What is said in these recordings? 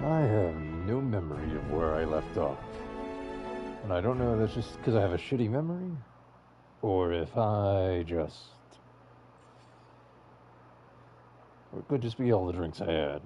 I have no memory of where I left off. And I don't know if that's just because I have a shitty memory, or if I just... Or it could just be all the drinks I had.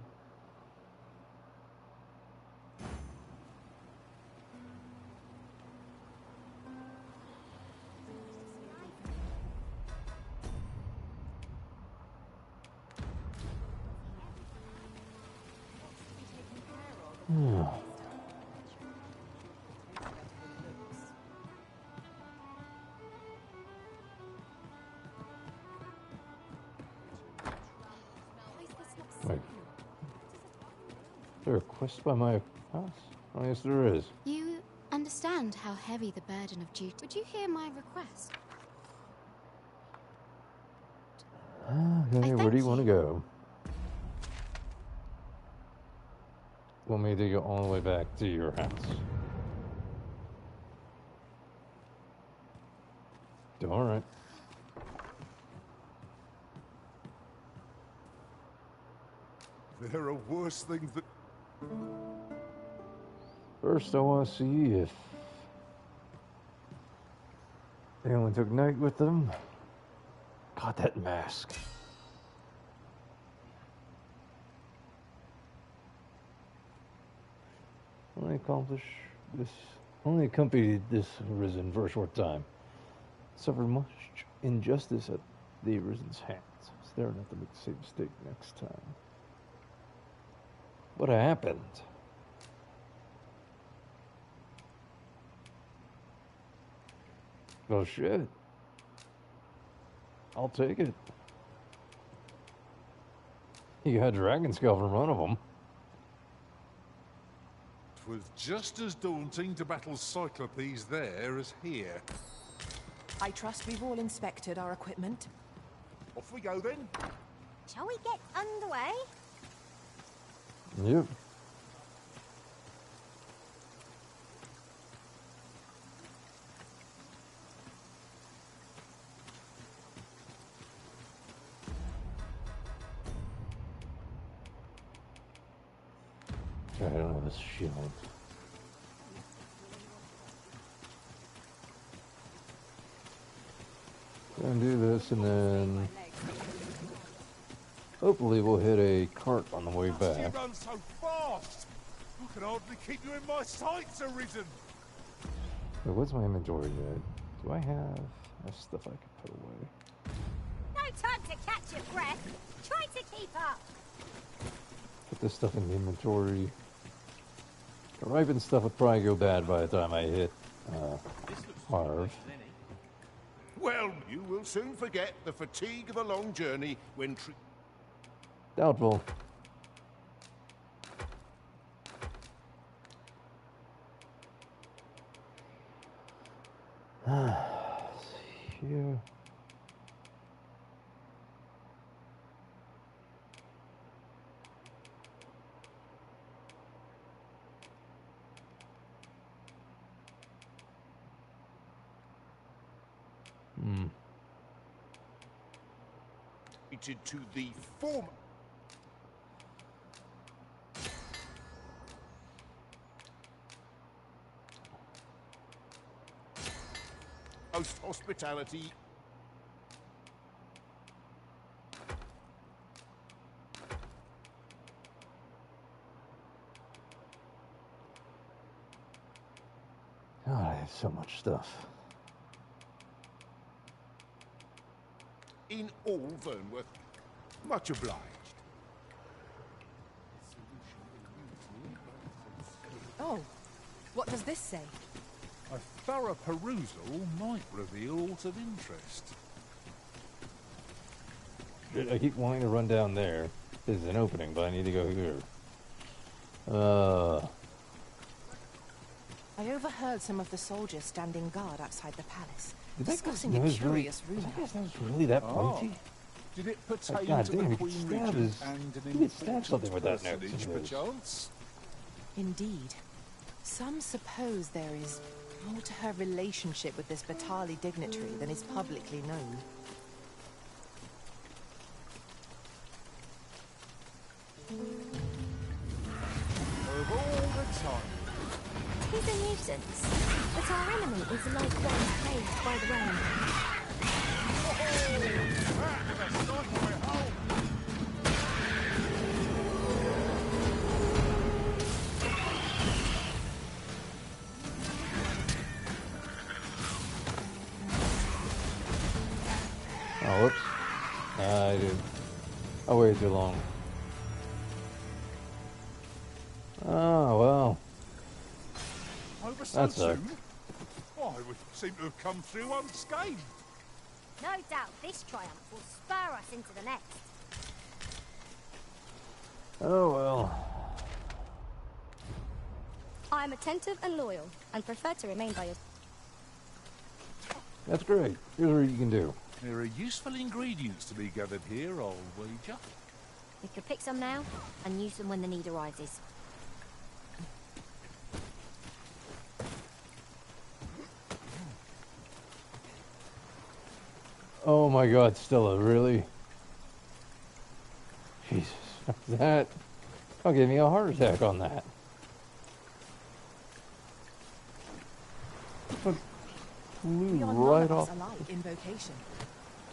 Wait. Is there a quest by my house? Oh, yes, there is. You understand how heavy the burden of duty. Would you hear my request? Okay, where do you want to go? Want me to go all the way back to your house? Alright. There are worse things that... First, I want to see if anyone took night with them. God, that mask. Only accompanied this Arisen for a short time. Suffered much injustice at the Arisen's hands. Is there enough to make the same mistake next time? What happened? Oh shit. I'll take it. You had dragon scale from one of them. It was just as daunting to battle Cyclopes there as here. I trust we've all inspected our equipment. Off we go then. Shall we get underway? Yep. I don't have this shield. Gonna do this and then hopefully we'll hit a cart on the way back. You run so fast! I can hardly keep you in my sights, Arisen! Wait, what's my inventory at? Do I have stuff I can put away? No time to catch your breath. Try to keep up. Put this stuff in the inventory. The ripened stuff would probably go bad by the time I hit Harv. Well, you will soon forget the fatigue of a long journey when... Doubtful. Yeah. To the former... Host hospitality. God, I have so much stuff. In all, Vernworth. Much obliged. Oh, what does this say? A thorough perusal might reveal aught of interest. I keep wanting to run down there. There's an opening, but I need to go here. I overheard some of the soldiers standing guard outside the palace, Did discussing that a was curious really, rumor. that was really that punchy? Did it pertain God to damn, the you Queen could stab Regent his- and you an could stab something with that important next personage, to his. perchance? Indeed. Some suppose there is more to her relationship with this Batali dignitary than is publicly known. distance. But our enemy is like one plagued by the rain. Oh, whoops. I did. I waited too long. Oh, well. Over so That soon? sucked. Why, we seem to have come through unscathed. No doubt this triumph will spur us into the next. Oh, well. I am attentive and loyal, and prefer to remain by your... That's great. Here's what you can do. There are useful ingredients to be gathered here, I'll wager. We could pick some now, and use them when the need arises. Oh my god, Stella, really? Jesus, that... I'll give me a heart attack on that. But flew Beyond right none of us off. alike invocation.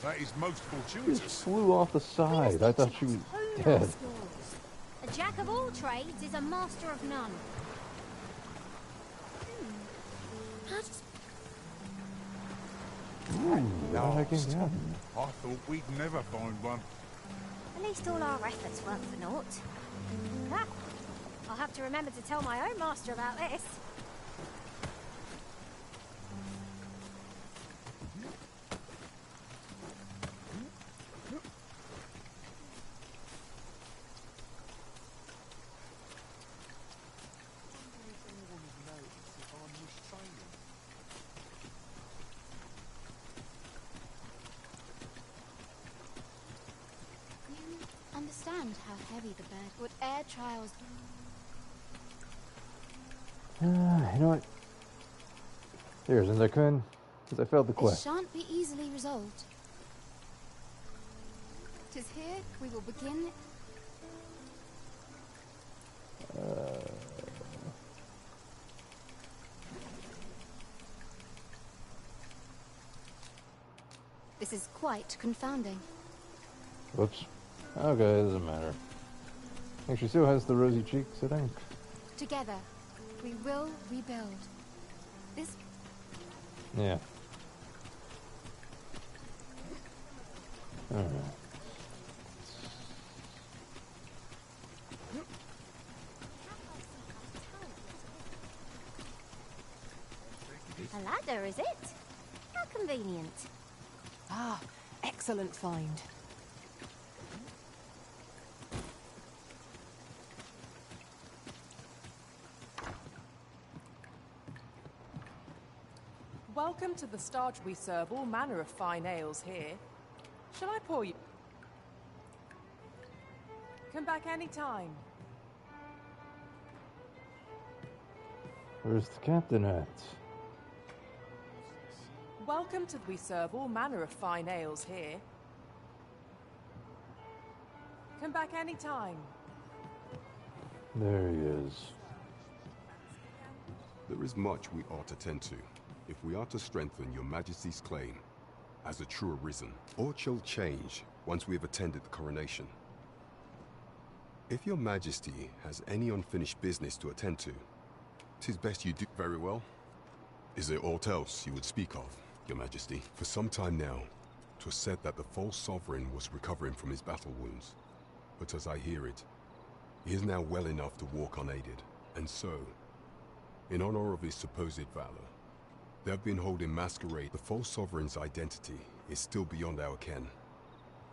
That is most Just fortuitous. flew off the side. I thought she was dead. A jack of all trades is a master of none. Ooh, how did I get down? I thought we'd never find one. At least all our efforts weren't for naught. Ah, I'll have to remember to tell my own master about this. You understand how heavy the bird would air trials. You know what? Here, since I couldn't, since I failed the This quest. shan't be easily resolved. 'Tis here we will begin. This is quite confounding. Whoops. Okay, doesn't matter. I think she still has the rosy cheeks, I think. Together, we will rebuild. This Yeah. Alright. A ladder, is it? How convenient. Ah, excellent find. Welcome to the Starch. We serve all manner of fine ales here. Shall I pour you? Come back anytime. Where's the captain at? Welcome to. We serve all manner of fine ales here. Come back anytime. There he is. There is much we ought to tend to, if we are to strengthen your Majesty's claim as a true arisen. All shall change once we have attended the coronation. If your Majesty has any unfinished business to attend to, 'tis best you do. Very well. Is there aught else you would speak of, your Majesty? For some time now, 'twas said that the false sovereign was recovering from his battle wounds. But as I hear it, he is now well enough to walk unaided. And so, in honor of his supposed valor, they have been holding masquerade. The false sovereign's identity is still beyond our ken.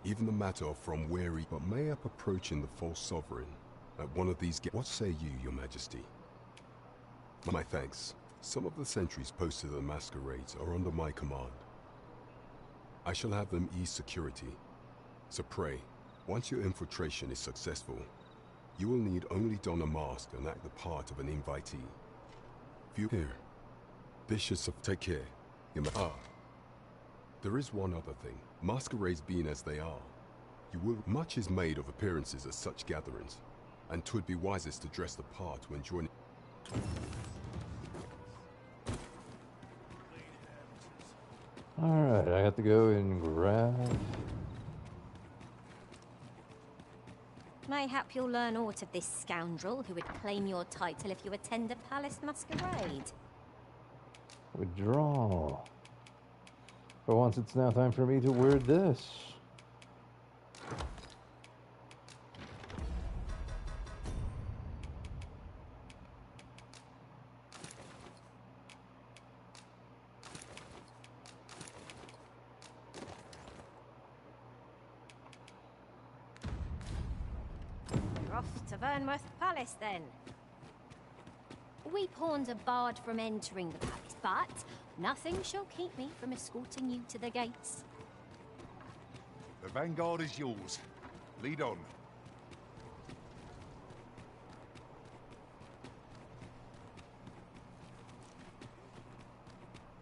Even the matter of from where he... But mayhap approaching the false sovereign at one of these... What say you, your Majesty? My thanks. Some of the sentries posted at the masquerades are under my command. I shall have them ease security. So pray, once your infiltration is successful, you will need only don a mask and act the part of an invitee. Here. This should take care. There is one other thing. Masquerades being as they are, you will... Much is made of appearances at such gatherings, and 'twould be wisest to dress the part when joining... Alright, I have to go and grab... Mayhap you'll learn aught of this scoundrel who would claim your title if you attend a palace masquerade. Withdraw. For once, it's now time for me to wear this. You're off to Vernworth Palace, then. We pawned a bard from entering the palace, but nothing shall keep me from escorting you to the gates. The vanguard is yours. Lead on.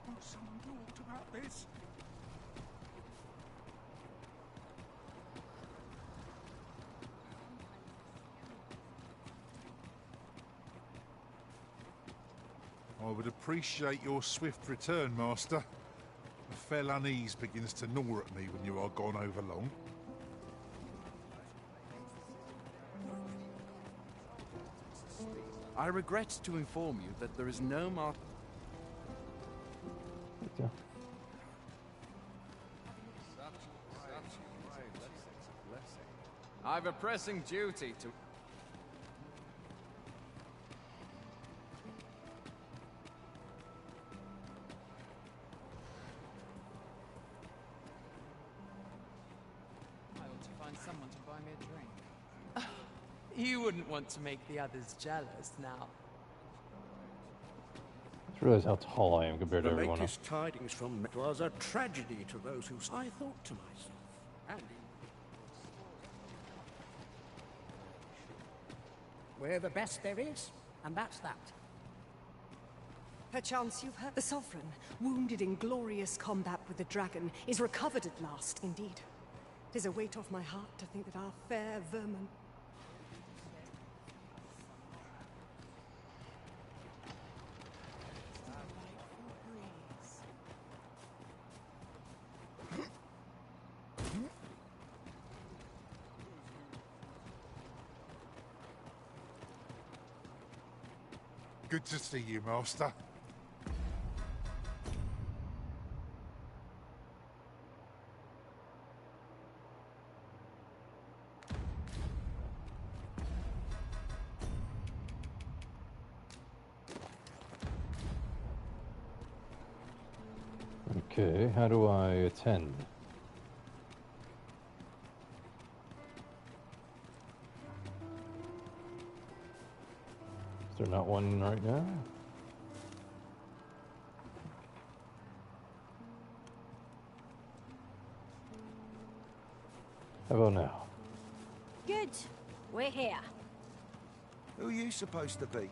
Will someone do aught about this? I would appreciate your swift return, Master. A fell unease begins to gnaw at me when you are gone over long. I regret to inform you that there is no mark. Yeah. I've a pressing duty to... I ought to find someone to buy me a drink. You wouldn't want to make the others jealous now. I just realized how tall I am compared to The everyone else. latest tidings from it was a tragedy to those who... I thought to myself, and... We're the best there is, and that's that. Perchance you've heard the Sovereign, wounded in glorious combat with the dragon, is recovered at last, indeed. 'Tis a weight off my heart to think that our fair vermin... Good to see you, Master. Okay, how do I attend? Is there not one right now? How about now? Good. We're here. Who are you supposed to be?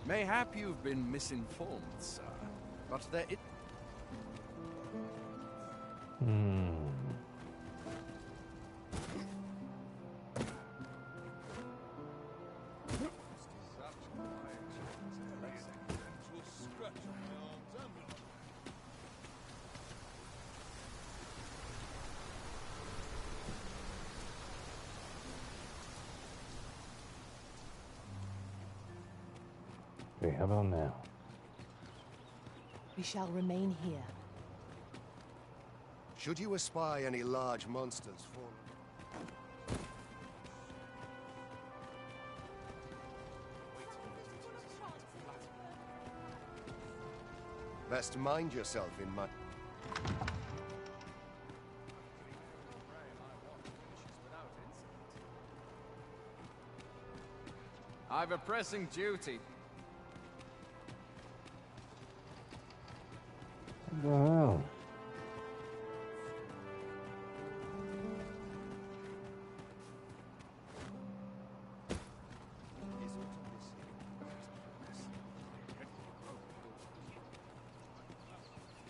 Mayhap you've been misinformed, sir. But there is... Okay, how about now? We shall remain here. Should you espy any large monsters falling? Best mind yourself in my... I've a pressing duty. What the hell?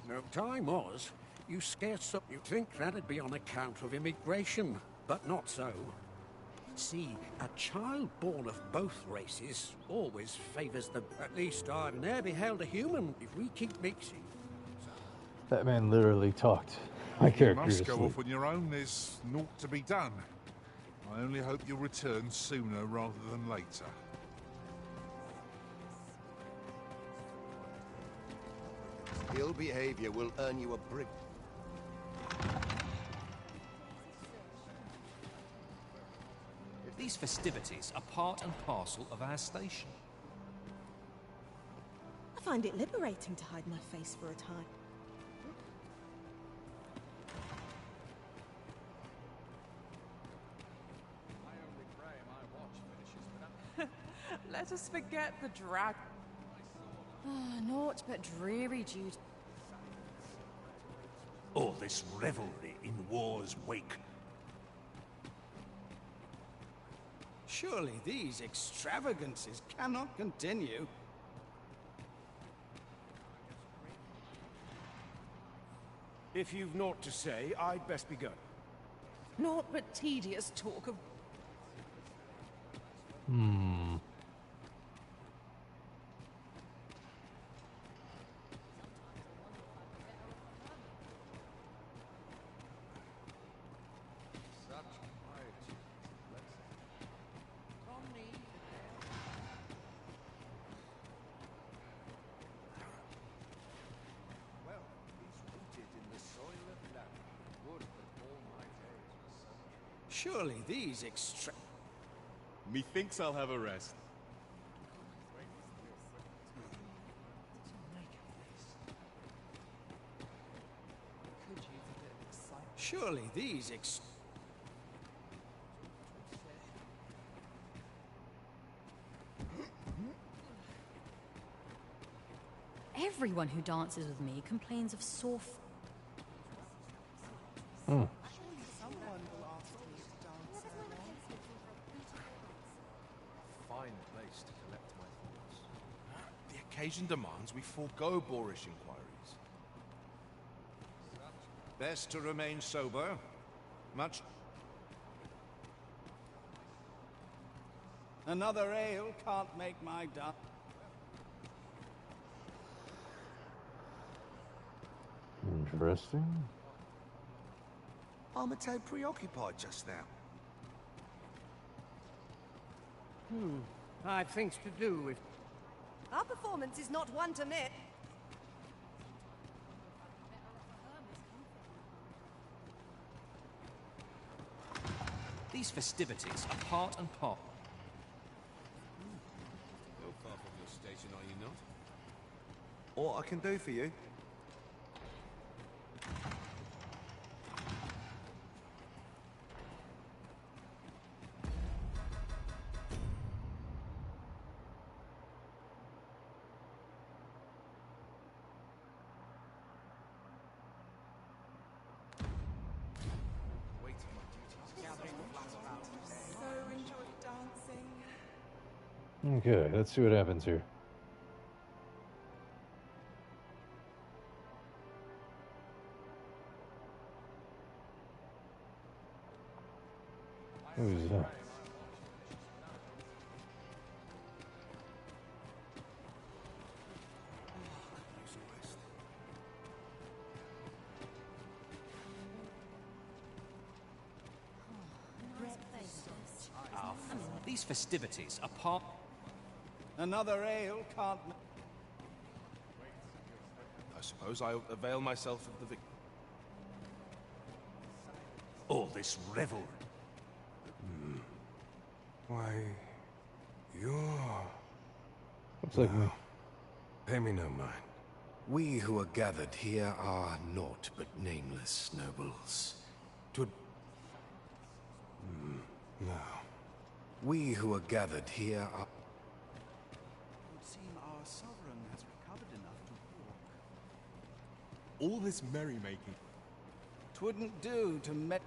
No, time was. You scarce up. You'd think that'd be on account of immigration, but not so. See, a child born of both races always favours the... At least I've never beheld a human. If we keep mixing... That man literally talked my You character must to go sleep. off on your own. There's naught to be done. I only hope you'll return sooner rather than later. Ill behavior will earn you a brick. These festivities are part and parcel of our station. I find it liberating to hide my face for a time. Let us forget the drag. Naught but dreary duty. All this revelry in war's wake. Surely these extravagances cannot continue. If you've naught to say, I'd best be going. Naught but tedious talk of... Surely these extra... Methinks I'll have a rest. Surely these Everyone who dances with me complains of sore... Fine place to collect my thoughts. The occasion demands we forego boorish inquiries. Best to remain sober. Much... Another ale can't make my dance. Interesting. I'm a tad preoccupied just now. I've things to do with... Our performance is not one to miss. These festivities are part and part. No far from your station, are you not? All I can do for you. So enjoyed dancing. Okay, let's see what happens here. Who's that? These festivities are part... Another ale can't... I suppose I avail myself of the victory. All this revelry. Why, you're... Looks like me. Pay me no mind. We who are gathered here are naught but nameless nobles. No. We who are gathered here are... It would seem our sovereign has recovered enough to walk. All this merrymaking. 'Twouldn't do to met...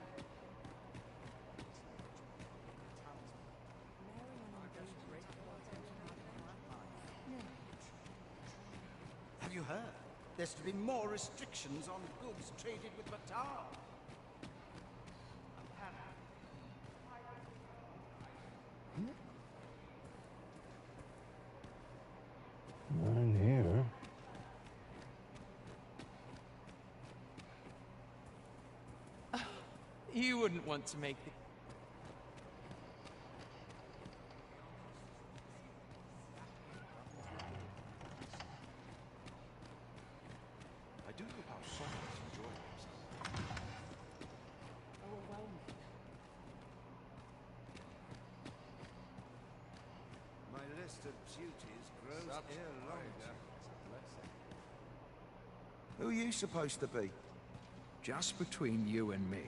Have you heard? There's to be more restrictions on goods traded with Batar. Not in here. You wouldn't want to make the... I do hope our sovereigns enjoy themselves. My list of duties grows ere longer. Who are you supposed to be? Just between you and me,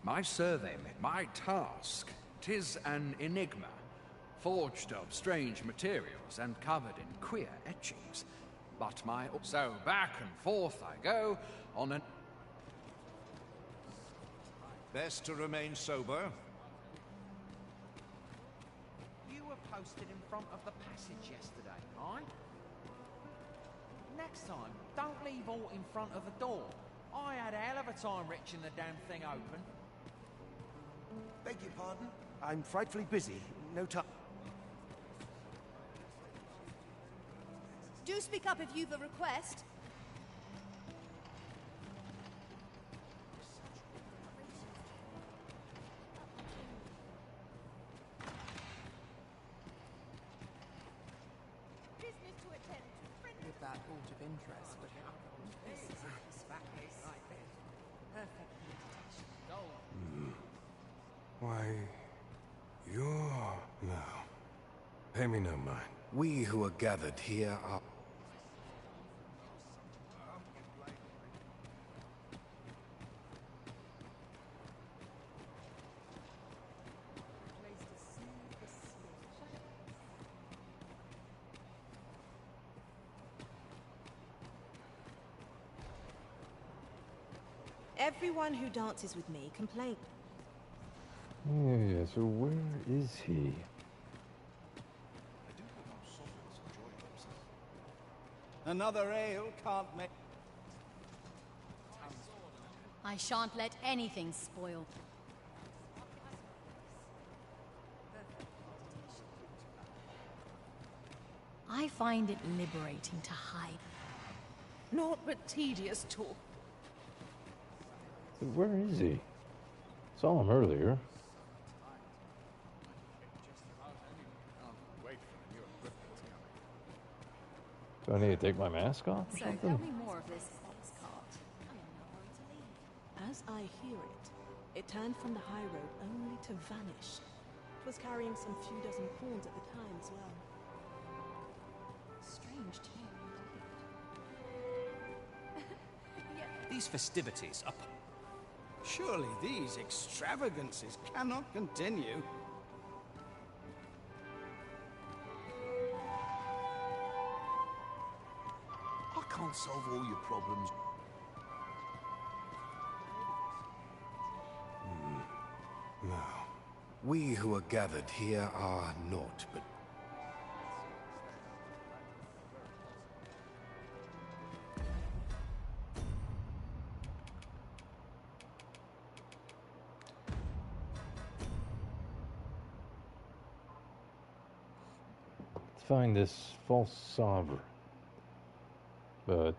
my survey, my task, 'tis an enigma, forged of strange materials and covered in queer etchings. But so back and forth I go on an... Best to remain sober. You were posted in front of the passage yesterday, right? Next time, don't leave aught in front of the door. I had a hell of a time wrenching the damn thing open. Beg your pardon? I'm frightfully busy. No time. Do speak up if you've a request. Business to attend to. With that port of interest, but this is a case like this. Perfect meditation. Why, you're... No. Pay me no mind. We who are gathered here are... Everyone who dances with me complains. Yeah, so where is he? Another ale can't make... I shan't let anything spoil. I find it liberating to hide. Naught but tedious talk. So where is he? Saw him earlier. Do I need to take my mask off or So something? tell me more of this cart. I'm in no hurry to leave. As I hear it, it turned from the high road only to vanish. It was carrying some few dozen pawns at the time as well. Strange too. These festivities are... Surely these extravagances cannot continue. I can't solve all your problems. No. We who are gathered here are naught but... Let's find this false sovereign. But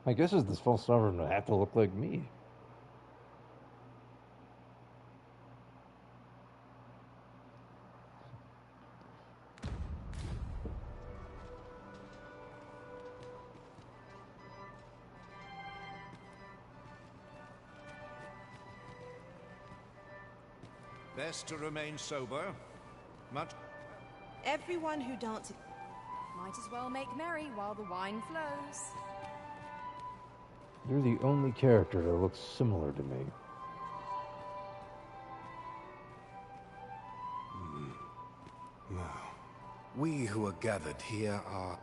I guess is this false sovereign would have to look like me. Best to remain sober. Much. Everyone who dances... Might as well make merry while the wine flows. You're the only character that looks similar to me. No. We who are gathered here are...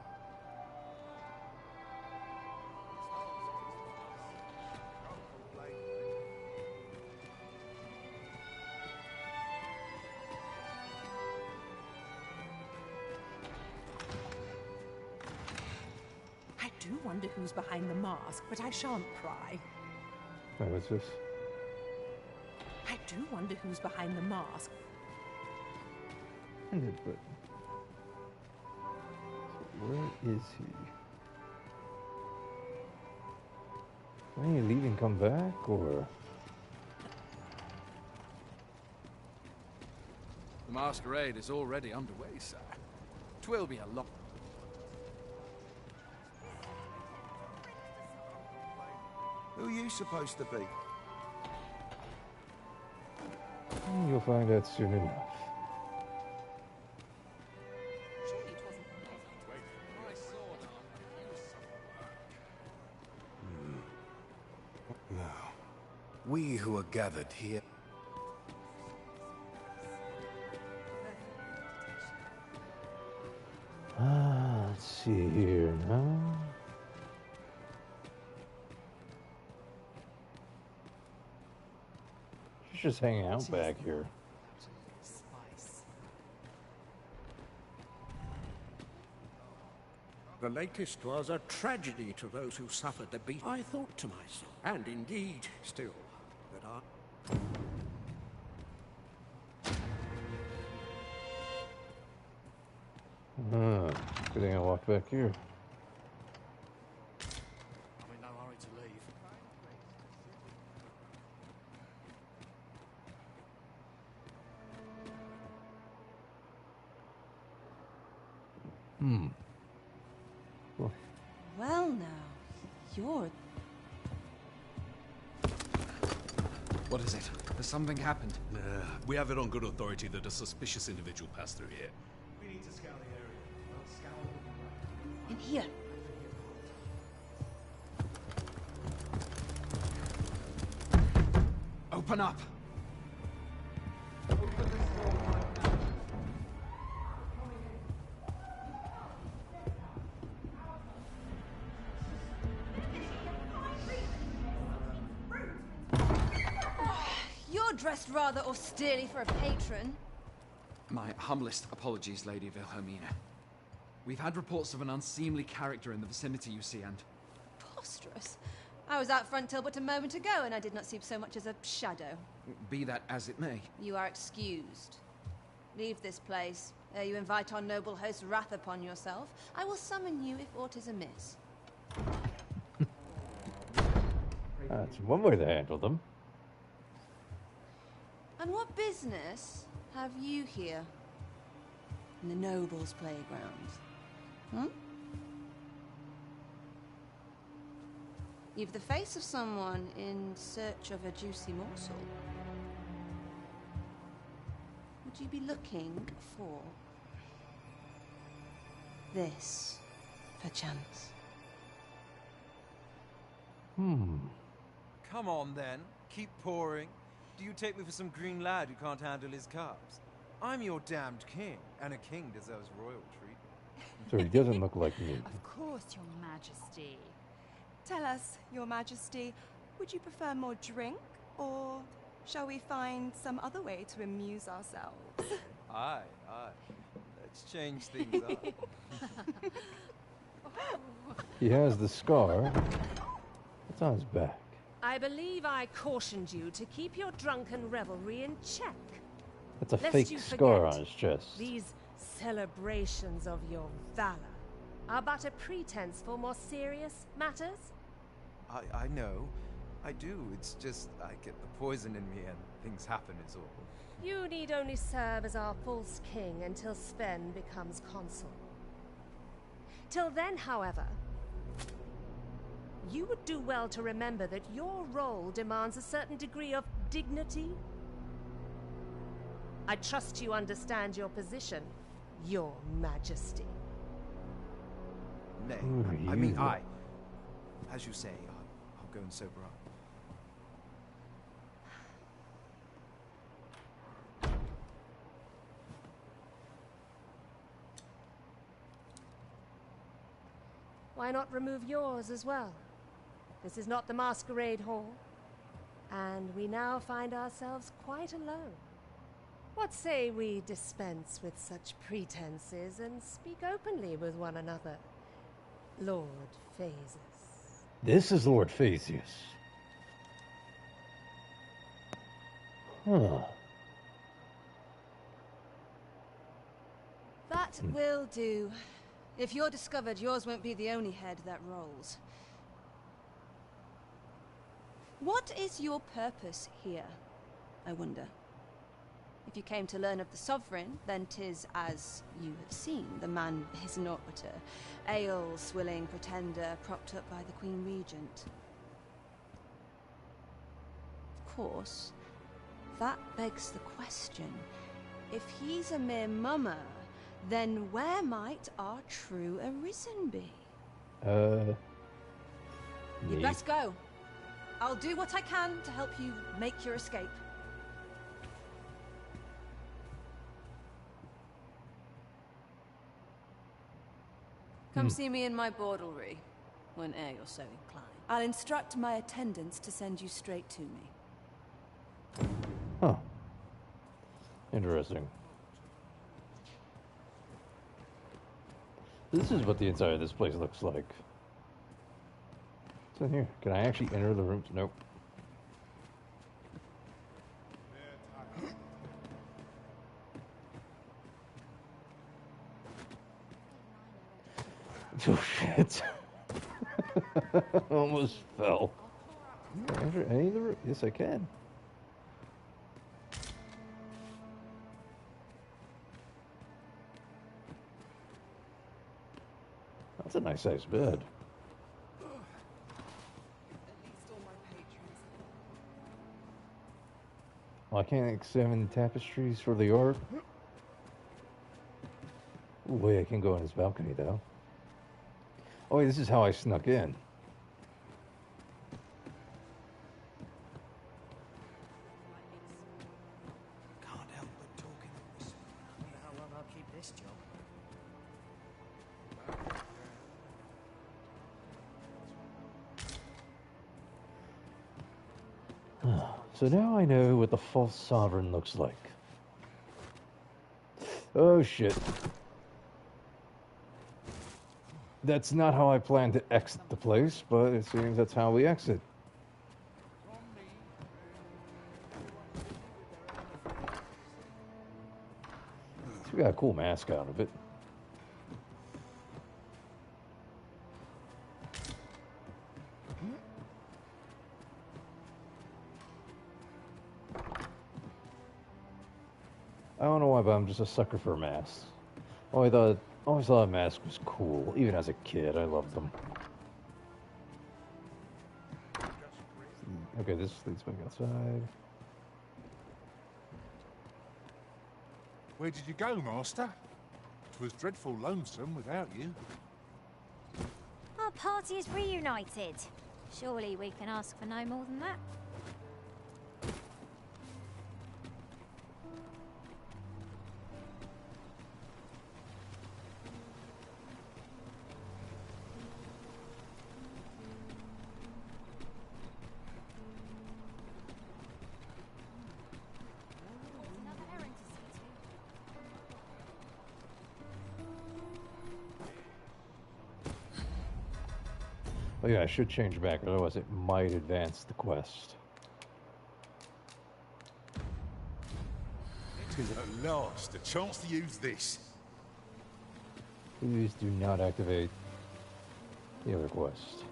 wonder who's behind the mask, but I shan't pry. Wait, what's this? I do wonder who's behind the mask. But where is he? When you leave and come back, or? The masquerade is already underway, sir. 'Twill be a lot. Who are you supposed to be? You'll find out soon enough. Now, we who are gathered here... Let's see here now. She's just hanging out back here. The latest was a tragedy to those who suffered the beat. I thought to myself, and indeed still, that I... Good thing I walked back here. I'm in no hurry to leave. Well now, you're... What is it? Has something happened? We have it on good authority that a suspicious individual passed through here. We need to scour the area. I'll scour in here. Open up! You're dressed rather austerely for a patron. My humblest apologies, Lady Wilhelmina. We've had reports of an unseemly character in the vicinity, you see, and... Preposterous. I was out front till but a moment ago, and I did not see so much as a shadow. Be that as it may. You are excused. Leave this place, ere you invite our noble host's wrath upon yourself. I will summon you if aught is amiss. That's one way to handle them. And what business have you here? In the nobles' playgrounds? Hmm? You've the face of someone in search of a juicy morsel. Would you be looking for this, perchance? Come on then, keep pouring. Do you take me for some green lad who can't handle his cups? I'm your damned king, and a king deserves royal treatment. So he doesn't look like me. Of course, Your Majesty. Tell us, Your Majesty, would you prefer more drink, or shall we find some other way to amuse ourselves? Aye. Let's change things up. He has the scar. It's on his back. I believe I cautioned you to keep your drunken revelry in check. That's a Lest you fake scar forget, on his chest. These celebrations of your valor are but a pretense for more serious matters. I know. I do. It's just I get the poison in me and things happen is all. You need only serve as our false king until Sven becomes consul. Till then, however, you would do well to remember that your role demands a certain degree of dignity. I trust you understand your position, Your Majesty. Nay, Ooh, I mean, as you say, I'll go and sober up. Why not remove yours as well? This is not the masquerade hall, and we now find ourselves quite alone. What say we dispense with such pretenses and speak openly with one another? Lord Phases. This is Lord Phasius. Huh. That will do. If you're discovered, yours won't be the only head that rolls. What is your purpose here, I wonder? If you came to learn of the Sovereign, then 'tis as you have seen. The man is naught but a ale-swilling pretender propped up by the Queen Regent. Of course, that begs the question. If he's a mere mummer, then where might our true Arisen be? You'd best go. I'll do what I can to help you make your escape. Come see me in my bordlery, whene'er you're so inclined. I'll instruct my attendants to send you straight to me. Huh. Interesting. This is what the inside of this place looks like. What's in here? Can I actually enter the rooms? Nope. Oh shit. Almost fell. Can I enter any of the rooms? Yes, I can. That's a nice sized bed. Well, I can't examine tapestries for the art. Ooh, wait, I can go on his balcony though. Oh wait, this is how I snuck in. Can't help but talking and whispering. I wonder how long I'll keep this job. So now I know what the false sovereign looks like. Oh shit. That's not how I planned to exit the place, but it seems that's how we exit. So we got a cool mask out of it. I don't know why, but I'm just a sucker for masks. Always thought a mask was cool. Even as a kid, I loved them. Okay, this leads back outside. Where did you go, Master? 'Twas dreadful lonesome without you. Our party is reunited. Surely we can ask for no more than that. Oh yeah, I should change back, otherwise it might advance the quest. 'Tis at last a chance to use this. Please do not activate the other quest.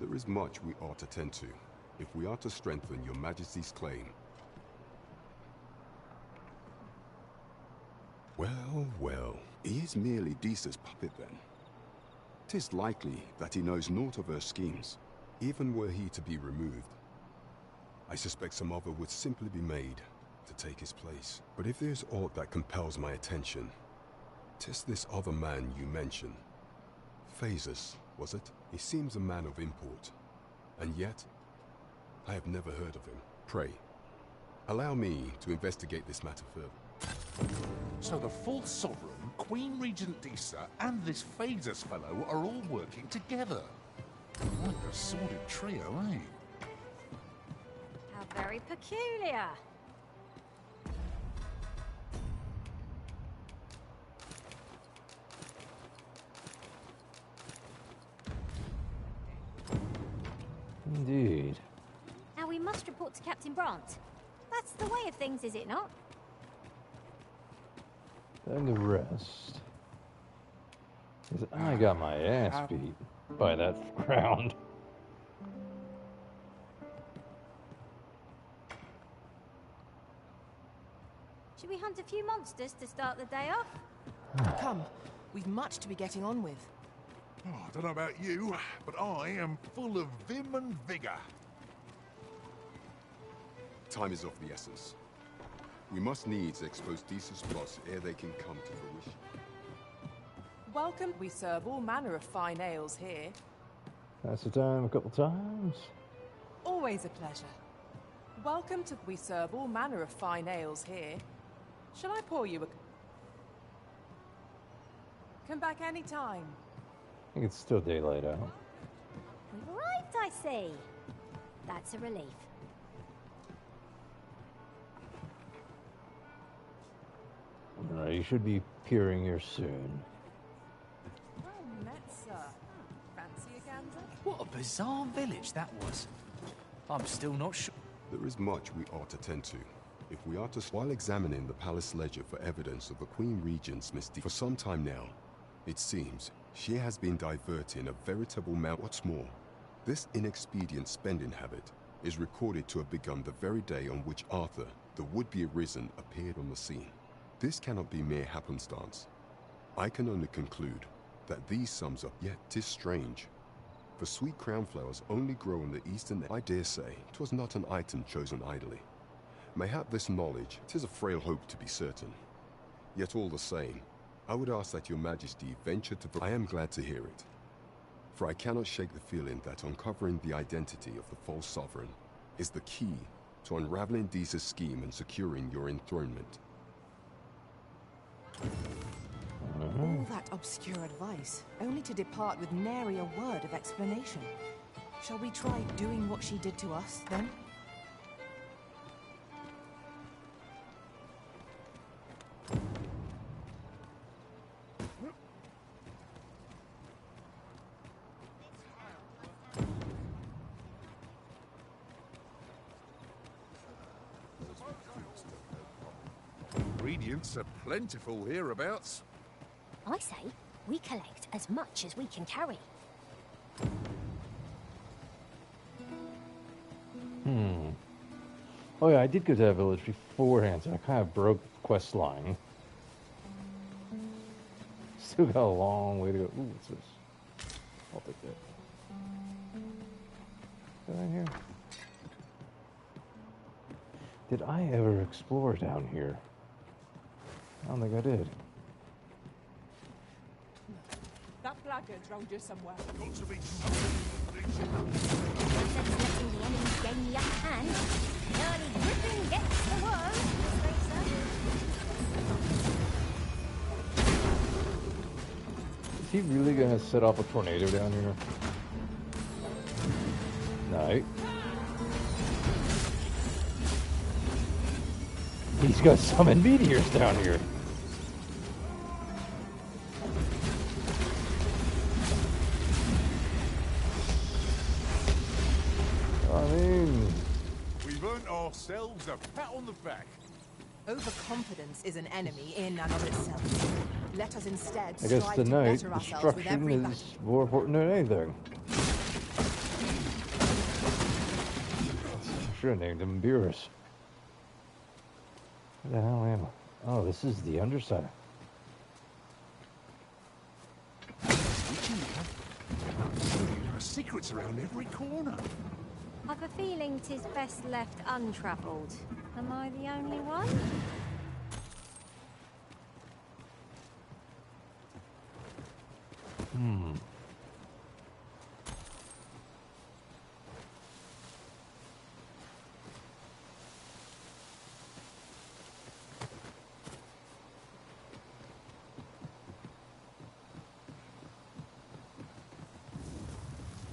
There is much we ought to tend to, if we are to strengthen your Majesty's claim. Well, well, he is merely Disa's puppet then. 'Tis likely that he knows naught of her schemes, even were he to be removed. I suspect some other would simply be made to take his place. But if there's aught that compels my attention, 'tis this other man you mention. Phases, was it? He seems a man of import, and yet I have never heard of him. Pray, allow me to investigate this matter further. So the false sovereign, Queen Regent Disa, and this Phases fellow are all working together. Quite a sordid trio, eh? How very peculiar. must report to Captain Brandt. That's the way of things, is it not? Then the rest. 'Cause I got my ass beat by that ground. Should we hunt a few monsters to start the day off? Come, we've much to be getting on with. Oh, I don't know about you, but I am full of vim and vigor. Time is of the essence. We must needs expose Desus plots ere they can come to fruition. Welcome. We serve all manner of fine ales here. That's the time a couple times. Always a pleasure. Welcome to... We serve all manner of fine ales here. Shall I pour you a... Come back any time. I think it's still daylight out. We've arrived, I see. That's a relief. Alright, you should be appearing here soon. Oh, Metzer. Fancy a gander? What a bizarre village that was. I'm still not sure. There is much we ought to tend to. If we are to, while examining the palace ledger for evidence of the Queen Regent's misdeeds for some time now, it seems she has been diverting a veritable amount. What's more, this inexpedient spending habit is recorded to have begun the very day on which Arthur, the would-be arisen, appeared on the scene. This cannot be mere happenstance. I can only conclude that these sums up, yet 'tis strange. For sweet crown flowers only grow in the eastern. I dare say 'twas not an item chosen idly. Mayhap this knowledge, 'tis a frail hope to be certain. Yet all the same, I would ask that your majesty venture to... I am glad to hear it. For I cannot shake the feeling that uncovering the identity of the false sovereign is the key to unraveling Deeza's scheme and securing your enthronement. All that obscure advice, only to depart with nary a word of explanation. Shall we try doing what she did to us, then? Ingredients are plentiful hereabouts. I say, we collect as much as we can carry. Oh yeah, I did go to that village beforehand, so I kind of broke the quest line. Still got a long way to go. Ooh, what's this? I'll take that. Is that in here? Did I ever explore down here? I don't think I did. That blackguard's round here somewhere. Got to be Letting the enemy gain the upper hand. Early Britain gets the world, as they say. Is he really gonna set off a tornado down here? No. He's got summoned meteors down here. We've earned ourselves a pat on the back. Overconfidence is an enemy in and of itself. Let us instead I guess strive tonight, to better ourselves with destruction every is battle. more important than anything. I should have named him Beerus. Where the hell am I? Oh, this is the underside. There are secrets around every corner. I've a feeling 'tis best left untravelled. Am I the only one?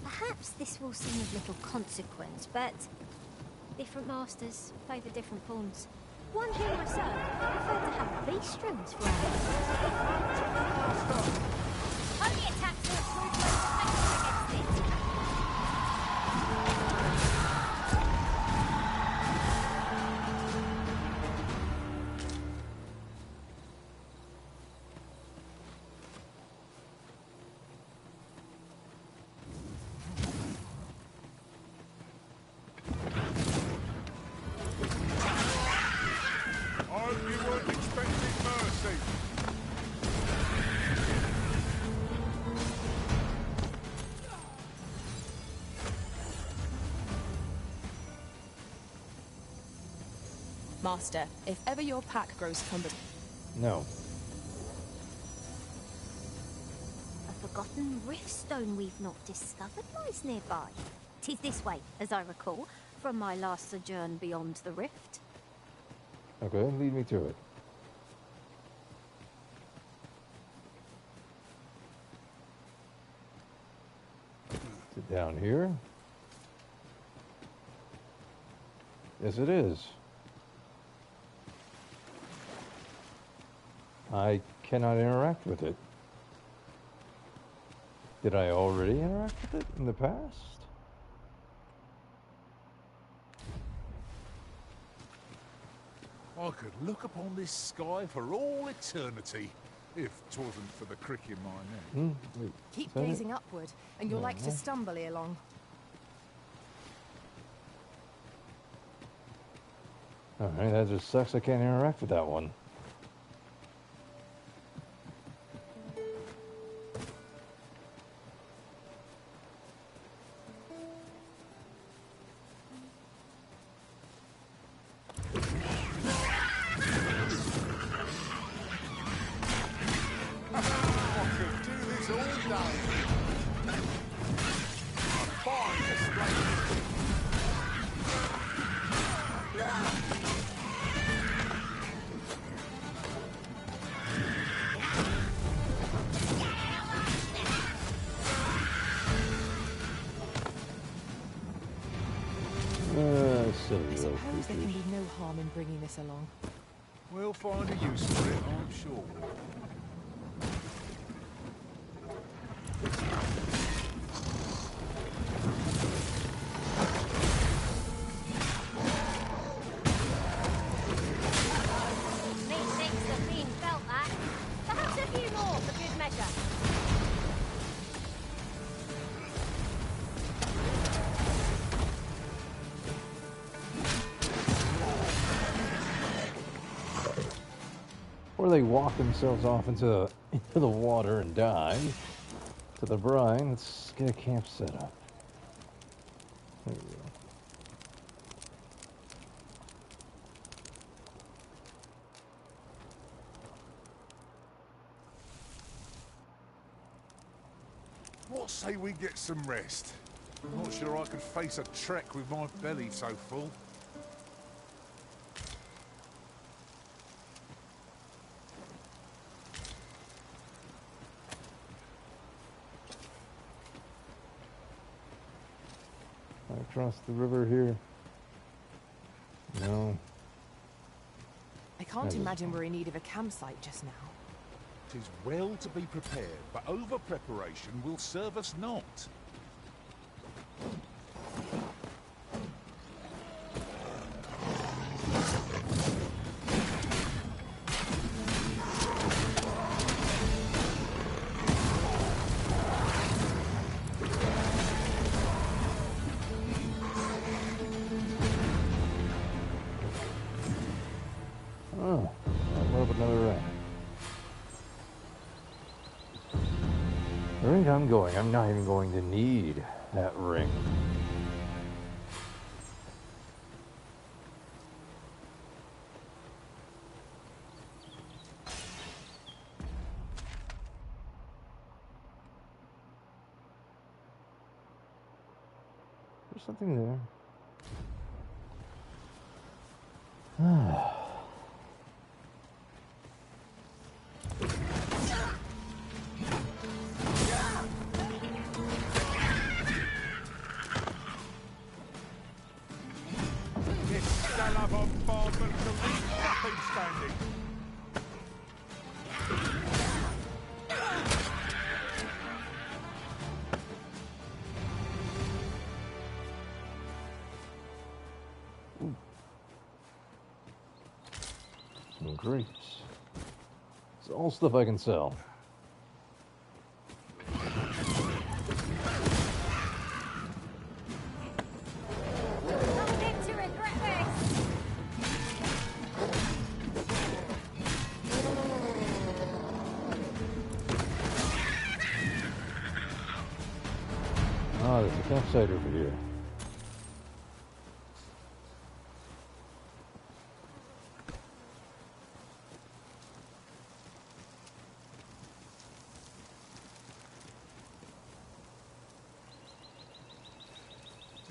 Perhaps this will seem of little consequence, but different masters favour different pawns. One here myself preferred to have beast strings for only attacks are approved when protected against it. 'Tis Master, if ever your pack grows cumbersome... No. A forgotten riftstone we've not discovered lies nearby. 'Tis this way, as I recall, from my last sojourn beyond the rift. Okay, lead me to it. Is it down here? Yes, it is. I cannot interact with it. Did I already interact with it in the past? I could look upon this sky for all eternity, if 'twasn't for the crick in my neck. Wait, Keep gazing upward, and you'll like to stumble ere long. Alright, that just sucks I can't interact with that one. I suppose there can be no harm in bringing this along. We'll find a use for it, I'm sure. Methinks the fiend felt that. Perhaps a few more for good measure. Or they walk themselves off into the water and die. To the brine, let's get a camp set up. There we go. What say we get some rest? I'm not sure I could face a trek with my belly so full. Across the river here. No. I can't imagine we're in need of a campsite just now. 'Tis well to be prepared, but over-preparation will serve us not. Oh, I'll load up another ring. The ring I'm going, I'm not even going to need that ring. There's something there. Some grapes. It's all stuff I can sell. Ah, there's a campsite over here.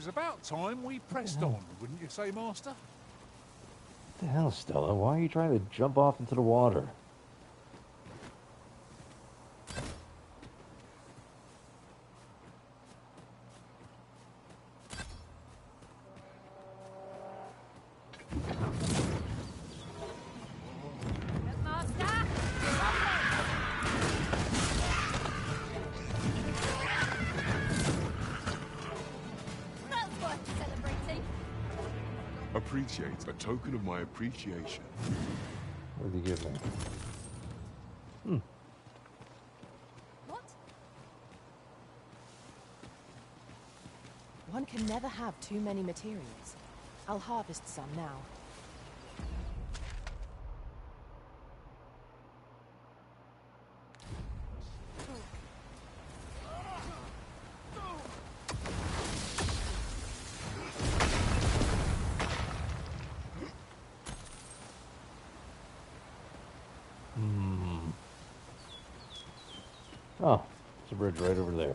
was about time we pressed on, wouldn't you say, Master? What the hell, Stella? Why are you trying to jump off into the water? Appreciate a token of my appreciation. What did he give me? What? One can never have too many materials. I'll harvest some now. Oh, there's a bridge right over there.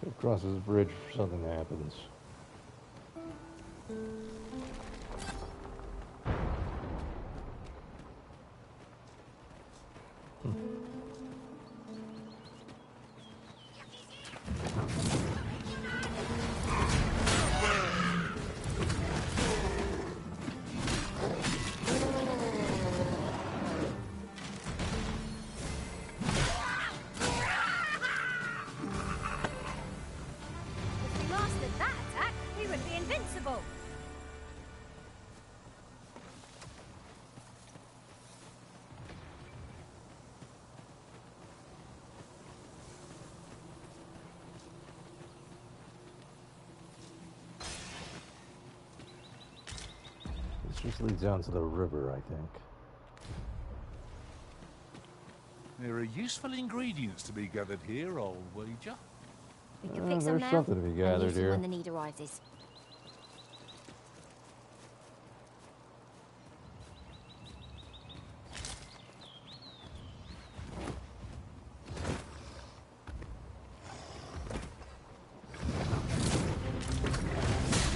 Across this bridge if something happens. If we mastered that attack, we would be invincible. This just leads down to the river, I think. There are useful ingredients to be gathered here, I'll wager. We can fix them There's now. something to be and gathered use them here. when the need arises.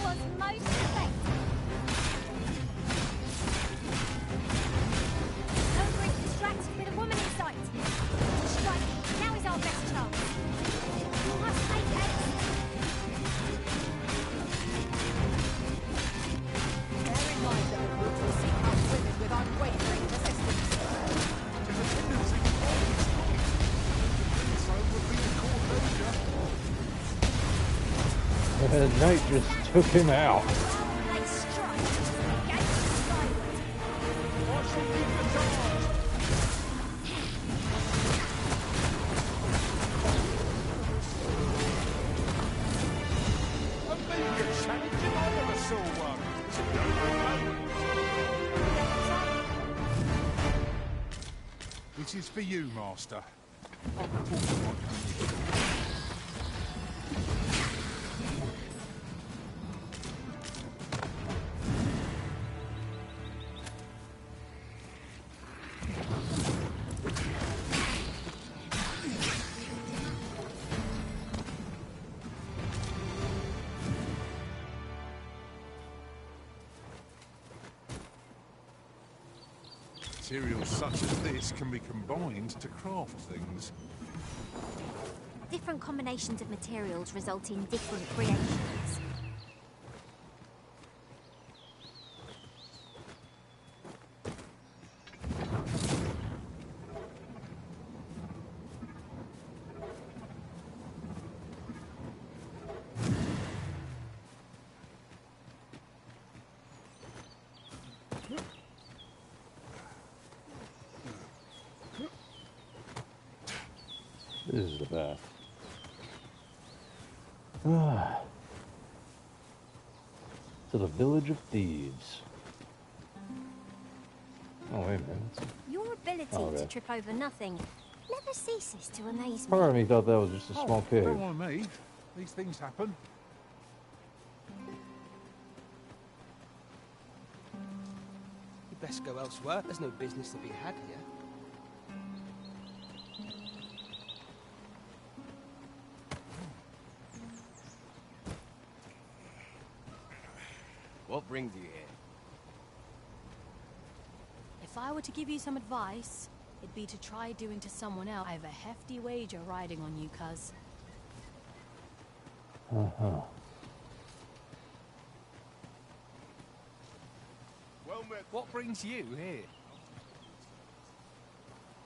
Was most effective. Ogre is distracted with a woman in sight. Strike. Now is our best chance. You must make haste. Bear in mind that the brutes will seek out women with unwavering persistence. To the tendency to always strike. And so would be the core danger. The knight just took him out. They strike. Gaze skyward. I shall lead the charge. A media challenge and I never saw one. So don't This is for you, Master. I'll report to my company. Materials such as this can be combined to craft things. Different combinations of materials result in different creations. This is the path. Ah. To the village of thieves. Oh, wait a minute. Your ability Oh, okay. to trip over nothing never ceases to amaze me. Part of me thought that was just a small cave. Don't mind me. These things happen. You'd best go elsewhere. There's no business to be had here. What brings you here? If I were to give you some advice, it'd be to try doing to someone else. I have a hefty wager riding on you, cuz. Uh-huh. Well met. What brings you here?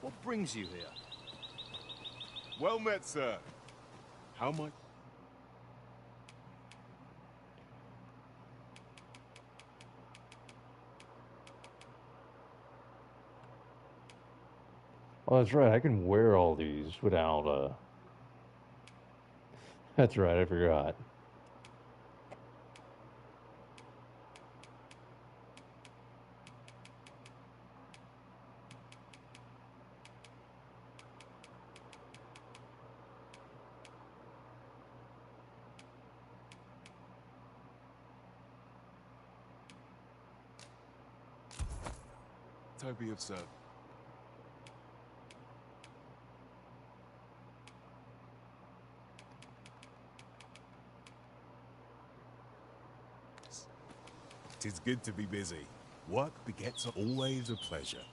What brings you here? Well met, sir. How much? Oh, that's right. I can wear all these without, That's right, I forgot. Toby observed. Tis good to be busy. Work begets always a pleasure.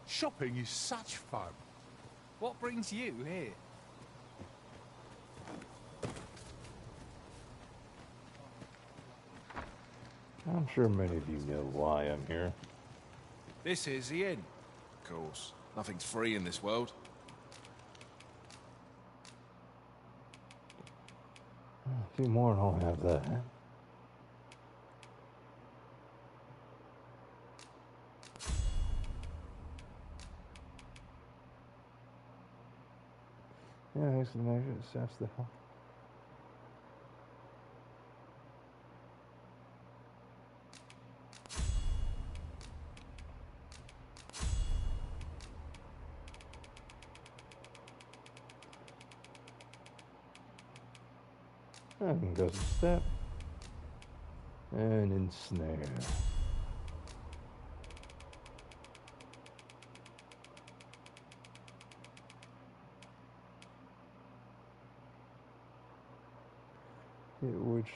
Shopping is such fun. What brings you here? I'm sure many of you know why I'm here. This is the inn. Of course. Nothing's free in this world. A few more and I'll have that. Yeah, here's the measure. That's the hell. And goes a step. And ensnare. Which...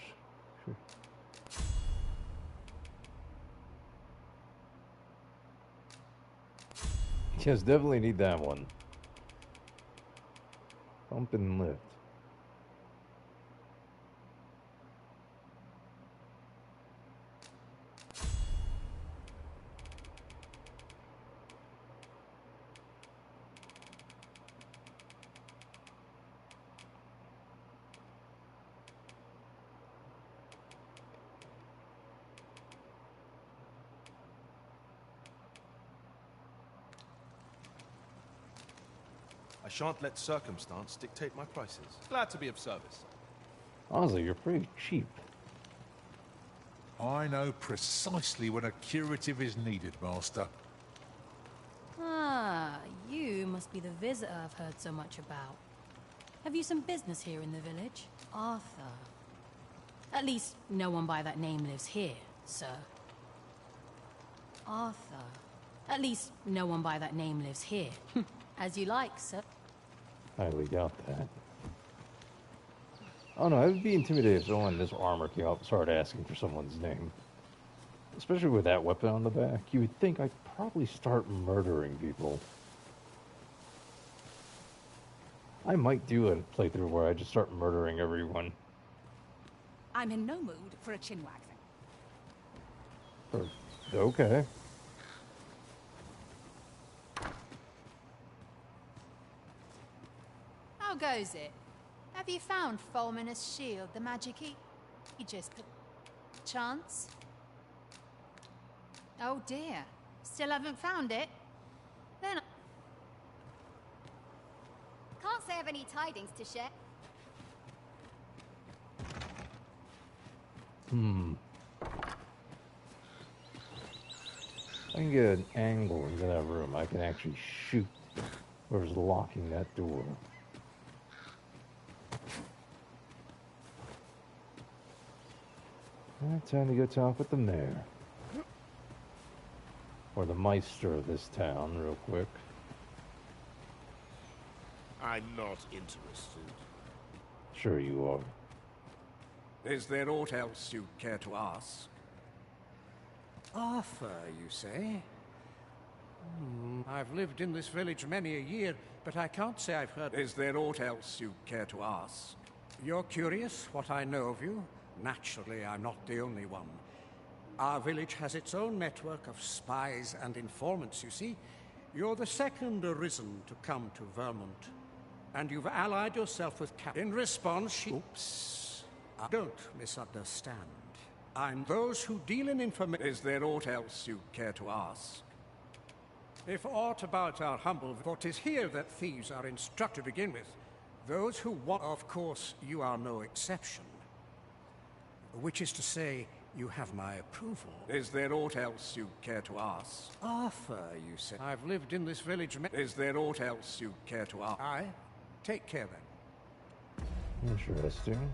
Yes, definitely need that one. Bump and lift. I shan't let circumstance dictate my prices. Glad to be of service. Honestly, you're pretty cheap. I know precisely when a curative is needed, Master. Ah, you must be the visitor I've heard so much about. Have you some business here in the village? Arthur. At least, no one by that name lives here, sir. Arthur. At least, no one by that name lives here. As you like, sir. Highly doubt that. Oh no, I would be intimidated if someone in this armor came up and started asking for someone's name. Especially with that weapon on the back. You would think I'd probably start murdering people. I might do a playthrough where I just start murdering everyone. I'm in no mood for a chin waxing. Okay. How goes it? Have you found Fulminous Shield, the magic he just chance? Oh dear. Still haven't found it? Then Can't say I've any tidings to share. I can get an angle into that room. I can actually shoot Whoever's locking that door. Alright, time to go talk with the mayor. Or the Meister of this town, real quick. I'm not interested. Sure you are. Is there aught else you care to ask? Arthur, you say? I've lived in this village many a year, but I can't say I've heard... Is there aught else you care to ask? You're curious what I know of you? Naturally, I'm not the only one. Our village has its own network of spies and informants, you see. You're the second arisen to come to Vermont. And you've allied yourself with Cap. In response, she... Oops. Don't misunderstand. I'm those who deal in information. Is there aught else you care to ask? If aught about our humble... For 'tis here that thieves are instructed to begin with. Those who want... Of course, you are no exception. Which is to say, you have my approval. Is there aught else you care to ask? Arthur, you say. I've lived in this village... Is there aught else you care to ask? Aye. Take care, then. Interesting.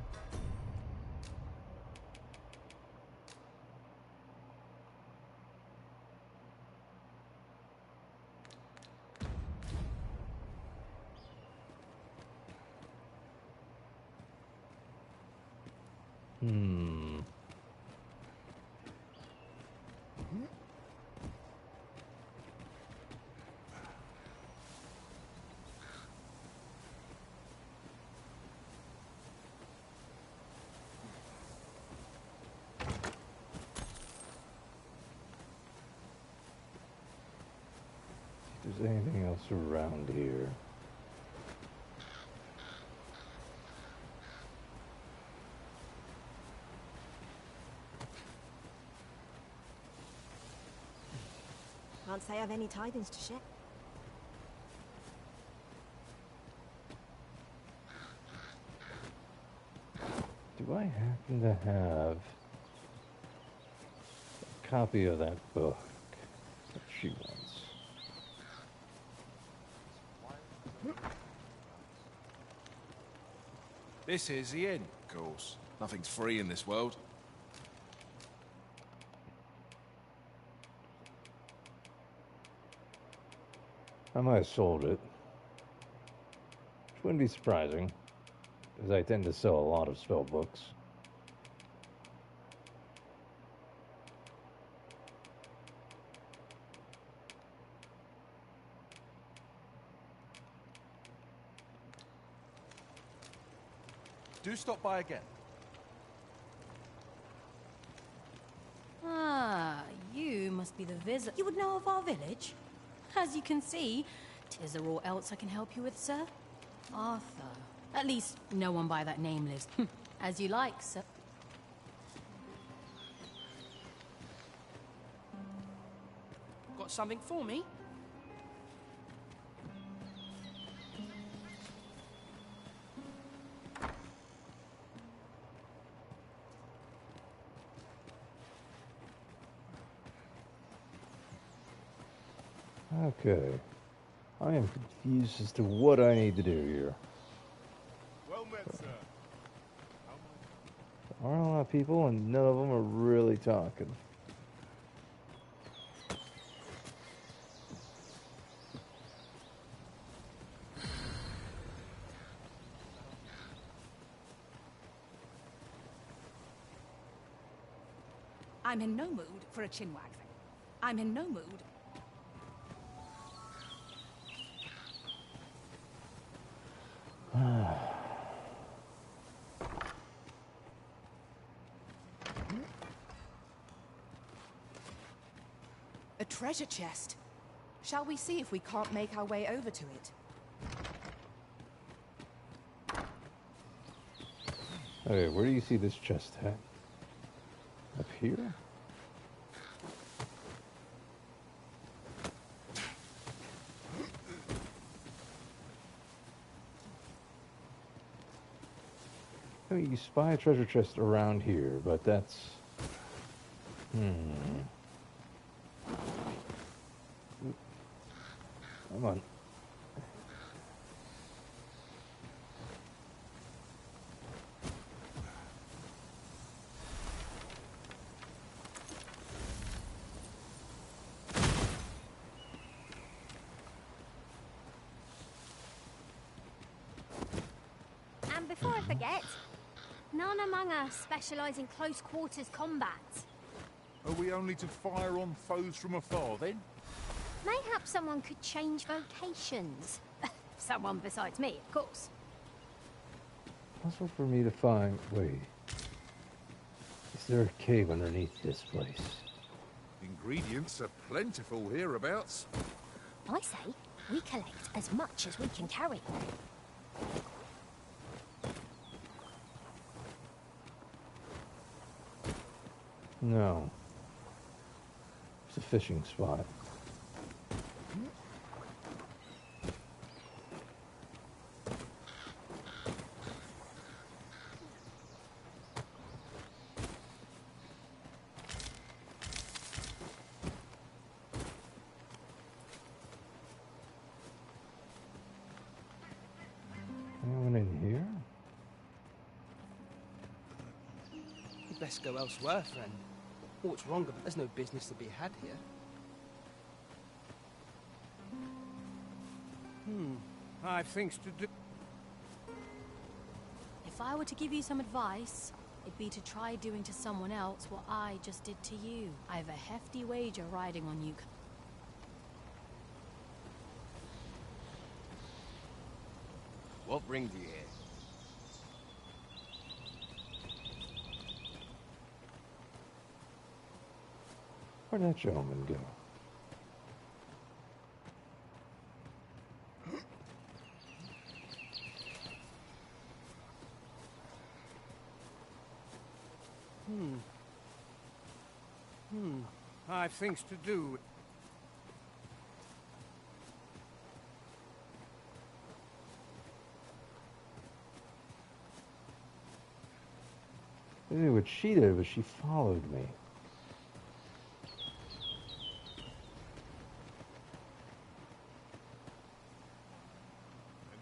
If there's anything else around here. Can't say I've any tidings to share. Do I happen to have a copy of that book that she wants? This is the inn. Of course. Nothing's free in this world. I might have sold it. Which wouldn't be surprising, because I tend to sell a lot of spell books. Do stop by again. Ah, you must be the visitor. You would know of our village? As you can see, is there aught else I can help you with, sir? Arthur. At least, no one by that name lives. As you like, sir. Got something for me? Okay. I am confused as to what I need to do here. Well met, sir. There aren't a lot of people, and none of them are really talking. I'm in no mood for a chinwag thing. I'm in no mood. A treasure chest. Shall we see if we can't make our way over to it? Okay, where do you see this chest at? Up here? I mean, you spy a treasure chest around here, but that's... Come on. before I forget, none among us specialise in close quarters combat. Are we only to fire on foes from afar, then? Mayhap someone could change vocations. Someone besides me, of course. Possible for me to find... Wait. Is there a cave underneath this place? Ingredients are plentiful hereabouts. I say, we collect as much as we can carry. No. It's a fishing spot. Anyone in here? You'd best go elsewhere, friend. What's wrong, but there's no business to be had here. I've things to do. If I were to give you some advice, it'd be to try doing to someone else what I just did to you. I have a hefty wager riding on you. What brings you here? Where'd that gentleman go? I've things to do. I knew what she did, but she followed me.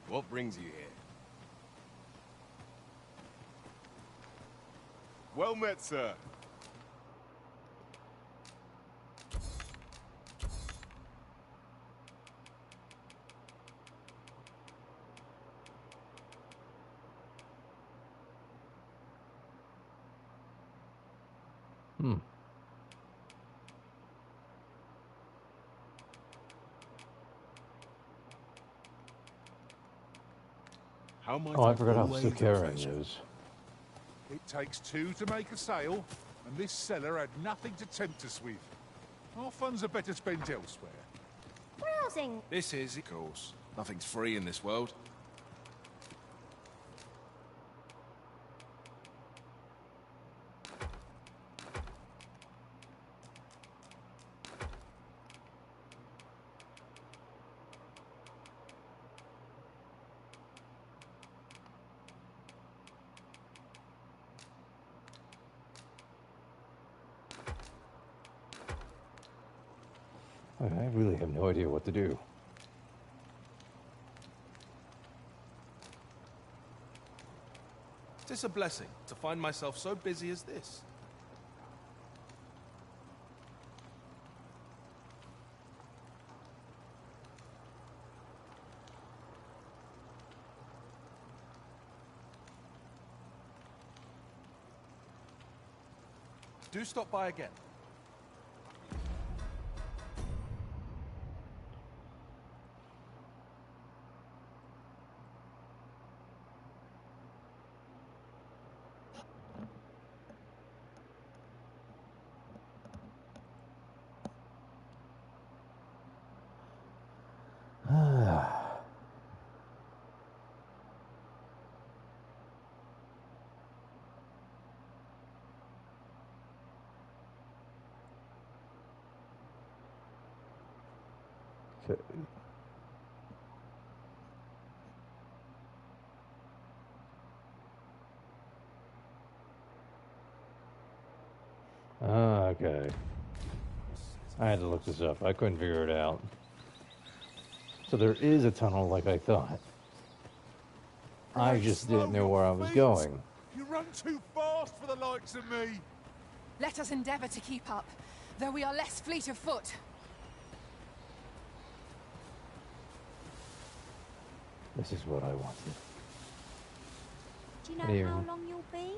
What brings you here? Well met, sir. How might Oh, I forgot how always sick Karen pleasure? is. It takes two to make a sale, and this cellar had nothing to tempt us with. Our funds are better spent elsewhere. Browsing. This is, of course. Nothing's free in this world. I really have no idea what to do. Is this a blessing, to find myself so busy as this? Do stop by again. Okay. Okay. I had to look this up. I couldn't figure it out. So there is a tunnel like I thought. I just didn't know where I was going. You run too fast for the likes of me. Let us endeavour to keep up, though we are less fleet of foot. This is what I wanted. Do you know Here. how long you'll be?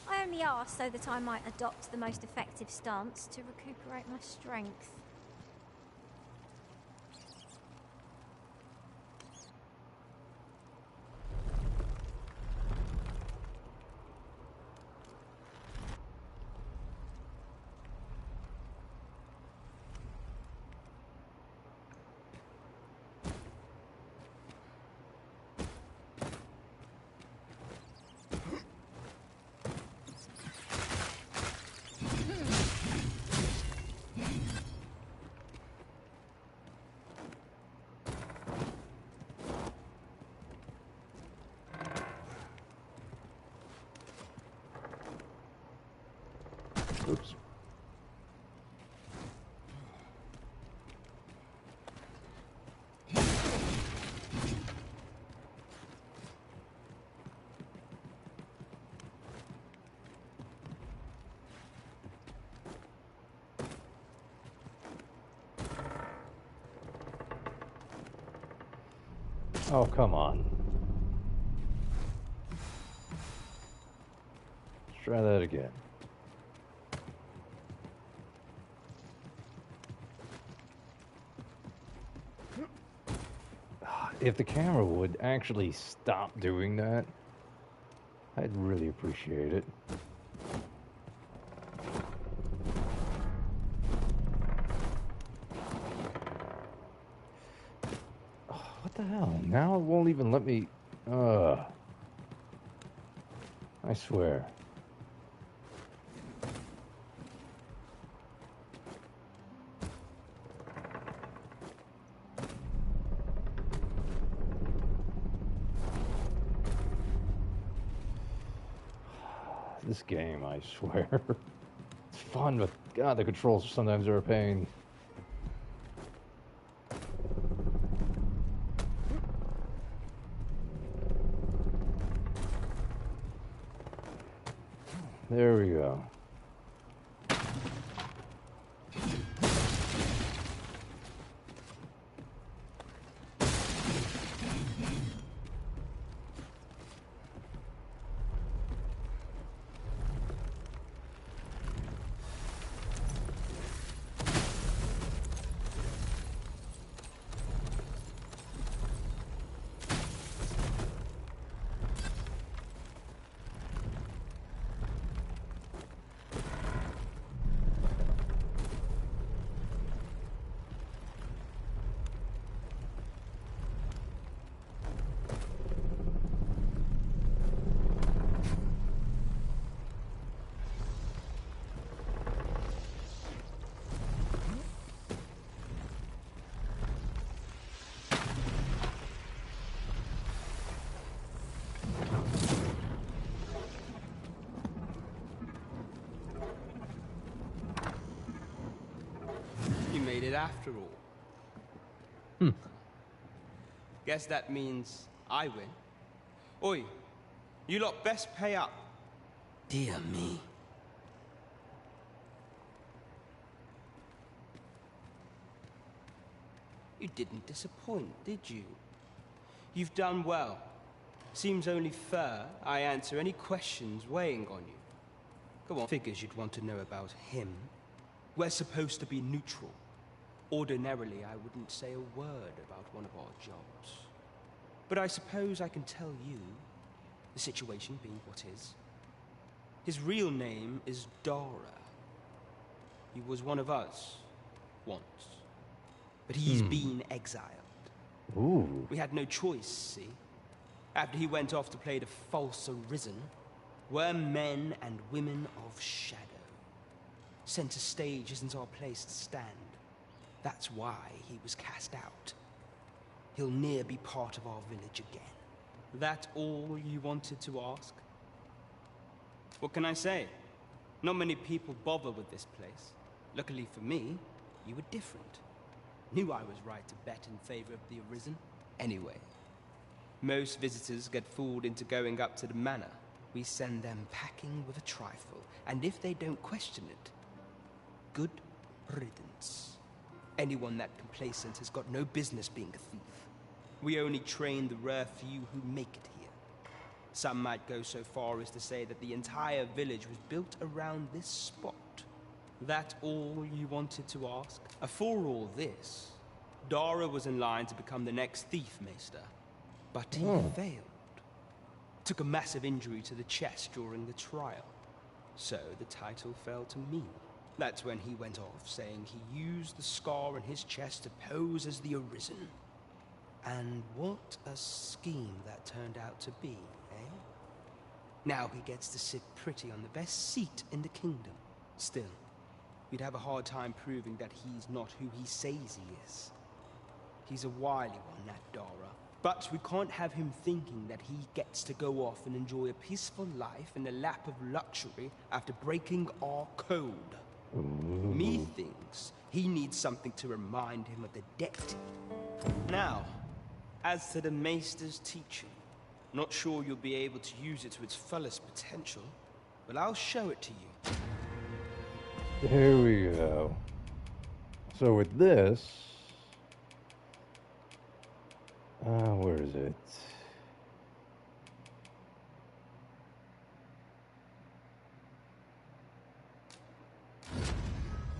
I only asked so that I might adopt the most effective stance to recuperate my strength. Oops. Oh, come on. Let's try that again. If the camera would actually stop doing that, I'd really appreciate it. Oh, what the hell? Now it won't even let me... I swear. This game, I swear. It's fun, but God, the controls sometimes are a pain. There we go. Made it after all. Guess that means I win. Oi, you lot best pay up. Dear me. You didn't disappoint, did you? You've done well. Seems only fair I answer any questions weighing on you. Go on, figures you'd want to know about him. We're supposed to be neutral. Ordinarily, I wouldn't say a word about one of our jobs. But I suppose I can tell you, the situation being what is. His real name is Dara. He was one of us, once. But he's been exiled. Ooh. We had no choice, see? After he went off to play the false arisen, we're men and women of shadow. Center stage isn't our place to stand. That's why he was cast out. He'll ne'er be part of our village again. That all you wanted to ask? What can I say? Not many people bother with this place. Luckily for me, you were different. Knew I was right to bet in favor of the Arisen. Anyway, most visitors get fooled into going up to the manor. We send them packing with a trifle, and if they don't question it, good riddance. Anyone that complacent has got no business being a thief. We only train the rare few who make it here. Some might go so far as to say that the entire village was built around this spot. That all you wanted to ask? For all this, Dara was in line to become the next thief maester, but he failed. Took a massive injury to the chest during the trial, so the title fell to me. That's when he went off, saying he used the scar in his chest to pose as the Arisen. And what a scheme that turned out to be, eh? Now he gets to sit pretty on the best seat in the kingdom. Still, you'd have a hard time proving that he's not who he says he is. He's a wily one, that Dara. But we can't have him thinking that he gets to go off and enjoy a peaceful life in the lap of luxury after breaking our code. Me thinks he needs something to remind him of the debt. Now, as to the Maester's teaching, not sure you'll be able to use it to its fullest potential, but I'll show it to you. Here we go. So with this, where is it?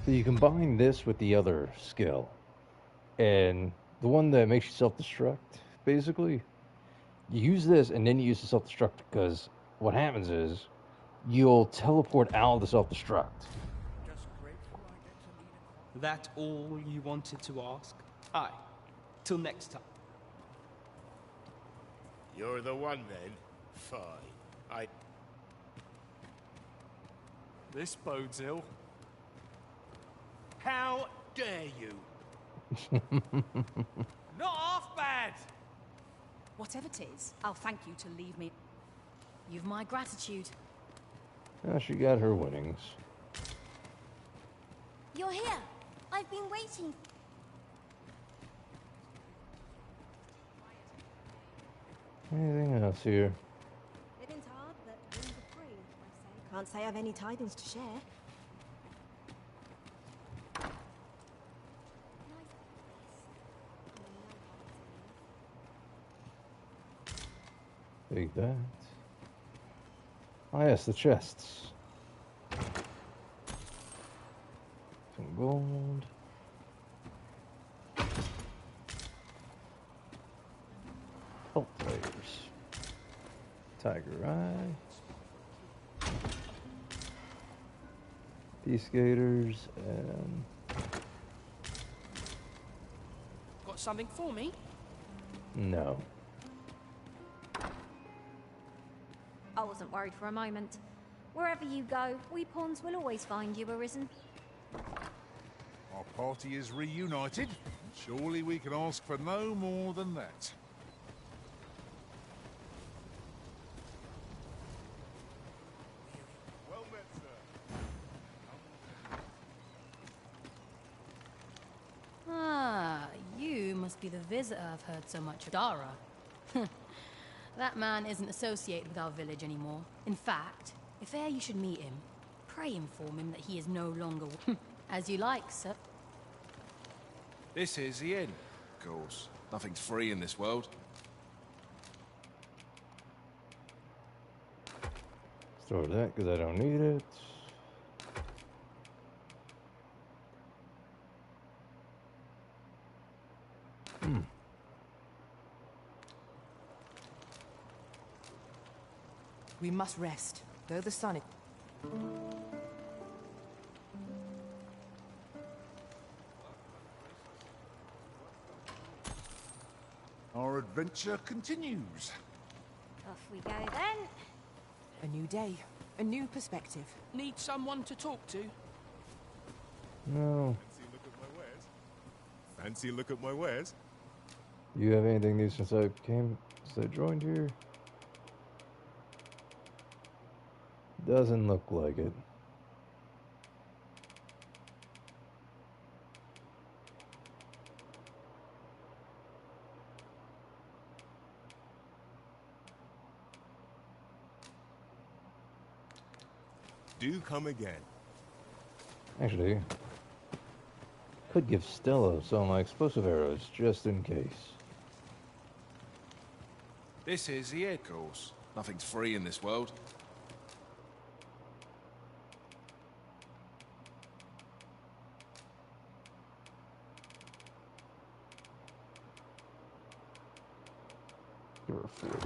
So you combine this with the other skill, and the one that makes you self-destruct, basically, you use this and then you use the self-destruct, because what happens is you'll teleport out of the self-destruct. That all you wanted to ask? Aye. Till next time. You're the one then? Fine. This bodes ill. How dare you? Not half bad! Whatever 'tis, I'll thank you to leave me. You've my gratitude. Oh, she got her winnings. You're here. I've been waiting. Anything else here? Living's hard, but rooms are free, I say. Can't say I've any tidings to share. Take that. Ah, yes, the chests. Some gold. Pulp players. Tiger Eye. Peace Gators and... Got something for me? No. I wasn't worried for a moment. Wherever you go, we pawns will always find you, Arisen. Our party is reunited. Surely we can ask for no more than that. Well met, sir. Ah, you must be the visitor I've heard so much of. Dara. That man isn't associated with our village anymore. In fact, if e'er you should meet him, pray inform him that he is no longer... As you like, sir. This is the inn. Of course. Nothing's free in this world. Store that because I don't need it. We must rest, though the sun is... Our adventure continues. Off we go then. A new day, a new perspective. Need someone to talk to? No. Fancy a look at my wares? You have anything new since I joined here? Doesn't look like it. Do come again. Actually, could give Stella some of my explosive arrows just in case. This is the inn, of course. Nothing's free in this world. You're a 40.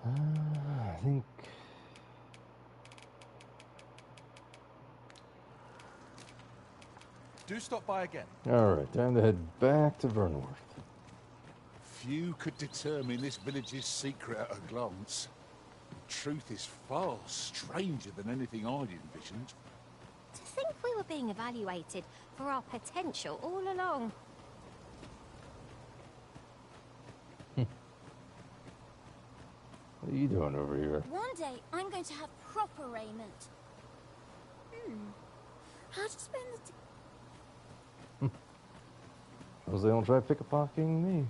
I think Do stop by again. Alright, time to head back to Vernworth. Few could determine this village's secret at a glance. The truth is far stranger than anything I'd envisioned. To think we were being evaluated for our potential all along. What are you doing over here? One day, I'm going to have proper raiment. How to spend the Suppose they don't try pickpocketing me.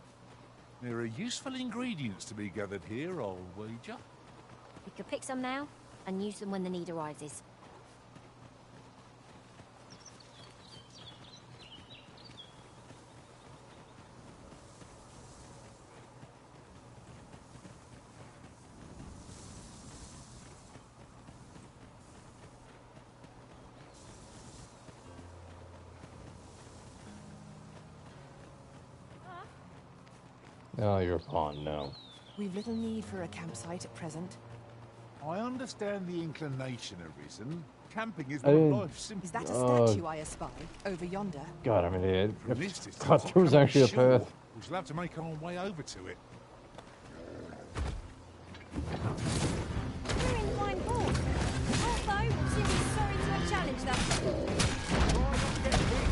There are useful ingredients to be gathered here, I'll wager. We could pick some now and use them when the need arises. Oh, you're a pawn, no. We've little need for a campsite at present. I understand the inclination arisen. Camping is I not didn't- life simple. Is that a statue I espy over yonder? God, I'm an idiot. From I this distance, thought I there was cannot be actually a sure. path. We shall have to make our way over to it. We're in fine form. Although, we'll soon be sorry to have challenged that. Try not to get hit.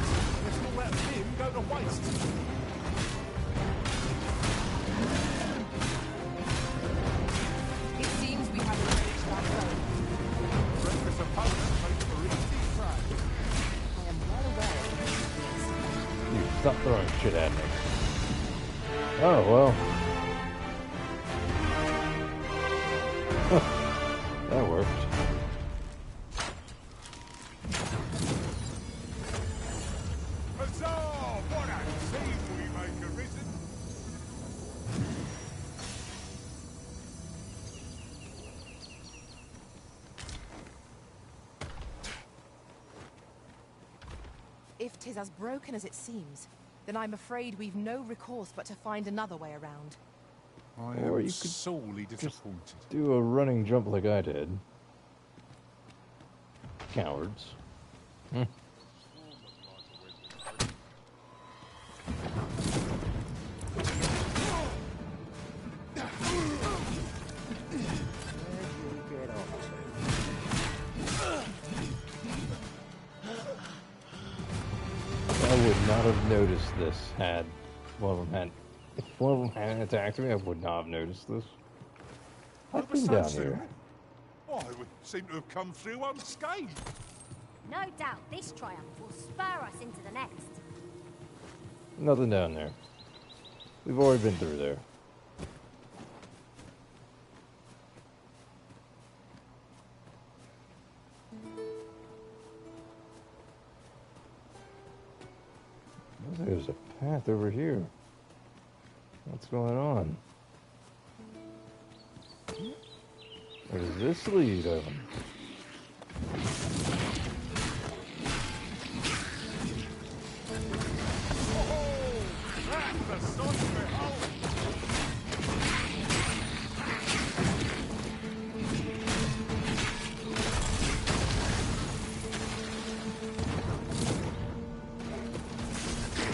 Let's not let him go to waste. It seems we haven't reached that zone. Reckless opponent makes for easy prey. I am well aware of this. You stop throwing shit at me. Oh, well. That worked. Huzzah! What a team we make arisen! If 'tis as broken as it seems, then I'm afraid we've no recourse but to find another way around. I Or am you could sorely disappointed. Do a running jump like I did. Cowards. I would not have noticed this had one of them had. If one of them hadn't attacked me, I would not have noticed this. I've been down here. I would seem to have come through unscathed. No doubt this triumph will spur us into the next. Nothing down there. We've already been through there. There's a path over here. What's going on? Where does this lead?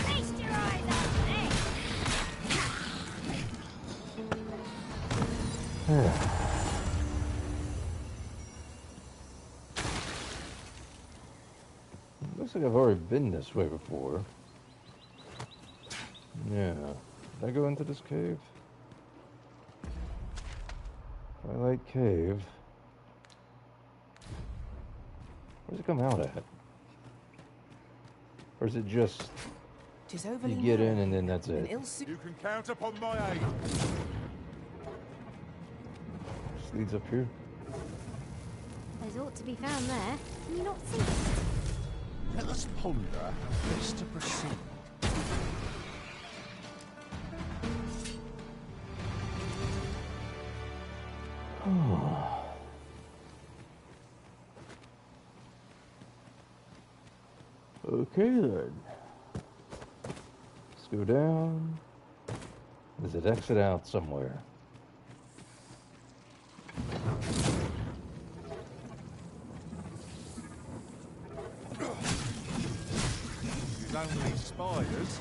Feast your eyes on this! Looks like I've already been this way before. Yeah. Did I go into this cave? Twilight Cave. Where's it come out at? Or is it just Tis overly you get in narrow and then that's and it? You can count upon my aid. Just leads up here. There's ought to be found there. Can you not see it? Let us ponder how best to proceed. Okay then. Let's go down. Does it exit out somewhere? You don't need spiders.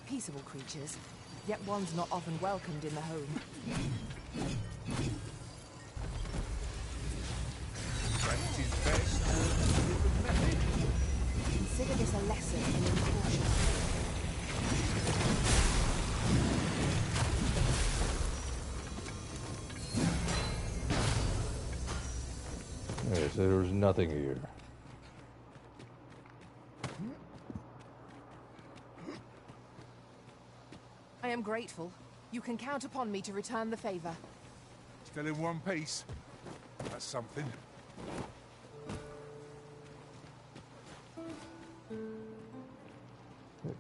Peaceable creatures, yet one's not often welcomed in the home. Practice best. Different method. Consider this a lesson in caution. Okay, so there's nothing here. I am grateful. You can count upon me to return the favor. Still in one piece. That's something.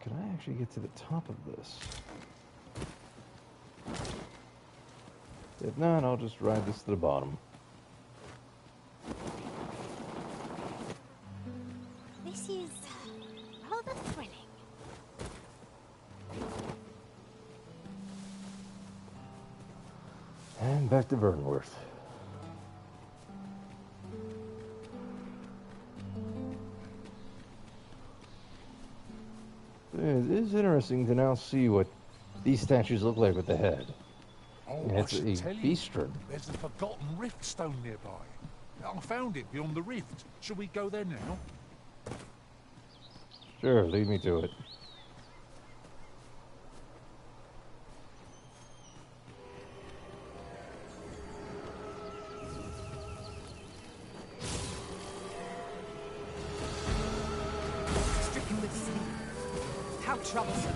Can I actually get to the top of this? If not, I'll just ride this to the bottom. This is rather thrilling. And back to Vernworth. It is interesting to now see what these statues look like with the head. Oh, And I it's should a tell you, beastren. there's a forgotten rift stone nearby. I found it beyond the rift. Shall we go there now? Sure, lead me to it. Stricken with sleep. How troublesome.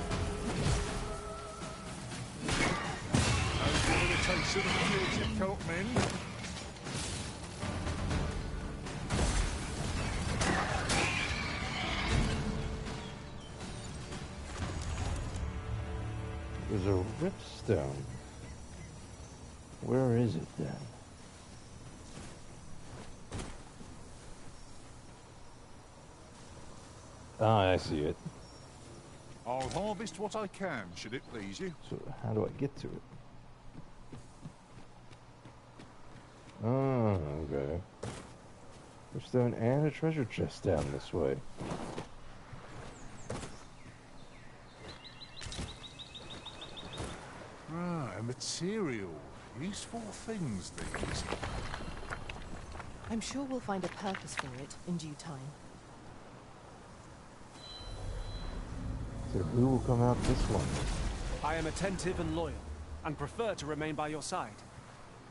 No irritation of purity cult men. There's a ripstone. Where is it then? Ah, I see it. I'll harvest what I can, should it please you. So how do I get to it? Oh, okay. Ripstone and a treasure chest down this way. Ah, a material. Useful things, these. I'm sure we'll find a purpose for it in due time. So who will come out this one? I am attentive and loyal, and prefer to remain by your side.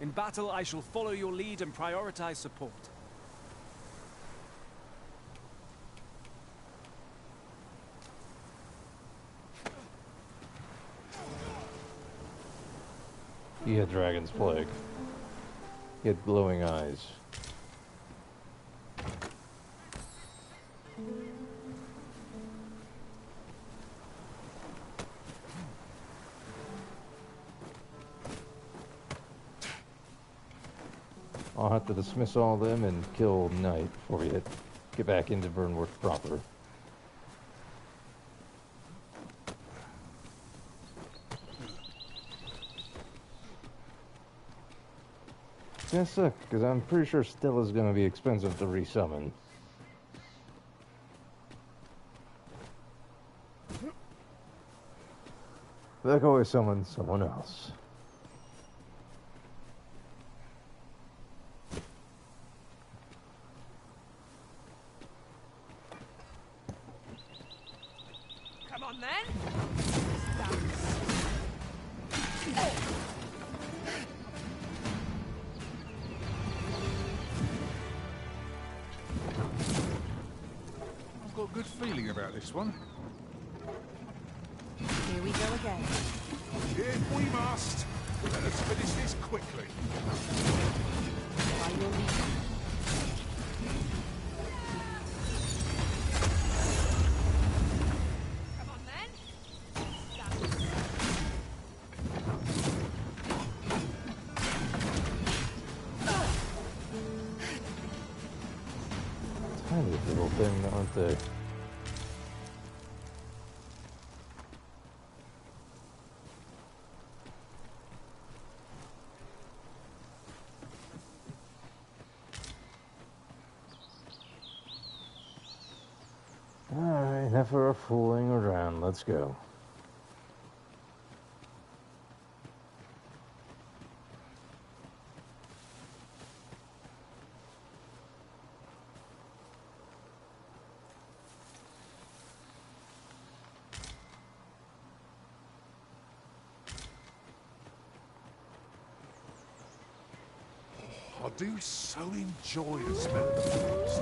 In battle, I shall follow your lead and prioritize support. He had Dragon's Plague. He had glowing eyes. I'll have to dismiss all of them and kill Knight before we get back into Vernworth proper. It's gonna suck, because I'm pretty sure Stella's gonna be expensive to resummon. But I can always summon someone else. Come on then! got a good feeling about this one. Here we go again. If we must, let us finish this quickly. By your lead. Tiny little thing, aren't they? Alright, enough of our fooling around. Let's go. I do so enjoy the smell of the forest.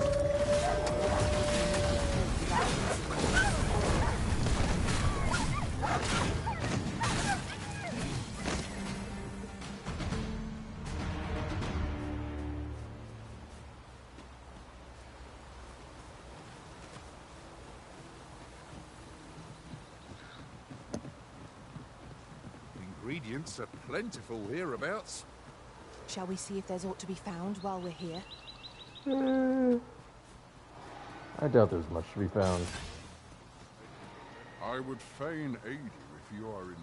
Ingredients are plentiful hereabouts. Shall we see if there's aught to be found while we're here? I doubt there's much to be found. I would fain aid you if you are in need.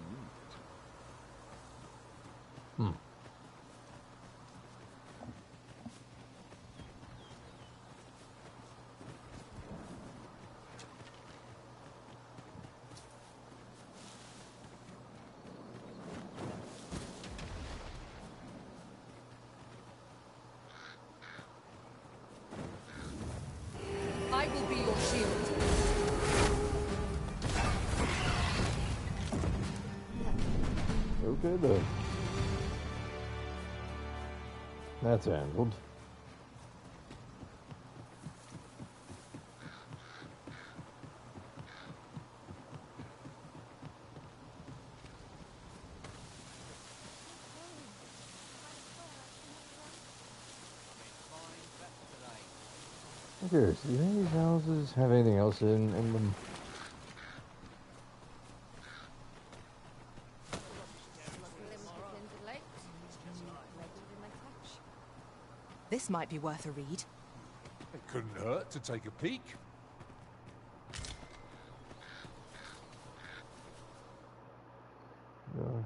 I will be your shield. Okay then. That's handled. Seriously, do these houses have anything else in them? This might be worth a read. It couldn't hurt to take a peek. No.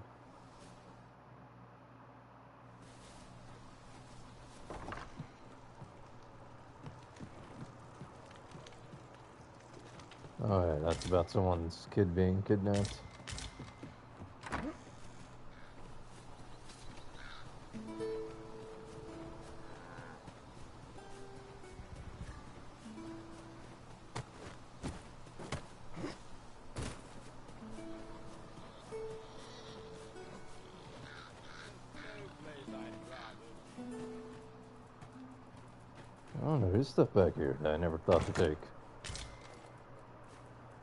Oh yeah, that's about someone's kid being kidnapped. Oh, there is stuff back here that I never thought to take.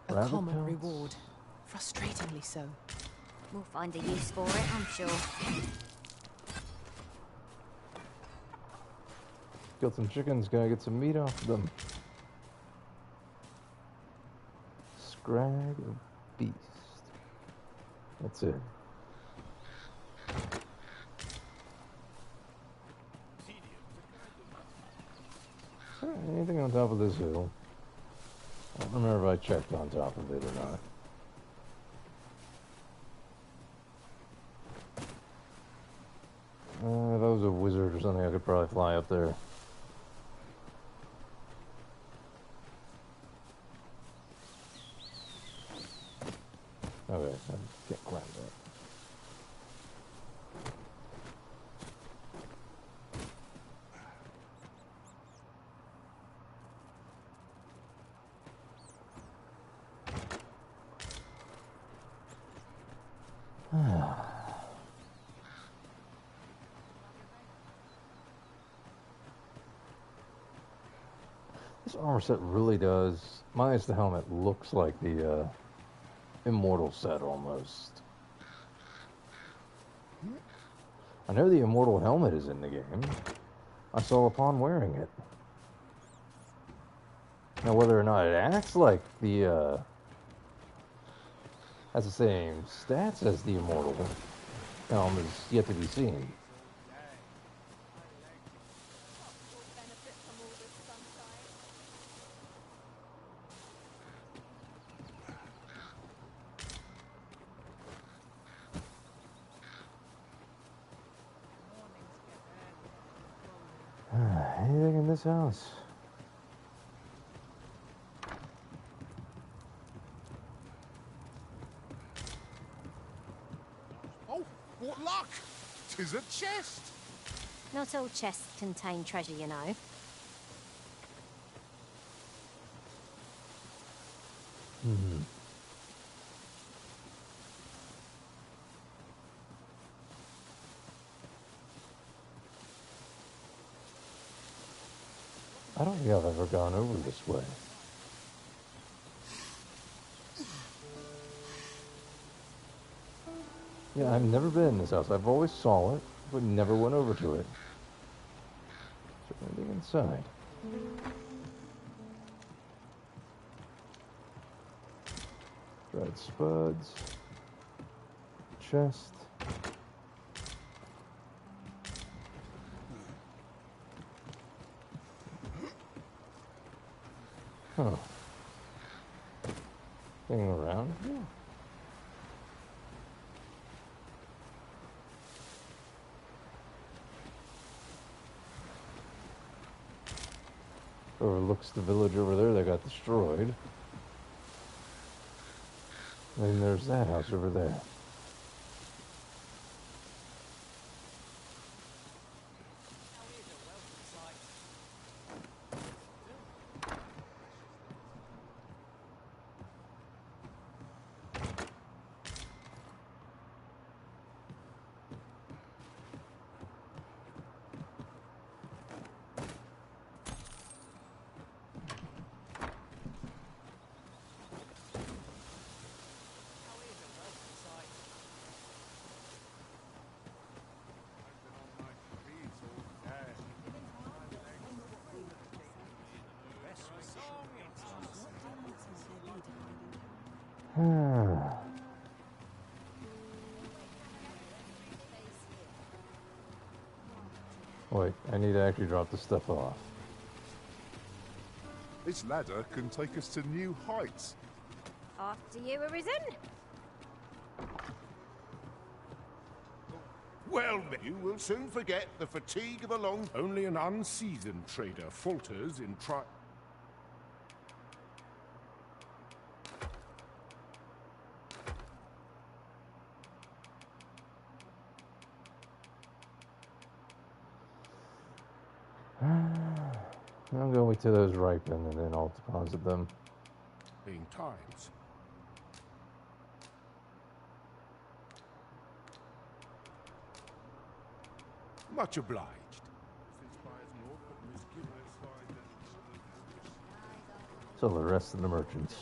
A Rabbit common pelts? reward. Frustratingly so. We'll find a use for it, I'm sure. Killed some chickens, gotta get some meat off of them. Scrag of beast. That's it. Is there anything on top of this hill? I don't remember if I checked on top of it or not. If I was a wizard or something, I could probably fly up there. Okay, I can't climb that. This armor set really does, minus the helmet, looks like the Immortal set almost. I know the Immortal helmet is in the game. I saw upon wearing it. Now whether or not it acts like the, has the same stats as the Immortal helmet is yet to be seen. Anything in this house? Oh, what luck! 'Tis a chest! Not all chests contain treasure, you know. Hmm. I don't think I've ever gone over this way. Yeah, I've never been in this house. I've always saw it, but never went over to it. Is there anything inside? Red spuds. Chest. Huh. Thing around here? Overlooks the village over there that got destroyed. And there's that house over there. Wait, I need to actually drop this stuff off. This ladder can take us to new heights. After you, Arisen? Well, you will soon forget the fatigue of a long... Only an unseasoned trader falters in try... I'm going to wait till those ripen and then I'll deposit them. Being times. Much obliged. So the rest of the merchants.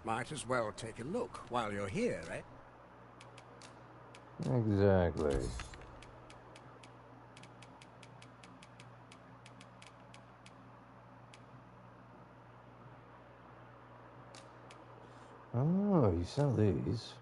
Might as well take a look while you're here, eh? Exactly. Oh, you sell these.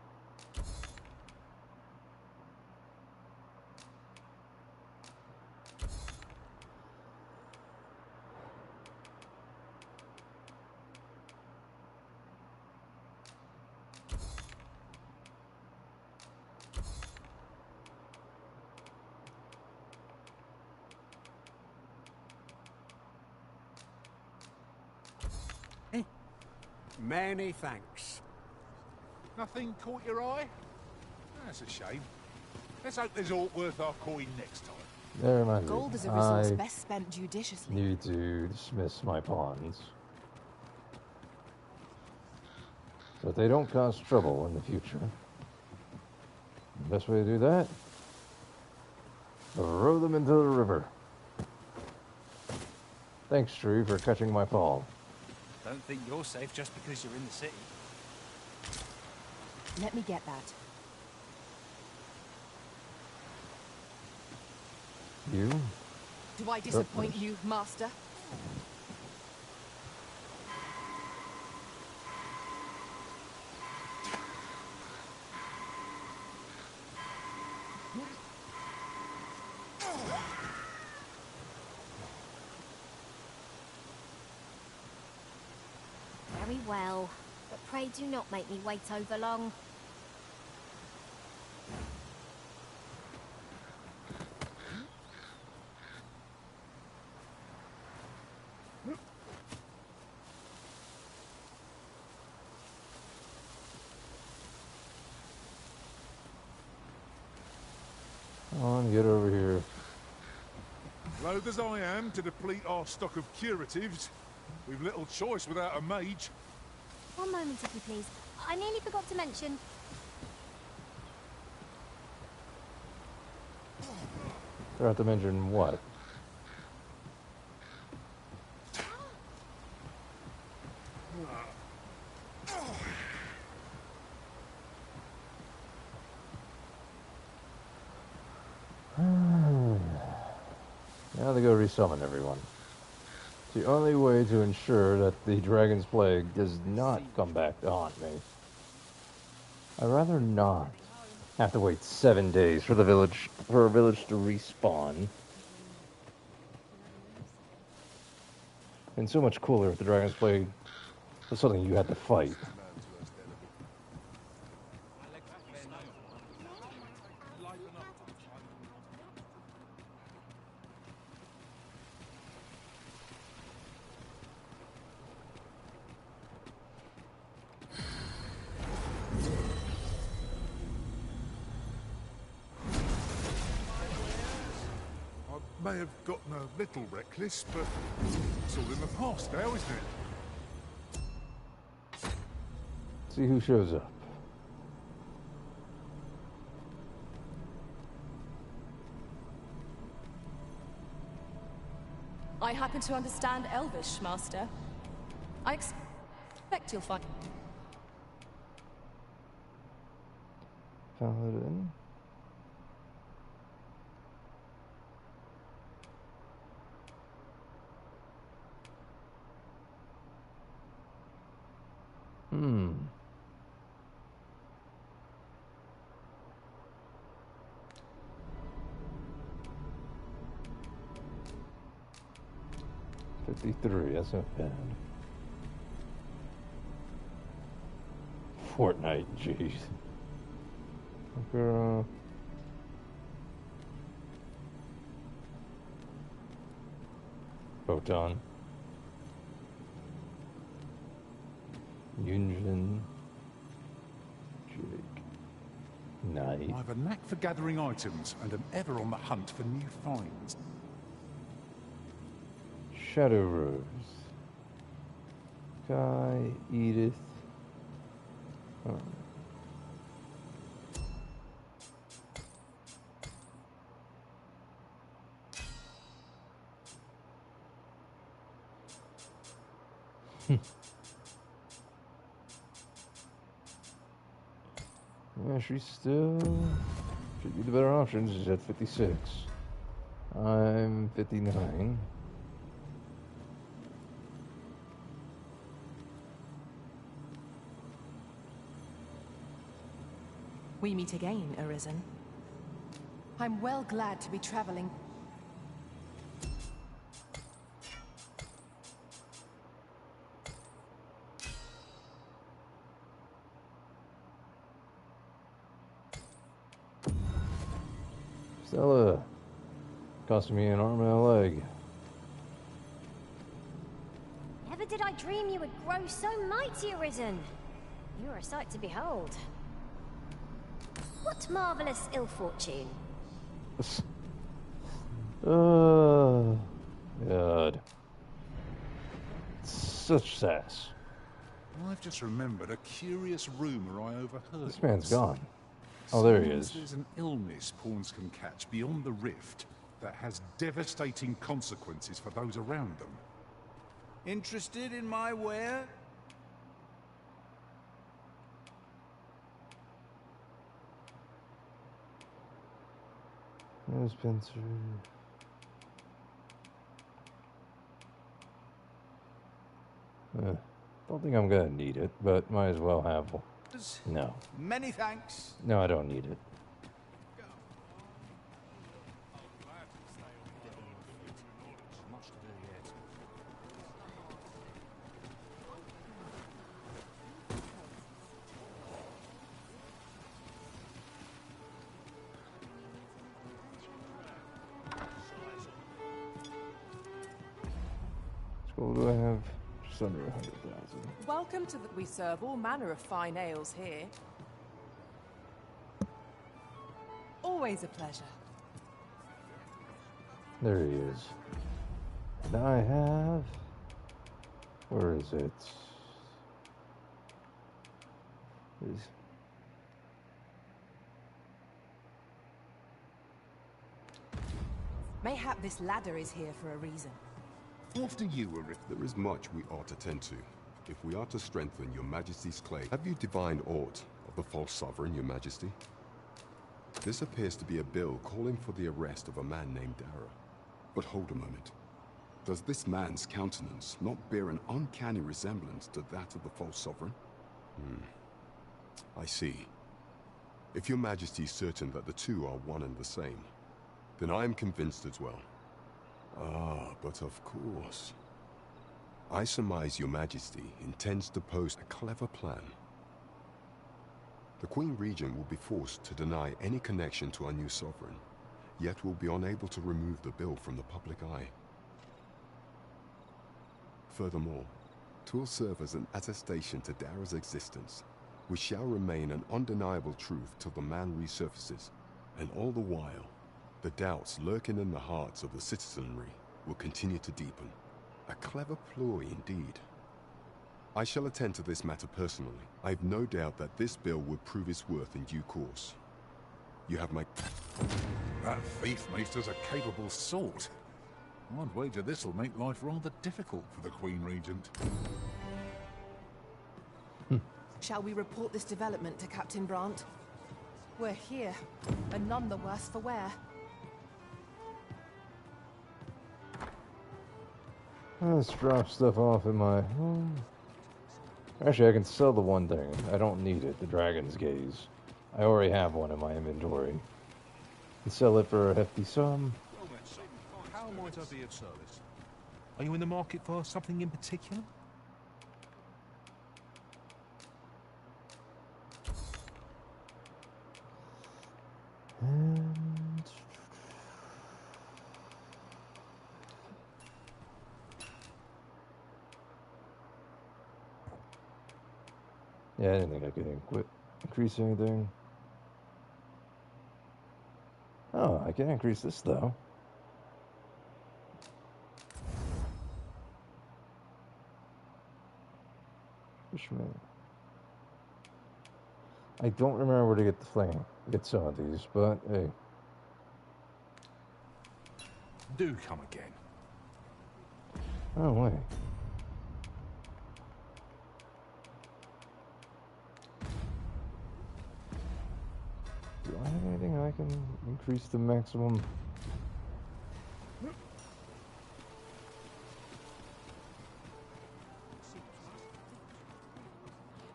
Many thanks. Nothing caught your eye? That's a shame. Let's hope there's aught worth our coin next time. There reminds Gold me. is a resource best spent judiciously. Need to dismiss my pawns, so that they don't cause trouble in the future. The best way to do that Throw them into the river. Thanks, Tree, for catching my fall. Don't think you're safe just because you're in the city. Let me get that. You? Do I disappoint you, Master? Very well, but pray do not make me wait over long. Come on, get over here. Loath as I am to deplete our stock of curatives, we've little choice without a mage. One moment, if you please. I nearly forgot to mention. Forgot to mention what? Now they go resummon everyone. It's the only way to ensure that the Dragon's Plague does not come back to haunt me. I'd rather not have to wait 7 days for a village to respawn. And so much cooler if the Dragon's Plague was something you had to fight. I may have gotten a little reckless, but it's all in the past now, isn't it? See who shows up. I happen to understand Elvish, Master. I expect you'll find... Paladin. Hmm. $53, that's not bad. Fortnite, jeez. Girl. Photon. Yunjin. Jake. Knight. I have a knack for gathering items and am ever on the hunt for new finds. Shadow Rose. Guy. Edith. Oh. Yeah, she's still should be the better option. She's at 56. I'm 59. We meet again, Arisen. I'm well glad to be traveling. Stella. Costing me an arm and a leg. Never did I dream you would grow so mighty, Arisen. You are a sight to behold. What marvelous ill fortune. Oh, God. Such sass. I've just remembered a curious rumor I overheard. This man's gone. Oh, there he Seems is. There's an illness pawns can catch beyond the rift that has devastating consequences for those around them. Interested in my ware? No Spencer. Don't think I'm gonna need it, but might as well have one. No. Many thanks. No, I don't need it. So what do I have? Just under 100,000. Welcome to the... We serve all manner of fine ales here. Always a pleasure. There he is. And I have... Where is it? Mayhap this ladder is here for a reason. After you, Arif, there is much we ought to tend to. If we are to strengthen your Majesty's claim, have you divined aught of the false sovereign, your Majesty? This appears to be a bill calling for the arrest of a man named Dara. But hold a moment. Does this man's countenance not bear an uncanny resemblance to that of the false sovereign? I see. If your Majesty is certain that the two are one and the same, then I am convinced as well. Ah, but of course. I surmise your Majesty intends to post a clever plan. The Queen Regent will be forced to deny any connection to our new sovereign, yet will be unable to remove the bill from the public eye. Furthermore, 'twill serve as an attestation to Dara's existence, which shall remain an undeniable truth till the man resurfaces, and all the while, the doubts lurking in the hearts of the citizenry will continue to deepen. A clever ploy indeed. I shall attend to this matter personally. I've no doubt that this bill would prove its worth in due course. You have my... That thief maester's a capable sort. I'd wager this'll make life rather difficult for the Queen Regent. Shall we report this development to Captain Brandt? We're here, and none the worse for wear. Let's drop stuff off in my... Actually, I can sell the one thing. I don't need it, the Dragon's Gaze. I already have one in my inventory. And sell it for a hefty sum. How might I be of service? Are you in the market for something in particular? Yeah, I didn't think I could increase anything. Oh, I can increase this though. Fishman. I don't remember where to get the flame. Get some of these, but hey. Do come again. Oh wait. Do I have anything I can increase the maximum?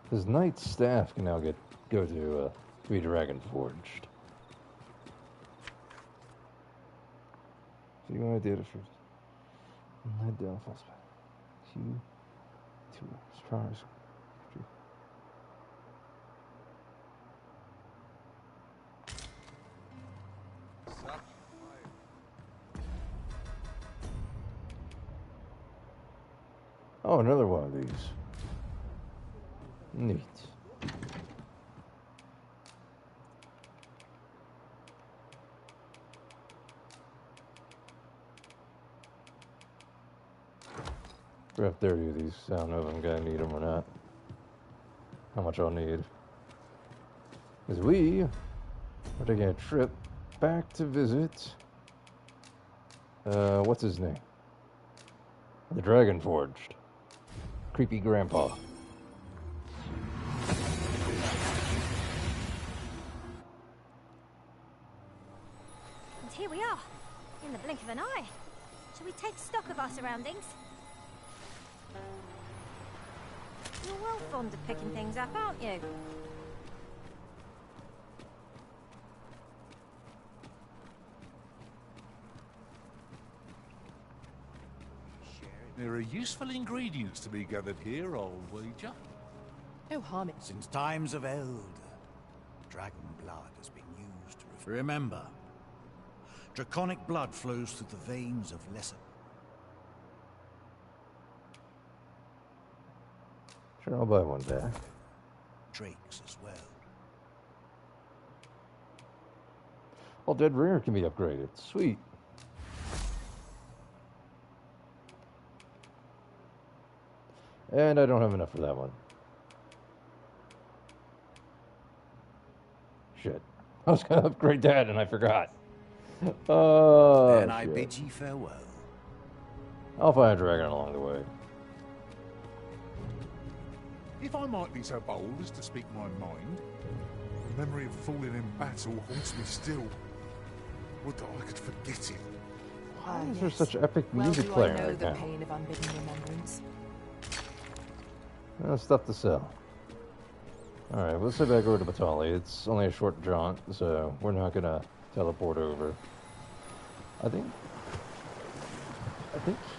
His knight's staff can now go to be Dragon Forged. So you want to do it first? My downfall spell. Q2 surprise. Oh, another one of these. Neat. We have 30 of these. I don't know if I'm gonna need them or not. How much I'll need. Because we We're taking a trip back to visit. What's his name? The Dragon Forged. Creepy Grandpa. And here we are, in the blink of an eye. Shall we take stock of our surroundings? You're well fond of picking things up, aren't you? There are useful ingredients to be gathered here, I'll wager. No harm in... Since times of eld, dragon blood has been used to... Remember, draconic blood flows through the veins of lesser... Sure, I'll buy one back. Drakes as well. All dead ringer can be upgraded. Sweet. And I don't have enough for that one. Shit. I was gonna upgrade that and I forgot. Oh, Then I shit. bid ye farewell. I'll find a dragon along the way. If I might be so bold as to speak my mind, the memory of falling in battle haunts me still. Would that I could forget it. Why is there such epic Well music do I playing know right the now? pain of unbidden remembrance. Stuff to sell. Alright, let's head back over to Batali. It's only a short jaunt, so we're not gonna teleport over. I think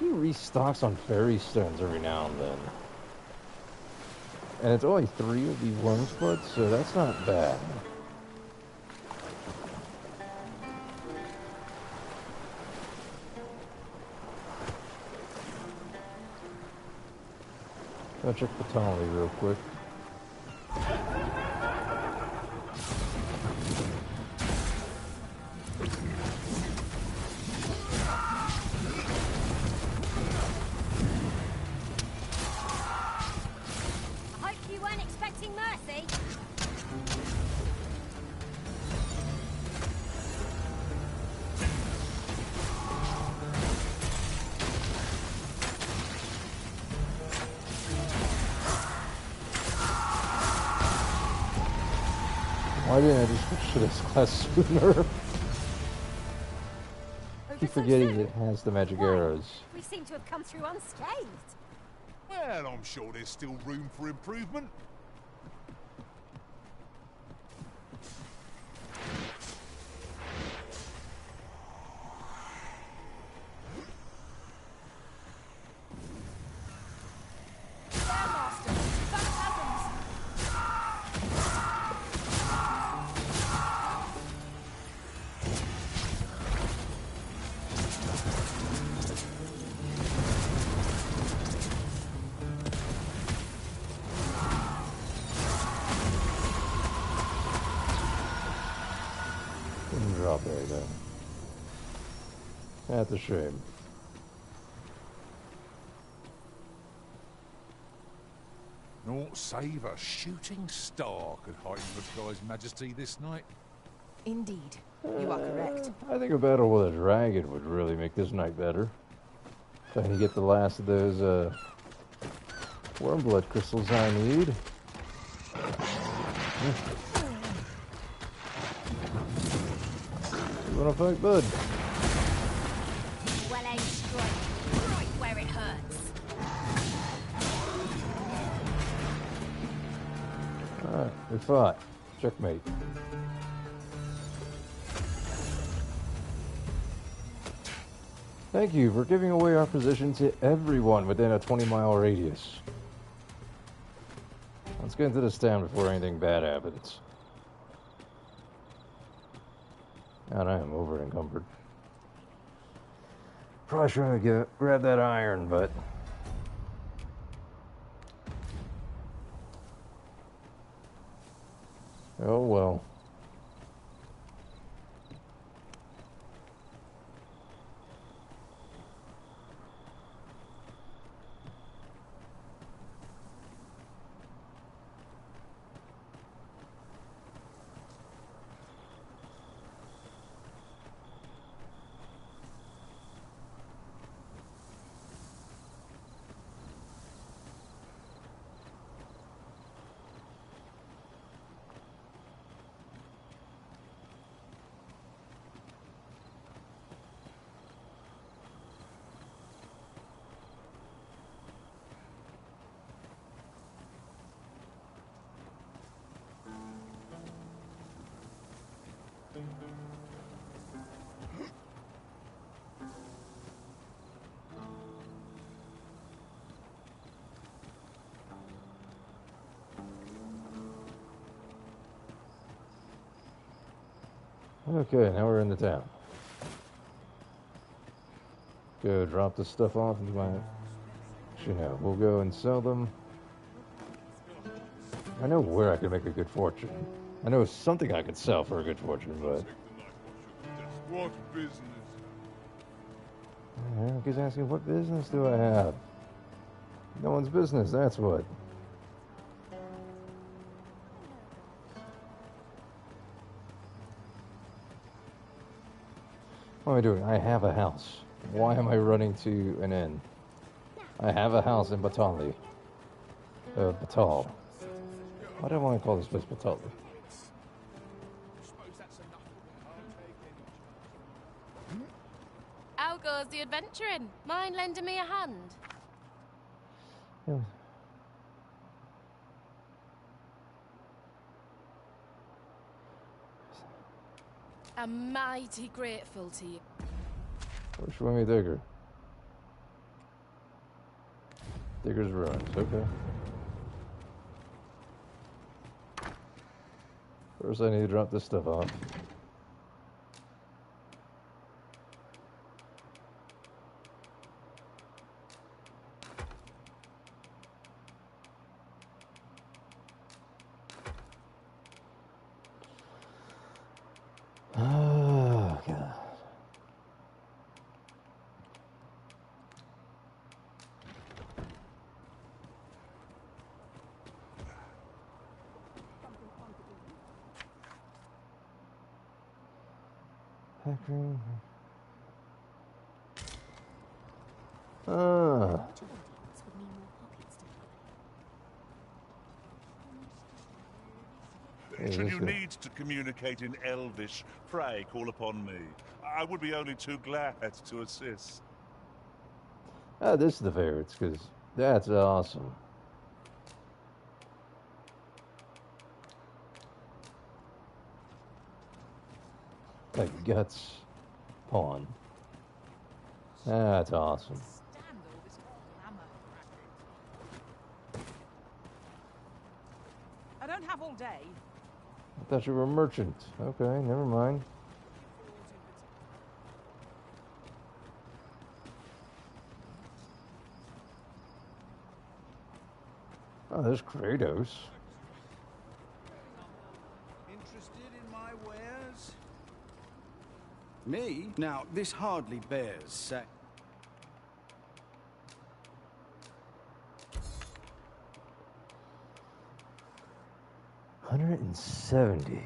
he restocks on fairy stones every now and then. And it's only 3 of these worm spuds, so that's not bad. Go check Batali real quick. I hope you weren't expecting mercy. Why didn't I just switch to this class sooner? Keep forgetting it has the magic arrows. We seem to have come through unscathed. Well, I'm sure there's still room for improvement. Didn't drop there though. That's a shame. Naught save a shooting star could heighten the guy's majesty this night. Indeed, you are correct. I think a battle with a dragon would really make this night better. Trying to get the last of those worm blood crystals I need. You wanna fight, bud? Well aimed strike, right where it hurts. Alright, we fought. Checkmate. Thank you for giving away our position to everyone within a 20-mile radius. Let's get into this town before anything bad happens. God, I am over encumbered. Probably trying to grab that iron, but... oh well. Okay, now we're in the town. Go drop this stuff off into my... You know, we'll go and sell them. I know where I could make a good fortune. I know something I could sell for a good fortune, but... What business? Eric is asking, what business do I have? No one's business, that's what. What am I doing? I have a house. Why am I running to an inn? I have a house in Batali. Batal. Why do I want to call this place Batali? How goes the adventuring? Mind lending me a hand? Yeah. I'm mighty grateful to you. Which one me digger? Digger's ruins, okay. First I need to drop this stuff off. Oh, God. Hackering. Ah. Should you need to communicate in Elvish, pray call upon me. I would be only too glad to assist. Ah, this is the favorites, because that's awesome. Like guts pawn. That's awesome. I don't have all day. I thought you were a merchant. Okay, never mind. Oh, there's Kratos. Interested in my wares? Me? Now, this hardly bears say. $170.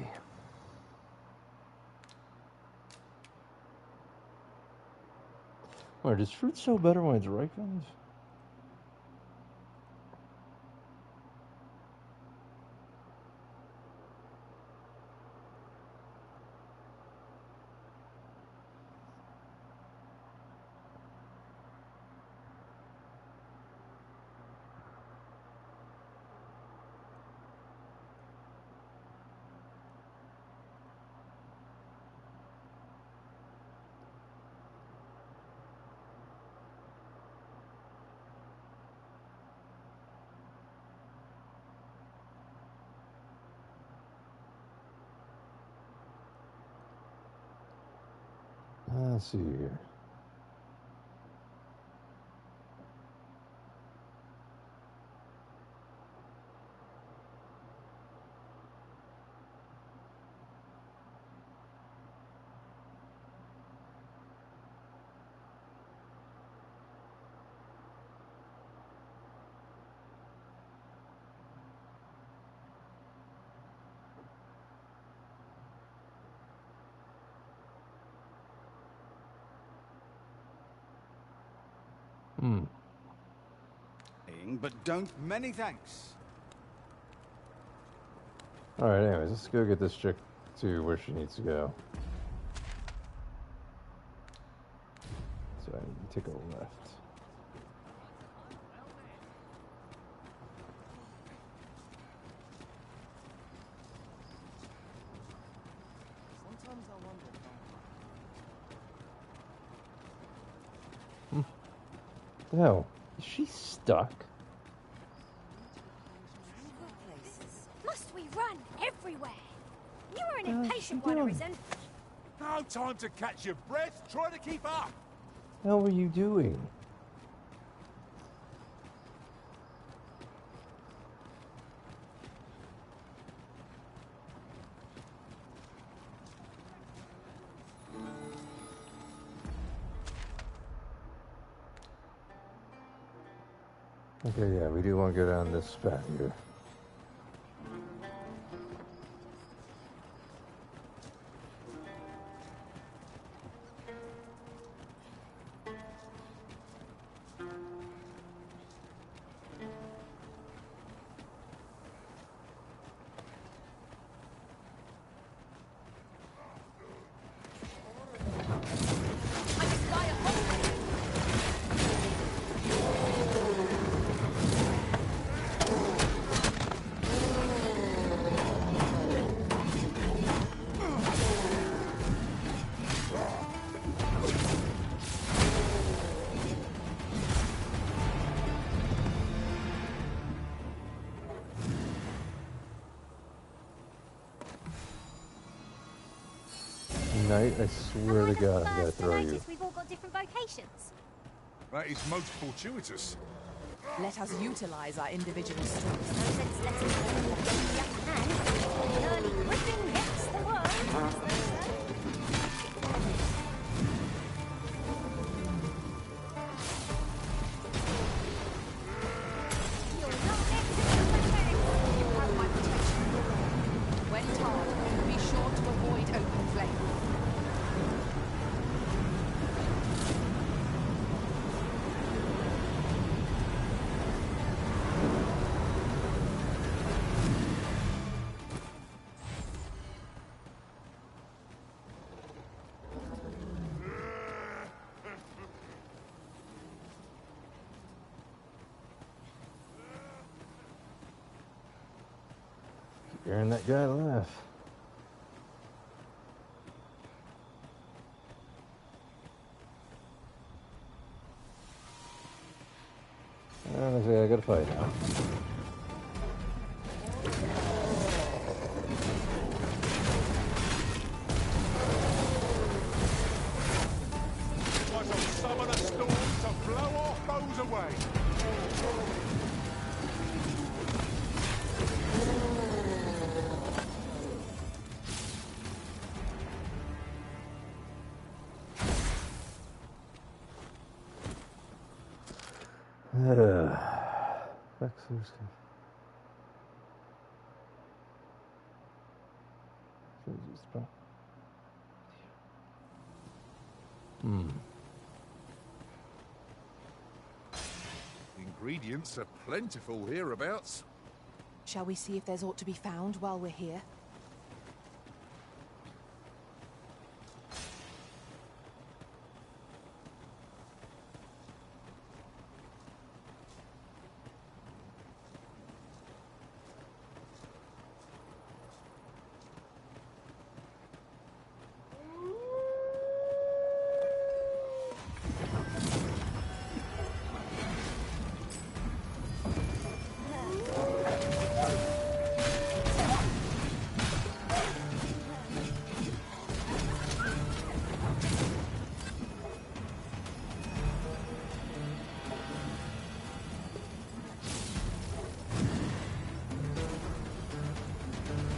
Wait, does fruit sell better when it's ripened? Let's see here. But don't. Many thanks. Alright, anyways, let's go get this chick to where she needs to go. So I need to take a left. No. Is she stuck? Must we run everywhere? You are an impatient one, Arisen. No time to catch your breath. Try to keep up. What the hell were you doing? Okay, yeah, we do want to go down this path here. Knight, I swear to God, I'm gonna throw you. We've all got different vocations. That is most fortuitous. Let us utilize our individual strengths. No sense letting one of them the upper hand. The early griffin gets the world, as they say. You're not meant to be pathetic. You have my protection. When tarred, be sure to avoid open flame. Hearing that guy laugh. I gotta fight now. I shall summon a storm to blow our foes away. Ingredients are plentiful hereabouts. Shall we see if there's aught to be found while we're here?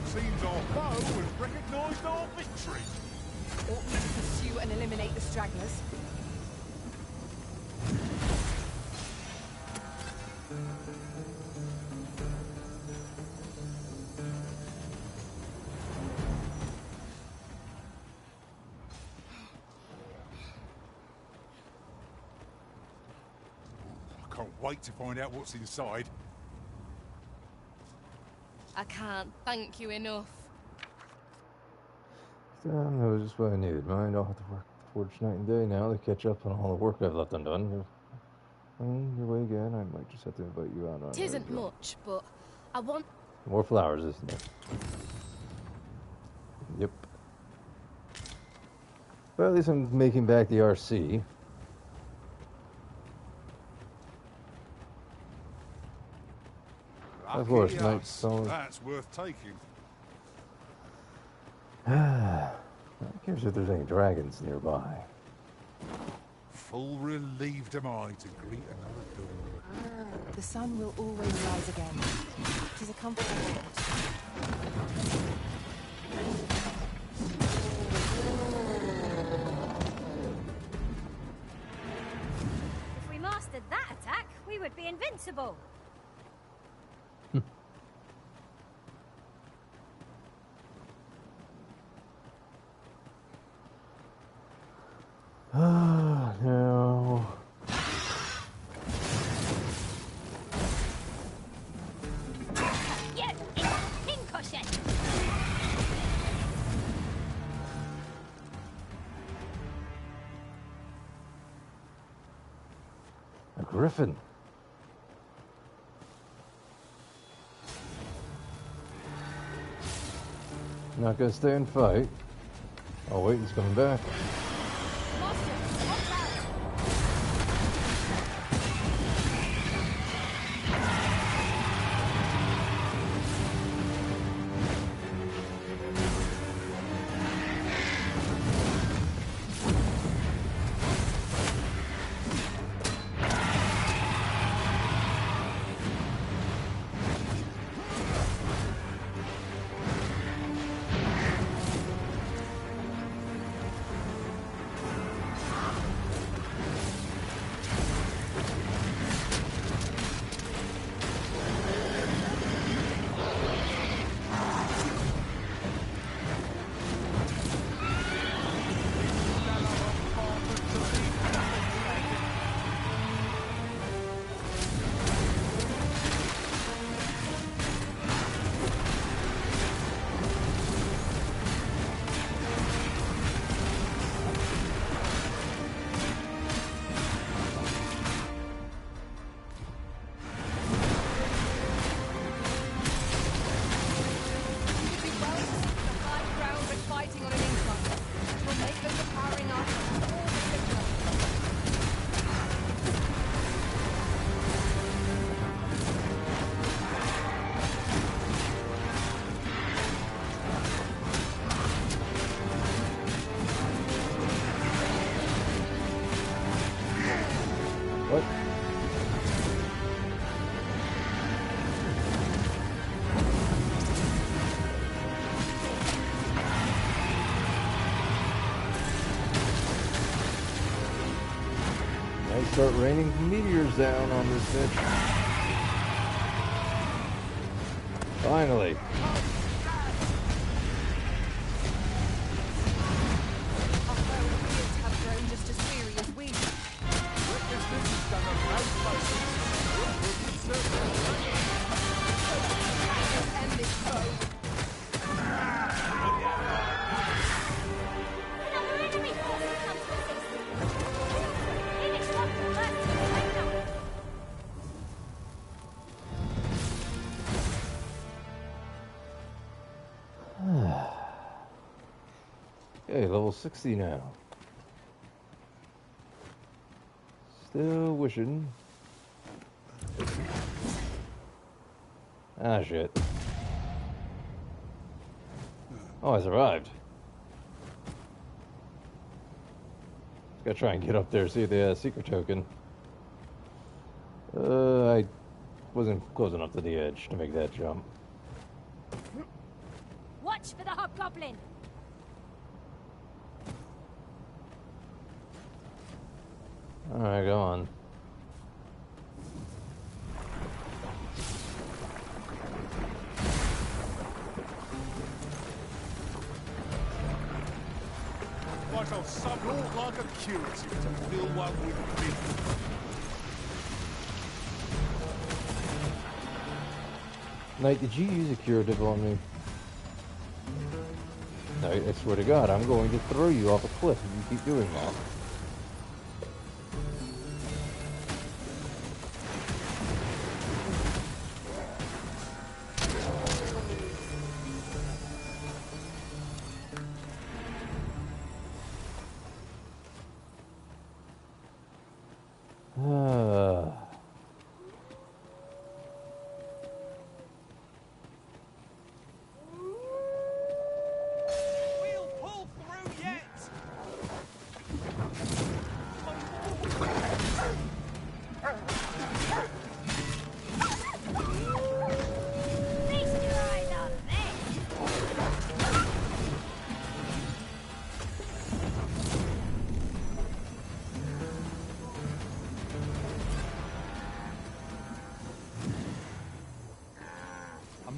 Seems our foe has recognised our victory. Ought we to pursue and eliminate the stragglers? I can't wait to find out what's inside. I can't thank you enough. That was just what I needed. Mind, I'll have to work the Forge night and day now to catch up on all the work I've left undone. Your way again, I might just have to invite you out on It isn't much, but I want... More flowers, isn't there? Yep. But at least I'm making back the RC. Of course, Lucky night us. zone. That's worth taking. I'm curious if there's any dragons nearby. Full relieved am I to greet another dawn. The sun will always rise again. It is a comforting thought. If we mastered that attack, we would be invincible. Ah, no. Yeah, pincushion. A griffin. Not gonna stay and fight. Oh wait, he's coming back. What? Might start raining meteors down on this bitch. Finally. Okay, level 60 now. Still wishing. Ah, shit. Oh, I survived. Gotta try and get up there, see the secret token. I wasn't close enough to the edge to make that jump. Watch for the hobgoblin. Alright, go on. Like I'll suck like a curative to fill one with me. Knight, did you use a curative on me? Knight, I swear to God, I'm going to throw you off a cliff if you keep doing that.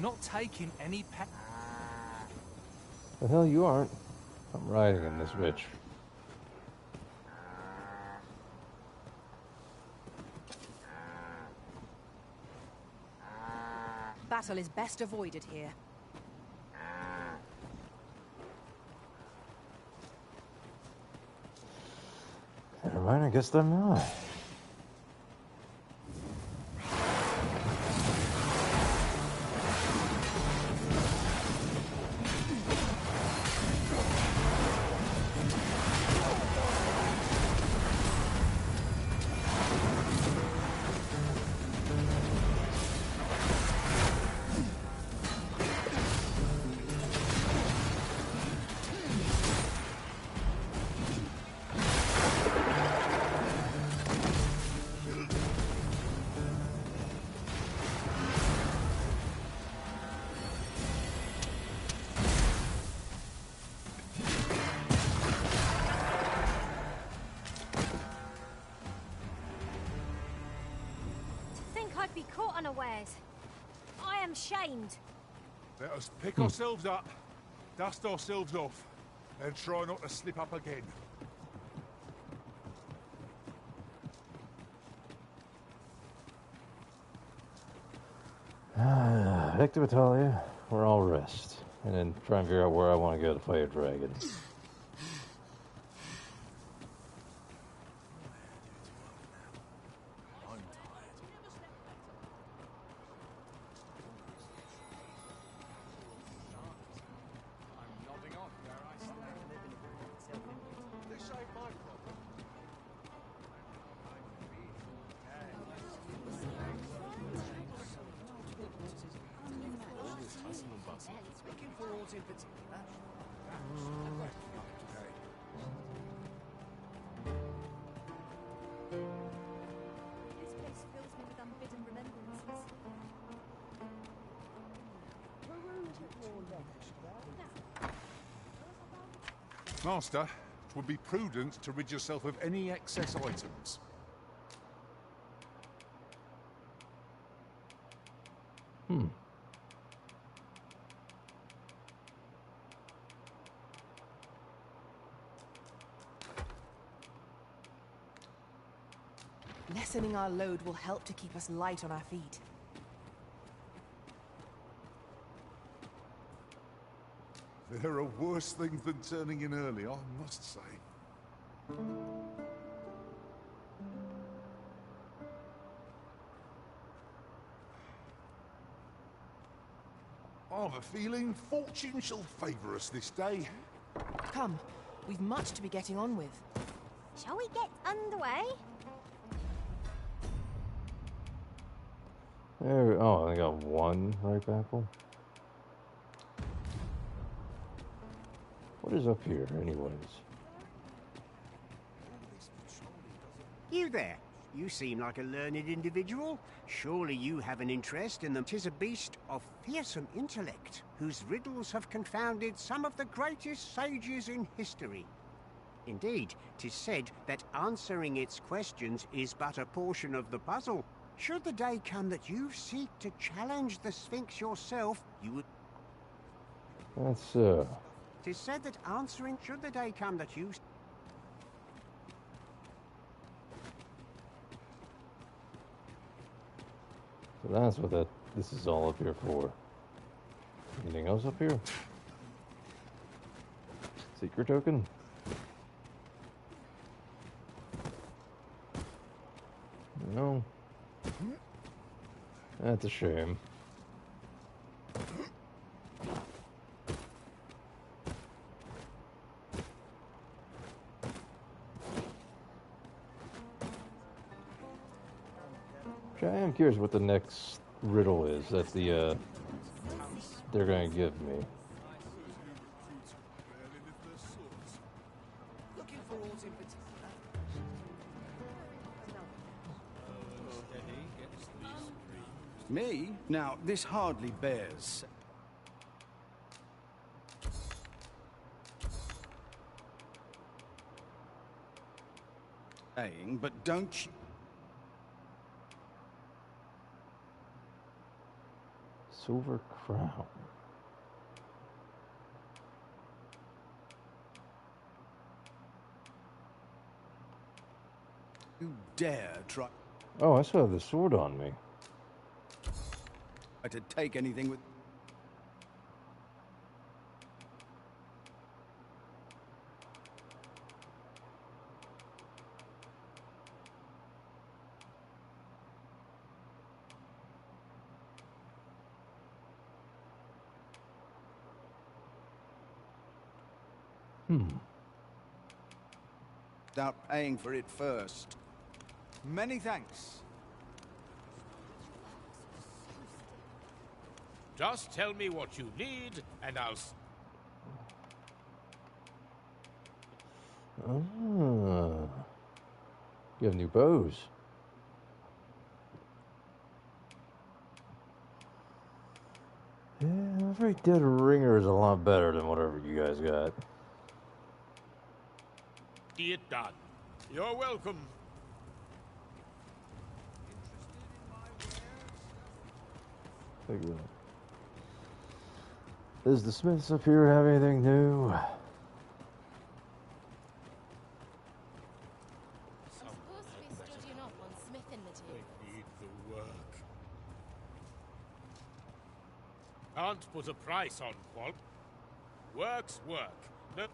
not taking any pet. The hell you aren't. I'm riding in this bitch. Battle is best avoided here. Never mind, I guess I'm not. I'd be caught unawares. I am shamed. Let us pick ourselves up, dust ourselves off, and try not to slip up again. Back to Italia, where I'll rest, and then try and figure out where I want to go to fight a dragon. This place fills me with unbidden remembrances. Master, it would be prudent to rid yourself of any excess items. Lessening our load will help to keep us light on our feet. There are worse things than turning in early, I must say. I've a feeling fortune shall favour us this day. Come, we've much to be getting on with. Shall we get underway? There, oh, I got one right backle. What is up here, anyways? You there. You seem like a learned individual. Surely you have an interest in them. 'Tis a beast of fearsome intellect, whose riddles have confounded some of the greatest sages in history. Indeed, 'tis said that answering its questions is but a portion of the puzzle. Should the day come that you seek to challenge the Sphinx yourself, you would... That's, 'Tis said that answering... Should the day come that you... So that's what this is all up here for. Anything else up here? Secret token? No. That's a shame. I am curious what the next riddle is that they're going to give me. Looking for aught in particular? Me? Now, this hardly bears... saying, but don't you... Silver crown. You dare try Oh, I still have the sword on me. to take anything with... Without paying for it first. Many thanks. Just tell me what you need, and I'll... Ah. You have new bows. Yeah, every dead ringer is a lot better than whatever you guys got. See it done. You're welcome. Take a look. Does the Smiths up here have anything new? I'm supposed to be studying up on smithing materials. They need the work. Can't put a price on qual. Work's work. No.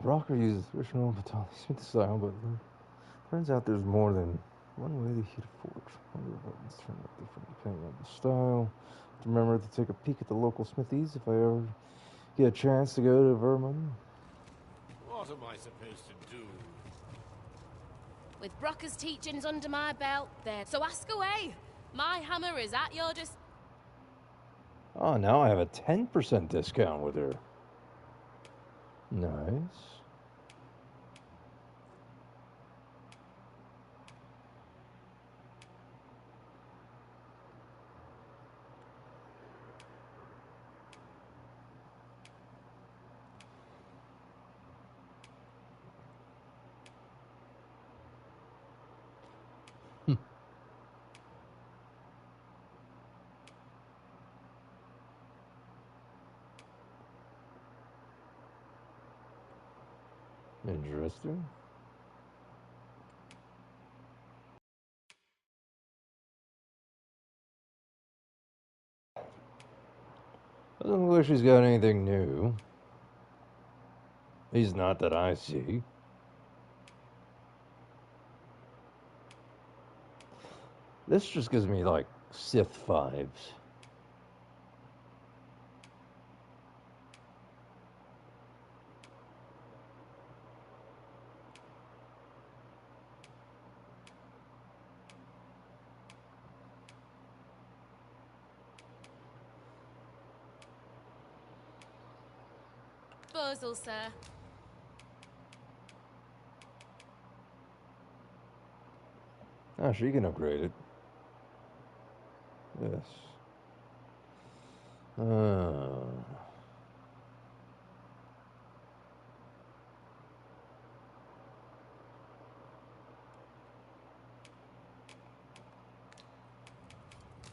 Brocker uses traditional battalion smith style, but turns out there's more than one way to heat a forge. All the buttons turn out different depending on the style. Remember to take a peek at the local smithies if I ever get a chance to go to Vermont. What am I supposed to do? With Brocker's teachings under my belt, there. So ask away. My hammer is at your dis... Oh, now I have a 10% discount with her. Nice. Interesting. Doesn't look like she's got anything new. He's not that I see. This just gives me like Sith vibes. Disposal, sir. Oh, she can upgrade it. Yes.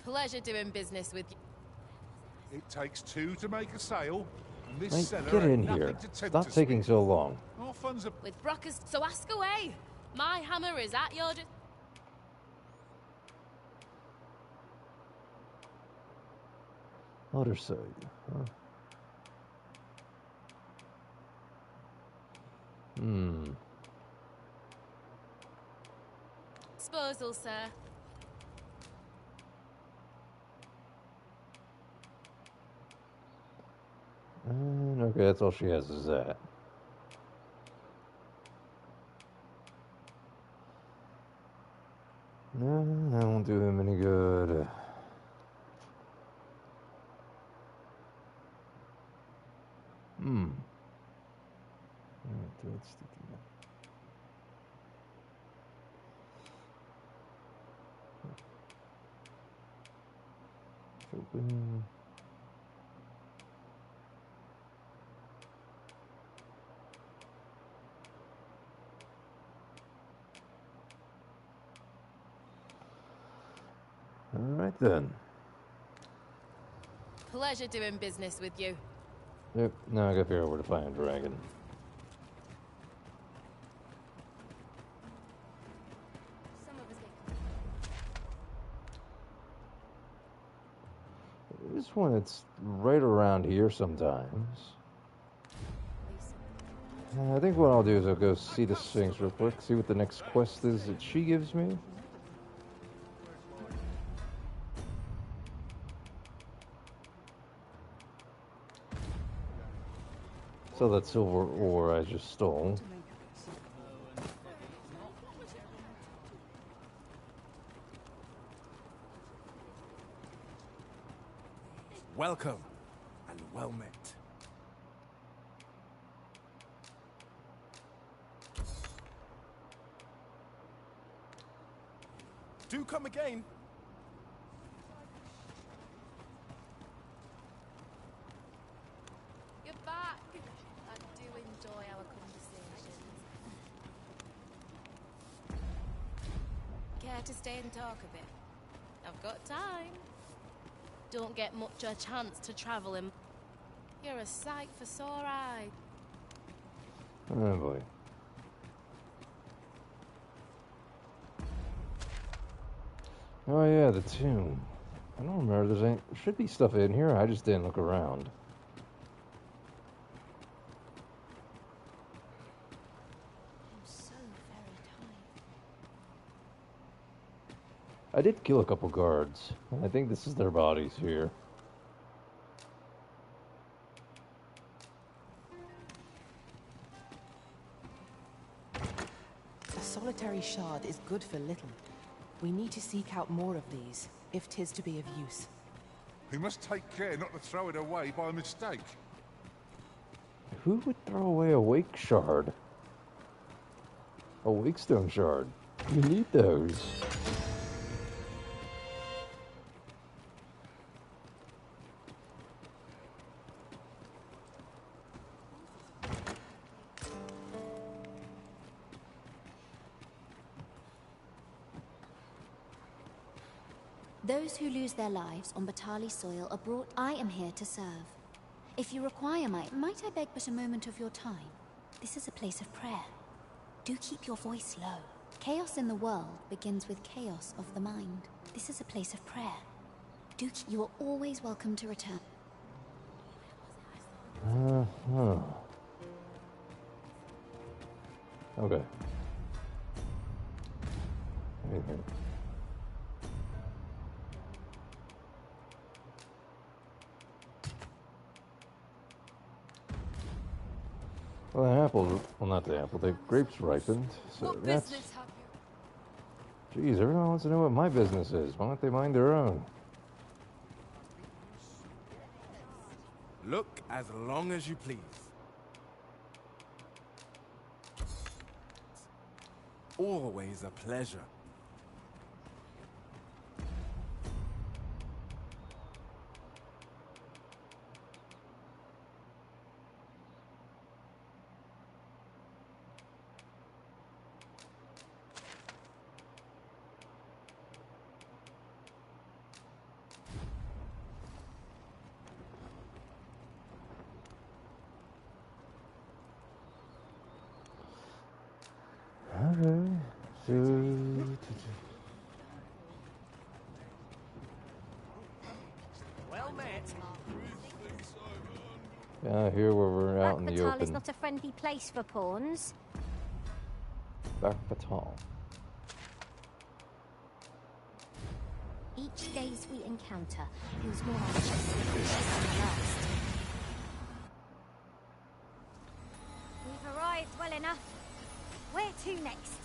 Pleasure doing business with you. It takes two to make a sale, and this Mate, seller get ain't in nothing here. to tempt Stop us taking with. so long. Our funds are... With Brocker's... So ask away. My hammer is at your... Other side, huh? Disposal, sir. Okay, that's all she has is that. No, that won't do him any good. Let's stick to that. Open. Alright then. Pleasure doing business with you. Yep, now I gotta figure out where to find a dragon. Some of us get This one, it's right around here sometimes. I think what I'll do is I'll go see the Sphinx real quick, see what the next quest is that she gives me. So that silver ore I just stole. Welcome, and well met. Do come again. You're back. I do enjoy our conversations. Care to stay and talk a bit? I've got time. Don't get much a chance to travel in. You're a sight for sore eyes. Oh boy. Oh yeah, the tomb. I don't remember. There should be stuff in here. I just didn't look around. I'm so very tired. I did kill a couple guards. I think this is their bodies here. A solitary shard is good for little. We need to seek out more of these, if 'tis to be of use. We must take care not to throw it away by mistake. Who would throw away a wake shard? A wakestone shard. You need those. Those who lose their lives on Batali soil are brought. I am here to serve. If you require might I beg but a moment of your time? This is a place of prayer. Do keep your voice low. Chaos in the world begins with chaos of the mind. This is a place of prayer. You are always welcome to return. Okay. Anything. Well, the apple, well, not the apple, the grapes ripened, so that's... Geez, everyone wants to know what my business is. Why don't they mind their own? Look as long as you please. Always a pleasure. Okay. So... Well met. Yeah, here where we're out in the Batal is open. not a friendly place for pawns. Back Batal. Each gaze we encounter feels more anxious than the last. We've arrived well enough. Where to next?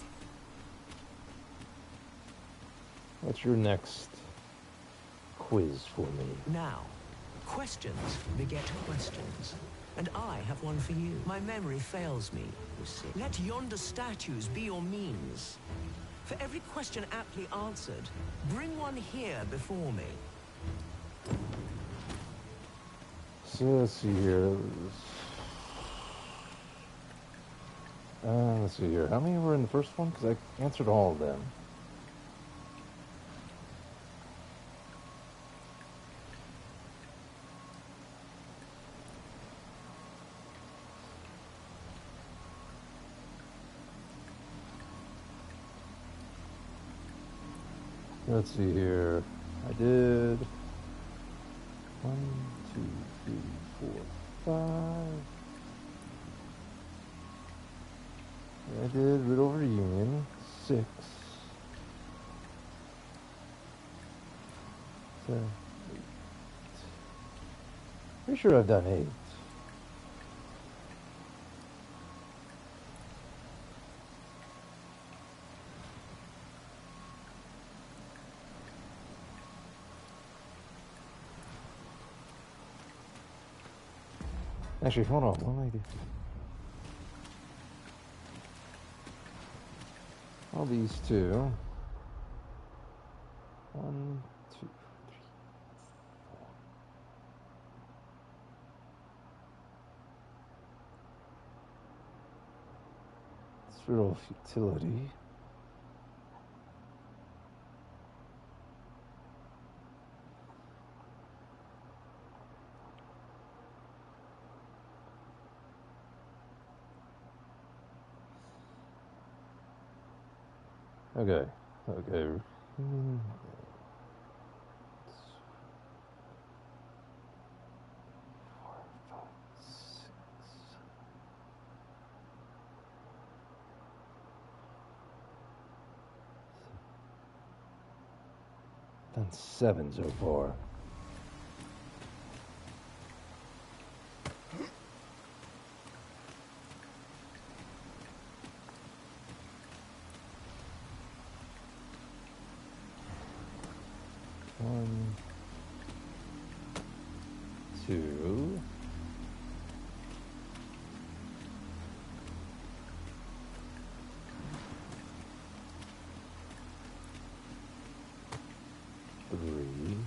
What's your next quiz for me? Now, questions beget questions. And I have one for you. My memory fails me, you see. Let yonder statues be your means. For every question aptly answered, bring one here before me. So let's see here. Let's see here. How many were in the first one? Because I answered all of them. Let's see here. I did 1, 2, 3, 4, 5. I did Riddle Reunion 6. 7, 8. Pretty sure I've done 8. Actually, hold on. What am I doing? All these two. 1, 2, 3, 4. It's Riddle Futility. Okay. Okay. Done 7 so far. One, 2. Three.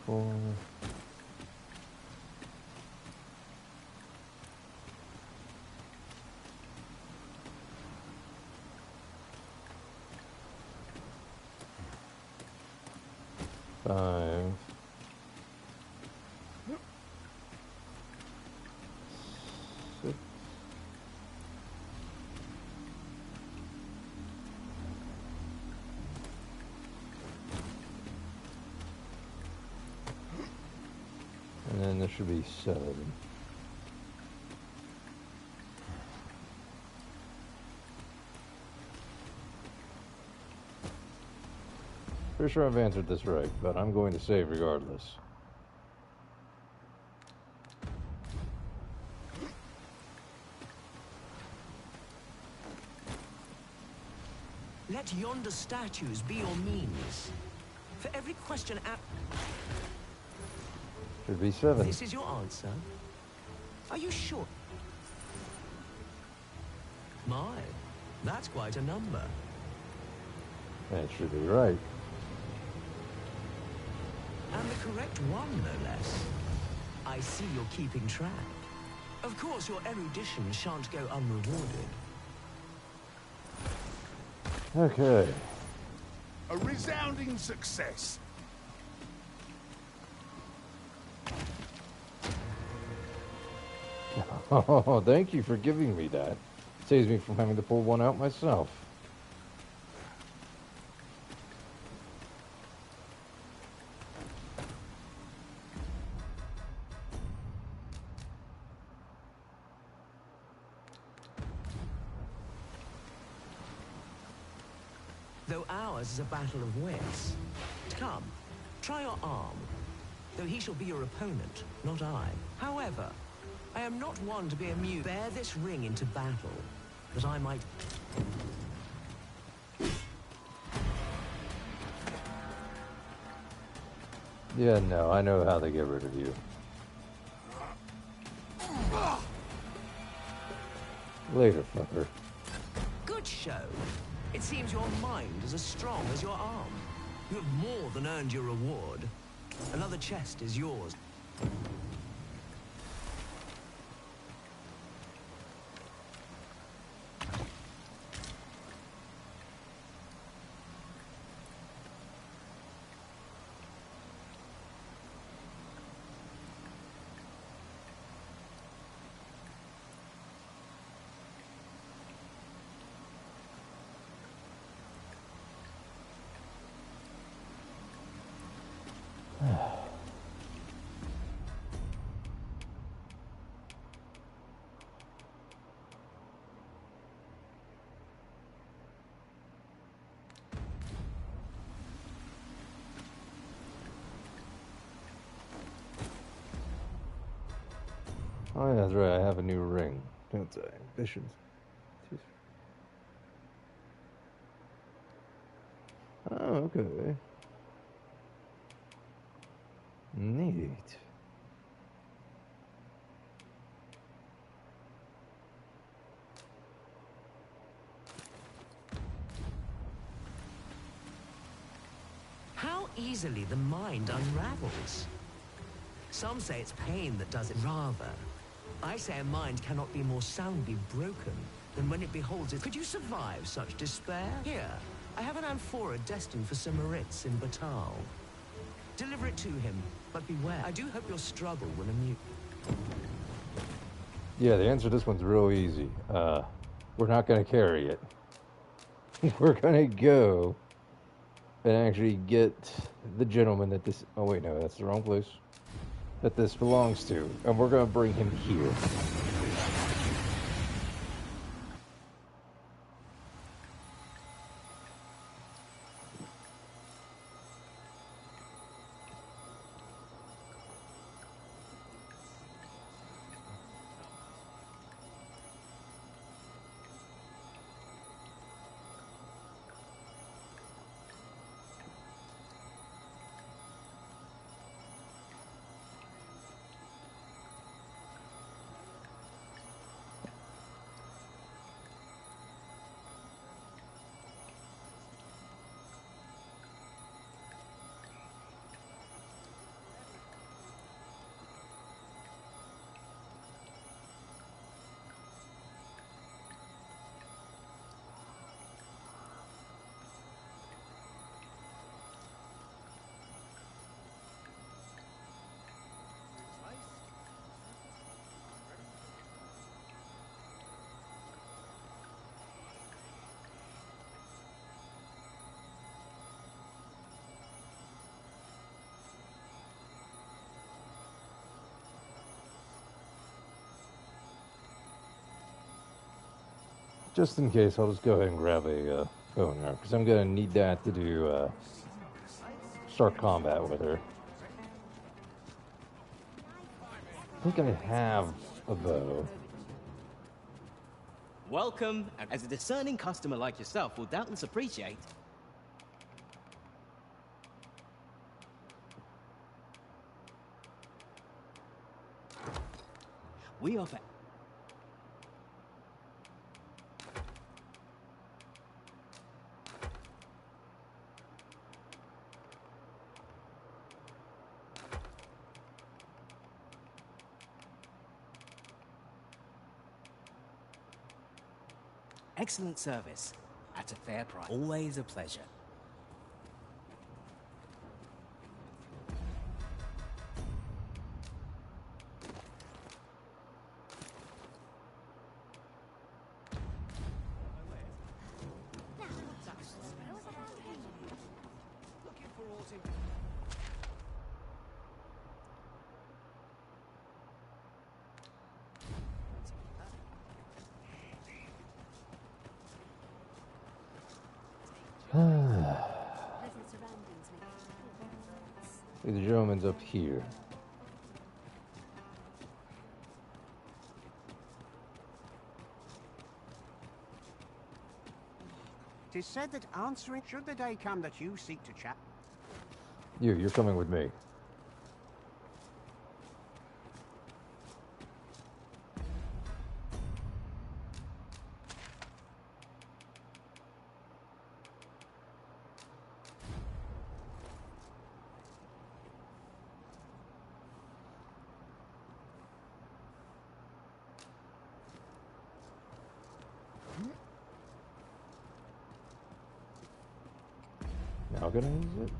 4. 5. 6. And then there should be 7. Pretty sure I've answered this right, but I'm going to save regardless. Let yonder statues be your means. For every question Should be 7. This is your answer? Are you sure? My, that's quite a number. That should be right. And the correct one, no less. I see you're keeping track. Of course, your erudition shan't go unrewarded. Okay. A resounding success. Oh, thank you for giving me that. Saves me from having to pull one out myself. Though ours is a battle of wits. Come, try your arm. Though he shall be your opponent, not I. However, I am not one to be amused. Bear this ring into battle, that I might... Yeah, no, I know how they get rid of you. Later, fucker. Good show. It seems your mind is as strong as your arm. You have more than earned your reward. Another chest is yours. Oh, yeah, that's right. I have a new ring, don't I? Ambitions. Oh, okay. Neat. How easily the mind unravels. Some say it's pain that does it. Rather, I say a mind cannot be more soundly broken than when it beholds it. Could you survive such despair? Here, I have an amphora destined for Sir Moritz in Batal. Deliver it to him, but beware. I do hope your struggle will amuse. Yeah, the answer to this one's real easy. We're not going to carry it. We're going to go and actually get the gentleman that this... Oh, wait, no, that's the wrong place. That this belongs to. And we're going to bring him here. Just in case, I'll just go ahead and grab a bow and arrow, because I'm going to need that to do start combat with her. I think I have a bow. Welcome, and as a discerning customer like yourself will doubtless appreciate. We offer excellent service at a fair price. Always a pleasure. The gentleman's up here. Tis said that answering should the day come that you seek to chat. You're coming with me. Now gonna use it?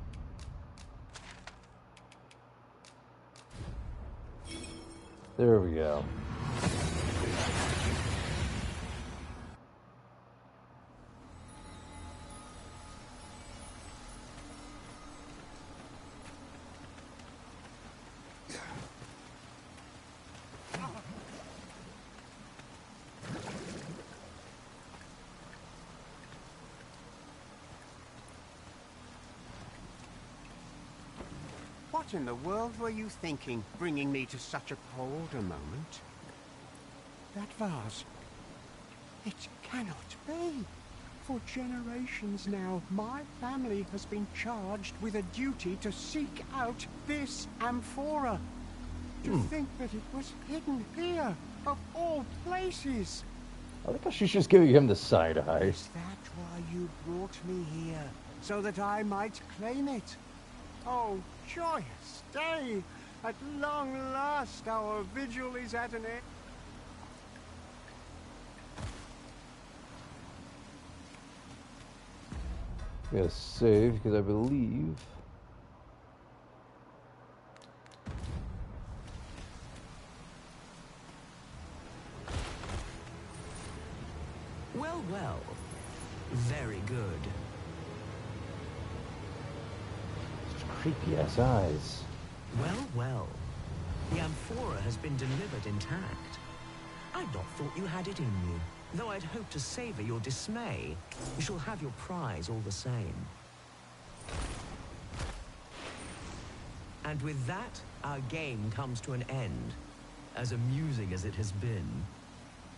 There we go. What in the world were you thinking, bringing me to such a colder moment? that vase. It cannot be. For generations now, my family has been charged with a duty to seek out this amphora. To think that it was hidden here, of all places. I think she's just giving him the side eye. Is that why you brought me here? So that I might claim it? Oh, joyous day! At long last, our vigil is at an end. Gotta save, because I believe... Well, well. Very good. Such creepy ass eyes. Well, well. The amphora has been delivered intact. I'd not thought you had it in you. Though I'd hoped to savor your dismay. You shall have your prize all the same. And with that, our game comes to an end. As amusing as it has been.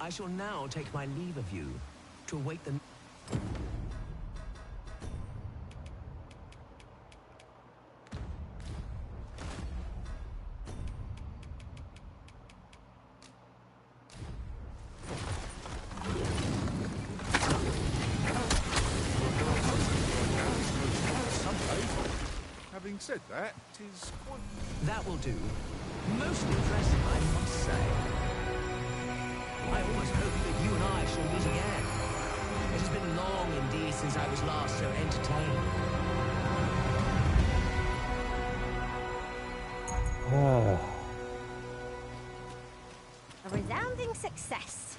I shall now take my leave of you, to await the... Having said that, 'tis quite... That will do. Most impressive, I must say. I almost hope that you and I shall meet again. It has been long indeed since I was last so entertained. A resounding success.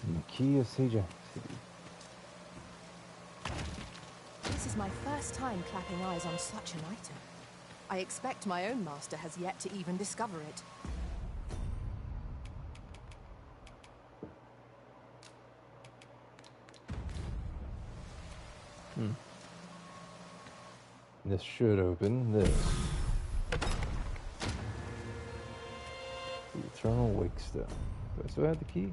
The key of Sage. This is my first time clapping eyes on such an item. I expect my own master has yet to even discover it. This should open this. The Eternal Wake Stone. Do I still have the key?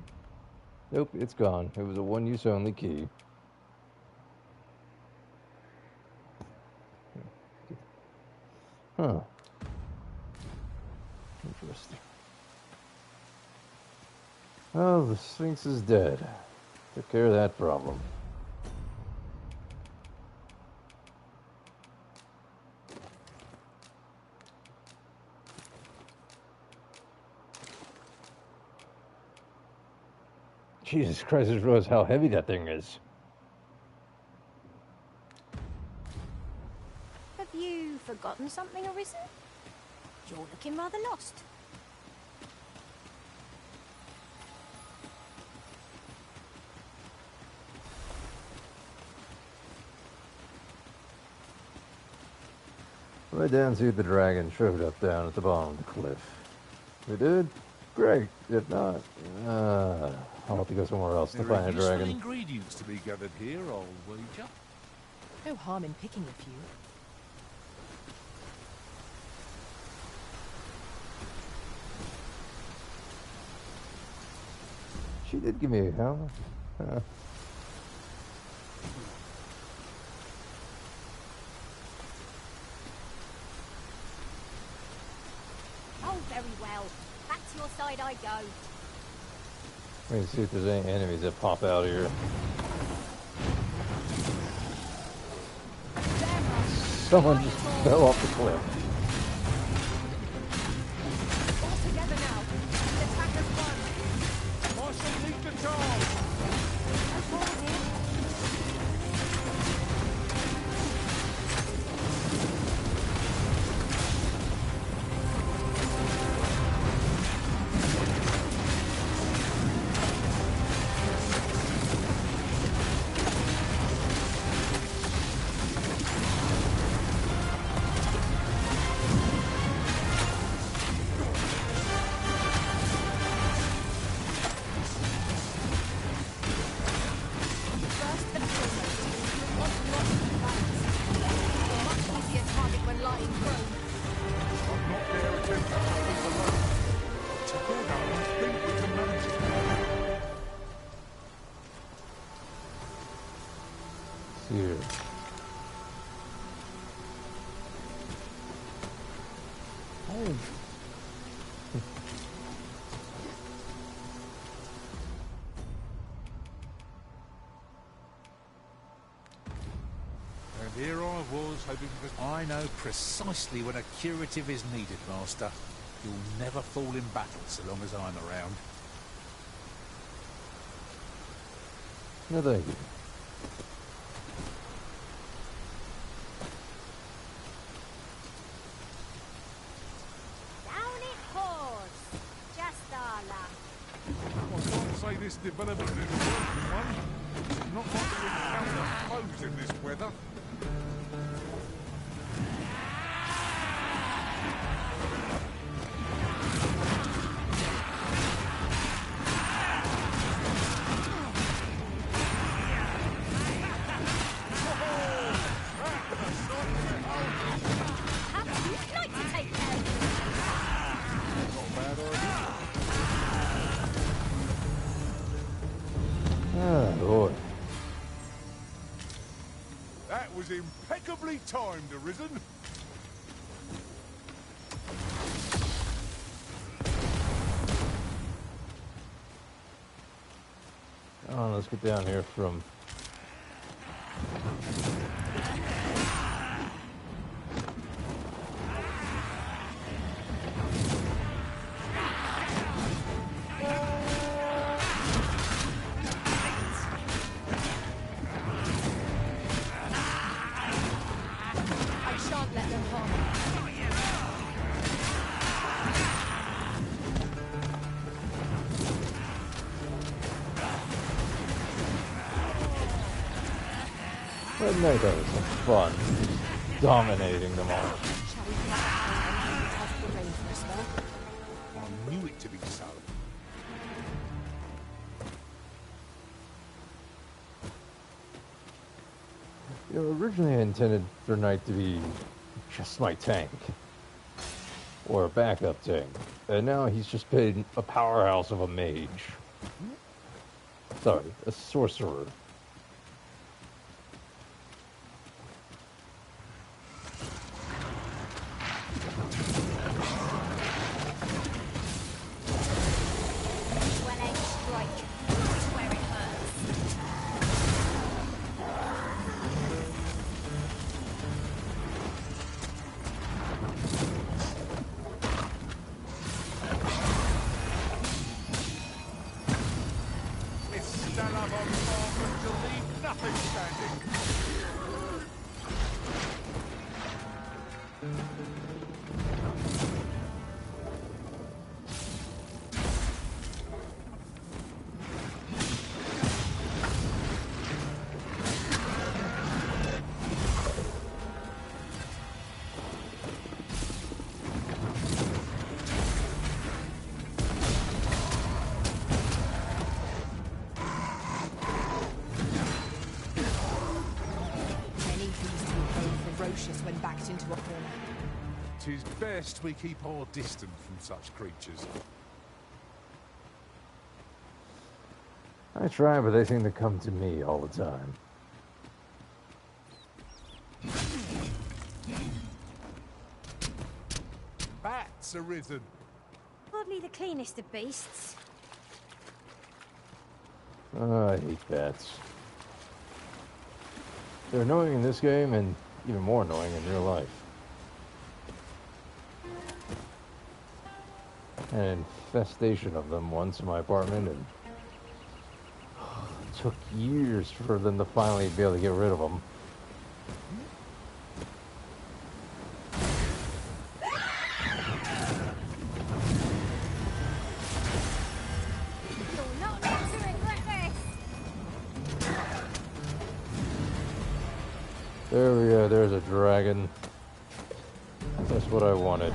Nope, it's gone. It was a one-use only key. Huh. Interesting. Oh, the Sphinx is dead. Took care of that problem. Jesus Christ, I just realized how heavy that thing is. Have you forgotten something, Arisen? You're looking rather lost. Right down to the dragon shoved up down at the bottom of the cliff. We did? Great. If not, I'll have to go somewhere else to find a There are dragon. useful ingredients to be gathered here, I'll wager. No harm in picking a few. She did give me a hammer. Oh, very well. Back to your side I go. Let me see if there's any enemies that pop out here. Someone just fell off the cliff. All together now. The attackers won. Marshal, lead control! here? Oh. And here I was, hoping for... I know precisely when a curative is needed, Master. You'll never fall in battle so long as I'm around. No, thank you. Down it pours. Just our luck. I can't say this development is a working one. It's not like we encounter foes in this weather. Oh, boy. That was impeccably timed, Arisen. Oh, let's get down here from... I shan't let them harm me. That night that was some fun. Dominating them all. Shall we come out and test the rain for a spell? I knew it to be so. You know, originally I intended for Knight to be just my tank. Or a backup tank. And now he's just been a powerhouse of a mage. Sorry, a sorcerer. Well-aimed strike. That's where it hurts. It's Stalab on farm to leave nothing standing. Many beasts become ferocious when backed into a corner. 'Tis best we keep our distance from such creatures. I try, but they seem to come to me all the time. Bats, Arisen. Hardly the cleanest of beasts. Oh, I hate bats. They're annoying in this game and even more annoying in real life. An infestation of them once in my apartment, and it took years for them to finally be able to get rid of them. You'll not live to regret this. There we go, there's a dragon. That's what I wanted.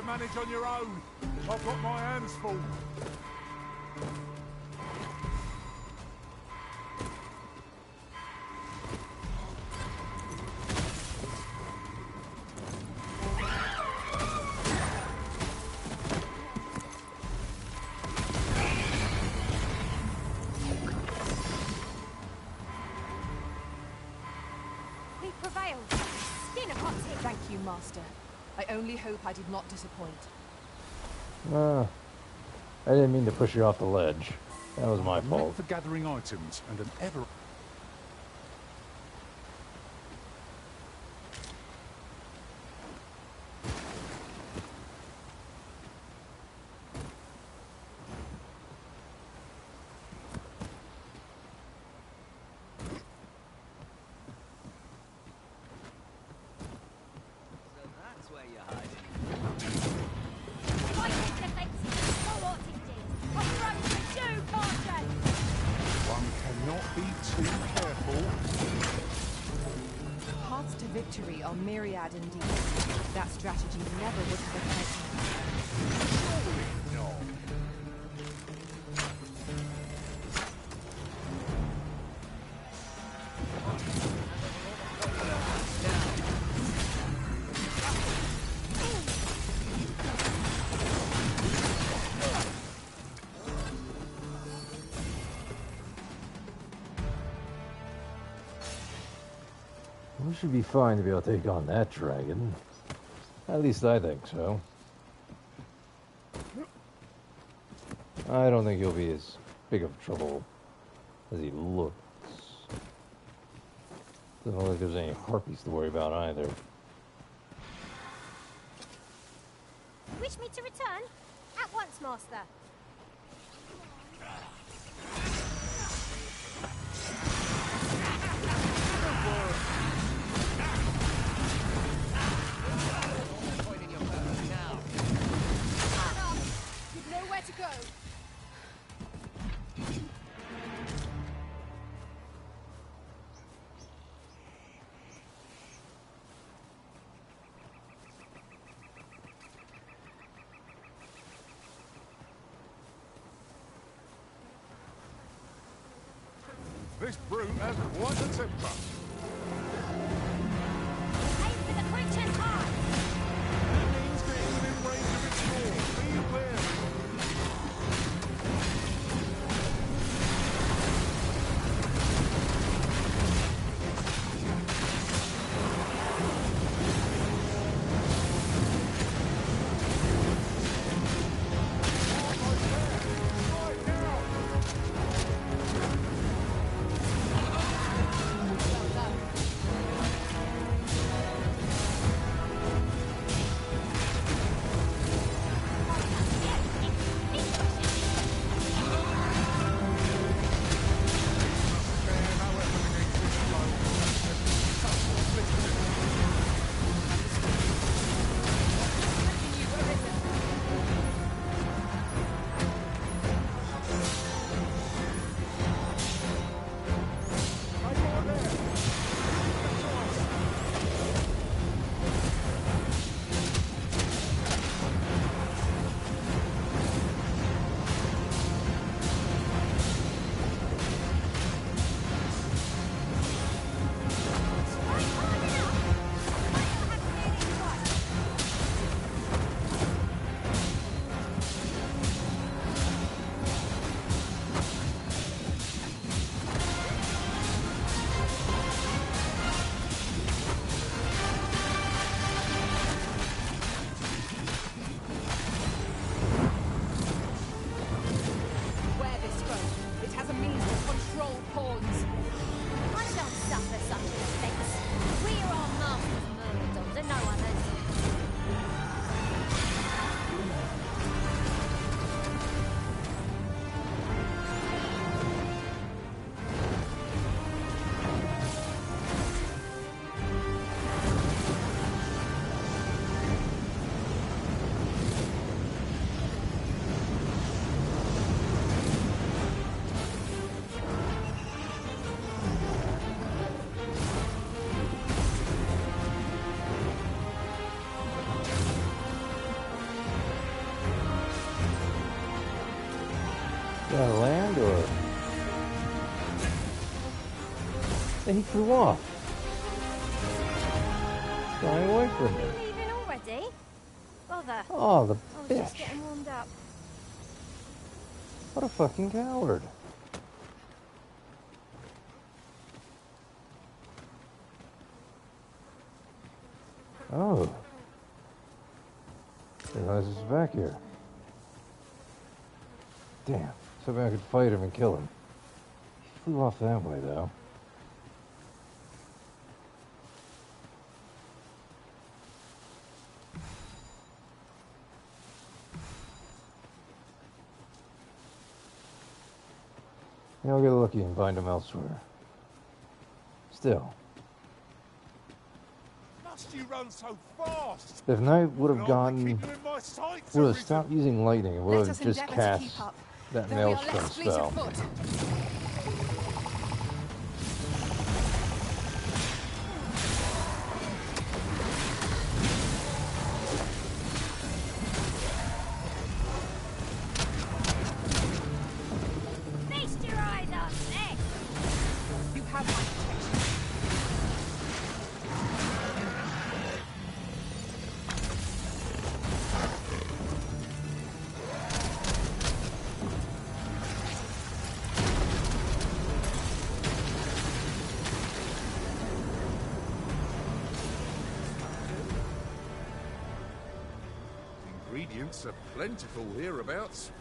to manage on your own. I've got my hands full. We prevailed. Skin of hot tea. Thank you, Master. I only hope I did not disappoint. I didn't mean to push you off the ledge. That was my fault. For gathering items and an ever... One cannot be too careful. Paths to victory are myriad indeed. That strategy never would have occurred to me. We should be fine to be able to take on that dragon. At least I think so. I don't think he'll be as big of trouble as he looks. Doesn't look like there's any harpies to worry about either. Wish me to return? At once, Master. You've nowhere to go. This brute has quite a temper. Aim for the creature's heart! Enemies getting within range of its sword. Be wary. Well gonna land or? Hey, he flew off. Flying away from me. Leaving already? Bother. Oh, the I was just bitch. getting warmed up. What a fucking coward. Oh. Didn't realize this was back here. Damn. So maybe I could fight him and kill him. He flew off that way, though. Maybe I'll get lucky and find him elsewhere. Still. Must you run so fast? If Knight would have gotten, Keep you in my sights, would have Arisen. stopped using lightning and would Let have us just endeavour to cast keep up, that though we are maelstrom less fleet spell. of foot. Feast your eyes on this! You have my protection. Ingredients are plentiful hereabouts.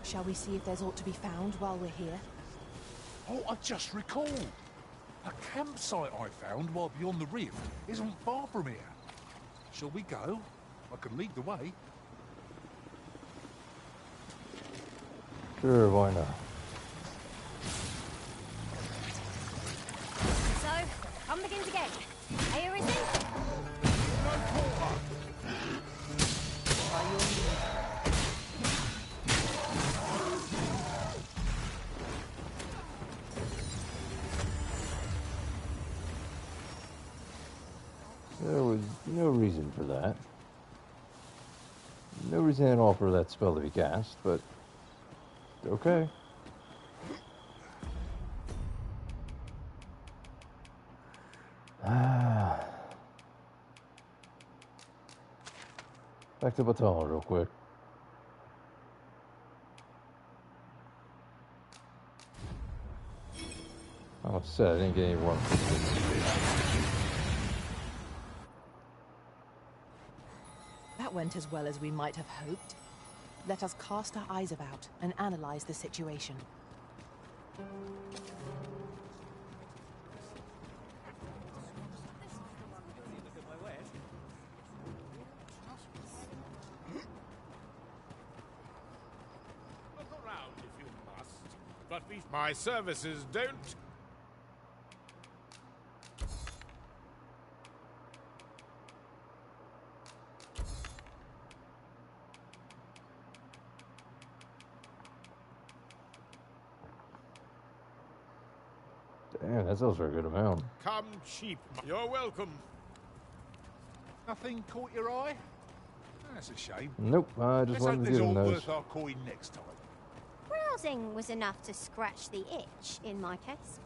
Shall we see if there's aught to be found while we're here? Oh, I just recall. A campsite I found while beyond the rift isn't far from here. Shall we go? I can lead the way. Sure, why not? So, come begins again. Are you Arisen? There was no reason for that. No reason at all for that spell to be cast, but okay. Back to Batal real quick. I'm upset I didn't get any work. That went as well as we might have hoped. Let us cast our eyes about and analyze the situation. Look around if you must, but my services don't. Damn, that sells for a good amount. Come cheap. You're welcome. Nothing caught your eye? That's a shame. Nope, I just Let's hope wanted to there's give him all those. worth our coin next time. Browsing was enough to scratch the itch, in my case.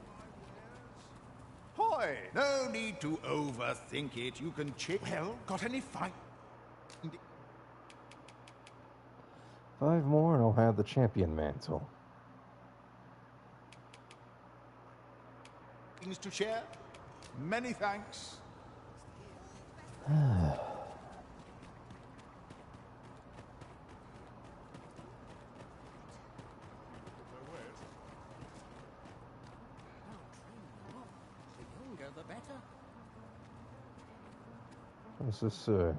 Hoy! No need to overthink it. You can check. Well, got any fight? 5 more and I'll have the champion mantle. Things to share? Many thanks. The younger, the better. What's this say?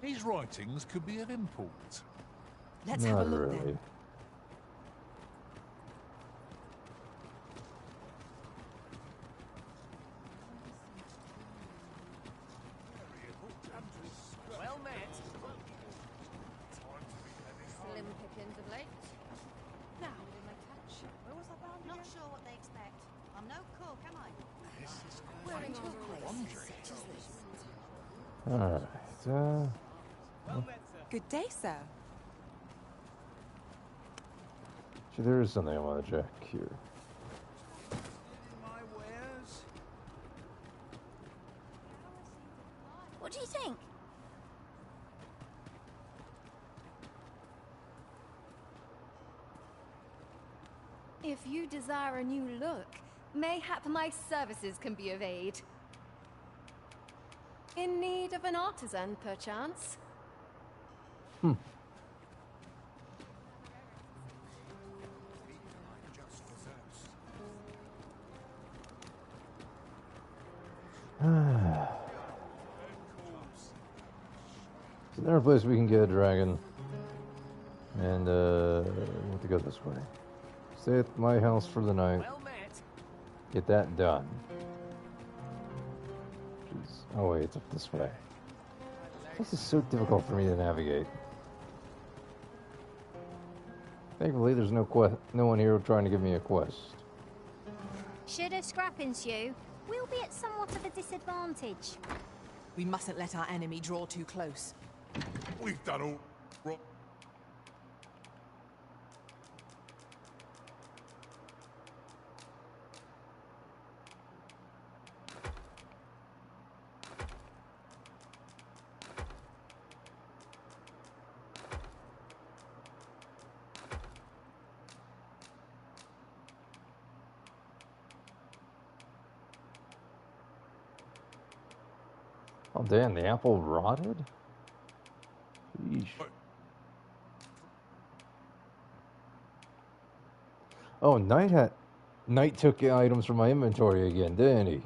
These writings could be of import. Let's Not have a look really. then. Well met. Slim pickings of late. Now, in my touch. Where was I bound again? Not sure what they expect. I'm no cook, am I? This is Wearing your place, wandering. such as this. Alright, Well met, sir. Good day, sir. See, there is something I want to check here. My wares? What do you think? If you desire a new look, mayhap my services can be of aid. In need of an artisan, perchance? Is there a place we can get a dragon? And, we have to go this way. Stay at my house for the night. Get that done. Jeez. Oh wait, it's up this way. This is so difficult for me to navigate. Thankfully, there's no one here trying to give me a quest. Should a scrap ensue, we'll be at somewhat of a disadvantage. We mustn't let our enemy draw too close. We've done all wrong. Oh damn, the apple rotted? Yeesh. Oh, Knight took items from my inventory again, didn't he?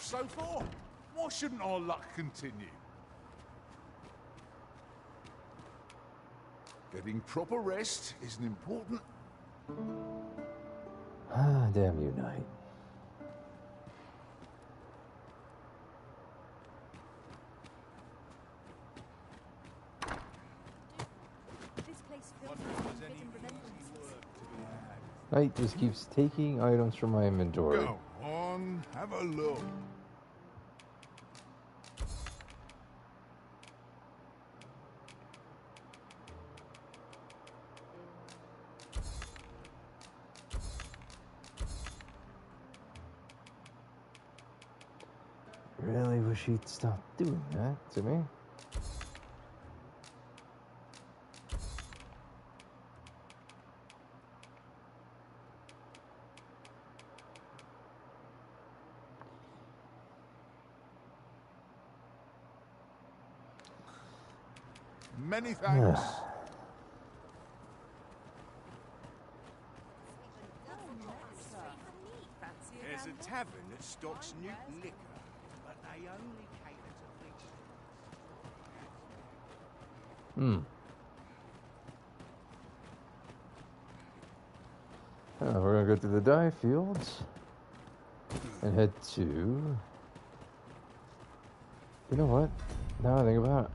So far, why shouldn't our luck continue? Getting proper rest is an important... Ah, damn you, Knight. Knight just keeps taking items from my inventory. Go on, have a look. Really wish he'd stop doing that to me. Many thanks. There's a tavern that stocks new liquor, but they only cater to rich. We're gonna go to the dye fields and head to... You know what? Now I think about it,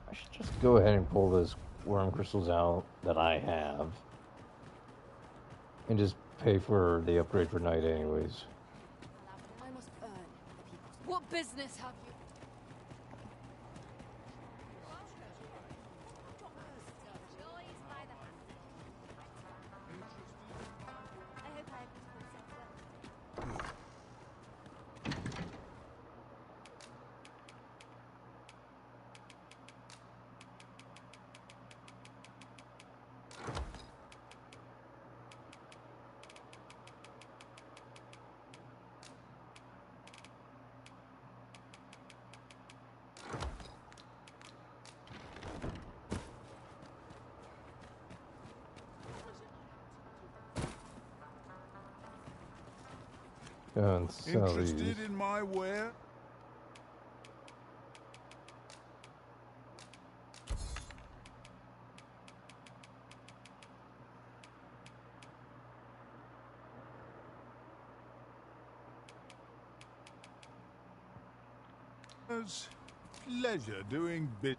I should just go ahead and pull those worm crystals out that I have and just pay for the upgrade for Knight anyways. I must earn the people's... What business have you? And sell Interested these. in my ware? Manners, pleasure doing bit.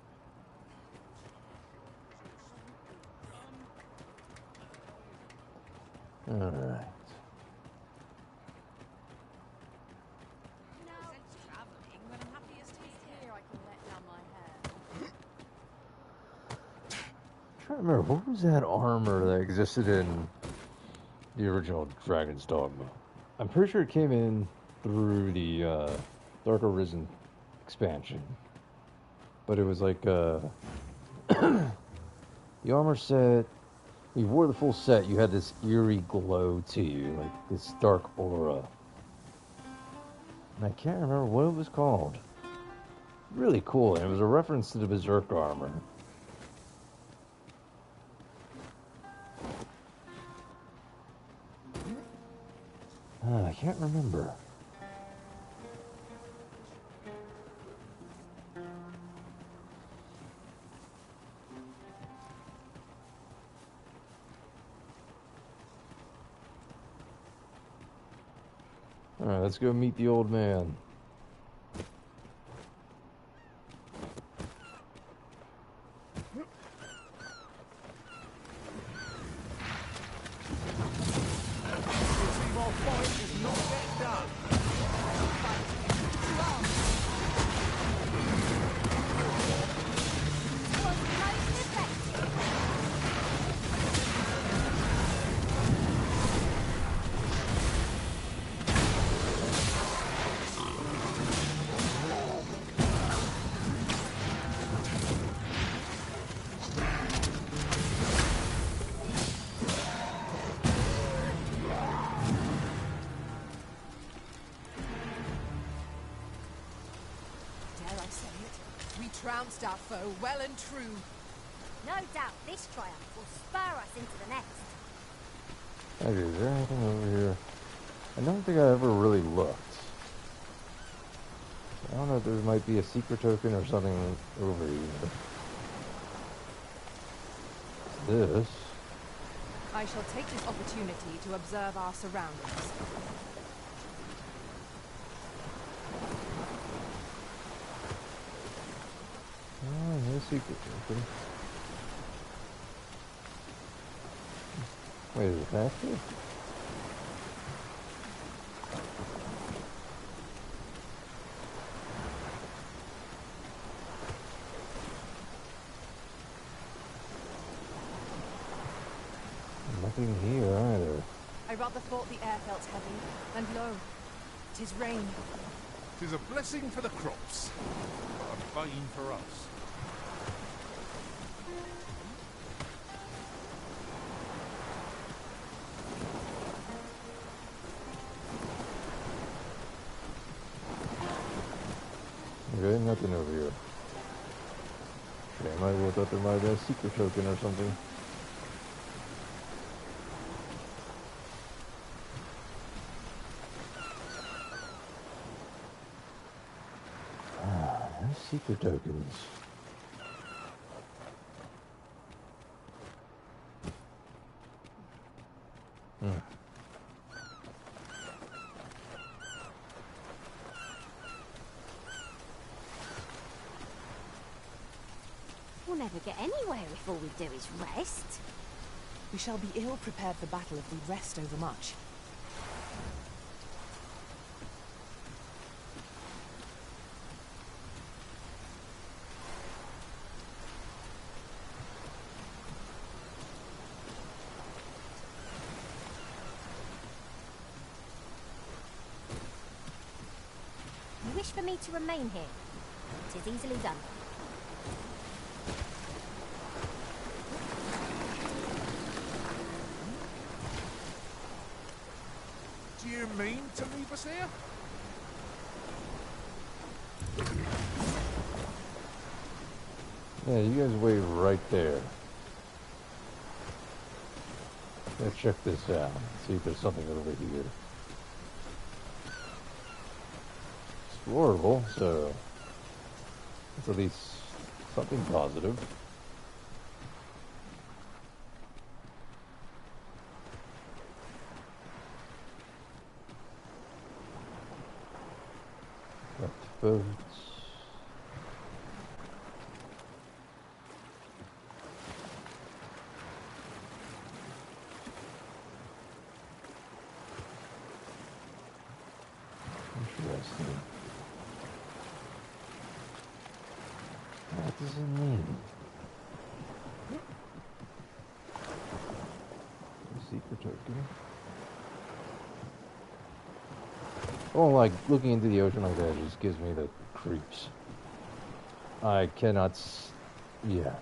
All right. Traveling, but I'm happiest he's here. I can let down my hair. I'm trying to remember, what was that armor that existed in the original Dragon's Dogma? I'm pretty sure it came in through the Dark Arisen expansion. But it was like the armor set. You wore the full set, you had this eerie glow to you, like this dark aura. And I can't remember what it was called. Really cool, and it was a reference to the Berserk armor. I can't remember. Alright, let's go meet the old man. Trounced our foe well and true. No doubt this triumph will spur us into the next. Okay, is there anything over here? I don't think I ever really looked. I don't know if there might be a secret token or something over here. What's this? I shall take this opportunity to observe our surroundings. Oh, no secret token. Wait, is it faster? Nothing here either. I rather thought the air felt heavy, and lo, 'tis rain. 'Tis a blessing for the crops, but a bane for us. Okay, nothing over here. Okay, I might have thought there might have been a secret token or something. No secret tokens. We'll never get anywhere if all we do is rest. We shall be ill prepared for battle if we rest overmuch. You wish for me to remain here? 'Tis easily done. Do you mean to leave us here? Yeah, you guys wait right there. Let's check this out. See if there's something over here. Explorable, so it's at least something positive. Left boats. What does it mean? Secret token. Oh, like looking into the ocean like that just gives me the creeps. I cannot. Yeah.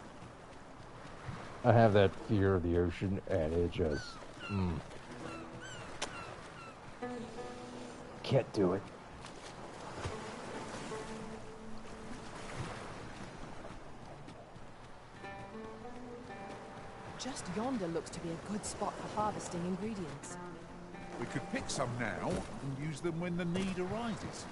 I have that fear of the ocean, and it just. Can't do it. Just yonder looks to be a good spot for harvesting ingredients. We could pick some now and use them when the need arises.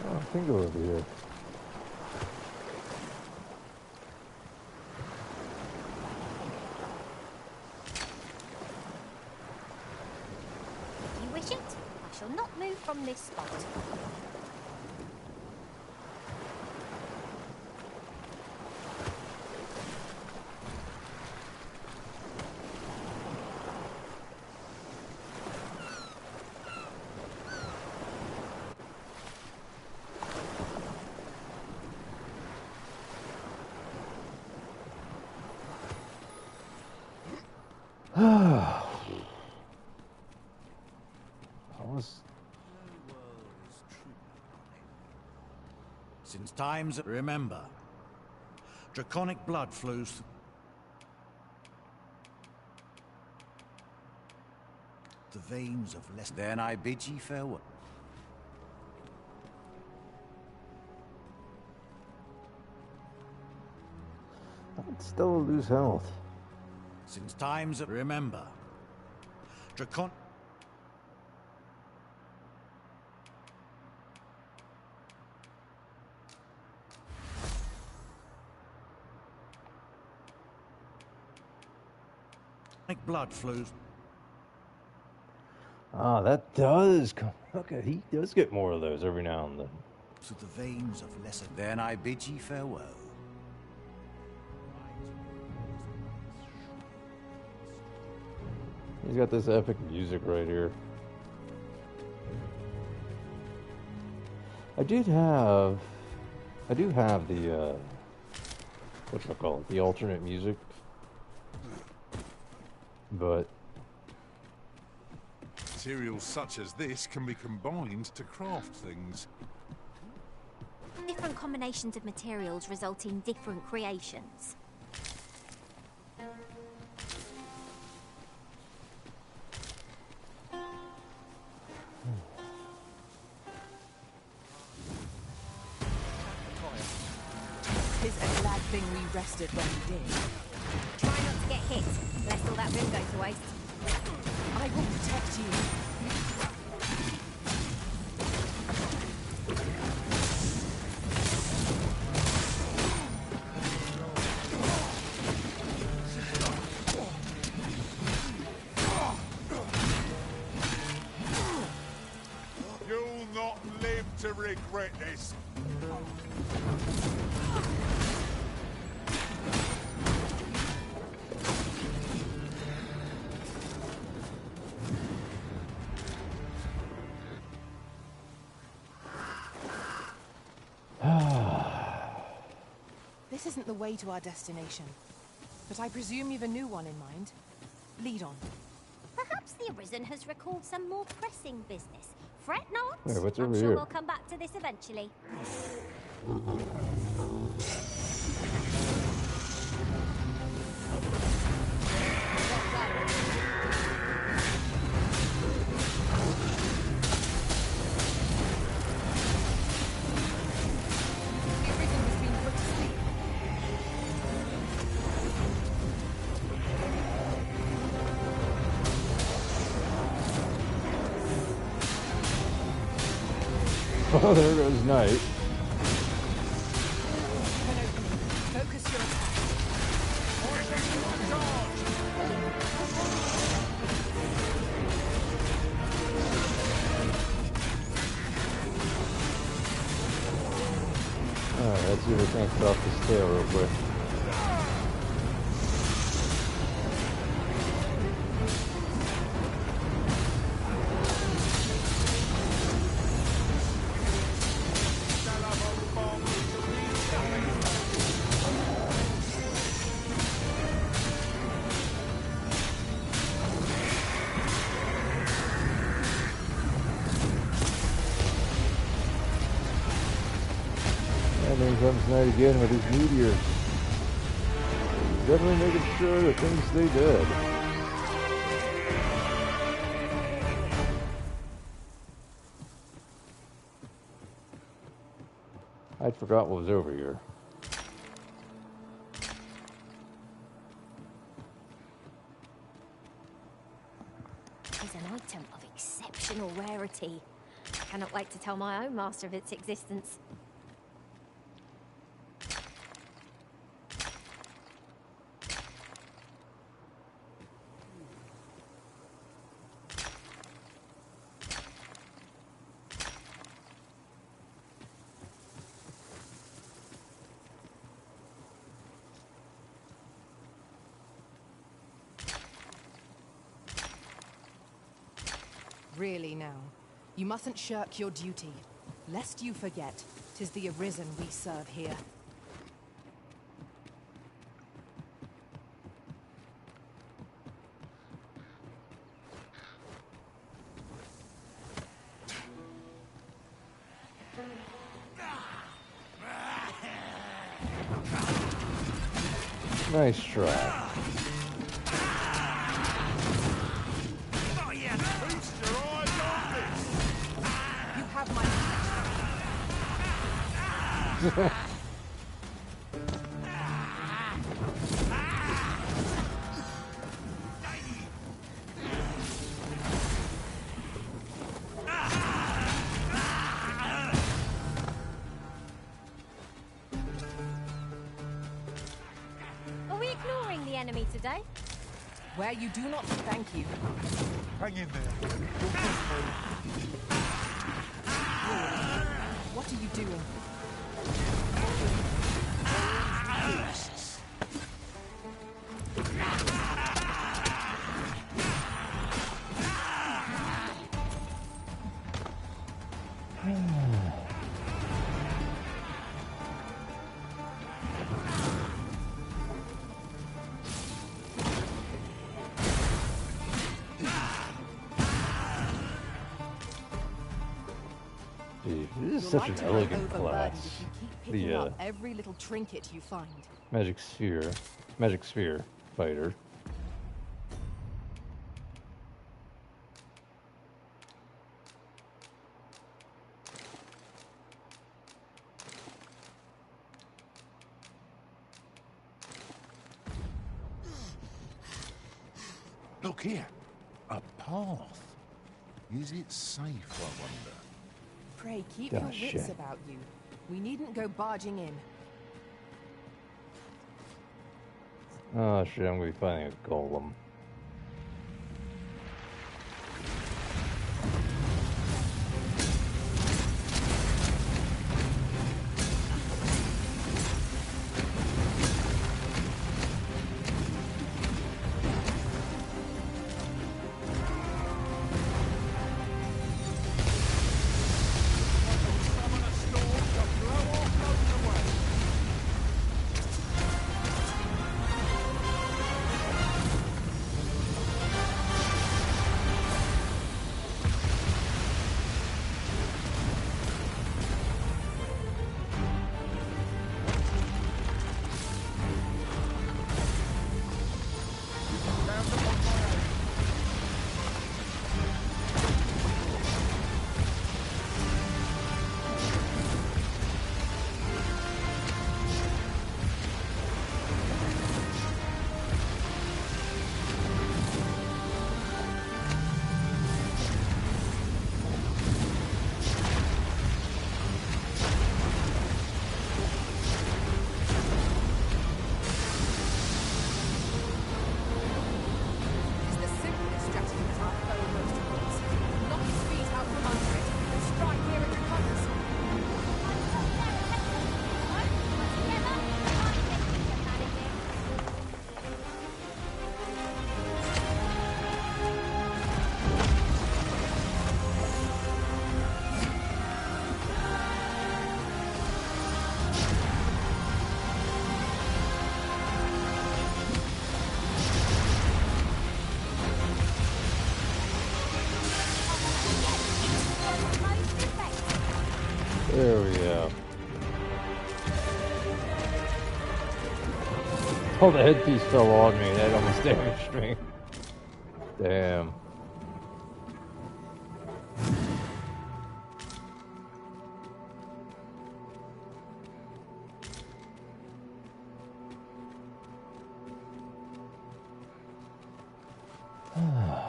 Oh, I can go over here. If you wish it, I shall not move from this spot. Since times remember, draconic blood flows the veins of less. Then I bid ye farewell. I'd still lose health. Since times remember, draconic blood flows. Ah, that does come. Okay, he does get more of those every now and then. To the veins of lesser. Then I bid ye farewell. He's got this epic music right here. I do have the whatchamacallit, the alternate music. But materials such as this can be combined to craft things. Different combinations of materials result in different creations. Tis a glad thing we rested when we did. Try not to get hit, lest all that room go to waste. I will protect you. You'll not live to regret this. This isn't the way to our destination, but I presume you've a new one in mind. Lead on. Perhaps the Arisen has recalled some more pressing business. Fret not. Hey, what's over I'm sure here? we'll come back to this eventually. Oh, there goes Knight. Focus your attack. Alright, let's see if we can't cut off this tail real quick. And then comes night again with his meteors. Definitely making sure that things stay dead. I'd forgot what was over here. Is an item of exceptional rarity. I cannot wait to tell my own master of its existence. Really now, you mustn't shirk your duty. Lest you forget, 'tis the Arisen we serve here. Nice try. You have my... Are we ignoring the enemy today? Where you do not thank you. Hang in there. What are you doing? Dude, this is You'll such like an to grow elegant overburdened class. if you keep picking The up every little trinket you find. magic sphere fighter. Look here. A path. Is it safe, I wonder? Pray, keep Oh, your wits shit. about you. We needn't go barging in. Oh shit, I'm gonna be fighting a golem. Oh, the headpiece fell on me. That almost damaged me. Damn.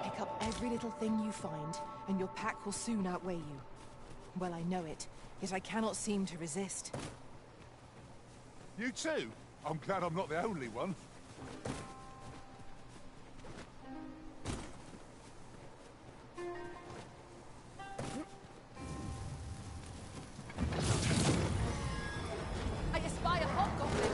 Pick up every little thing you find, and your pack will soon outweigh you. Well, I know it, yet I cannot seem to resist. You too? I'm glad I'm not the only one. I espy a hobgoblin.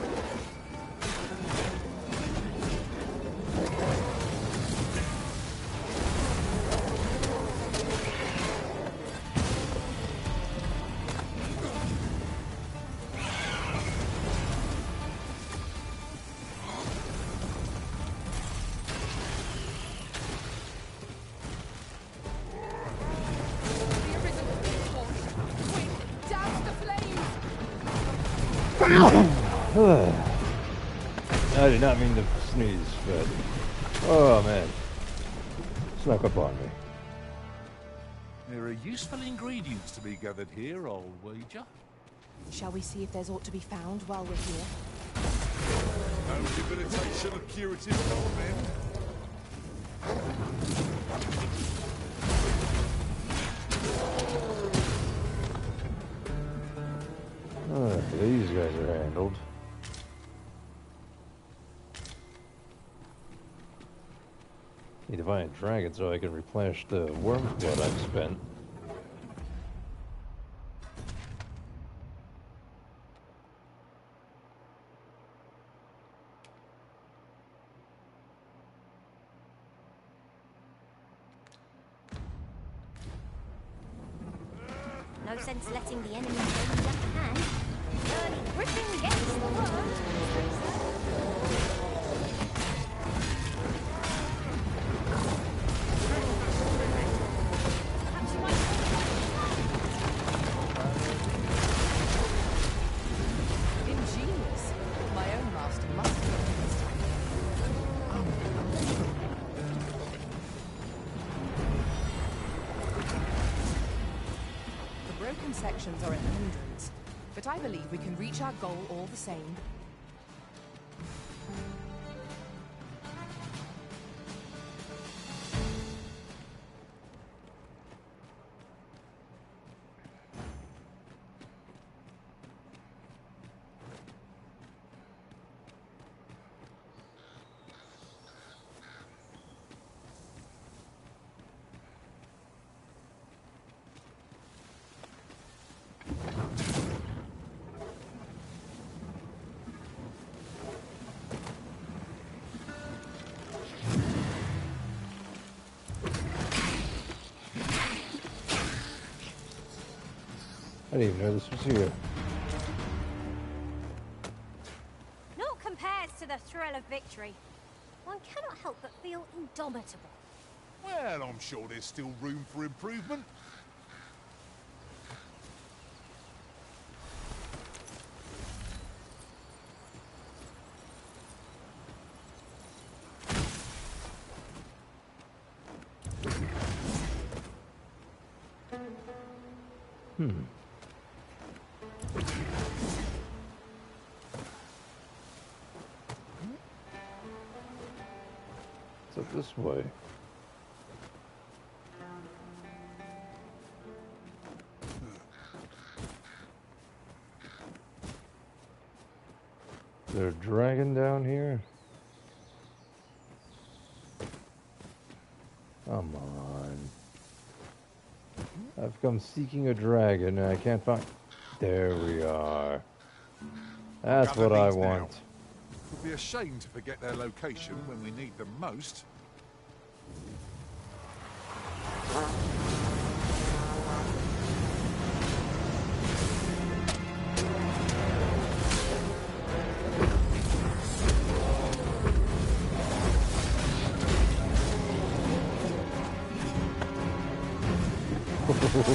I did not mean to sneeze, but oh man, snuck up on me. There are useful ingredients to be gathered here, I'll wager. Shall we see if there's aught to be found while we're here? No debilitation of curative comment. These guys are handled. Need to find a dragon so I can replenish the worm blood I've spent. No sense letting the enemy gain the upper hand. Early gripping gets the word. Ingenious. My own master must have been this time. The broken sections are a hindrance, but I believe we can reach our goal all the same. I didn't even know this was here. Naught compares to the thrill of victory. One cannot help but feel indomitable. Well, I'm sure there's still room for improvement. It's up this way. Is there a dragon down here? Come on. I've come seeking a dragon and I can't find... There we are. That's what I want. It would be a shame to forget their location when we need them most.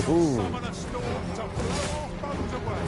Summon a storm to blow our boat away.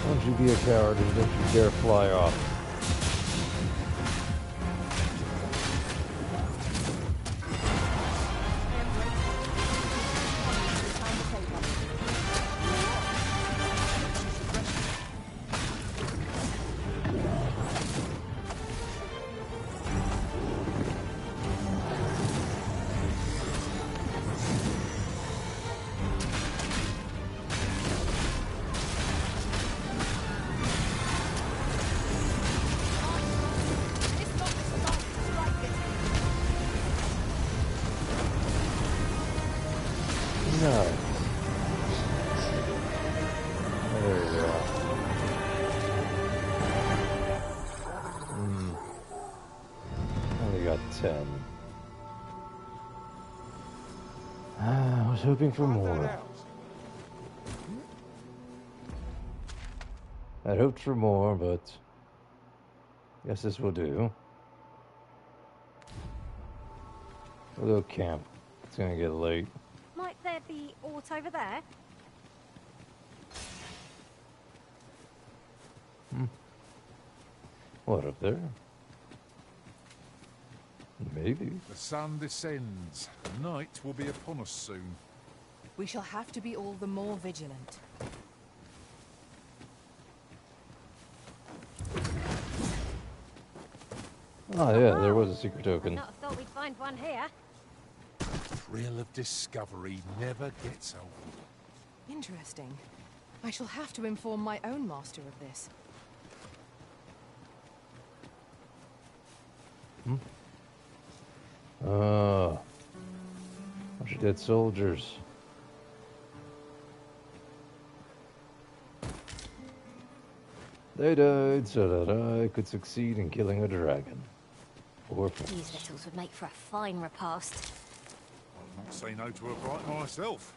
Don't you be a coward and don't you dare fly off. No. There we go. Only got 10. I was hoping for more. I'd hoped for more, but guess this will do. We'll go camp. It's gonna get late. Might there be aught over there? What up there? Maybe. The sun descends. Night will be upon us soon. We shall have to be all the more vigilant. Oh yeah, there was a secret token. I'd not have thought we'd find one here. Thrill of discovery never gets old. Interesting. I shall have to inform my own master of this. Bunch of dead soldiers. They died so that I could succeed in killing a dragon. These victuals would make for a fine repast. I'll not say no to a bite myself.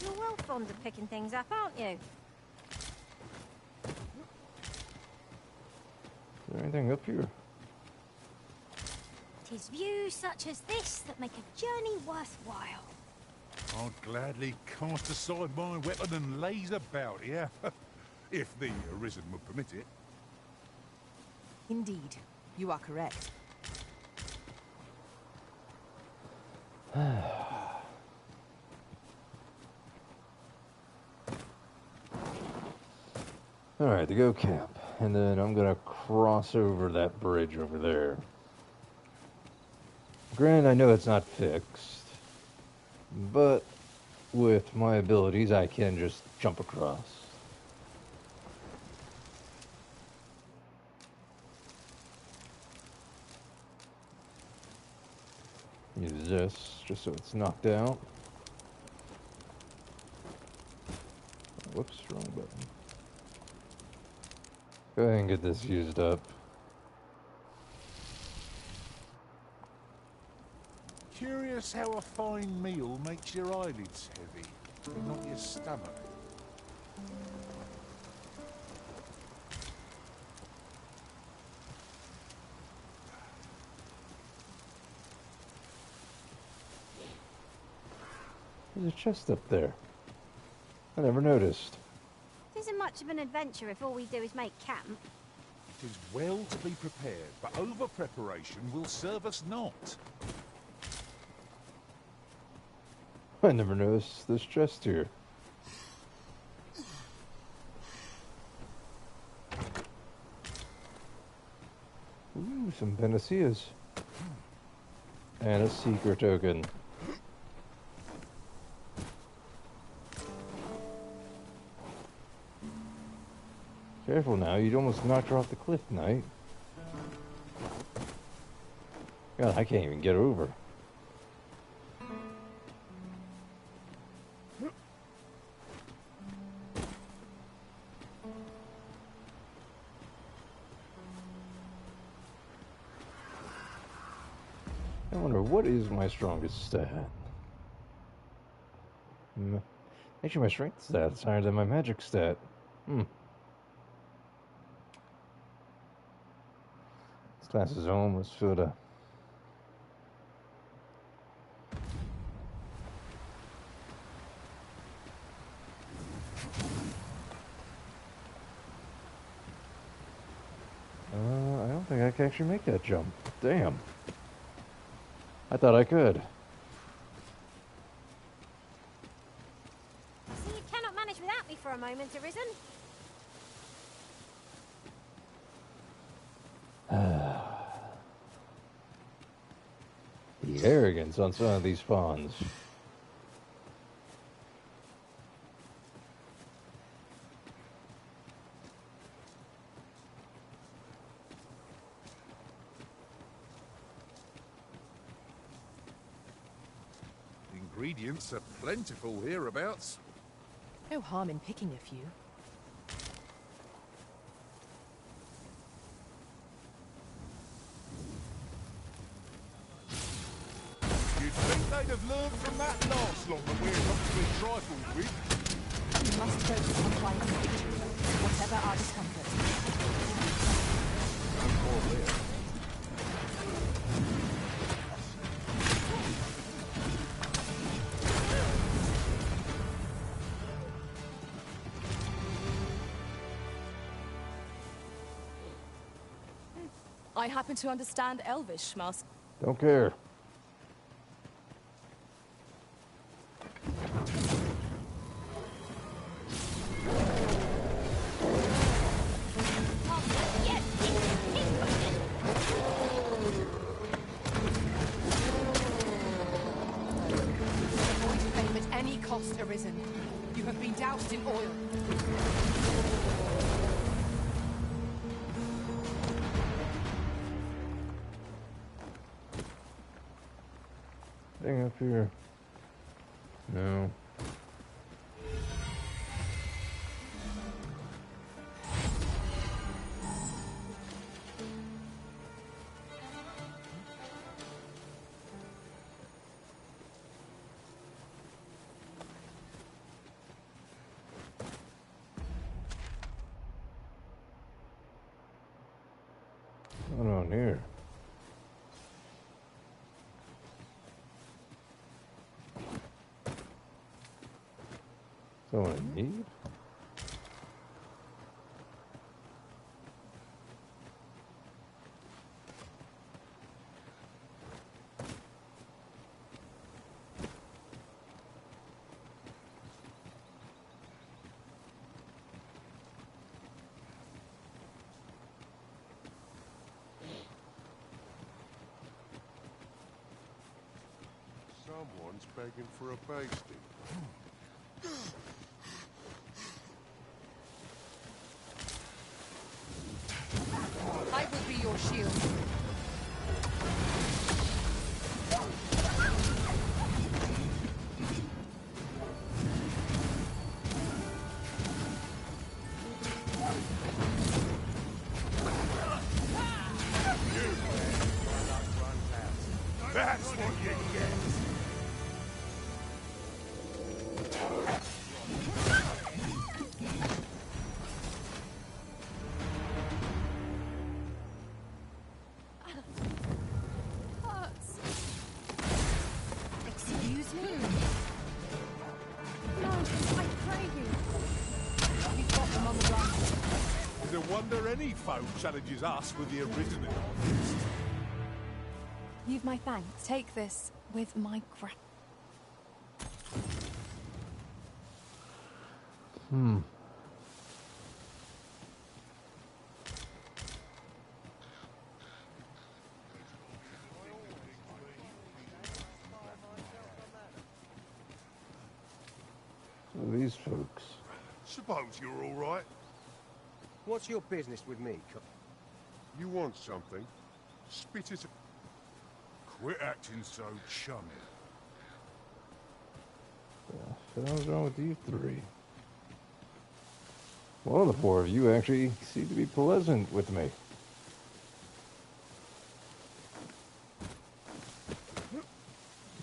You're well fond of picking things up, aren't you? Is there anything up here? 'Tis views such as this that make a journey worthwhile. I'd gladly cast aside my weapon and laze about here, if the Arisen would permit it. Indeed, you are correct. Alright, to go camp. And then I'm gonna cross over that bridge over there. Granted, I know it's not fixed, but with my abilities, I can just jump across. Use this, just so it's knocked out. Whoops, wrong button. Go ahead and get this used up. Curious how a fine meal makes your eyelids heavy, but not your stomach. There's a chest up there. I never noticed. It isn't much of an adventure if all we do is make camp. It is well to be prepared, but over-preparation will serve us not. I never noticed this chest here. Ooh, some panaceas. And a secret token. Careful now, you'd almost knocked her off the cliff, Knight. God, I can't even get over. I wonder, what is my strongest stat? Actually, my strength stat is higher than my magic stat. This class is almost filled up. don't think I can actually make that jump. Damn. I thought I could. So you cannot manage without me for a moment, Arisen? The arrogance on some of these pawns. Ingredients are plentiful hereabouts. No harm in picking a few. You'd think they'd have learned from that last lot that we're not to be trifled with. We must focus on finding victory, whatever our discomfort. No more there. I happen to understand Elvish, Master. Don't care. Avoid fame at any cost, Arisen. You have been doused in oil. Thing up here. No. What's going on here? Someone in need? Someone's begging for a basting. I will be your shield. That's what you get. Excuse me? No, I pray you. You've got them on the run. Is it a wonder any foe challenges us with the original? You've my thanks. Take this with my gratitude. So these folks. Suppose you're all right. What's your business with me? You want something? Spit it. Quit acting so chummy. What the hell's wrong with you three? Well, the four of you actually seem to be pleasant with me.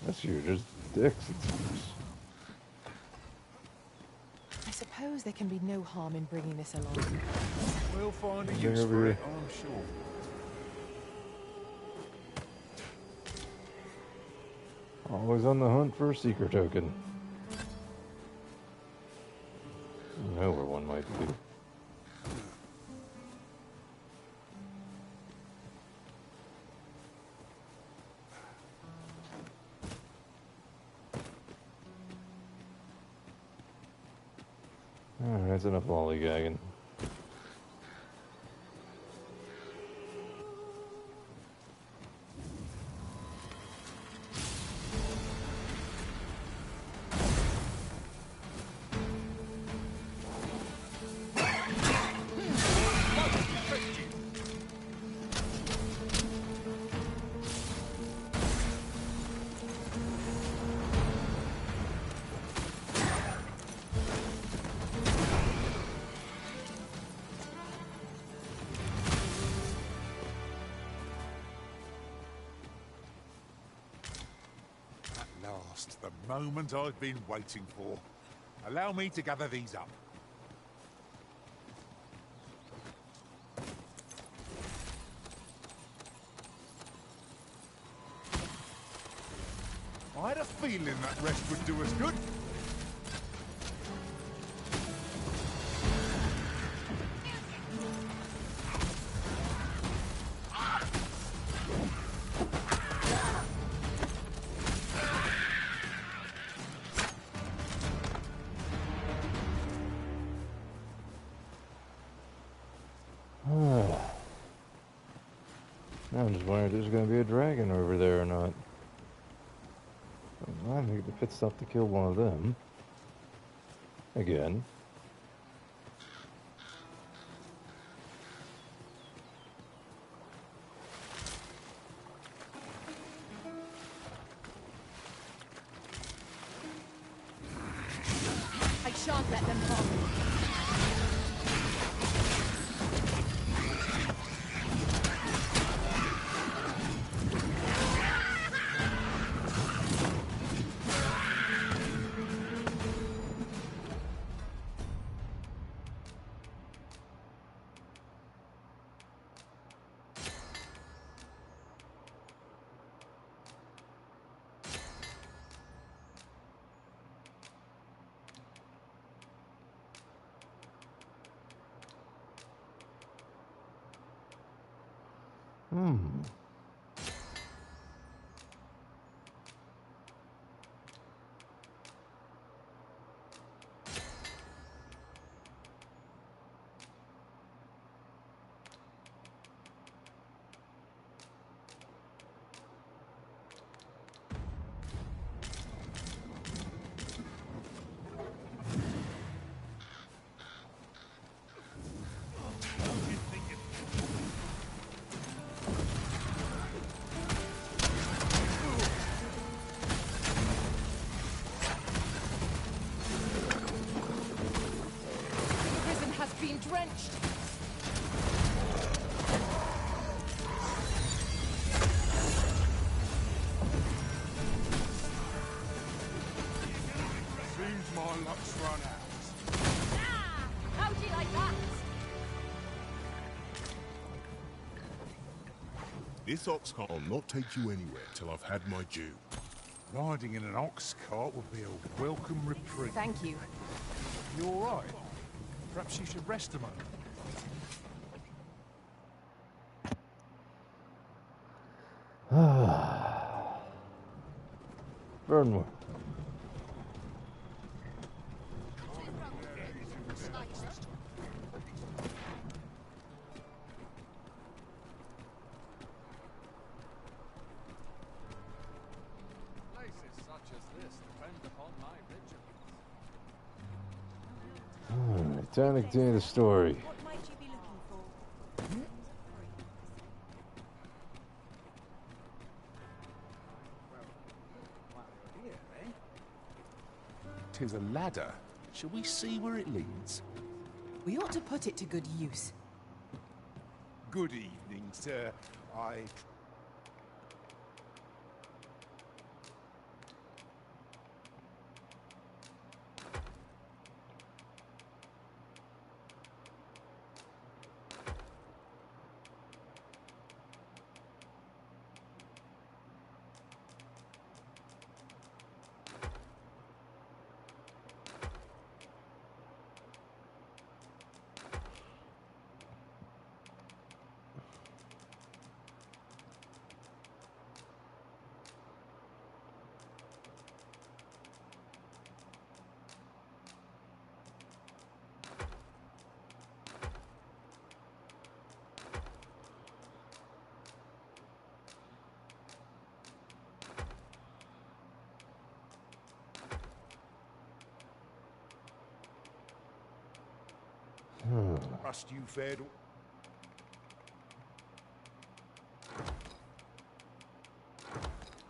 Unless you're just dicks, it seems. I suppose there can be no harm in bringing this along. We'll find a Bring use over for here. it, I'm sure. Always on the hunt for a seeker token. You know where one might be. Alright, that's enough lollygagging. The moment I've been waiting for. Allow me to gather these up. I had a feeling that rest would do us good. I'm just wondering if there's going to be a dragon over there or not. I think the pit stop to kill one of them. Again. I shan't let them fall. Drenched. Seems my luck's run out. Ah! How'd you like that? This ox cart will not take you anywhere till I've had my due. Riding in an ox cart would be a welcome reprieve. Thank you. You all right? Perhaps you should rest a moment. Burnmore. Alright, time to continue the story. What might you be looking for? Tis a ladder. Shall we see where it leads? We ought to put it to good use. Good evening, sir. I... Trust you fared.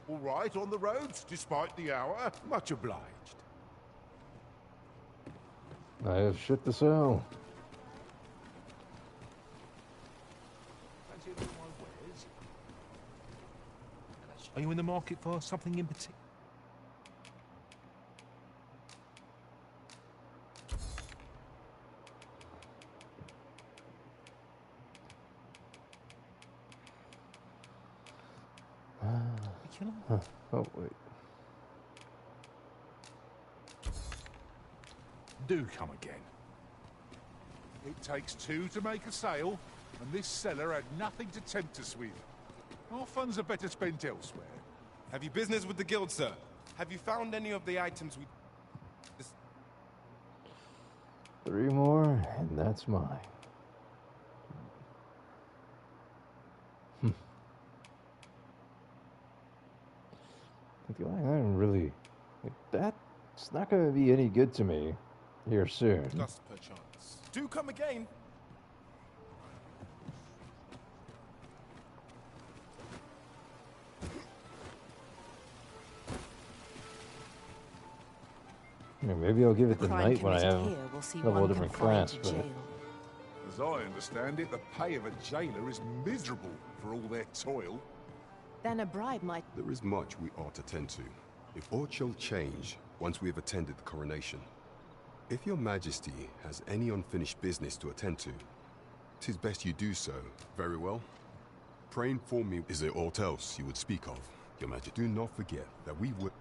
All right on the roads, despite the hour. Much obliged. I have shit to sell. Are you in the market for something in particular? Huh. Oh, wait. Do come again. It takes two to make a sale, and this seller had nothing to tempt us with. Our funds are better spent elsewhere. Have you business with the guild, sir? Have you found any of the items we... 3 more, and that's mine. I'm really... That's not going to be any good to me here soon. Just perchance. Do come again. Yeah, maybe I'll give it the crime night when I have committed here will see several one different confined class. to But jail. As I understand it, the pay of a jailer is miserable for all their toil. Then a bribe might... There is much we ought to tend to, if aught shall change once we have attended the coronation. If your majesty has any unfinished business to attend to, 'tis best you do so. Very well. Pray inform me, is there aught else you would speak of, your majesty? Do not forget that we would...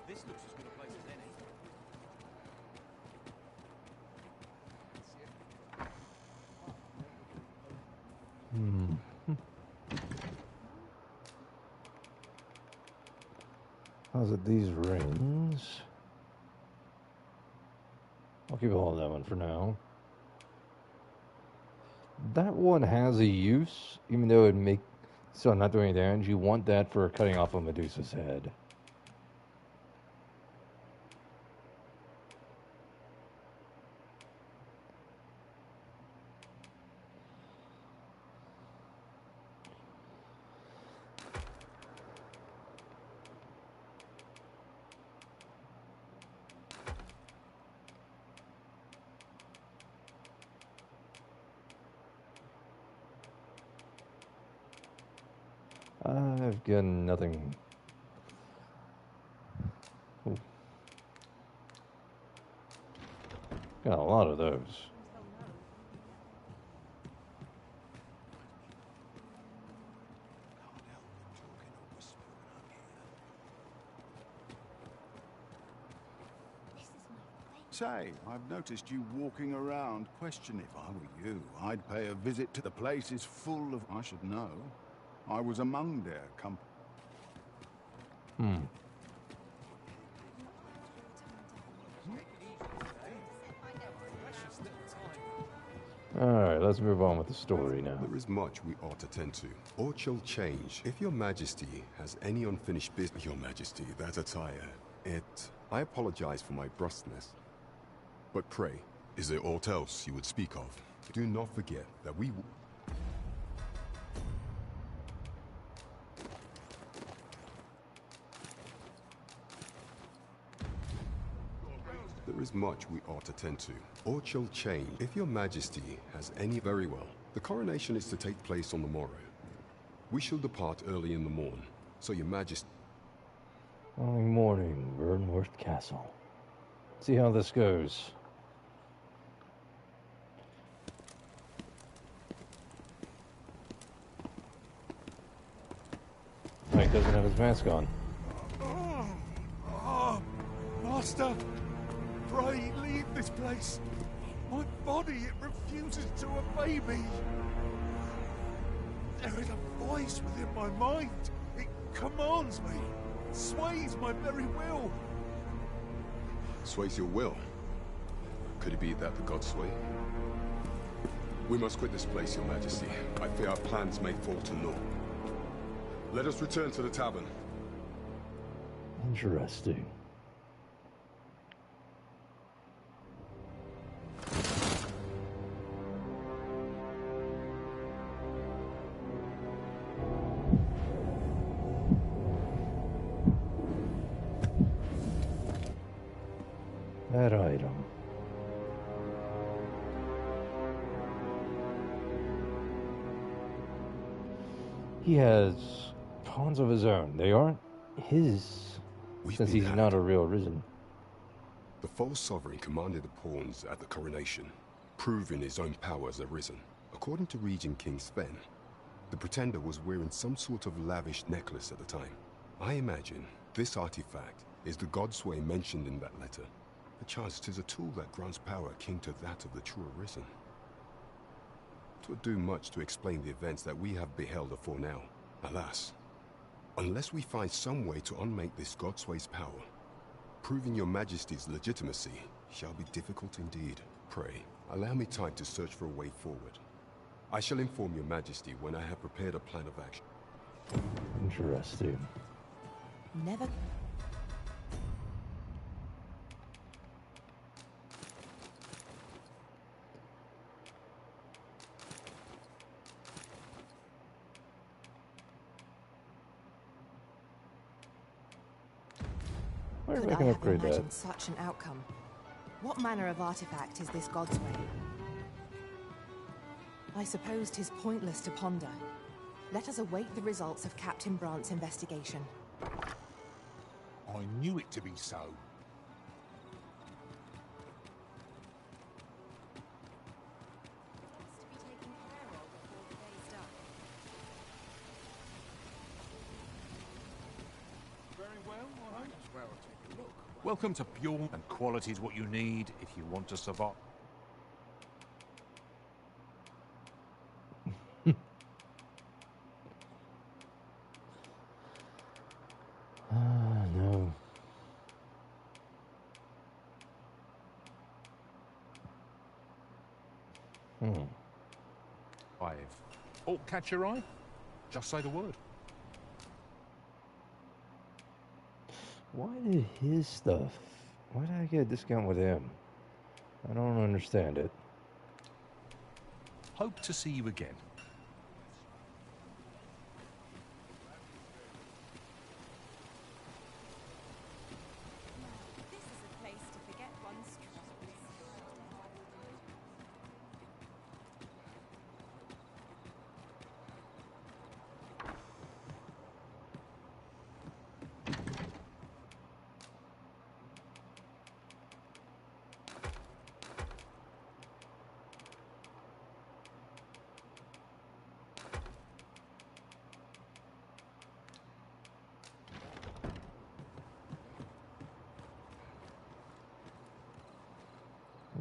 This looks as good a place as any. How's it these rings? I'll keep all of that one for now. That one has a use, even though it make so not doing any damage. You want that for cutting off a Medusa's head. I've got nothing. Ooh. Got a lot of those. Say, I've noticed you walking around. Question if I were you, I'd pay a visit to the place is full of... I should know. I was among their company. Alright, let's move on with the story now. There is much we ought to tend to. Aught shall change. If your majesty has any unfinished business... Your majesty, that attire. I apologize for my brusqueness. But pray, is there aught else you would speak of? Do not forget that we... There is much we ought to tend to. Aught shall change. If your majesty has any... Very well. The coronation is to take place on the morrow. We shall depart early in the morn. So your majesty... Early morning, Burnworth Castle. See how this goes. Oh, he doesn't have his mask on. Master, pray leave this place. My body, it refuses to obey me. There is a voice within my mind. It commands me, sways my very will. Sways your will? Could it be that the gods sway? We must quit this place, your majesty. I fear our plans may fall to naught. Let us return to the tavern. Interesting. That item. He has pawns of his own. They aren't his, since he's not a real Risen. The false sovereign commanded the pawns at the coronation, proving his own power as a Risen. According to Regent King Sven, the pretender was wearing some sort of lavish necklace at the time. I imagine this artifact is the Godsway mentioned in that letter. Perchance 'tis a tool that grants power akin to that of the true Risen. 'Twould do much to explain the events that we have beheld afore now. Alas, unless we find some way to unmake this Godsway's power, proving your Majesty's legitimacy shall be difficult indeed. Pray, allow me time to search for a way forward. I shall inform your Majesty when I have prepared a plan of action. Interesting. Never... Where Could I I can have upgrade that? imagined such an outcome? What manner of artifact is this Godsway? I suppose 'tis pointless to ponder. Let us await the results of Captain Brant's investigation. I knew it to be so. Very well, all right. As well take a look. Welcome to Pure, and quality is what you need if you want to survive. No. Oh, catch your eye? Just say the word. Why did his stuff... Why did I get a discount with him? I don't understand it. Hope to see you again. This is a place to forget one's troubles.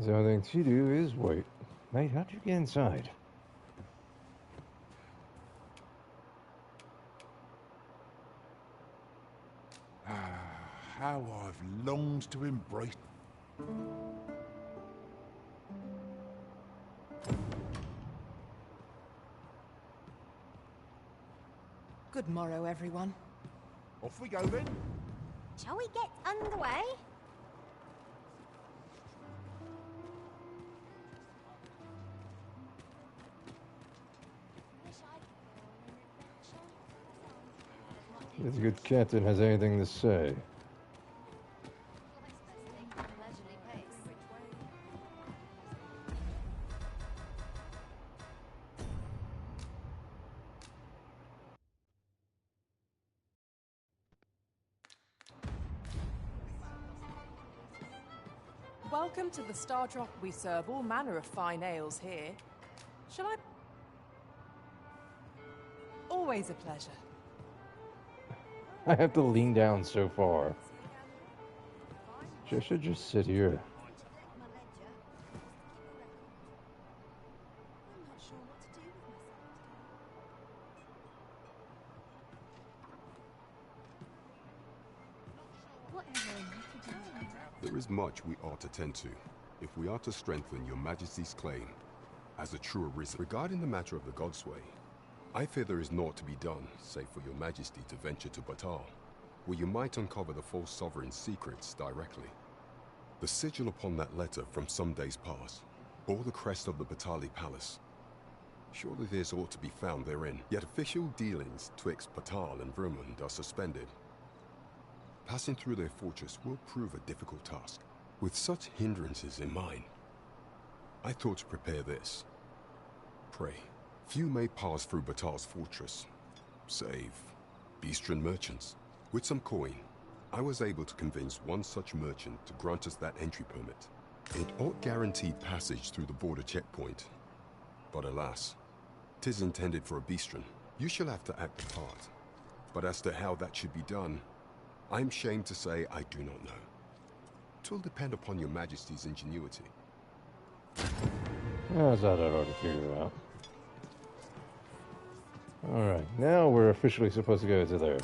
The only thing to do is wait. Mate, how'd you get inside? How I've longed to embrace... Good morrow, everyone. Off we go then. Shall we get underway? If the good captain has anything to say. Welcome to the Star Drop. We serve all manner of fine ales here. Shall I? Always a pleasure. I have to lean down so far. I should just sit here. There is much we ought to tend to, if we are to strengthen your Majesty's claim as a true Arisen. Regarding the matter of the Godsway, I fear there is naught to be done, save for your Majesty to venture to Batal. where you might uncover the false sovereign's secrets directly. The sigil upon that letter from some days past bore the crest of the Batali Palace. Surely there's aught to be found therein, yet official dealings twixt Batal and Vermund are suspended. Passing through their fortress will prove a difficult task. With such hindrances in mind, I thought to prepare this. Pray, few may pass through Batal's fortress, save Beastren merchants. With some coin, I was able to convince one such merchant to grant us that entry permit. It ought guaranteed passage through the border checkpoint. But alas, 'tis intended for a Beastren. You shall have to act the part. But as to how that should be done, I'm shamed to say I do not know. 'Twill depend upon your Majesty's ingenuity. That's that I already figured out. Alright, now we're officially supposed to go to there.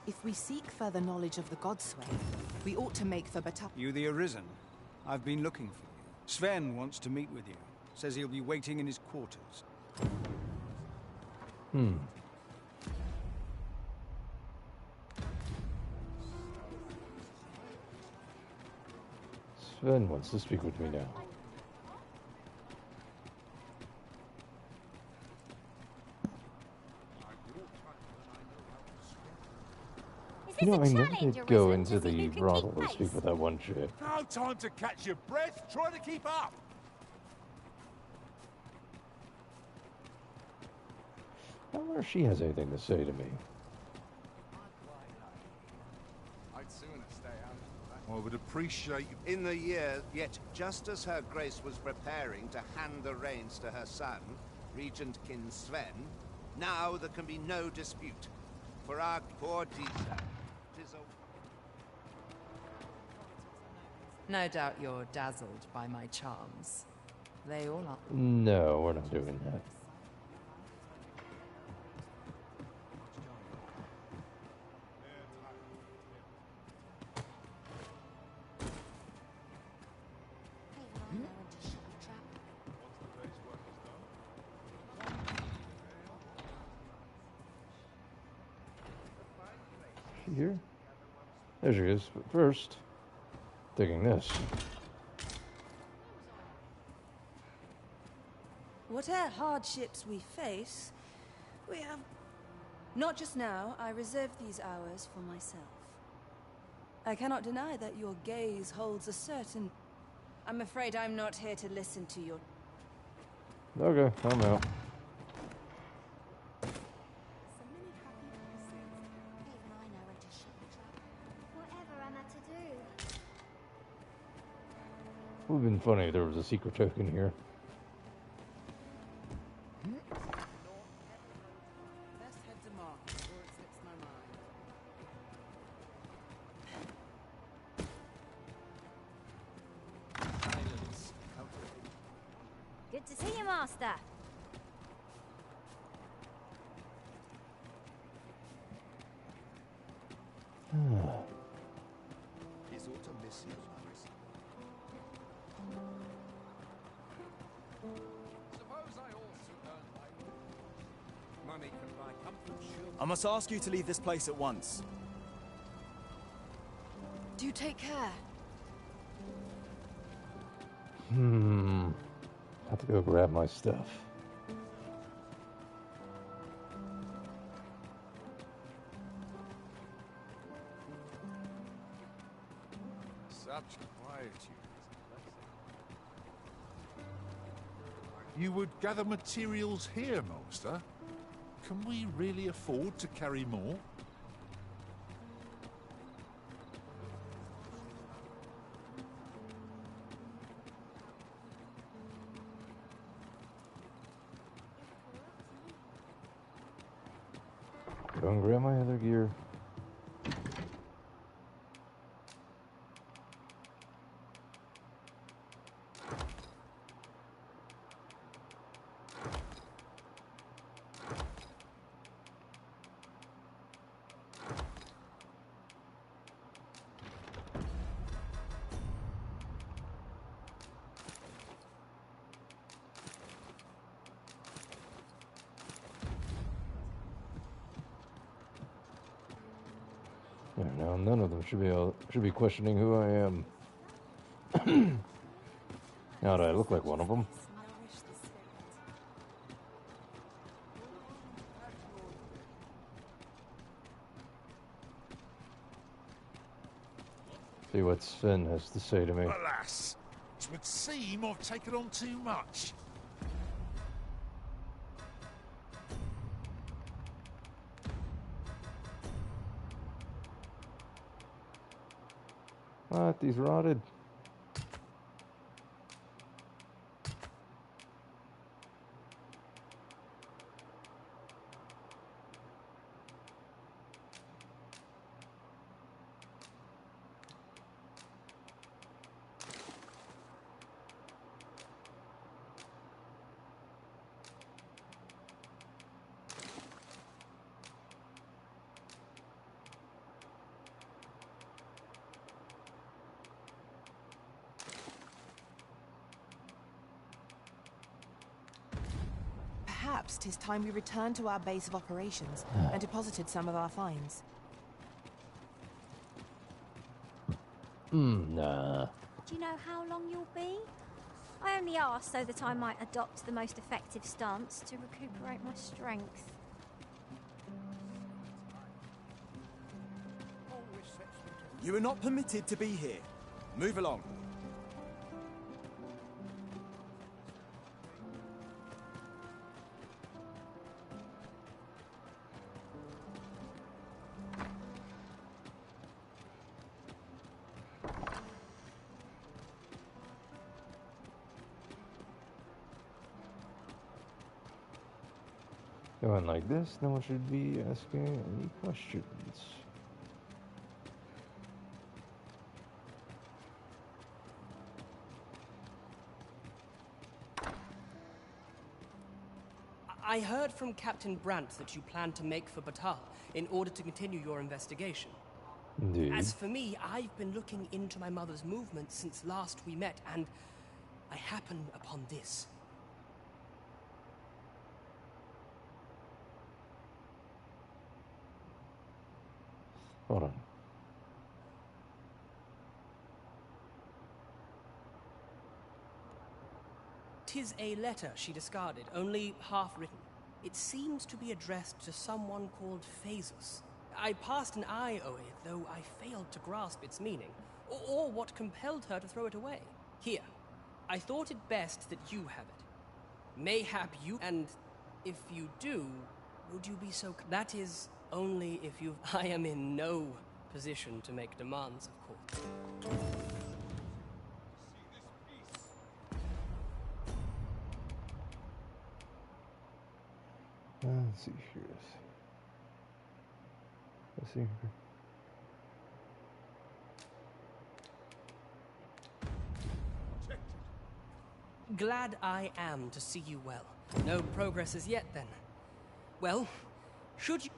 If we seek further knowledge of the Godsway, we ought to make for Batal. You the Arisen? I've been looking for you. Sven wants to meet with you. Says he'll be waiting in his quarters. Sven wants to speak with me now. You know, I never did go into the brothel to speak with that one chick. No time to catch your breath. Try to keep up. I wonder if she has anything to say to me. I'd sooner stay out. I would appreciate you. In the year, yet just as her grace was preparing to hand the reins to her son, Regent Kin Sven, now there can be no dispute. For our poor Disa, 'tis a... No doubt you're dazzled by my charms. They all are. No, we're not doing that. Here? There she is. But first, digging this. Whatever hardships we face, we have... Not just now. I reserve these hours for myself. I cannot deny that your gaze holds a certain... I'm afraid I'm not here to listen to your... Okay, I'm out. It would have been funny if there was a secret token here. Best head to market before it slips my mind. Good to see you, Master. He's ought to miss you, Suppose I also earn my money can buy comfort, sure. I must ask you to leave this place at once. Do take care. Have to go grab my stuff. Such quietude. You would gather materials here, Master? Can we really afford to carry more? Go and grab my other gear. Yeah, now none of them should be questioning who I am. Now, do I look like one of them? See what Sven has to say to me. Alas, it would seem I've taken on too much. What? He's rotted. Perhaps 'tis time we returned to our base of operations and deposited some of our finds. Nah. Do you know how long you'll be? I only asked so that I might adopt the most effective stance to recuperate my strength. You are not permitted to be here. Move along. Going like this, no one should be asking any questions. I heard from Captain Brandt that you plan to make for Batal in order to continue your investigation. Indeed. As for me, I've been looking into my mother's movements since last we met, and I happened upon this. Hold on. Tis a letter she discarded, only half written. It seems to be addressed to someone called Phasus. I passed an eye o'er it, though I failed to grasp its meaning, or what compelled her to throw it away. Here, I thought it best that you have it. Mayhap you, and if you do, would you be so... That is, only if you... I am in no position to make demands, of course. Let's see here. Let's see. Glad I am to see you well. No progress as yet, then. Well, should you...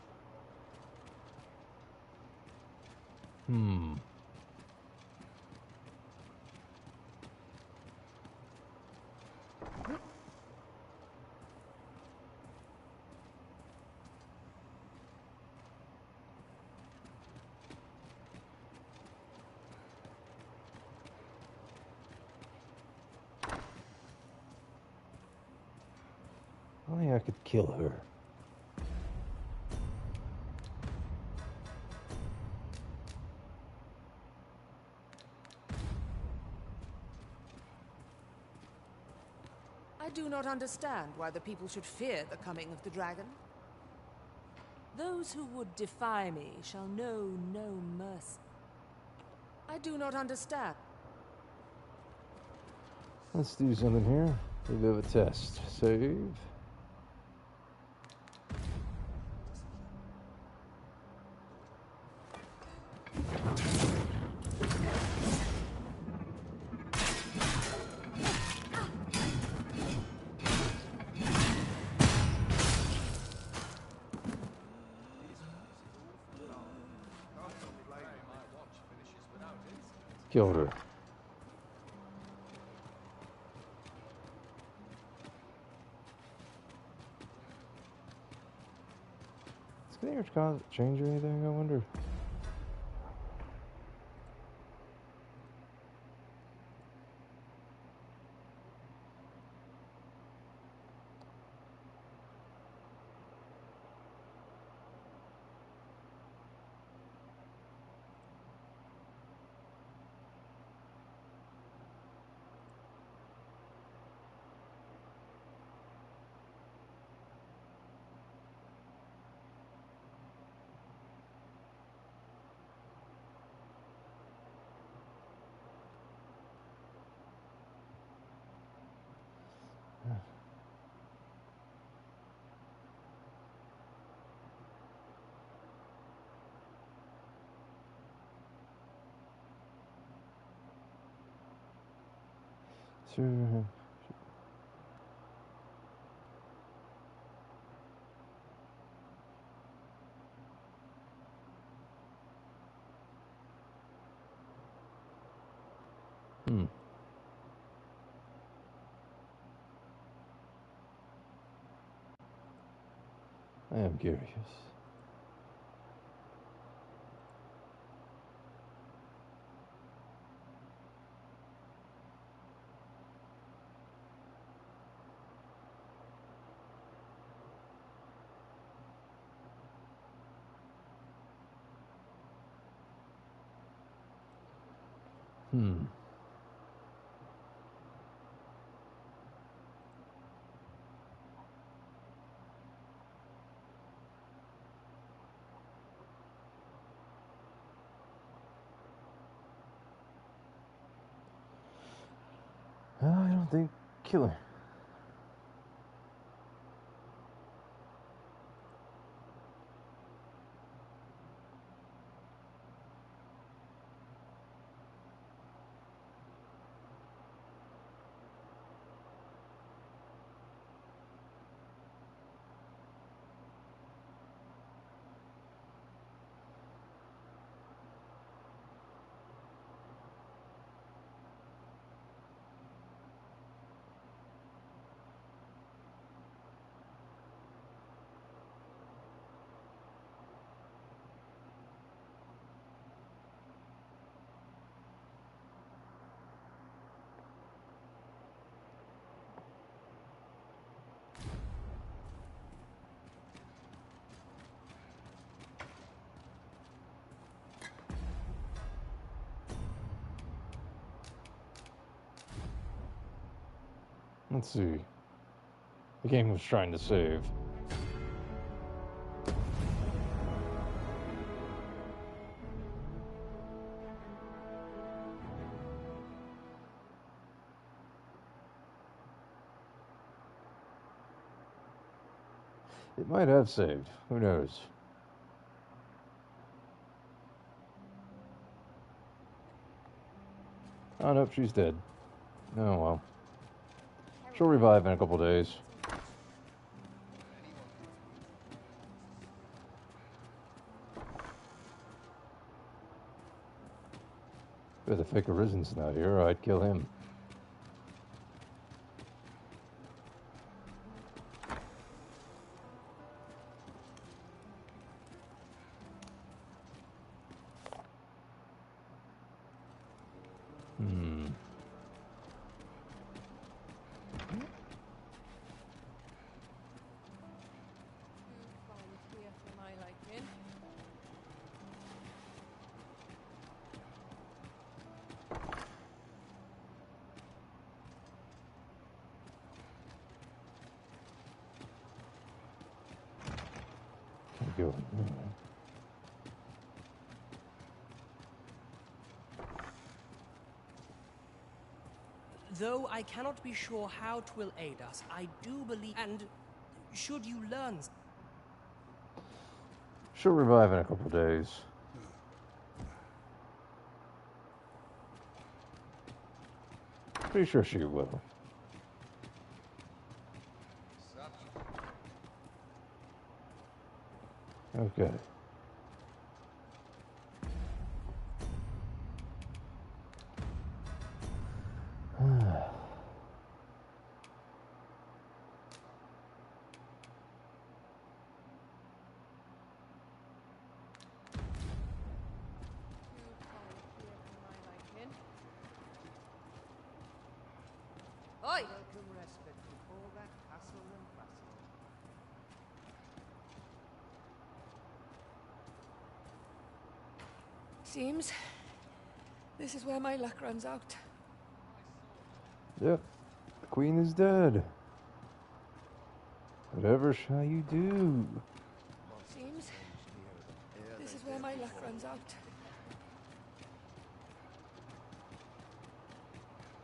Only I could kill her. I do not understand why the people should fear the coming of the dragon. Those who would defy me shall know no mercy. I do not understand. Let's do something here. A bit of a test. Save. Killed her. Is Cause change or anything, I wonder? to... I am curious. I don't think killer. Let's see. The game was trying to save. It might have saved. Who knows? Oh, nope, she's dead. Oh, well. She'll revive in a couple days. If the fake Arisen's not here, I'd kill him. Go. Though I cannot be sure how 'twill aid us, I do believe, and should you learn... She'll revive in a couple days. Pretty sure she will. Okay. Oi! Welcome respite from all that hustle and bustle. Seems this is where my luck runs out. Yep. The queen is dead. Whatever shall you do? Seems this is where my luck runs out.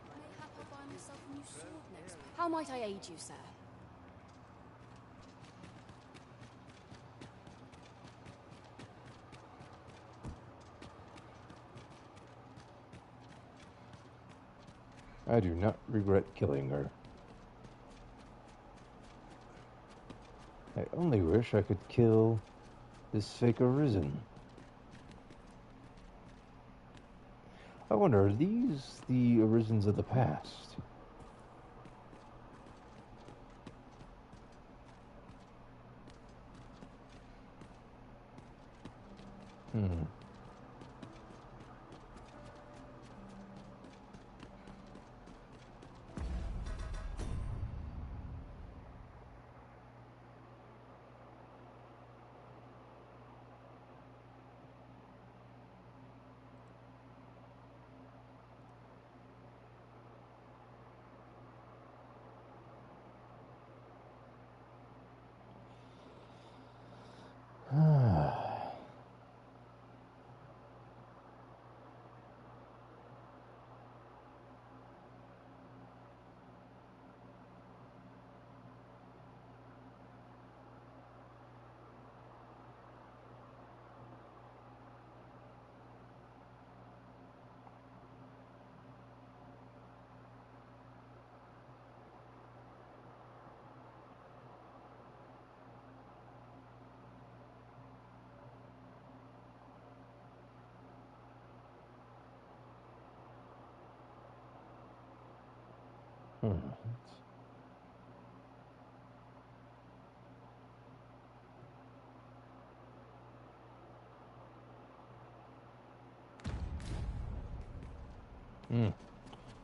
Mayhap I'll buy myself a new sword next. How might I aid you, sir? I do not regret killing her. I only wish I could kill this fake Arisen. I wonder, are these the Arisens of the past? Hmm.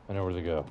I know where to go.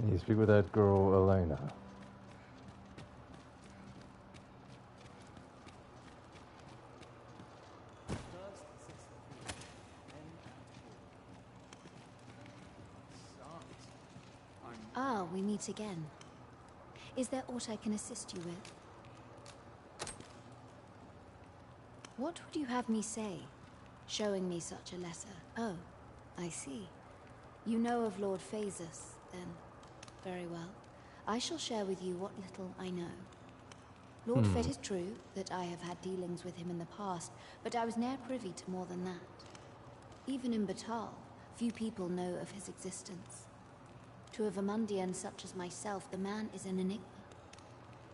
You speak with that girl, Elena. Ah, we meet again. Is there aught I can assist you with? What would you have me say, showing me such a letter? Oh, I see. You know of Lord Phaesus, then. Very well. I shall share with you what little I know. Lord Phaesus, it is true that I have had dealings with him in the past, but I was ne'er privy to more than that. Even in Batal, few people know of his existence. To a Vermundian such as myself, the man is an enigma.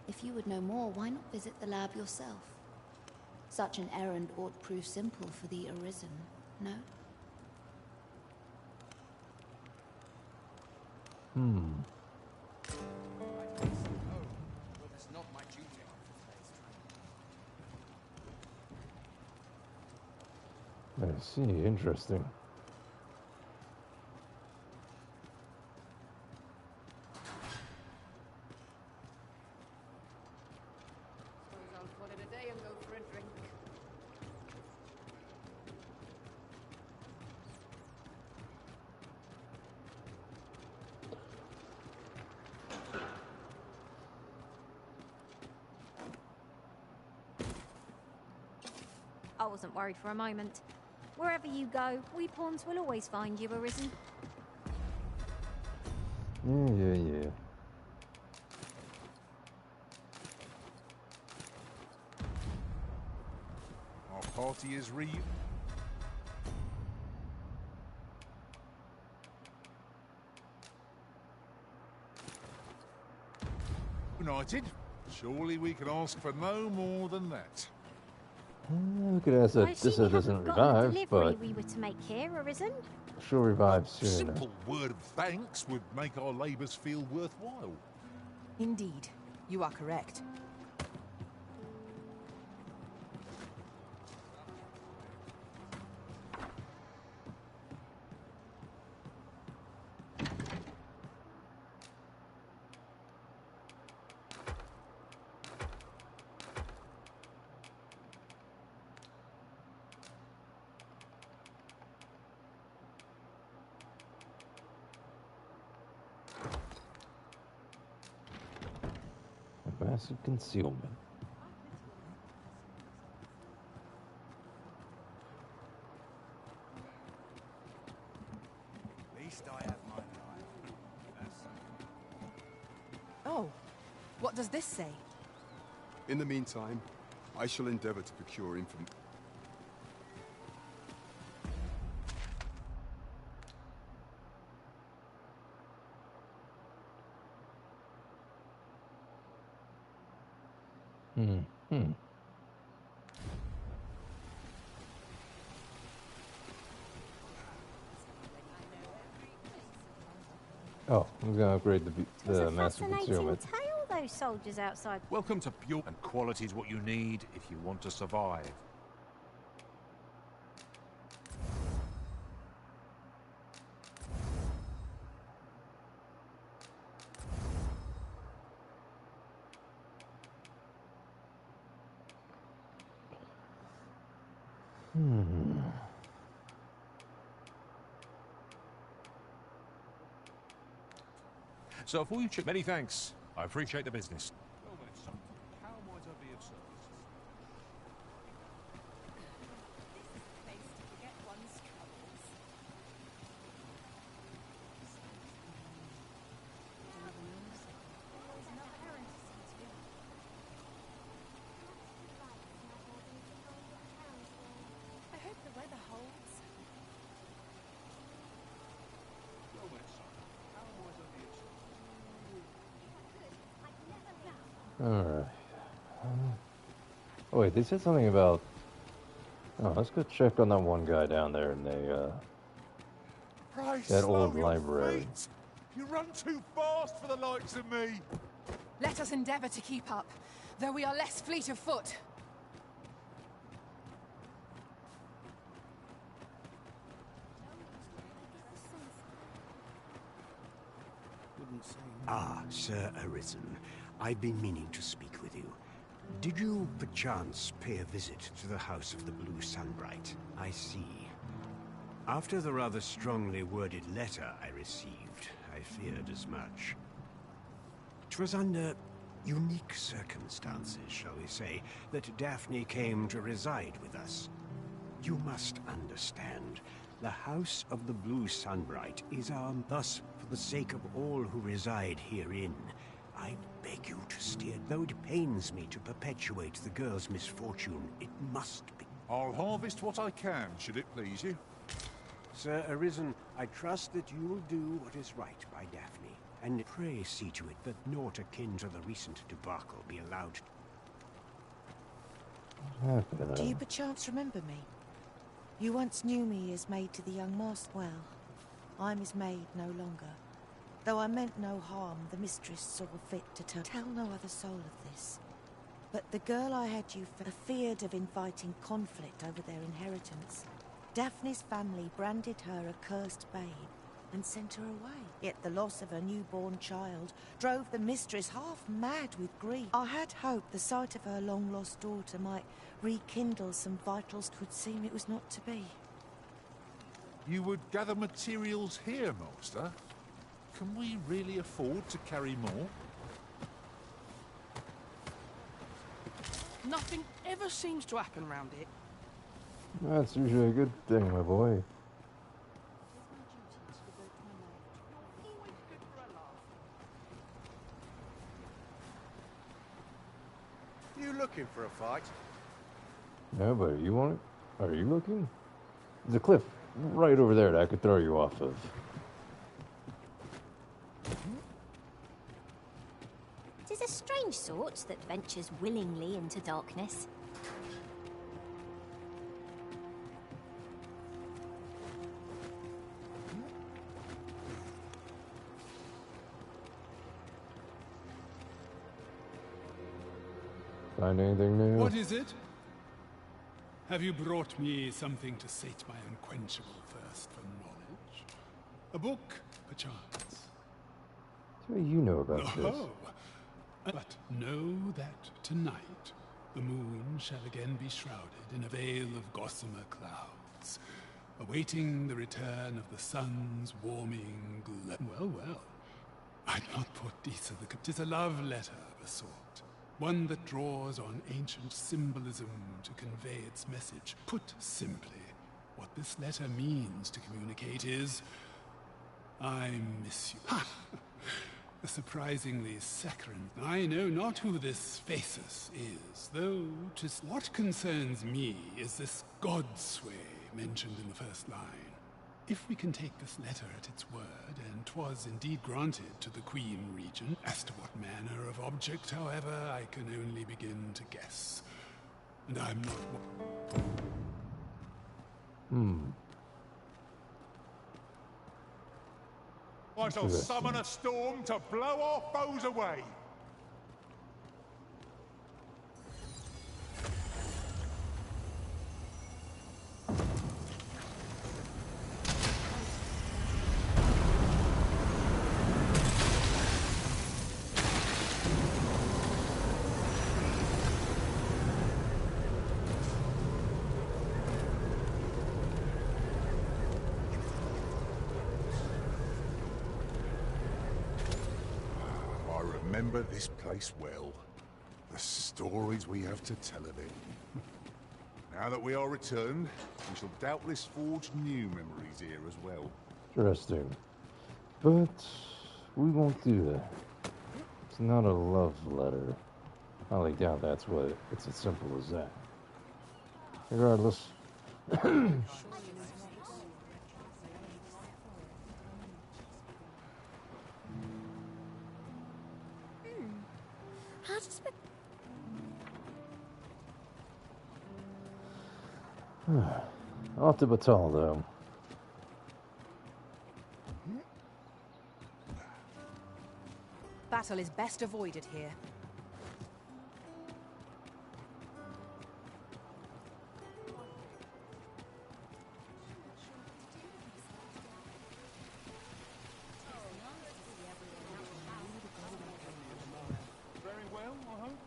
If you would know more, why not visit the lab yourself? Such an errand ought prove simple for the Arisen, no? I see, interesting. Suppose I'll call it a day and go for a drink. I wasn't worried for a moment. Wherever you go, we pawns will always find you, Arisen. Yeah. Our party is united. Surely we can ask for no more than that. We could ask that this doesn't revive, but we were to make here, Arisen. she'll revive soon. Simple word of thanks would make our labours feel worthwhile. Indeed, you are correct. Massive concealment. At least I have my life. Oh, what does this say? In the meantime, I shall endeavor to procure information. Oh, I'm gonna upgrade the massive Fascinating concealment. tale, those soldiers outside. Welcome to Pure, and quality's what you need if you want to survive. So if you many thanks. I appreciate the business. Well, my son, how might I be of service? This is the place to forget one's troubles. I hope the weather holds. Well, my son, how might I be of service? Alright. Oh wait, they said something about... Oh, let's go check on that one guy down there in the, that old library. Feet. You run too fast for the likes of me. Let us endeavor to keep up, though we are less fleet of foot. Ah, Sir Arisen. I've been meaning to speak with you. Did you, perchance, pay a visit to the House of the Blue Sunbright? I see. After the rather strongly worded letter I received, I feared as much. 'Twas under unique circumstances, shall we say, that Daphne came to reside with us. You must understand, the House of the Blue Sunbright is our... Thus, for the sake of all who reside herein, I beg you to steer. Though it pains me to perpetuate the girl's misfortune, it must be. I'll harvest what I can, should it please you. Sir Arisen, I trust that you will do what is right by Daphne, and pray see to it that naught akin to the recent debacle be allowed. Do you perchance remember me? You once knew me as maid to the young master. Well, I'm his maid no longer. Though I meant no harm, the mistress saw fit to tell no other soul of this. But the girl I had you feared of inviting conflict over their inheritance. Daphne's family branded her a cursed babe and sent her away. Yet the loss of her newborn child drove the mistress half mad with grief. I had hoped the sight of her long-lost daughter might rekindle some vitals. Could seem it was not to be. You would gather materials here, Master? Can we really afford to carry more? Nothing ever seems to happen round it. That's usually a good thing, my boy. You looking for a fight? No, but you want it? Are you looking? There's a cliff right over there that I could throw you off of. Tis a strange sort that ventures willingly into darkness. Find anything new? What is it? Have you brought me something to sate my unquenchable thirst for knowledge? A book, perchance? What do you know about this? Oh, but know that tonight the moon shall again be shrouded in a veil of gossamer clouds, awaiting the return of the sun's warming glow. Well, well, I'd not put Disa the... 'Tis a love letter of a sort. one that draws on ancient symbolism to convey its message. Put simply, what this letter means to communicate is, I miss you. Ha! A surprisingly saccharine. I know not who this Phaesus is, though what concerns me is this godsway mentioned in the first line. If we can take this letter at its word, and 'twas indeed granted to the Queen Regent, as to what manner of object, however, I can only begin to guess. And I'm not... I shall summon a storm to blow our foes away. Remember this place well. The stories we have to tell of it. Now that we are returned, we shall doubtless forge new memories here as well. Interesting. But we won't do that. It's not a love letter. I highly doubt that's what it's as simple as that. Regardless. Off to Batal, though. Battle is best avoided here. Very well, I hope.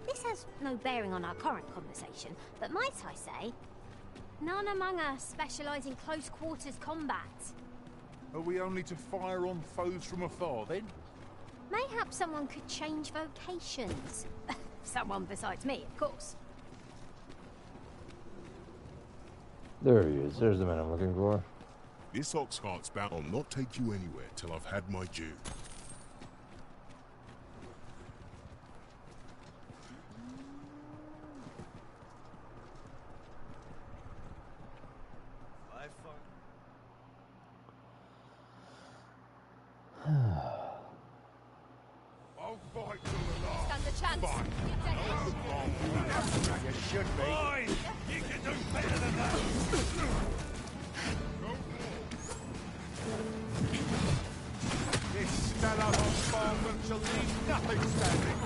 This has no bearing on our current conversation, but might I say, none among us specialise in close quarters combat. Are we only to fire on foes from afar, then? Mayhap someone could change vocations. Someone besides me, of course. There he is. There's the man I'm looking for. This ox-cart's bound. I'll not take you anywhere till I've had my due. I'll fight till the last. Stand a chance. Fight. You should be. Fine. You can do better than that. This stellar bombardment shall leave nothing standing.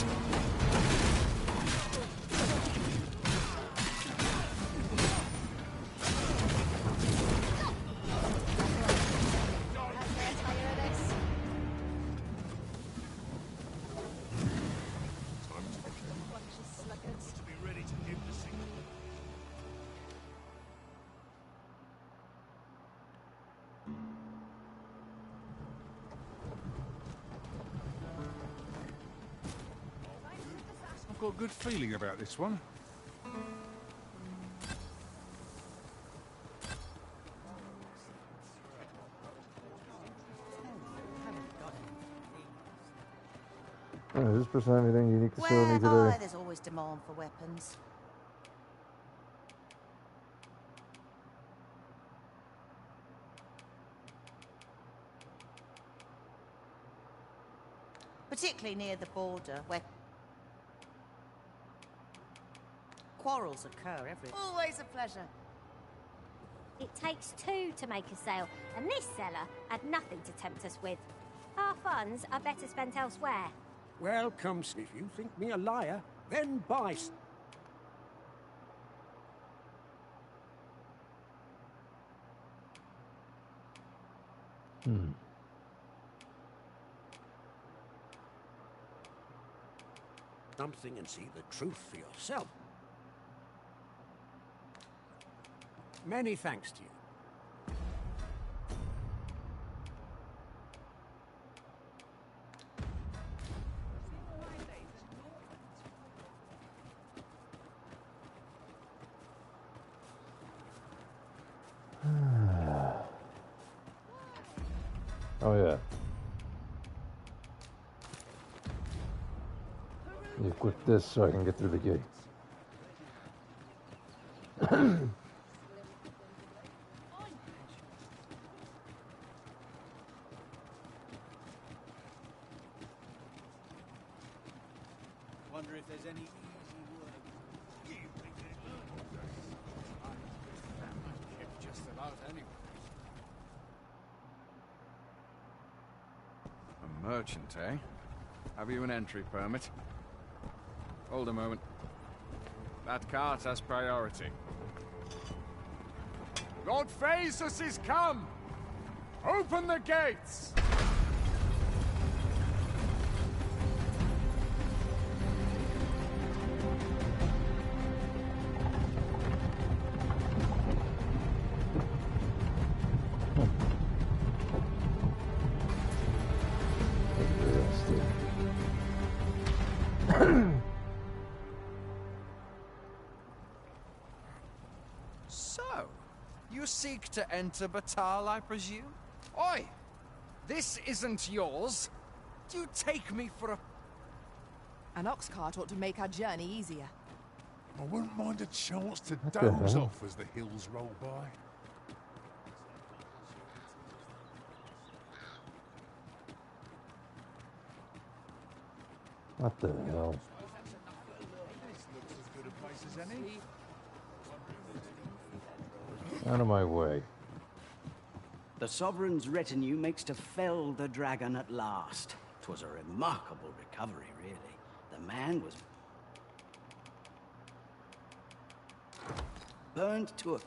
I've got a good feeling about this one. Does this person have anything unique to show me today? Oh, there's always demand for weapons. Particularly near the border, where quarrels occur everywhere. Always a pleasure. It takes two to make a sale, and this seller had nothing to tempt us with. Our funds are better spent elsewhere. Well, come, if you think me a liar, then buy. Something and see the truth for yourself. Many thanks to you. Oh yeah. You equip this so I can get through the gate. Wonder if there's any easy work. Just about anyway. A merchant, eh? Have you an entry permit? Hold a moment. That cart has priority. Lord Phaesus is come! Open the gates! So, you seek to enter Batal, I presume? Oi! This isn't yours. Do you take me for a... An ox cart ought to make our journey easier. I wouldn't mind a chance to the doze hell? off as the hills roll by. What the hell? This looks as good a place as any. Out of my way. The Sovereign's retinue makes to fell the dragon at last. 'Twas a remarkable recovery, really. The man was burned to a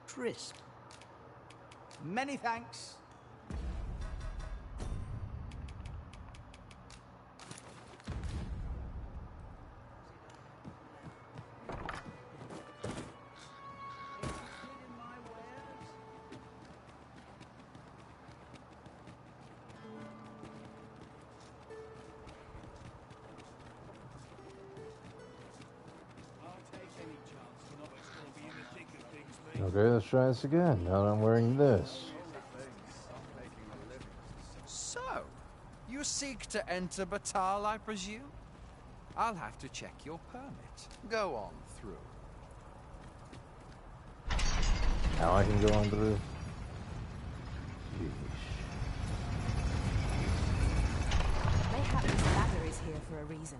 crisp. Many thanks. Okay, let's try this again. Now that I'm wearing this. So, you seek to enter Batal, I presume? I'll have to check your permit. Go on through. Now I can go on through. Mayhap this ladder is here for a reason.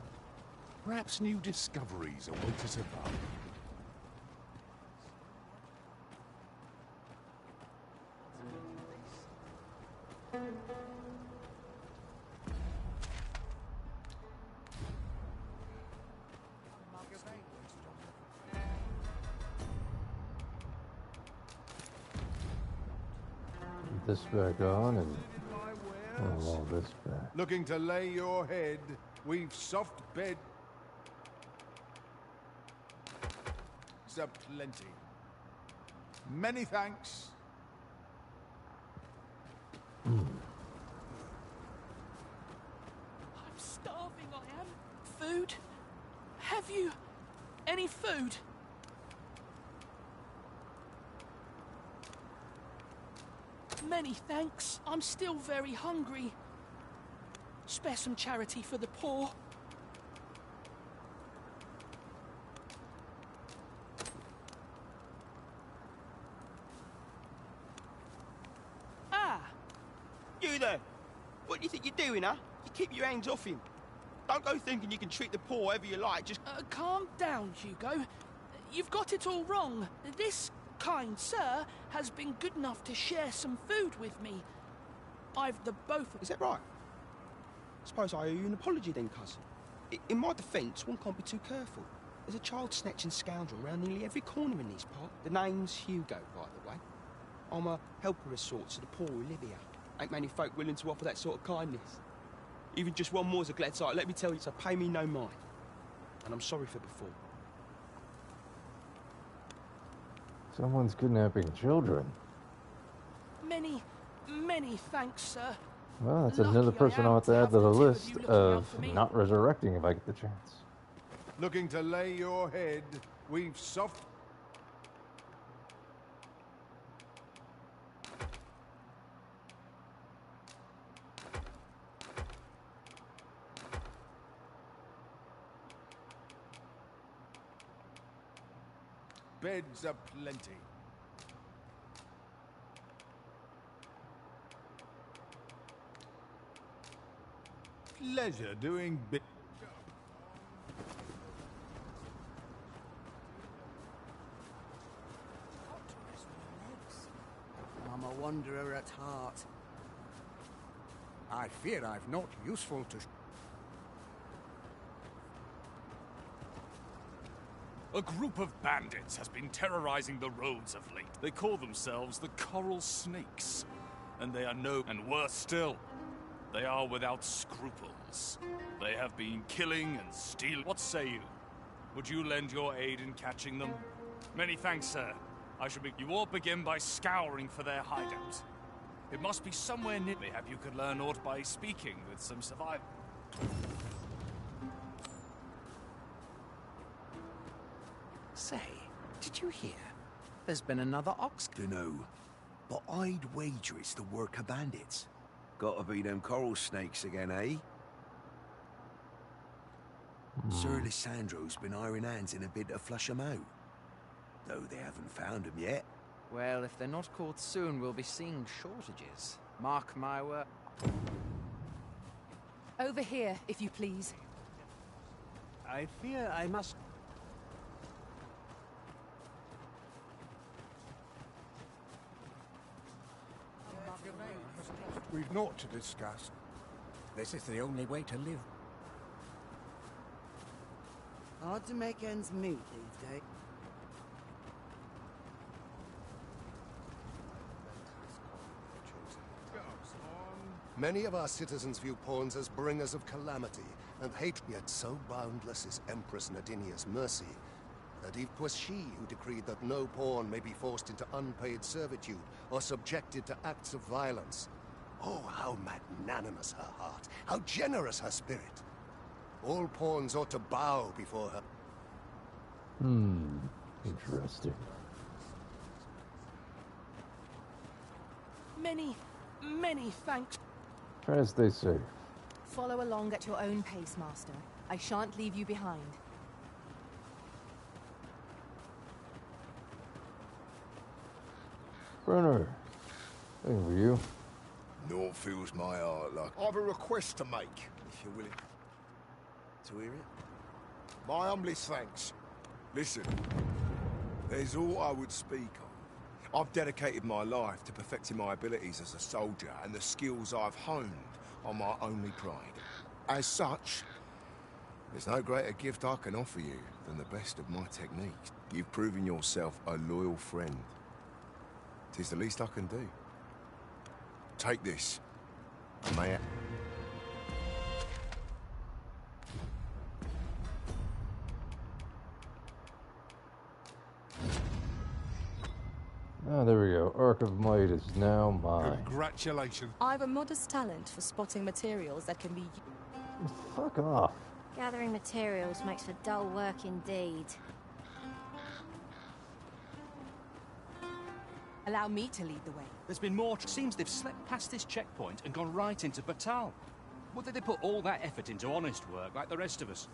Perhaps new discoveries await us above. Put this back on and all this back. Looking to lay your head, we've soft bed. Plenty. Many thanks. I'm starving, I am. Food? Have you any food? Many thanks. I'm still very hungry. Spare some charity for the poor. You there! What do you think you're doing, huh? You keep your hands off him. Don't go thinking you can treat the poor however you like, just... Calm down, Hugo. You've got it all wrong. This kind sir has been good enough to share some food with me. I've the both of... Is that right? Suppose I owe you an apology then, cousin. In my defence, one can't be too careful. There's a child-snatching scoundrel around nearly every corner in these parts. The name's Hugo, by the way. I'm a helper of sorts to the poor who live here. Ain't many folk willing to offer that sort of kindness. Even just one more's a glad sight, let me tell you, so pay me no mind. And I'm sorry for before. Someone's kidnapping children. Many thanks, sir. Well, that's another person I'll have to add to the list of not resurrecting if I get the chance. Looking to lay your head, we've soft... beds aplenty. Pleasure doing bit. I'm a wanderer at heart. I fear I've not useful to... A group of bandits has been terrorizing the roads of late. They call themselves the Coral Snakes. And they are and worse still, they are without scruples. They have been killing and stealing. What say you? Would you lend your aid in catching them? Many thanks, sir. You all begin by scouring for their hideout. It must be somewhere near. Mayhap you could learn aught by speaking with some survivors. Say, did you hear? There's been another ox. Dunno, but I'd wager it's the work of bandits. Gotta be them coral snakes again, eh? Sir Lissandro's been iron hands in a bid to flush 'em out. Though they haven't found 'em yet. Well, if they're not caught soon, we'll be seeing shortages. Mark my word. Over here, if you please. I fear I must... We've naught to discuss. This is the only way to live. Hard to make ends meet these days. Many of our citizens view pawns as bringers of calamity and hate, yet so boundless is Empress Nadinia's mercy that it was she who decreed that no pawn may be forced into unpaid servitude or subjected to acts of violence. Oh, how magnanimous her heart, how generous her spirit. All pawns ought to bow before her. Interesting. Many thanks. Try to stay safe. Follow along at your own pace, Master. I shan't leave you behind. Brenner, looking for you. Naught fills my heart like... I've a request to make, if you're willing. To hear it? My humblest thanks. Listen, there's all I would speak on. I've dedicated my life to perfecting my abilities as a soldier and the skills I've honed are my only pride. As such, there's no greater gift I can offer you than the best of my techniques. You've proven yourself a loyal friend. 'Tis the least I can do. Take this. May I... Oh, there we go. Arc of Might is now mine. Congratulations. I've a modest talent for spotting materials that can be... Fuck off. Gathering materials makes for dull work indeed. Allow me to lead the way. There's been more. Seems they've slept past this checkpoint and gone right into Batal. Would they put all that effort into honest work like the rest of us?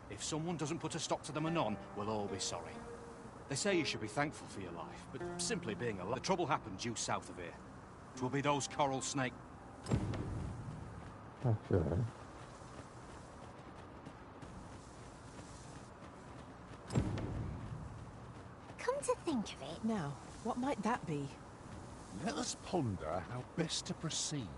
If someone doesn't put a stop to them anon, we'll all be sorry. They say you should be thankful for your life, but simply being alive. The trouble happened due south of here. 'Twill be those coral snake. Okay. Come to think of it... Now, what might that be? Let us ponder how best to proceed.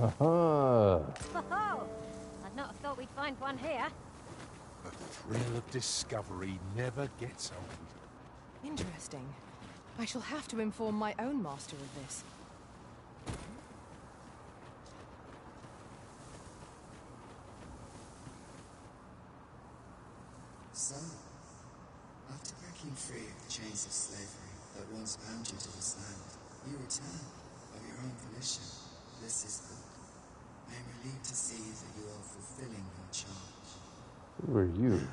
Aha! Oh, I'd not have thought we'd find one here. The thrill of discovery never gets old. Interesting. I shall have to inform my own master of this. So, after breaking free of the chains of slavery that once bound you to this land, you return of your own volition. This is good. I am relieved to see that you are fulfilling your charge. Who are you?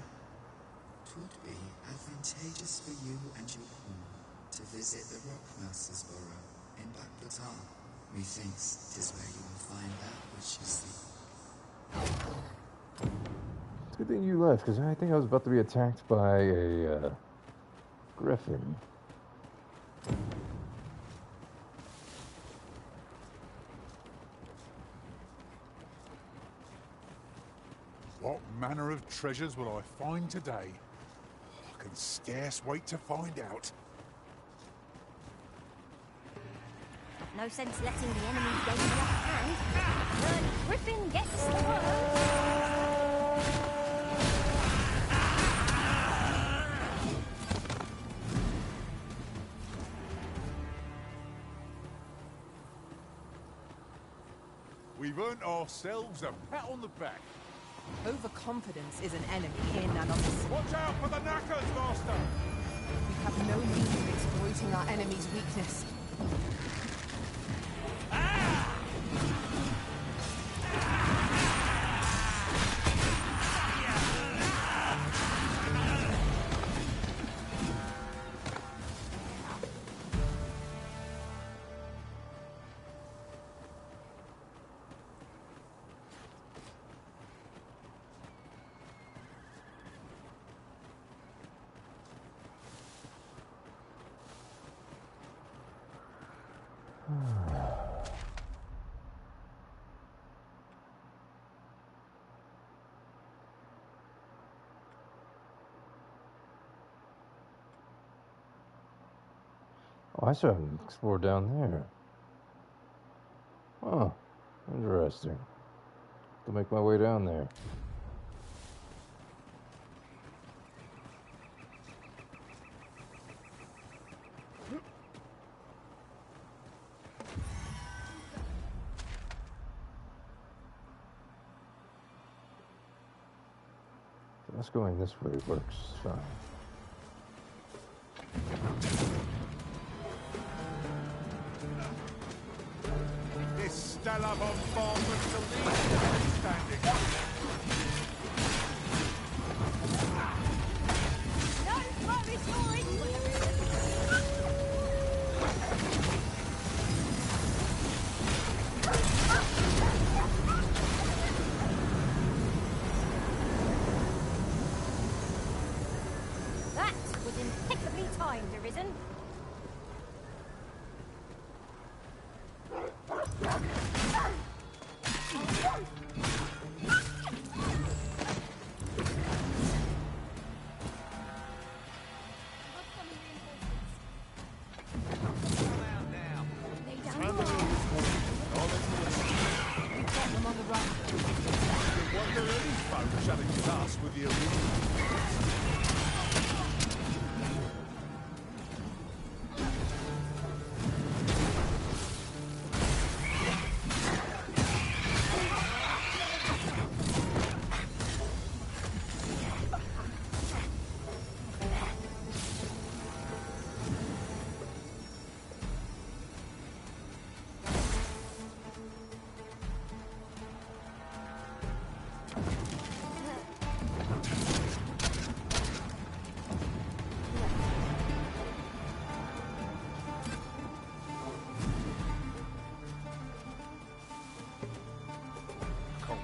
To would be advantageous for you and your pawn to visit the Rockmaster's Burrow in Back Batal. Methinks 'tis where you will find that which you seek. It's a good thing you left, because I think I was about to be attacked by a griffin. What manner of treasures will I find today? I can scarce wait to find out. No sense letting the enemy gain the upper hand. The griffin gets the word. We've earned ourselves a pat on the back. Overconfidence is an enemy in and of itself. Watch out for the knackers, Master! We have no means of exploiting our enemy's weakness. Oh, I still haven't explored down there. Huh. Interesting. To make my way down there. Us going this way works fine. This stellar bombardment to lead standing. No flourish or That was impeccably timed, Arisen.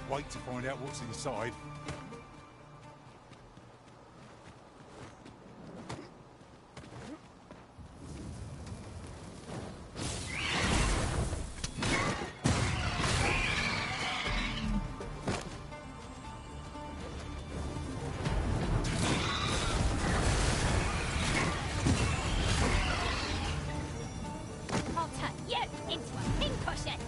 Wait to find out what's inside. I'll turn you into a pincushion.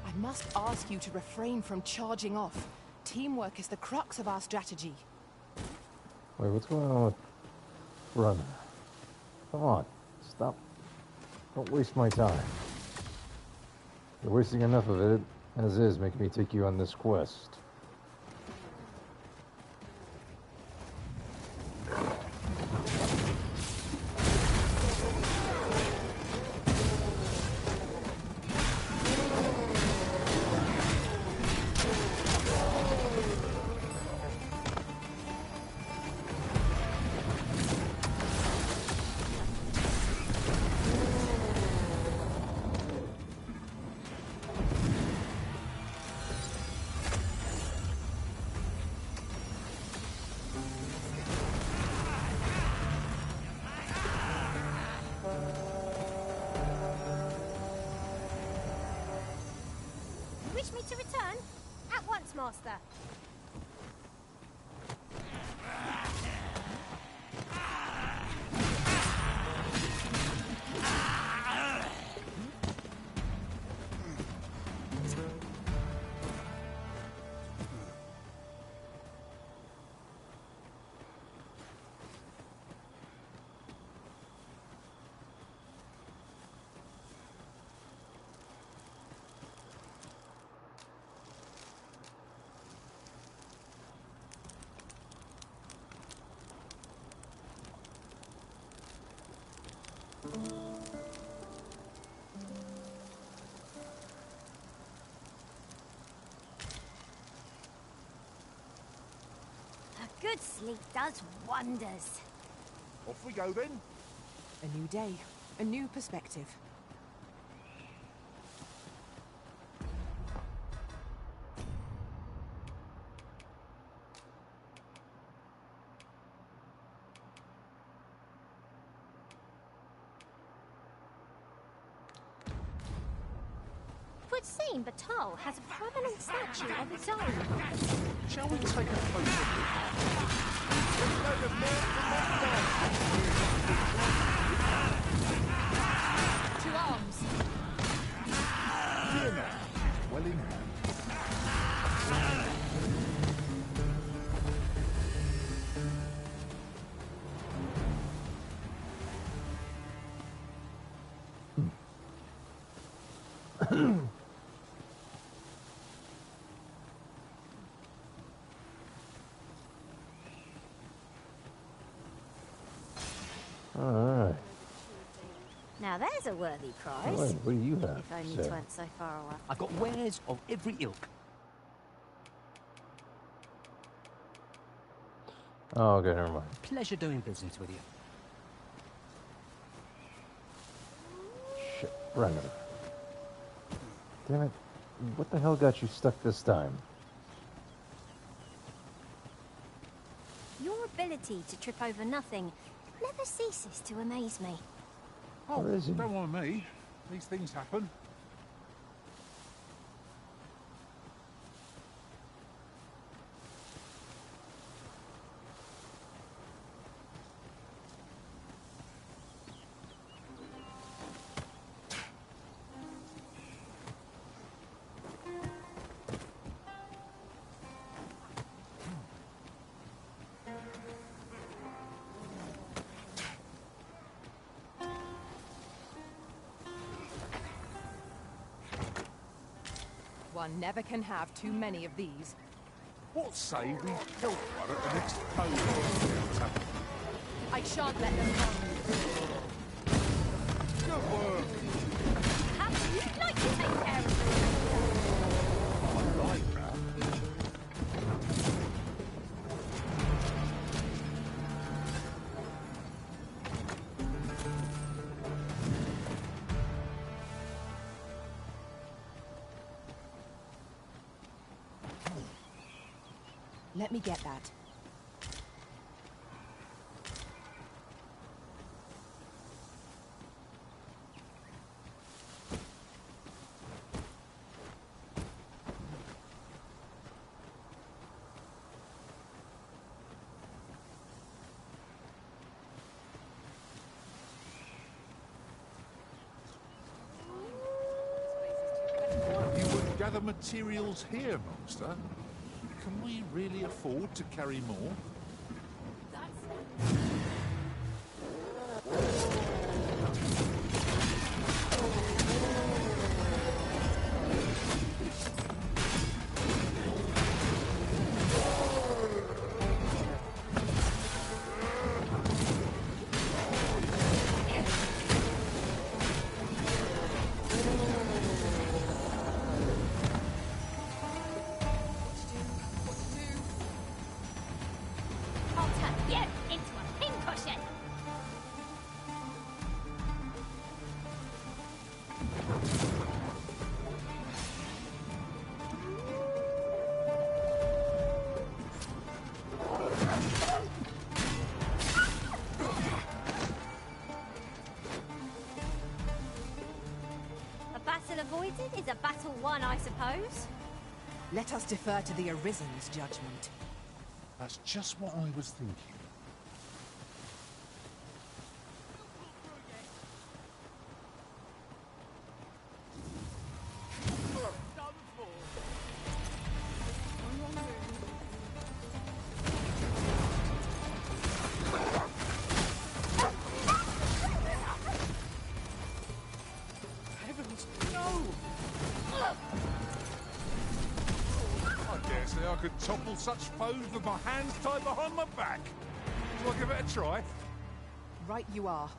I must ask you to refrain from charging off. Teamwork is the crux of our strategy. Wait, what's going on with running? Come on, stop. Don't waste my time. You're wasting enough of it as is, making me take you on this quest. wish me to return? At once, master. A good sleep does wonders. Off we go then. A new day, a new perspective. Would seem Batal has a prominent statue of its own. Shall we take a closer look? To arms. Fear not. Well in hand. Alright. Now there's a worthy prize. Wait, what do you have? If only to say? 'tweren't so far away. I've got wares of every ilk. Oh, okay, never mind. Pleasure doing business with you. Shit, Brenner. Damn it. What the hell got you stuck this time? Your ability to trip over nothing never ceases to amaze me. Oh, Where is he? don't mind me. These things happen. One never can have too many of these. What say we help one at the next pole? I shan't let them run. Good work. Perhaps you'd like to take care of them. I like that. Let me get that. You would gather materials here, monster. Can we really afford to carry more? I'll turn you into a pincushion. A battle avoided is a battle won, I suppose. Let us defer to the Arisen's judgment. That's just what I was thinking. Heavens, no! I dare say I could topple such foes with my hands tied behind my back. Shall I give it a try? Right you are.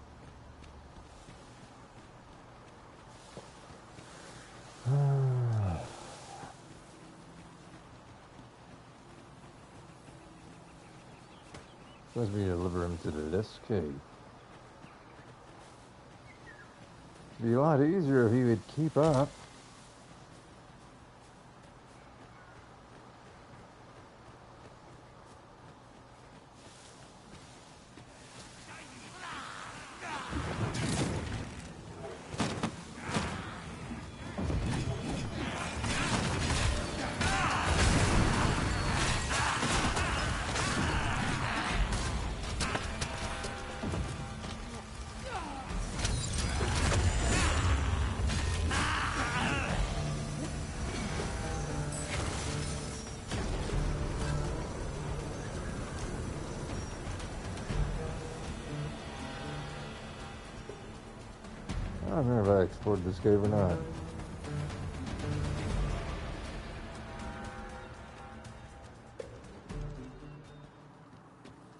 Supposed to be deliver him to this cave. It'd be a lot easier if he would keep up. I don't remember if I explored this cave or not.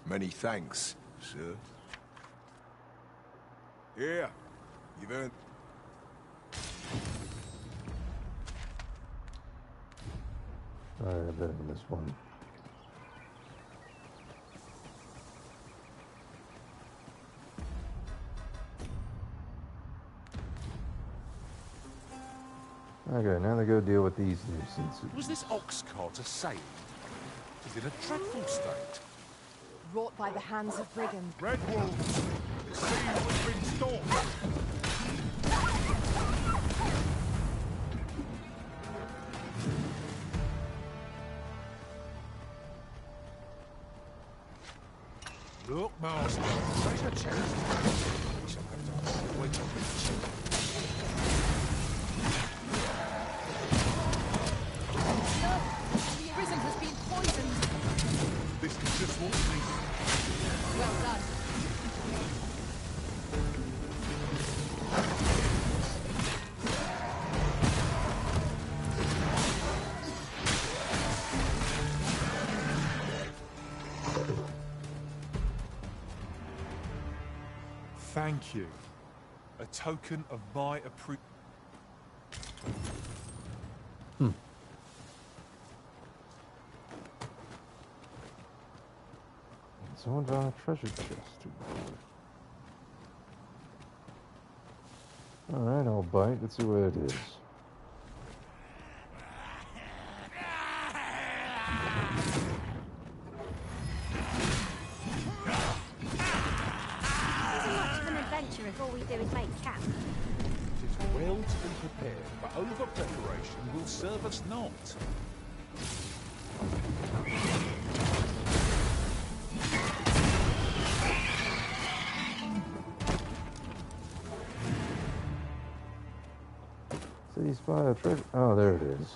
Many thanks, sir. Here, you've earned... Alright, I bet I missed one. Okay, now they go deal with these nuisances. Was this ox cart a sail? Is it a dreadful state? Wrought by the hands of brigands. Red wolves! The sea has been stormed! Look, master, treasure chest. We shall have to wait on this. The Arisen has been poisoned. This is just what we need. Well done. Thank you. A token of my approval. Someone found a treasure chest. Alright, I'll bite. Let's see what it is. Isn't much of an adventure if all we do is make camp. It is well to be prepared, but over-preparation will serve us not. So you spot a treasure. Oh, there it is.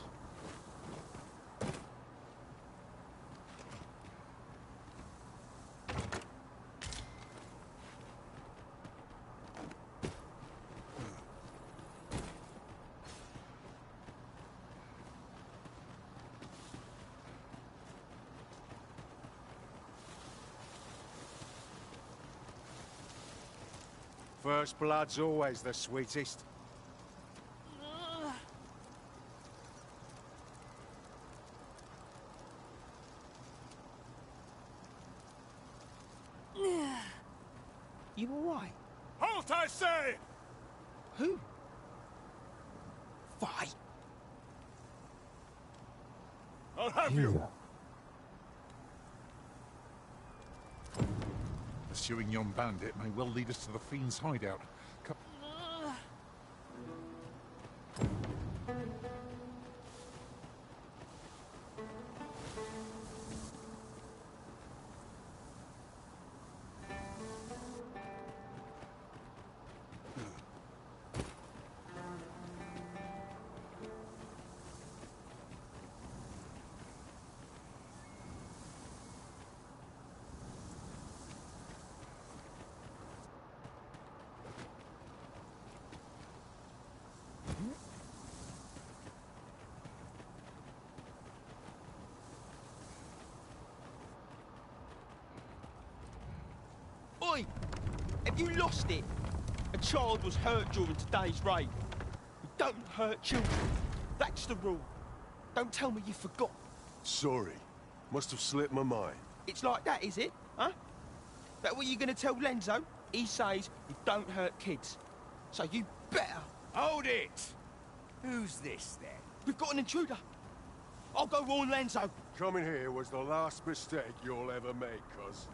First blood's always the sweetest. You alright? Halt, I say! Who? Fight? I'll have you! Pursuing yon bandit may well lead us to the Fiend's hideout. Come. You lost it. A child was hurt during today's raid. We don't hurt children. That's the rule. Don't tell me you forgot. Sorry. Must have slipped my mind. It's like that, is it? Huh? That what you're gonna tell Lenzo? He says you don't hurt kids. So you better... Hold it! Who's this, then? We've got an intruder. I'll go warn Lenzo. Coming here was the last mistake you'll ever make, cuz.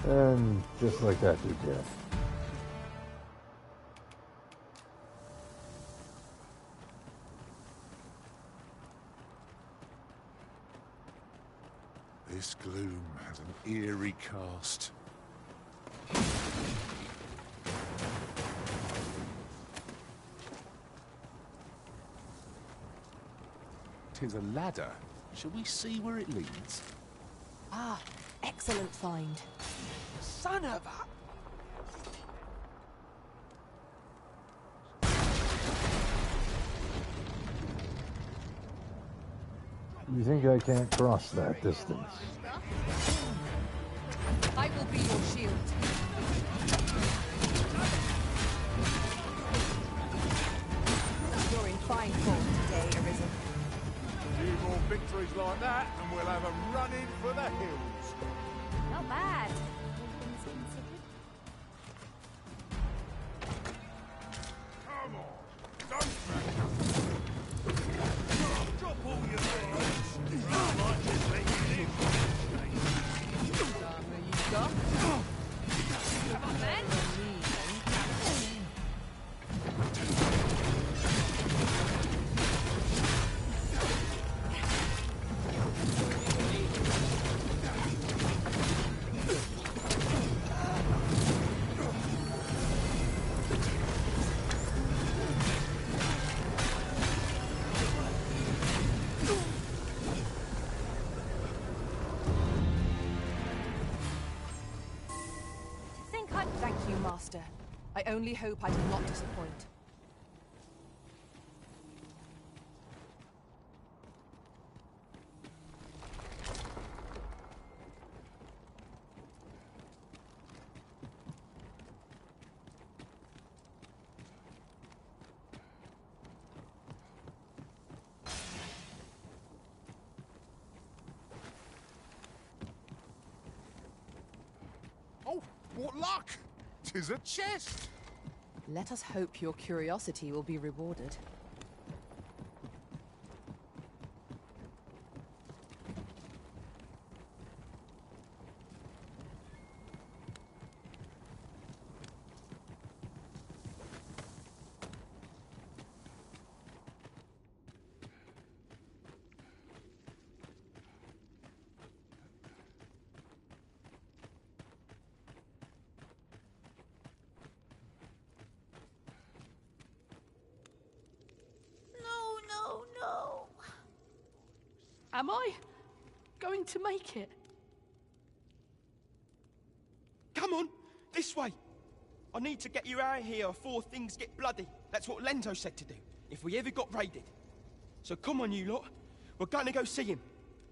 And just like that, to death. This gloom has an eerie cast. Tis a ladder. Shall we see where it leads? Ah, excellent find. Son of a... You think I can't cross that distance? I will be your shield. You're in fine form today, Arisen. A few more victories like that, and we'll have 'em running for the hills. Not bad. All things considered. Come on, don't back up. Drop all your words. I might just let you live. Come on, then. Thank you, Master. I only hope I did not disappoint. Oh, what luck! 'Tis a chest! Let us hope your curiosity will be rewarded. No. Am I going to make it? Come on, this way. I need to get you out of here before things get bloody. That's what Lenzo said to do, if we ever got raided. So come on, you lot. We're going to go see him.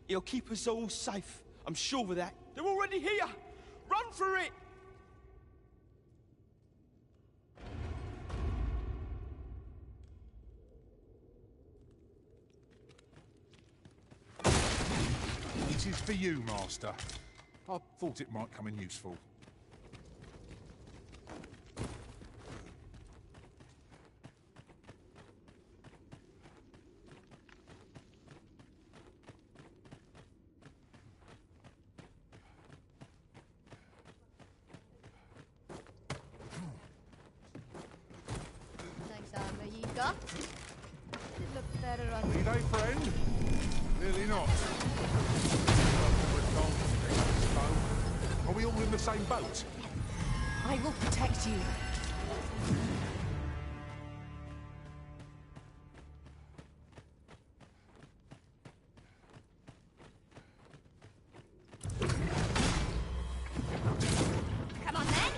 He'll keep us all safe. I'm sure of that. They're already here. Run for it. It is for you, Master. I thought it might come in useful. Thanks, Amrita. It looked better on Need a friend? Clearly not. Are we all in the same boat? I will protect you. Come on, then.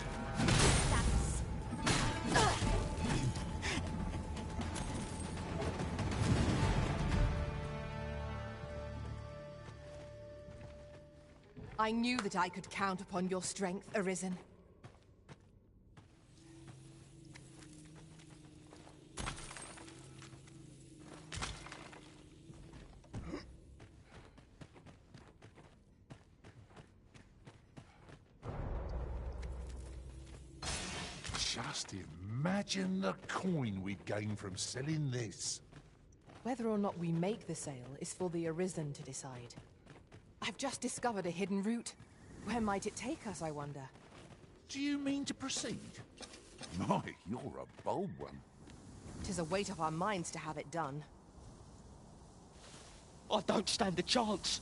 I knew that I could count upon your strength, Arisen. Just imagine the coin we'd gain from selling this. Whether or not we make the sale is for the Arisen to decide. I've just discovered a hidden route. Where might it take us, I wonder? Do you mean to proceed? My, you're a bold one. 'Tis a weight off our minds to have it done. I don't stand a chance.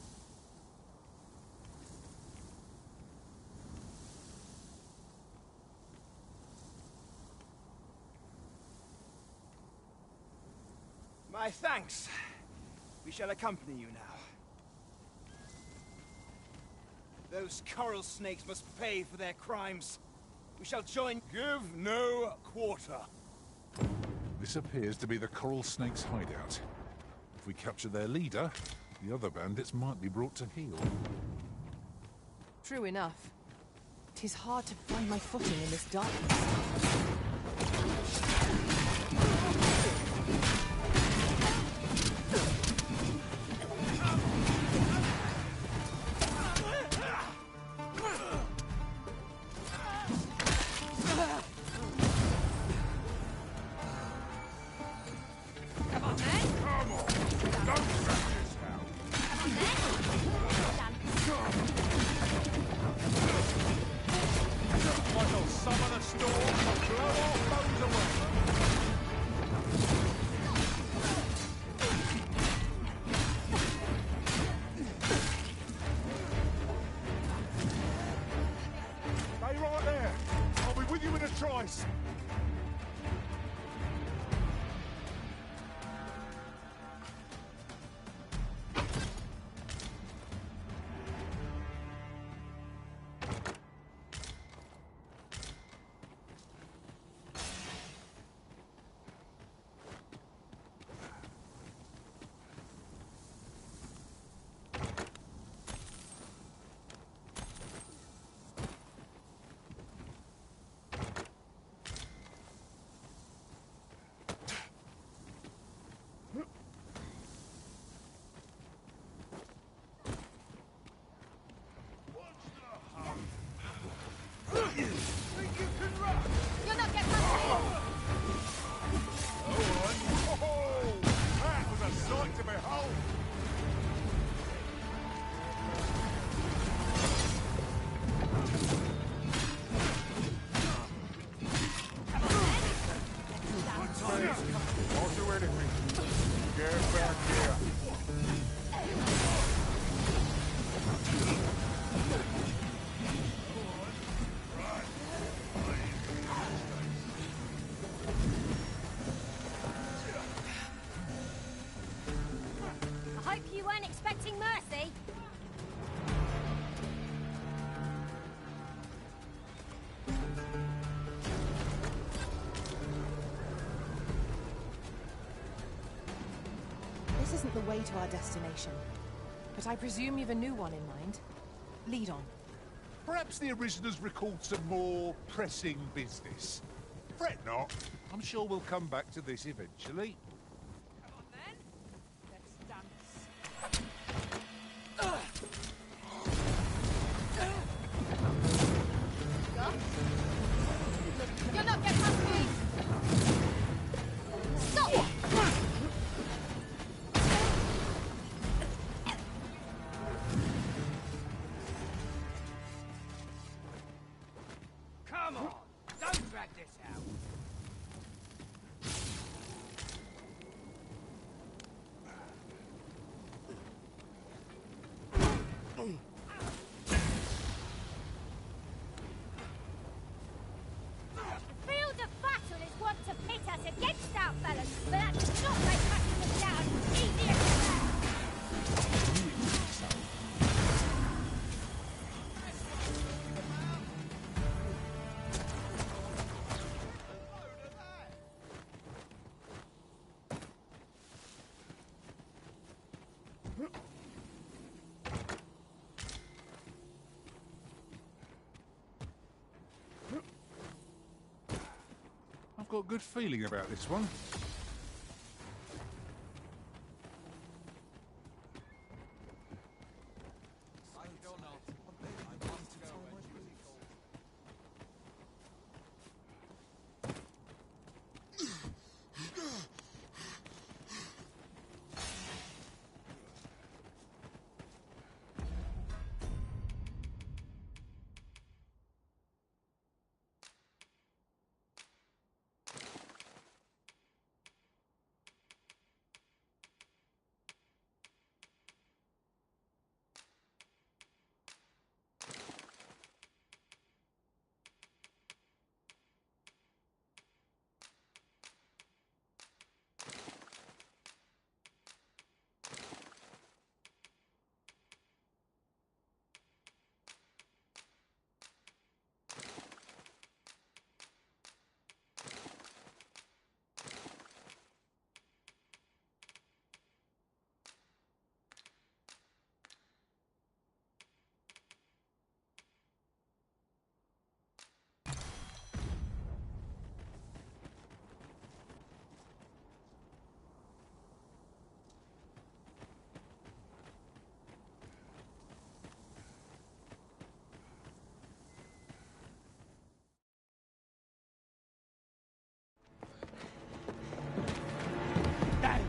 My thanks. We shall accompany you now. Those coral snakes must pay for their crimes. We shall join... Give no quarter. This appears to be the coral snake's hideout. If we capture their leader, the other bandits might be brought to heel. True enough. 'Tis hard to find my footing in this darkness. You're not getting past me! That was a sight to behold! I'll do anything. Get back here. I hope you weren't expecting mercy. This isn't the way to our destination. But I presume you've a new one in mind. Lead on. Perhaps the Originals recalled some more pressing business. Fret not. I'm sure we'll come back to this eventually. Come on then. Let's dance. You're not getting past me! Stop! Come on! Don't drag this out! got a good feeling about this one.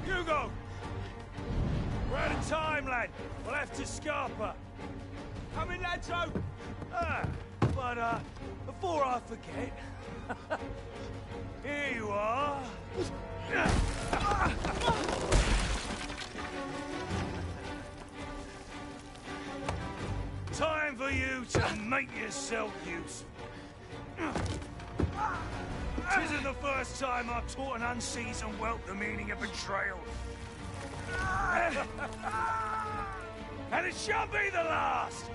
Hugo! We're out of time, lad. We'll have to scarper. Come in, lads, but before I forget, here you are. Time for you to make yourself useful. Tisn't the first time I've taught an unseasoned whelp the meaning of betrayal. And it shall be the last!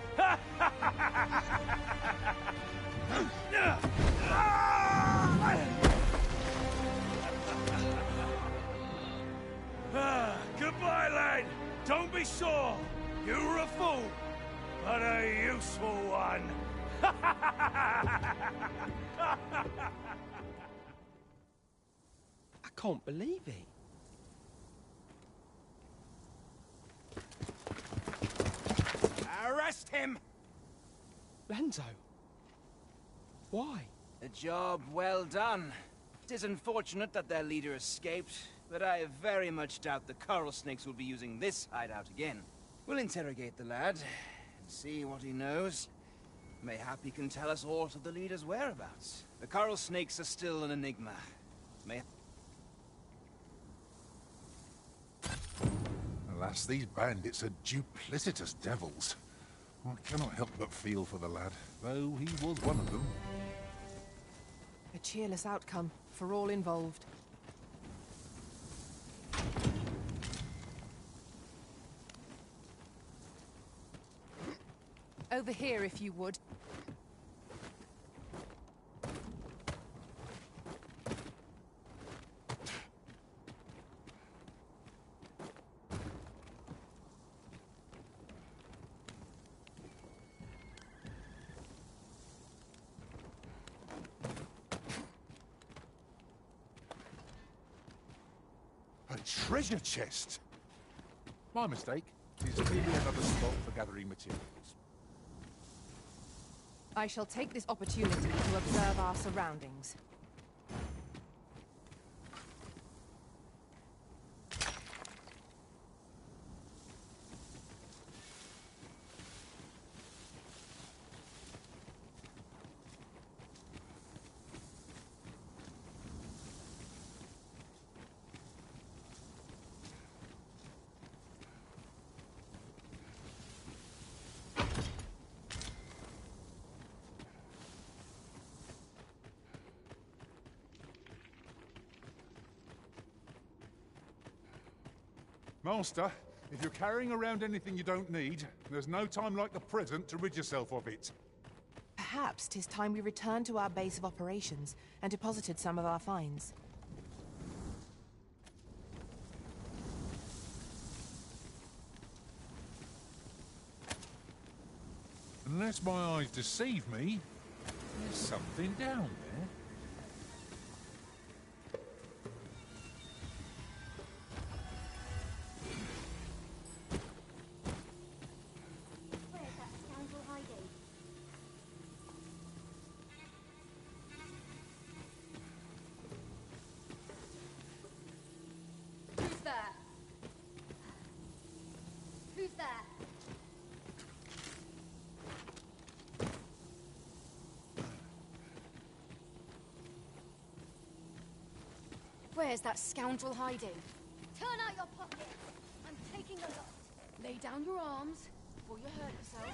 Goodbye, lad. Don't be sore. You were a fool, but a useful one. I can't believe it. Arrest him! Lanzo. Why? A job well done. It is unfortunate that their leader escaped, but I very much doubt the coral snakes will be using this hideout again. We'll interrogate the lad and see what he knows. Mayhap he can tell us aught of the leader's whereabouts. The coral snakes are still an enigma. Alas, these bandits are duplicitous devils. I cannot help but feel for the lad, though he was one of them. A cheerless outcome for all involved. Over here, if you would. A treasure chest! My mistake. It is clearly another spot for gathering materials. I shall take this opportunity to observe our surroundings. Master, if you're carrying around anything you don't need, there's no time like the present to rid yourself of it. Perhaps 'tis time we returned to our base of operations and deposited some of our finds. Unless my eyes deceive me, there's something down there. Where's that scoundrel hiding? Turn out your pocket. I'm taking a lot. Lay down your arms before you hurt yourself.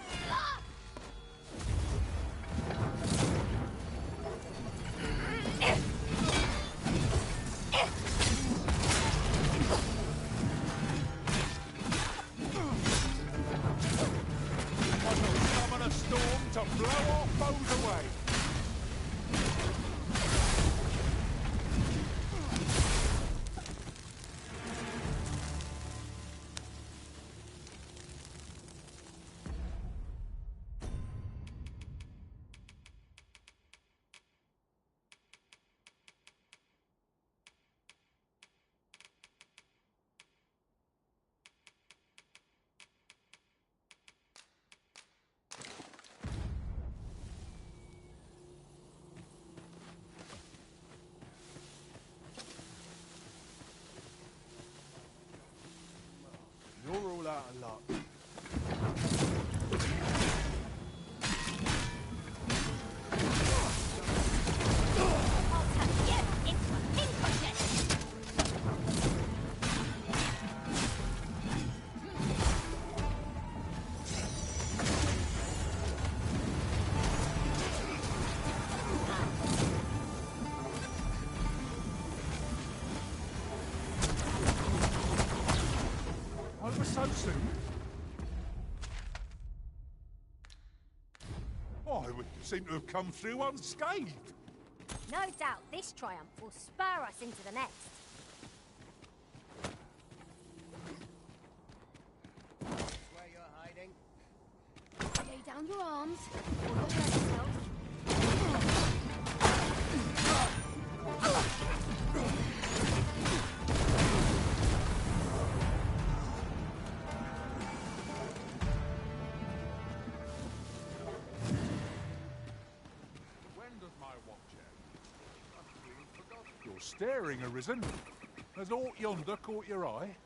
Summon a storm to blow our foes away. You're all out of luck. Over so soon? Why, we seem to have come through unscathed. No doubt this triumph will spur us into the next. Where you're hiding? Lay down your arms before you hurt yourself. When does my watch end? I've really forgotten. You're staring, Arisen. Has aught yonder caught your eye?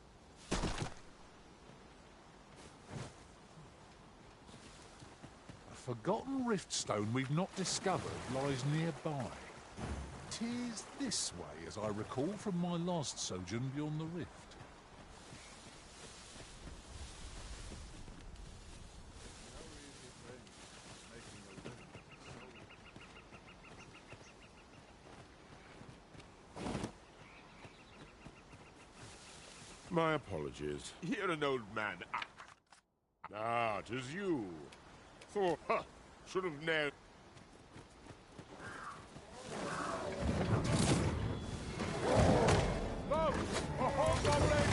A forgotten riftstone we've not discovered lies nearby. 'Tis this way, as I recall from my last sojourn beyond the rift. My apologies. You're an old man. Ah, 'tis you. Thought, should have known. No! A hobgoblin!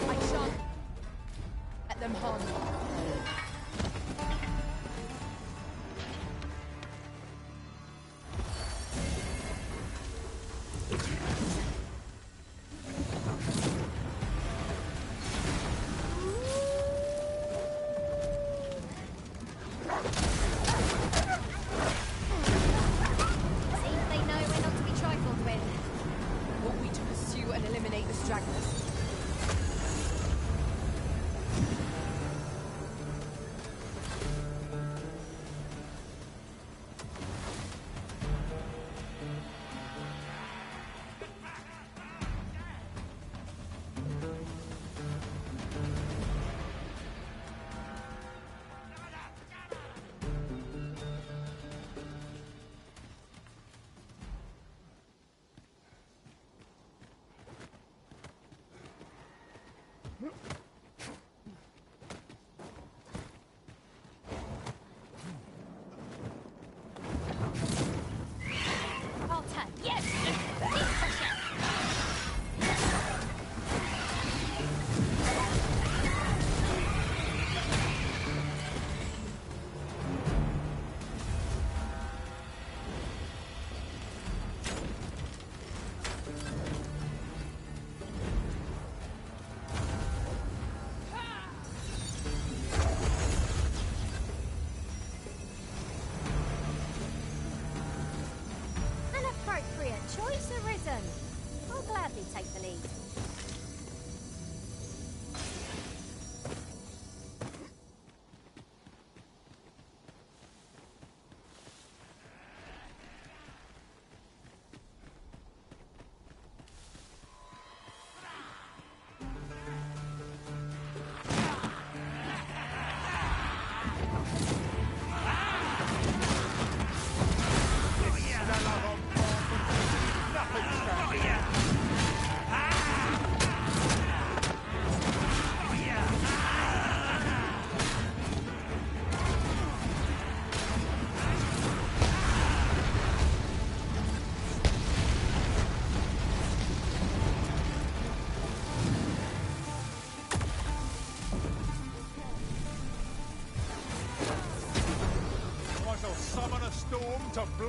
I shan't let them harm me. Seems they know we're not to be trifled with. Want we to pursue and eliminate the stragglers?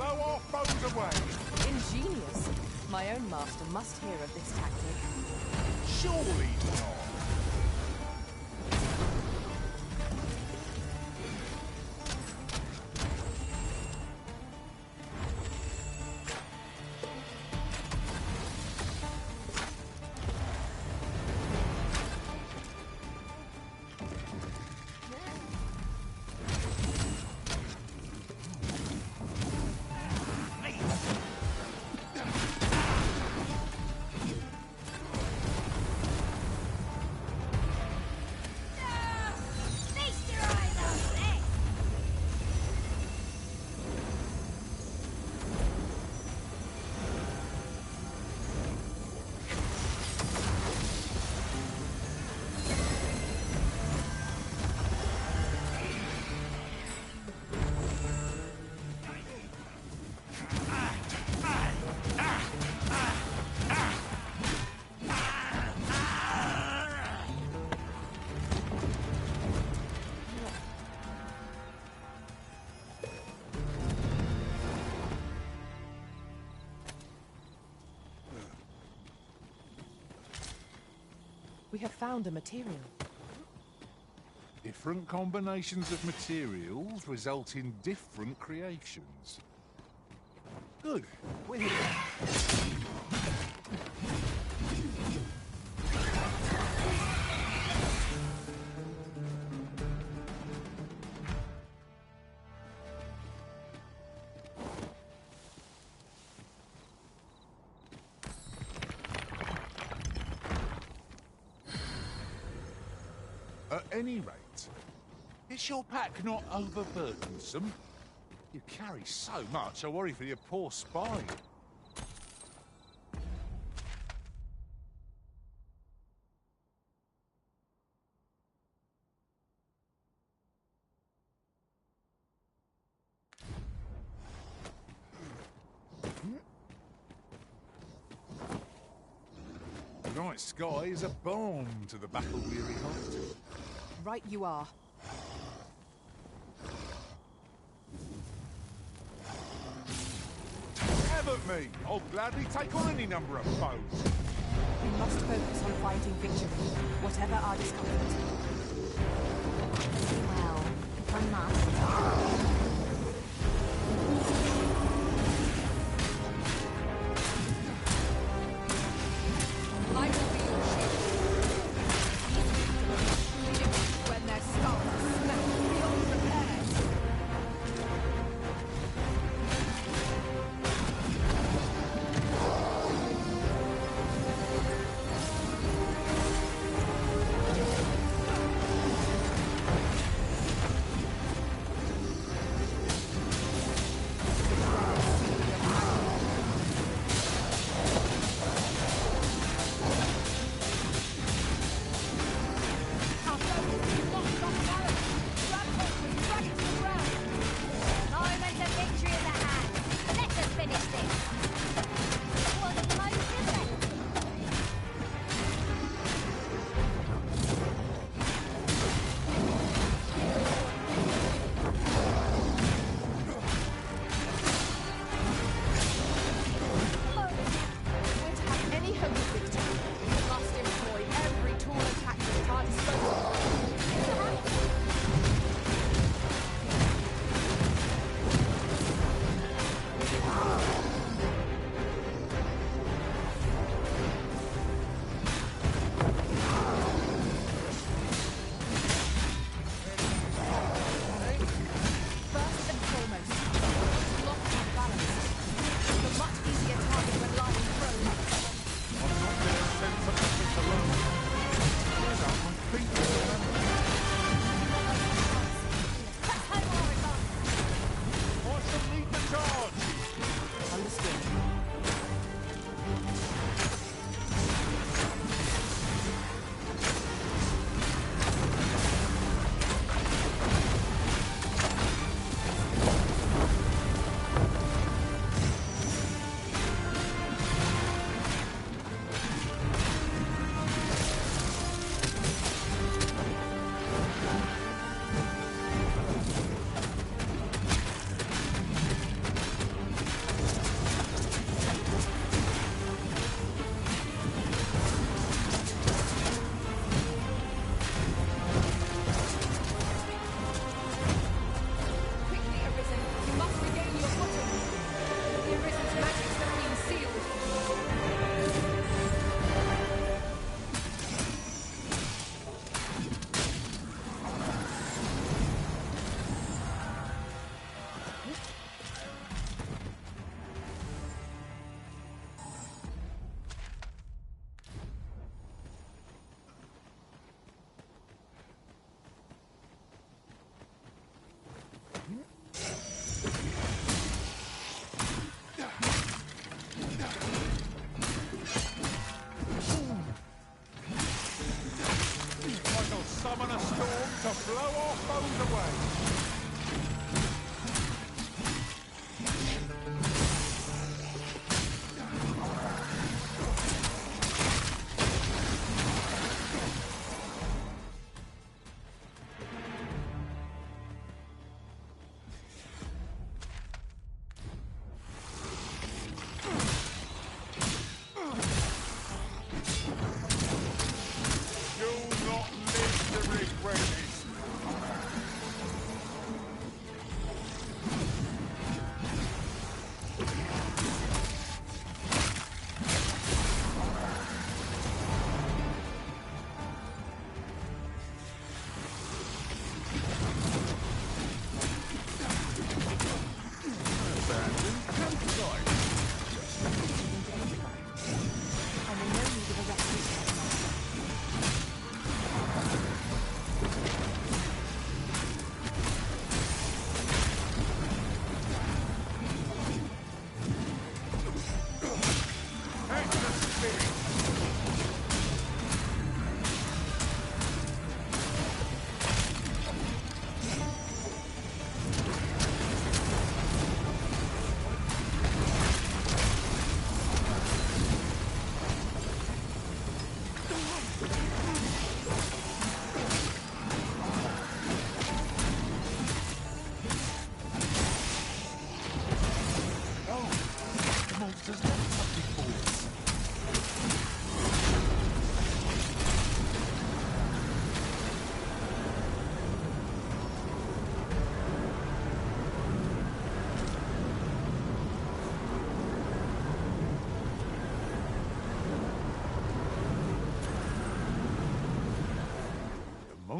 blow our foes away. Ingenious. My own master must hear of this tactic. Surely not. We have found a material. Different combinations of materials result in different creations. Good. We're here. At any rate, is your pack not overburdensome? You carry so much, I worry for your poor spine. The night sky is a balm to the battle-weary heart. Right you are. Have at me! I'll gladly take on any number of foes. We must focus on fighting victory, whatever our discomfort. Well, if I must. I will be your shield. When their skulls smash beyond repairs.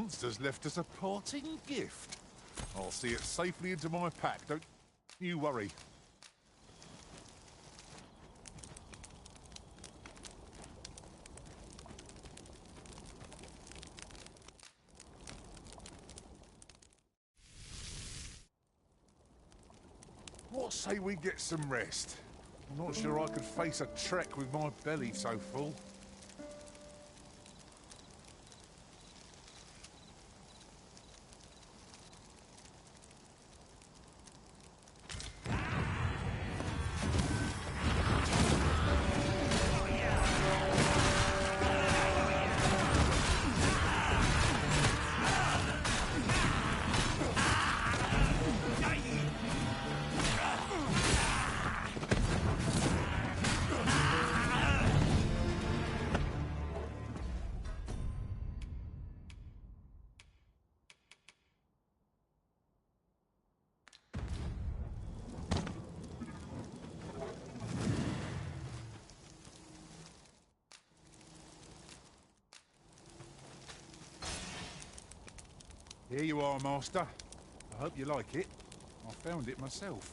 monster's left us a parting gift. I'll see it safely into my pack, don't you worry. What say we get some rest? I'm not sure I could face a trek with my belly so full. Here you are, Master. I hope you like it. I found it myself.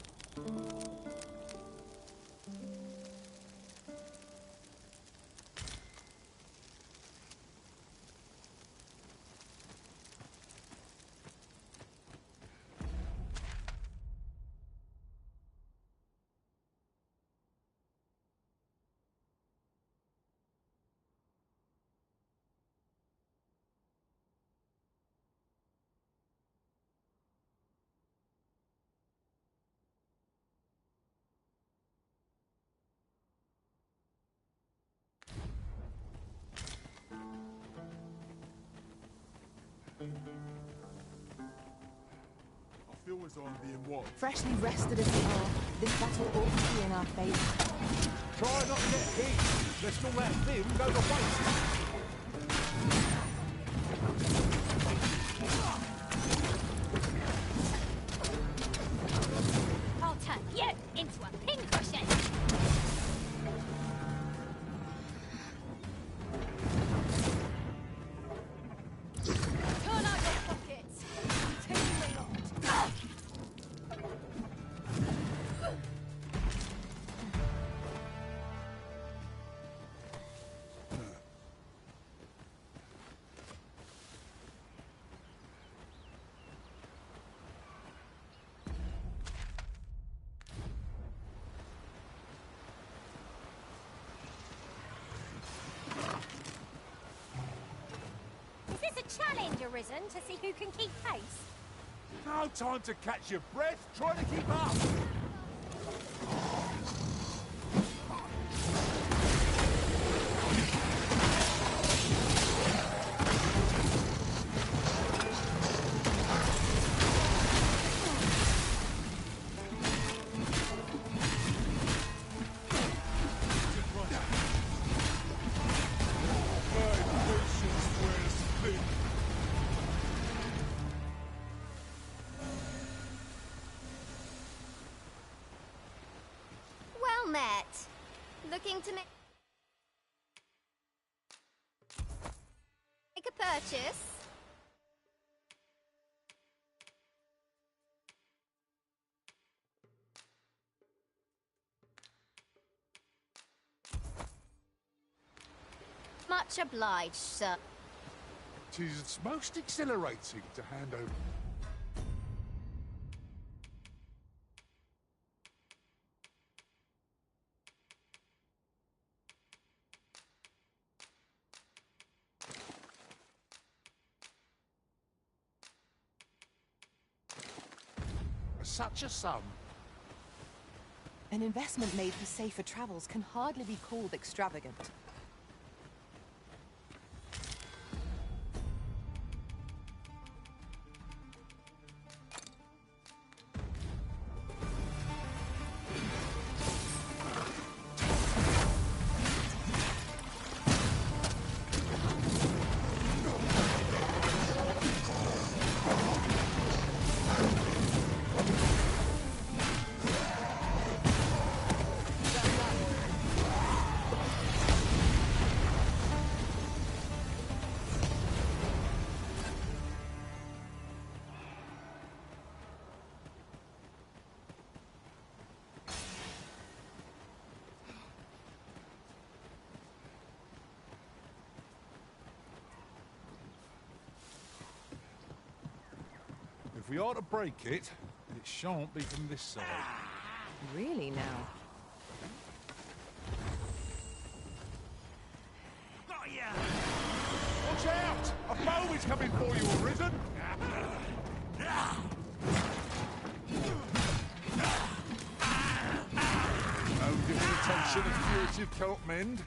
I feel as though I'm being watched. Freshly rested as we are, this battle ought to be in our favour. Try not to get hit. Let's not let him go to waste. I'll turn you into a pincushion. Turn out your pockets. Continuing on. Is this a challenge, Arisen, to see who can keep pace? No time to catch your breath. Try to keep up. Well met. Looking to make a purchase? Much obliged, sir. Tis most exhilarating to hand over. Such a sum. An investment made for safer travels can hardly be called extravagant. If we are to break it, it shan't be from this side. Really now? Got ya! Watch out! A foe is coming for you, Arisen! No dissertation of curative cannot mend.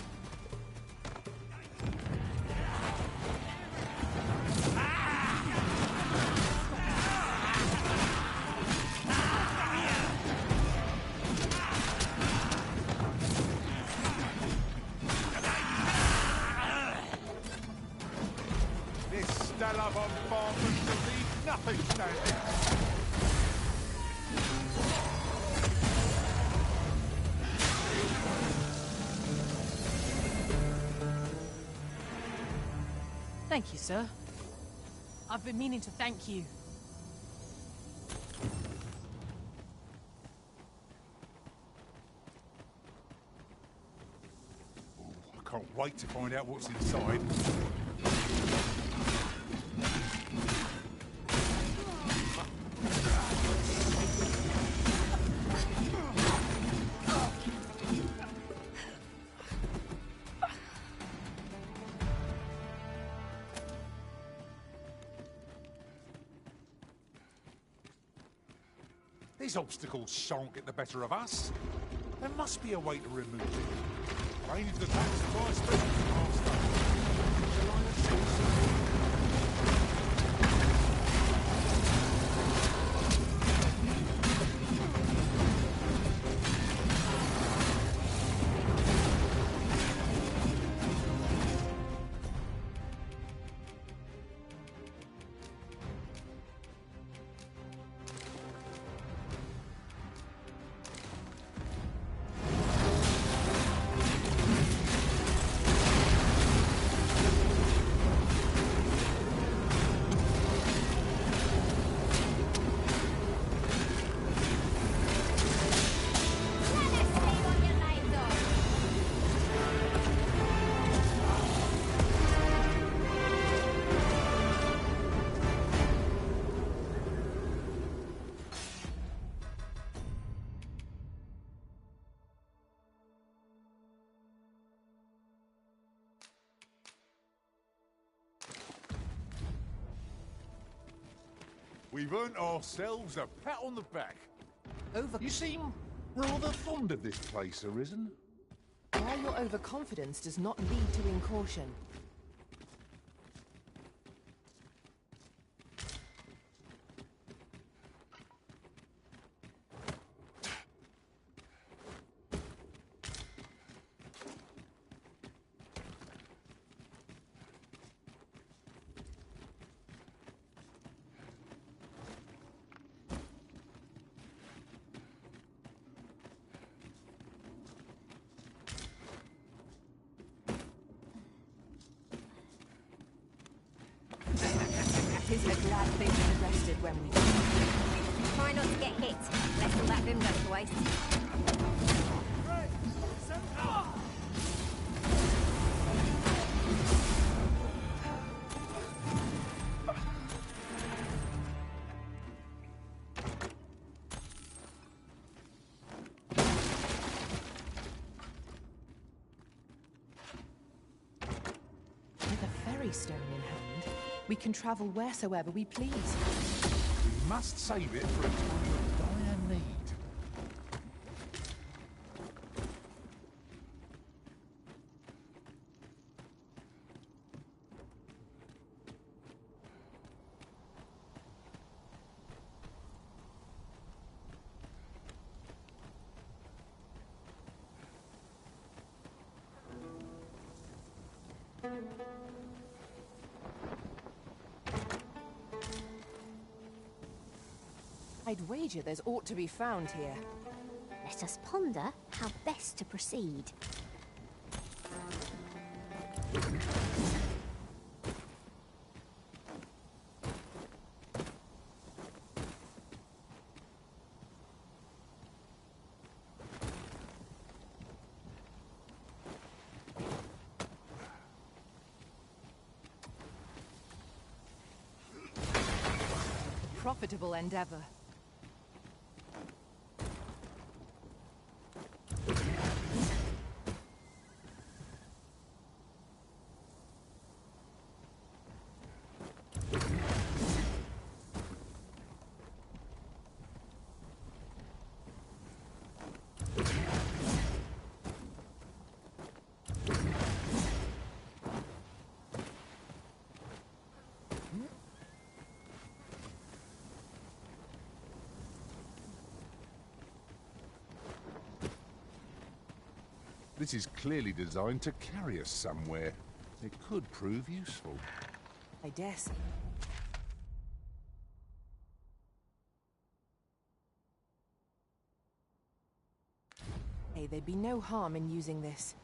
This Stella bombardment will leave nothing standing. Thank you, sir. I've been meaning to thank you. I can't wait to find out what's inside. These obstacles shan't get the better of us. There must be a way to remove it. I need the tax by speed faster. Shall I assist? We've earned ourselves a pat on the back. You seem rather fond of this place, Arisen. While your overconfidence does not lead to incaution. Tis a glad thing to be rested when we do. Try not to get hit. Less all that vim goes to waste. With a ferry stone in hand, we can travel wheresoever we please. We must save it for a time of dire need. I'd wager there's aught to be found here. Let us ponder how best to proceed. profitable endeavor. This is clearly designed to carry us somewhere. It could prove useful. I dare say. Hey, there'd be no harm in using this.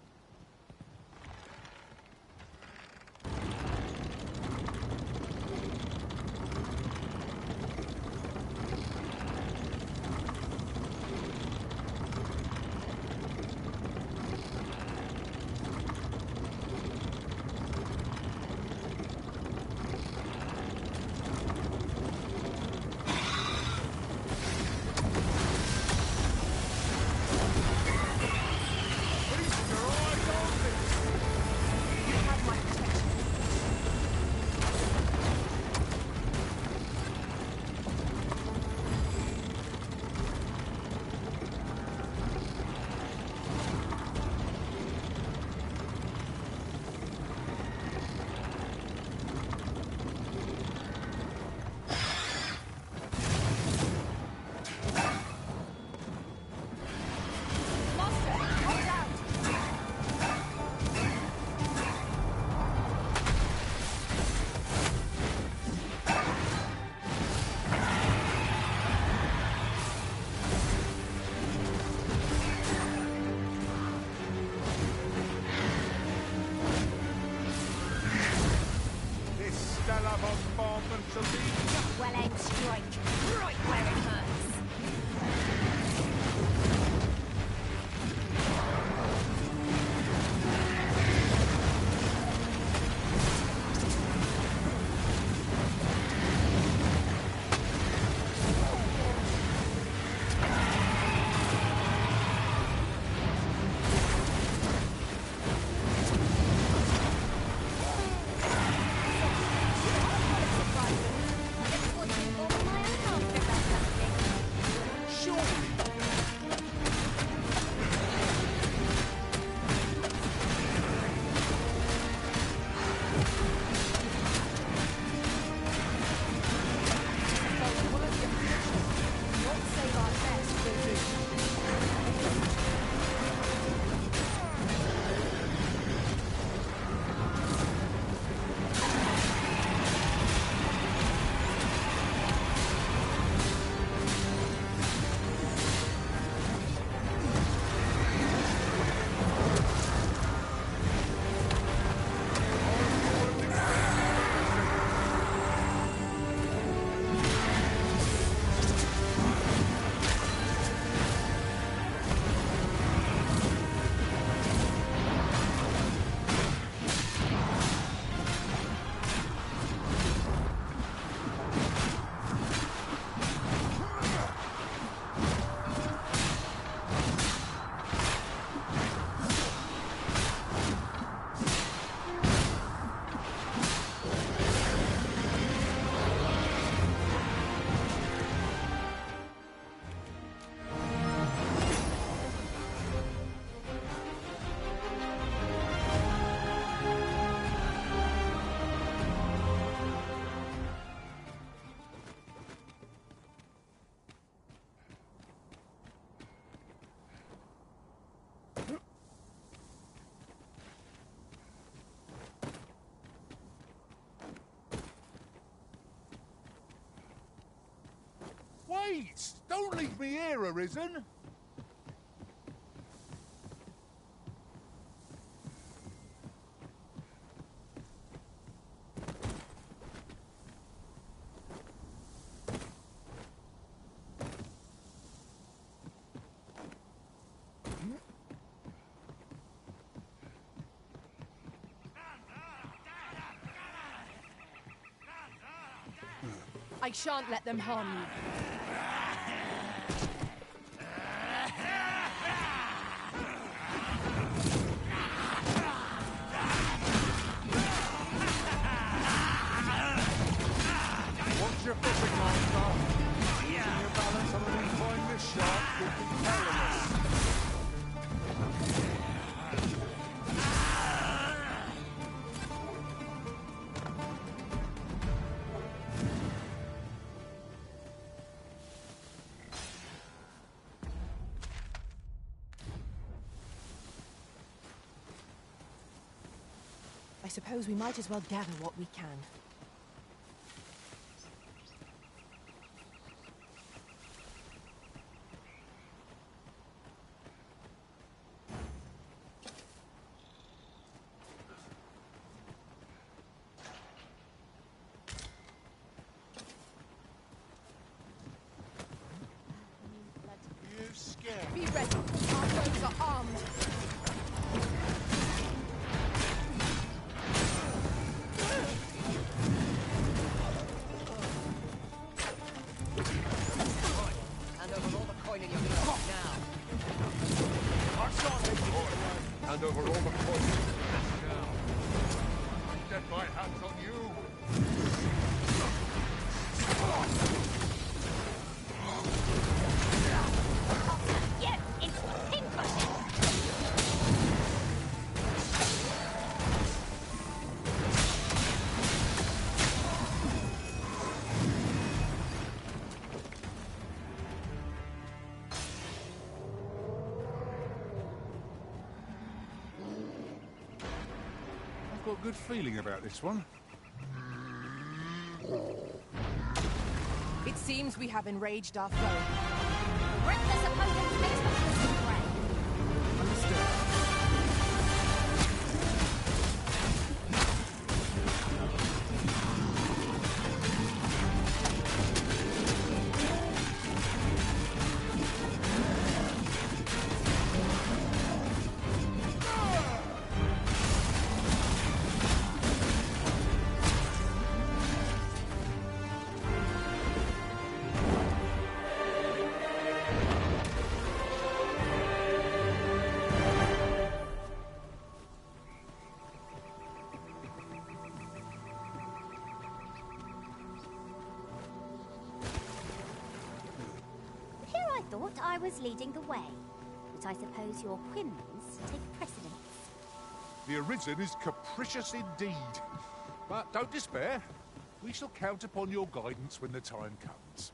Well aimed strike, right where it hurts. Wait! Don't leave me here, Arisen! I shan't let them harm you. Watch your footing, Master. Losing your balance on an incline this sharp could be perilous. I suppose we might as well gather what we can. You scared? Be ready. Our foes are armed. Hand over all the coin in your pocket now. Hand over all the coins now. Get my hands on you. Yeah, it's pincushion. I've got a good feeling about this one. It seems we have enraged our foe. Reckless opponents makes the person brave. Understood. Here I thought I was leading the way, but I suppose your whims take precedence. The Arisen is capricious indeed. But don't despair. We shall count upon your guidance when the time comes.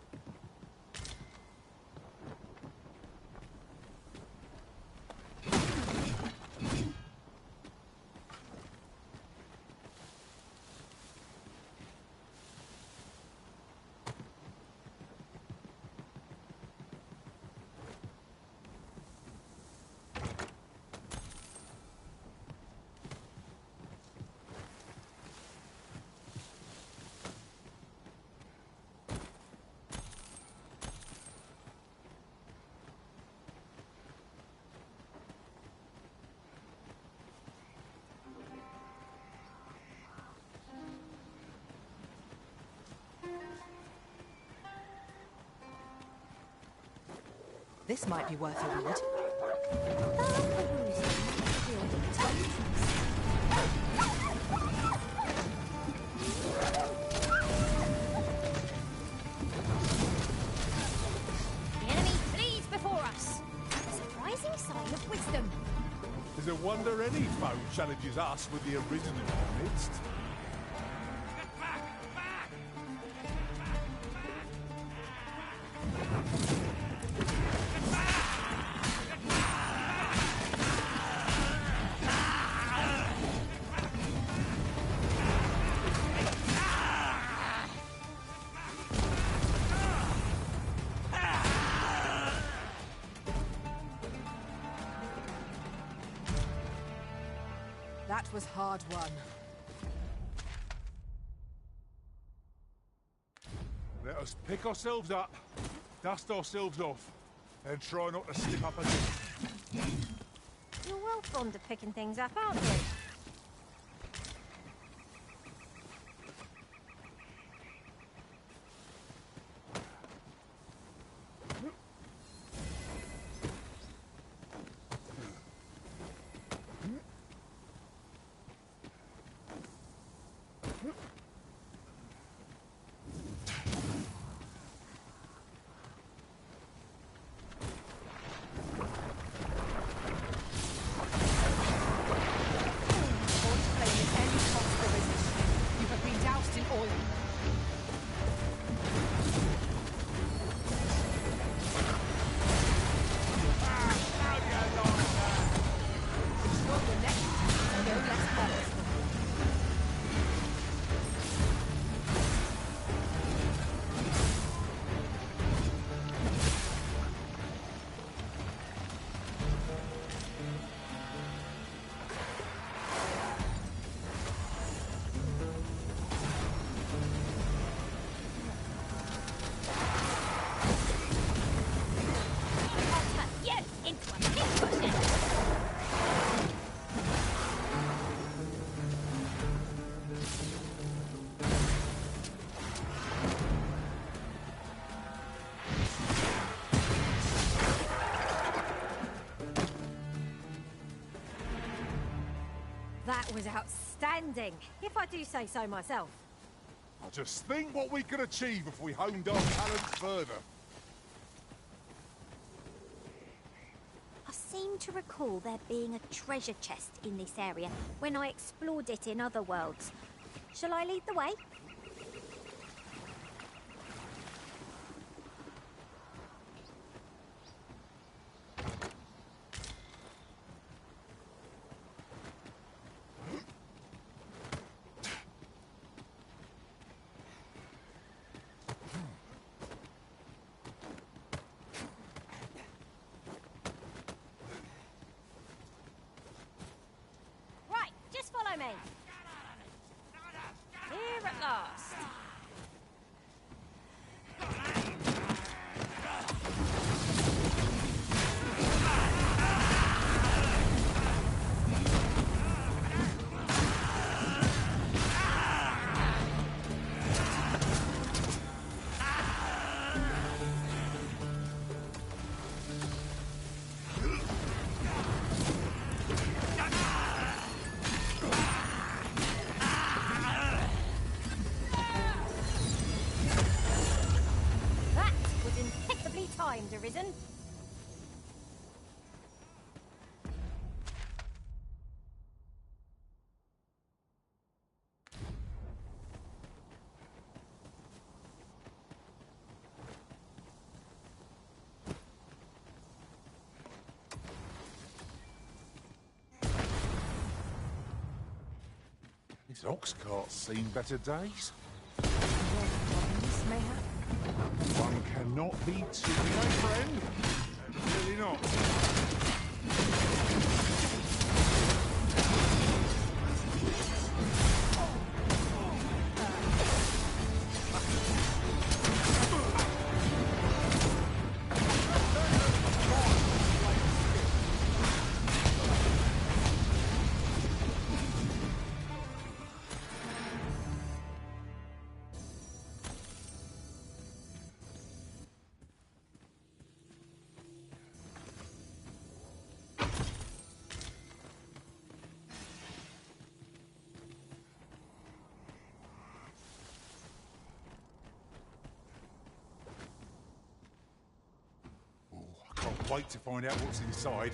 This might be worth a read. The enemy flees before us. A surprising sign of wisdom. Is it wonder any foe challenges us with the Arisen in our midst? That was hard won. Let us pick ourselves up, dust ourselves off, and try not to slip up again. You're well fond of picking things up, aren't you? was outstanding, if I do say so myself. I just think what we could achieve if we honed our talents further. I seem to recall there being a treasure chest in this area when I explored it in other worlds. Shall I lead the way? Right, just follow me. Here at last. That was impeccably timed, Arisen. This ox cart's seen better days. Problems, mayhap? One cannot be too, my friend. Really not. Can't wait to find out what's inside.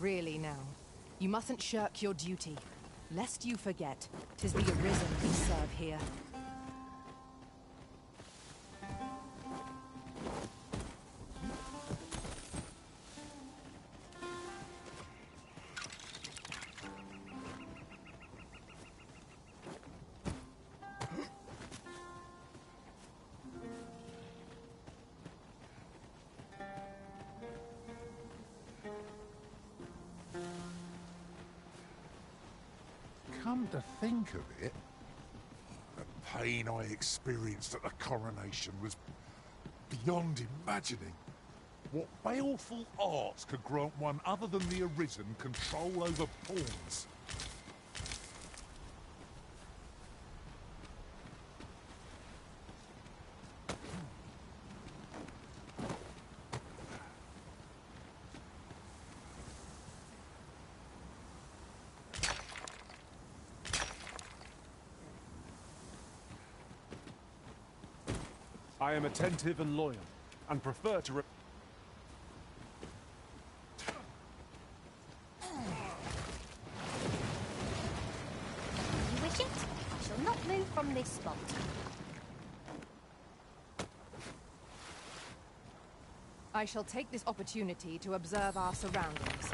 Really now. You mustn't shirk your duty. Lest you forget, 'tis the Arisen we serve here. Come to think of it, the pain I experienced at the coronation was beyond imagining. What baleful arts could grant one other than the Arisen control over pawns? I am attentive and loyal, and prefer to You wish it? I shall not move from this spot. I shall take this opportunity to observe our surroundings.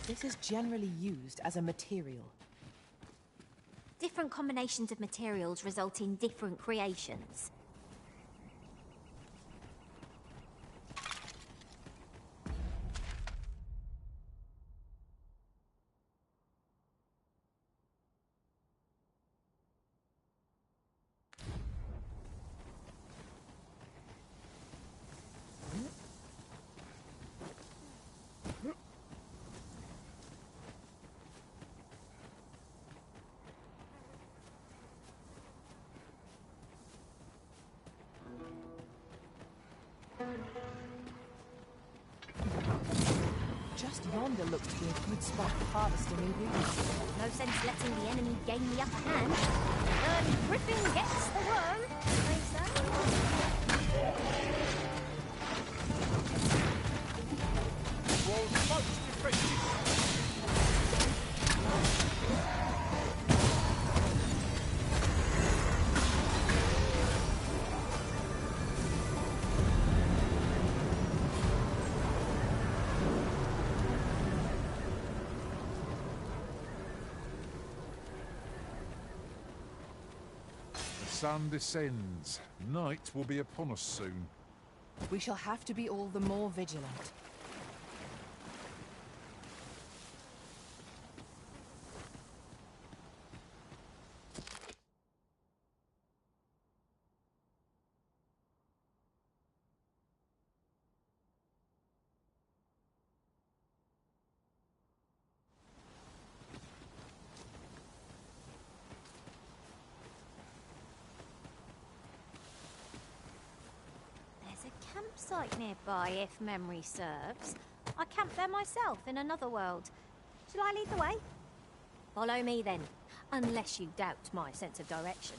This is generally used as a material. Different combinations of materials result in different creations. Just yonder looks to be a good spot for harvesting ingredients. No sense letting the enemy gain the upper hand. Griffin gets the worm, they say. Was most effective. The sun descends. Night will be upon us soon. We shall have to be all the more vigilant. Campsite nearby, if memory serves. I camped there myself in another world. Shall I lead the way? Follow me then, unless you doubt my sense of direction.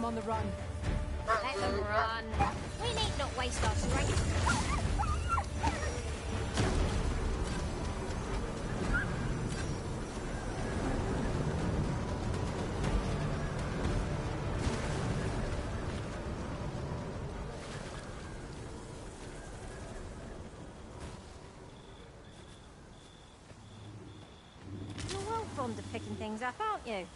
On the run. Let them run. We need not waste our strength. You're well fond of picking things up, aren't you?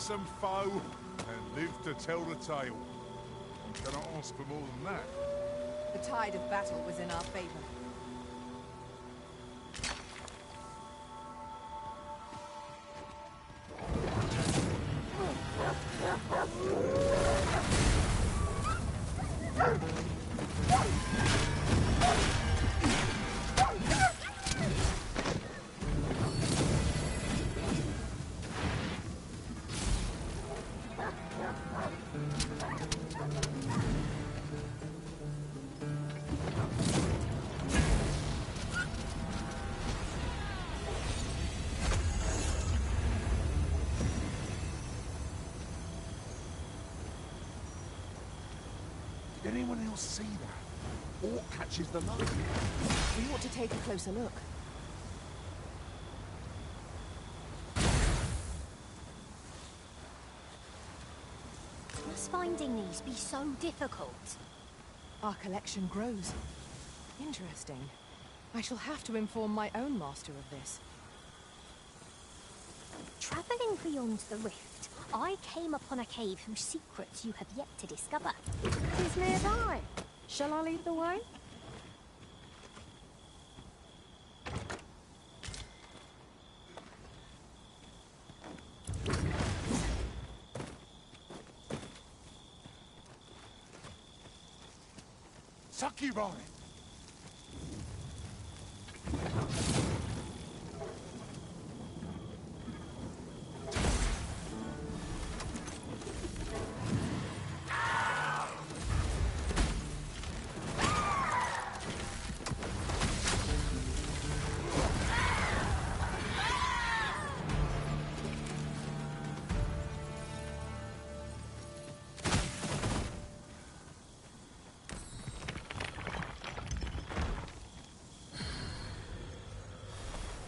some foe and live to tell the tale. Can I ask for more than that? The tide of battle was in our favor. Did anyone else see that? Or catches the light? We ought to take a closer look. Must finding these be so difficult? Our collection grows. Interesting. I shall have to inform my own master of this. Travelling beyond the rift, I came upon a cave whose secrets you have yet to discover. It is nearby. Shall I lead the way? Succubi!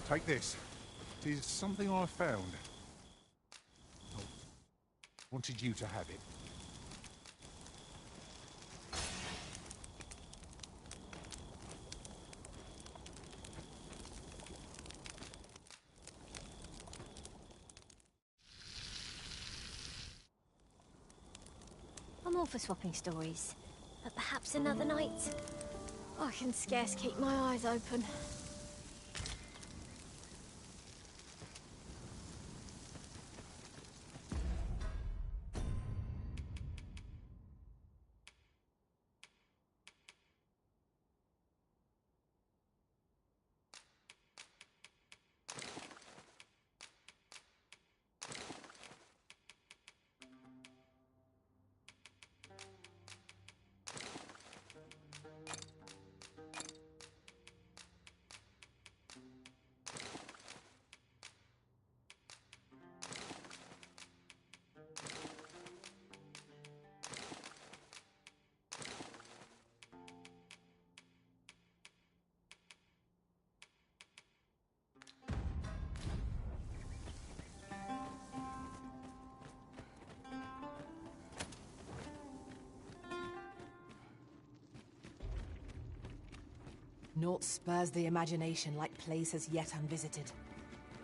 Take this. It is something I found. I wanted you to have it. I'm all for swapping stories, but perhaps another night. I can scarce keep my eyes open. Naught spurs the imagination like places yet unvisited.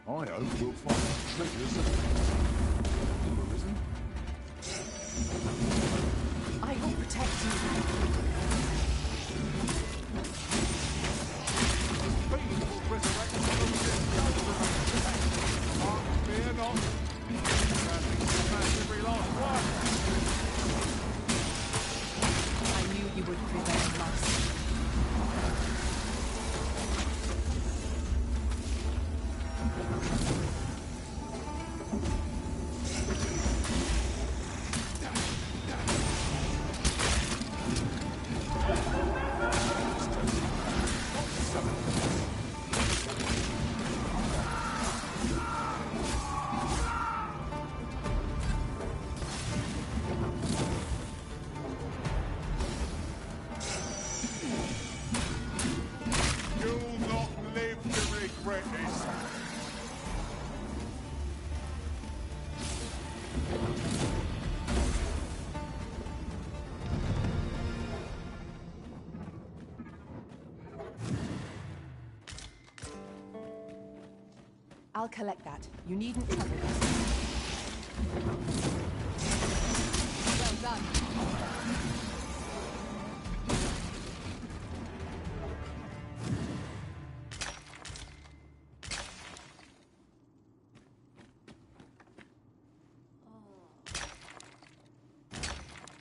I hope we'll find treasures of tourism. I will protect you. Being will resurrect fear not. Smash every last one. I knew you would prevent us. I'll collect that. You needn't trouble yourself. Well done.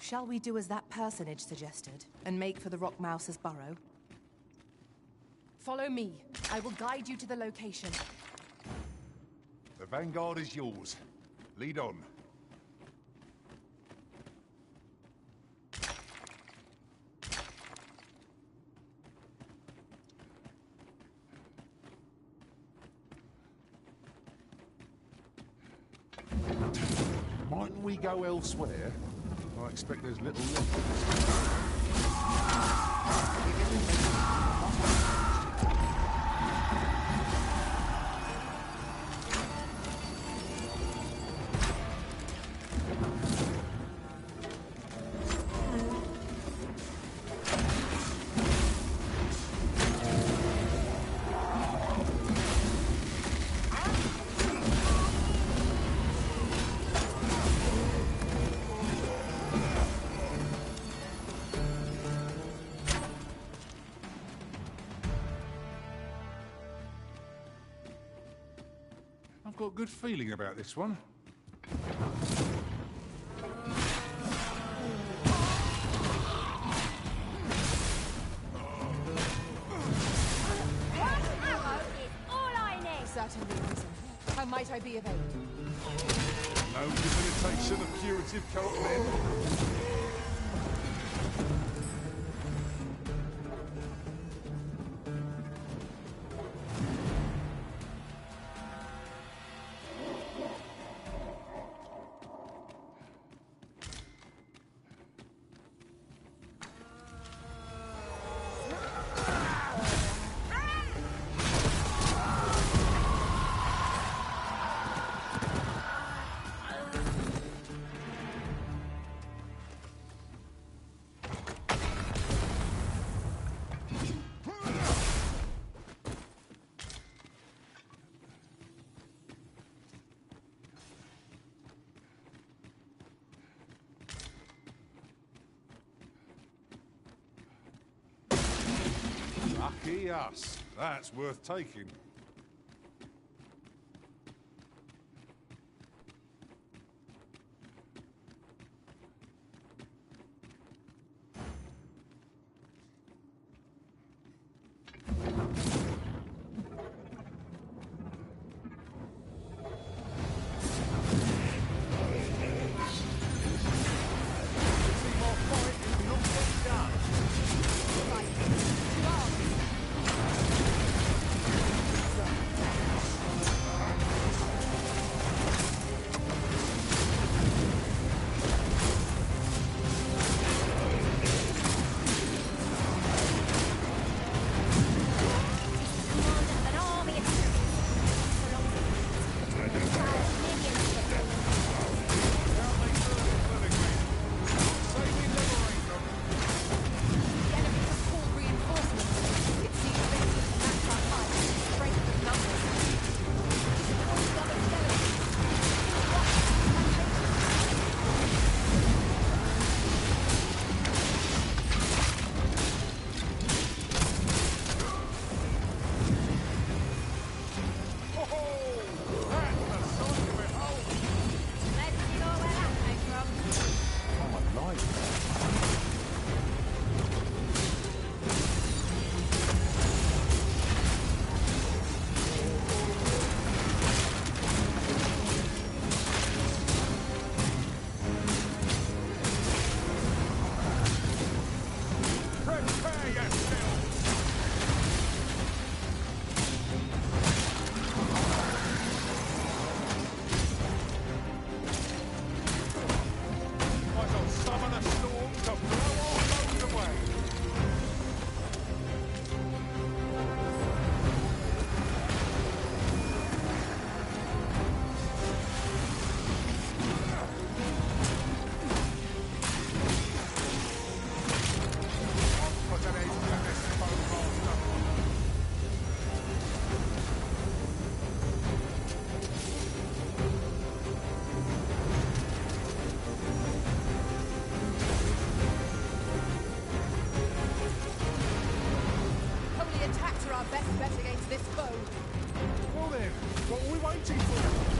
Shall we do as that personage suggested, and make for the Rock Mouse's burrow? Follow me. I will guide you to the location. The vanguard is yours. Lead on. Mightn't we go elsewhere? I expect there's little left. I've got a good feeling about this one. Certainly, Risen. How might I be of aid? No debilitation of curative cult men. Lucky us. That's worth taking. Bet against this foe. Well then, what are we waiting for?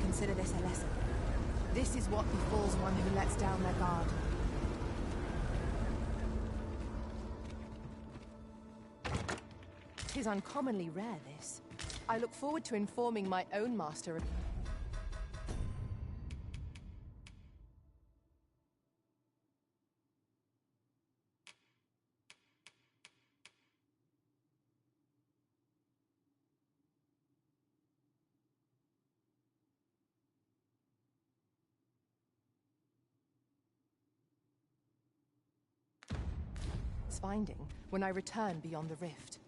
Consider this a lesson. This is what befalls one who lets down their guard. Tis uncommonly rare, this. I look forward to informing my own master of... finding when I return beyond the rift.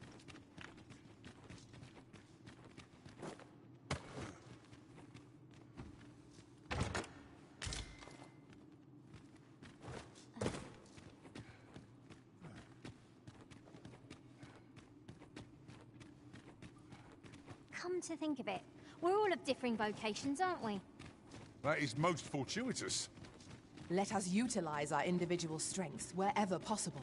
Come to think of it, we're all of differing vocations, aren't we? That is most fortuitous. Let us utilize our individual strengths wherever possible.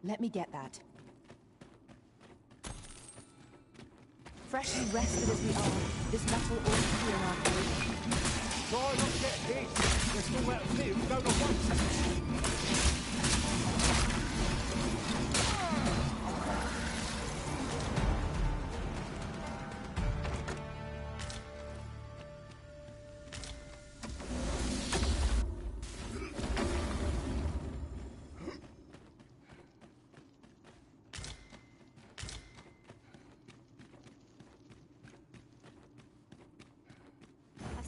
Let me get that. Freshly rested as we are, this metal ought to be in our favor. Try not to get hit. Let's still let them live, go to once.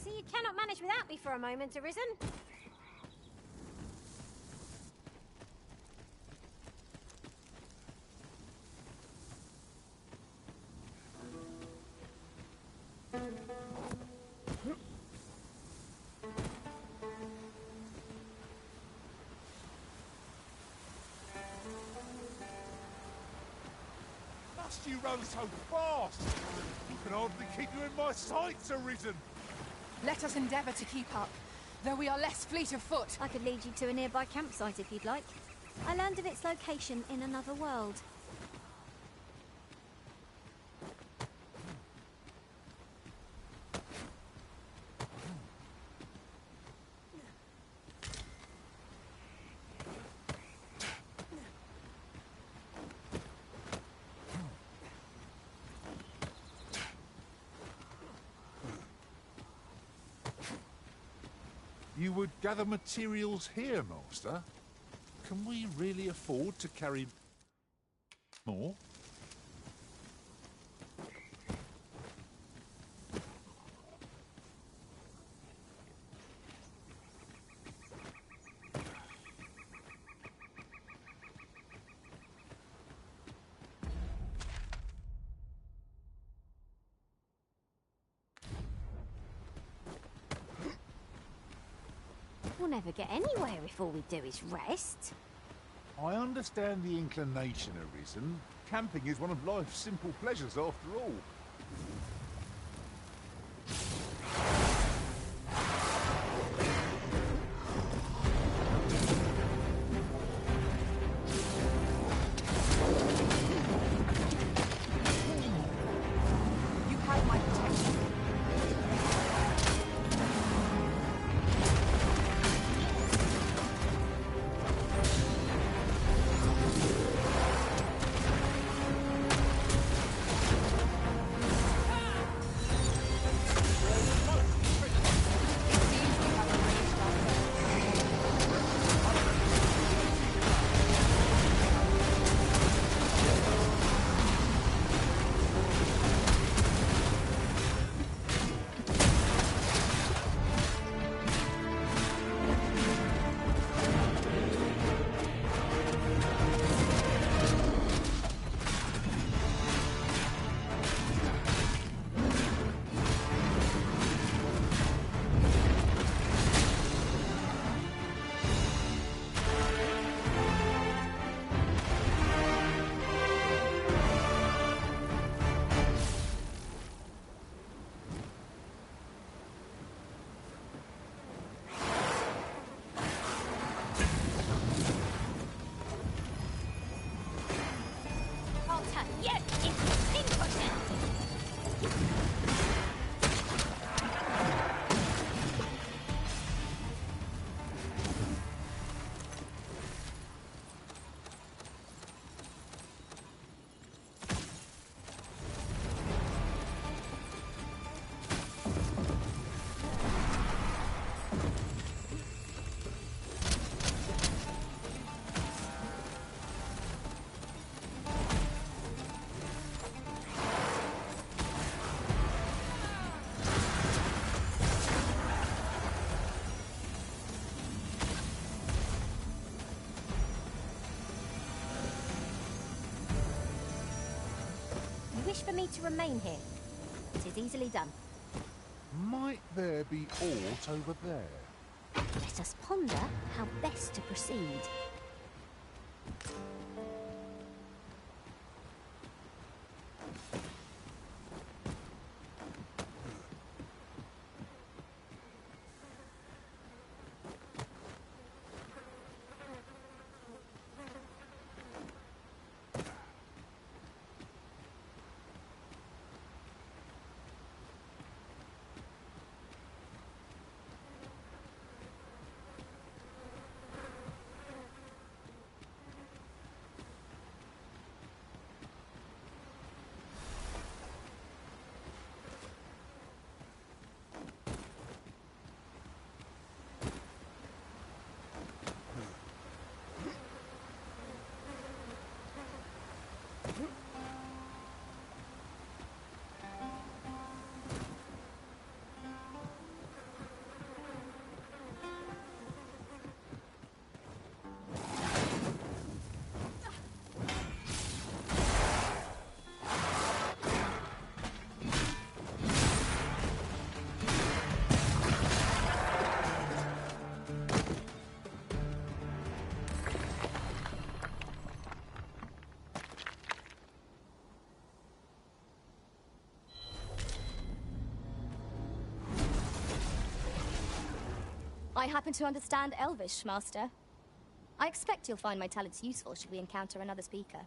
You cannot manage without me for a moment, Arisen. Must you run so fast? I can hardly keep you in my sights, Arisen. Let us endeavour to keep up, though we are less fleet of foot. I could lead you to a nearby campsite if you'd like. I learned of its location in another world. You would gather materials here, Master? Can we really afford to carry more? We'll never get anywhere if all we do is rest. I understand the inclination arisen. Camping is one of life's simple pleasures after all. You have my protection. Wish for me to remain here. It is easily done. Might there be aught over there? Let us ponder how best to proceed. I happen to understand Elvish, Master. I expect you'll find my talents useful should we encounter another speaker.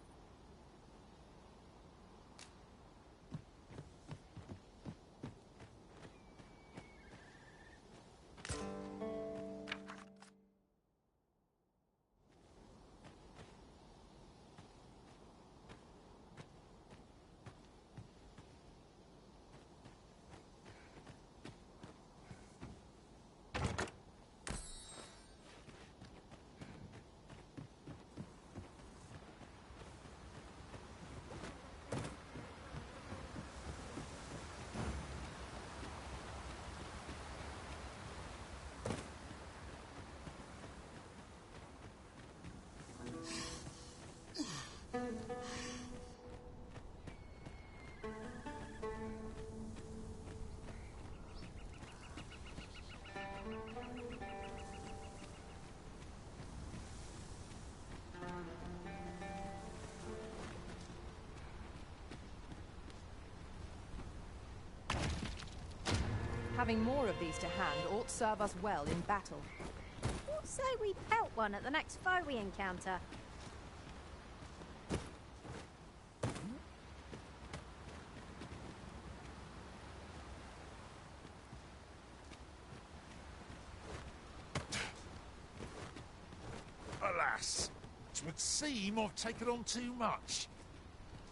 Having more of these to hand ought serve us well in battle. What say we pelt one at the next foe we encounter? Alas, it would seem I've taken on too much.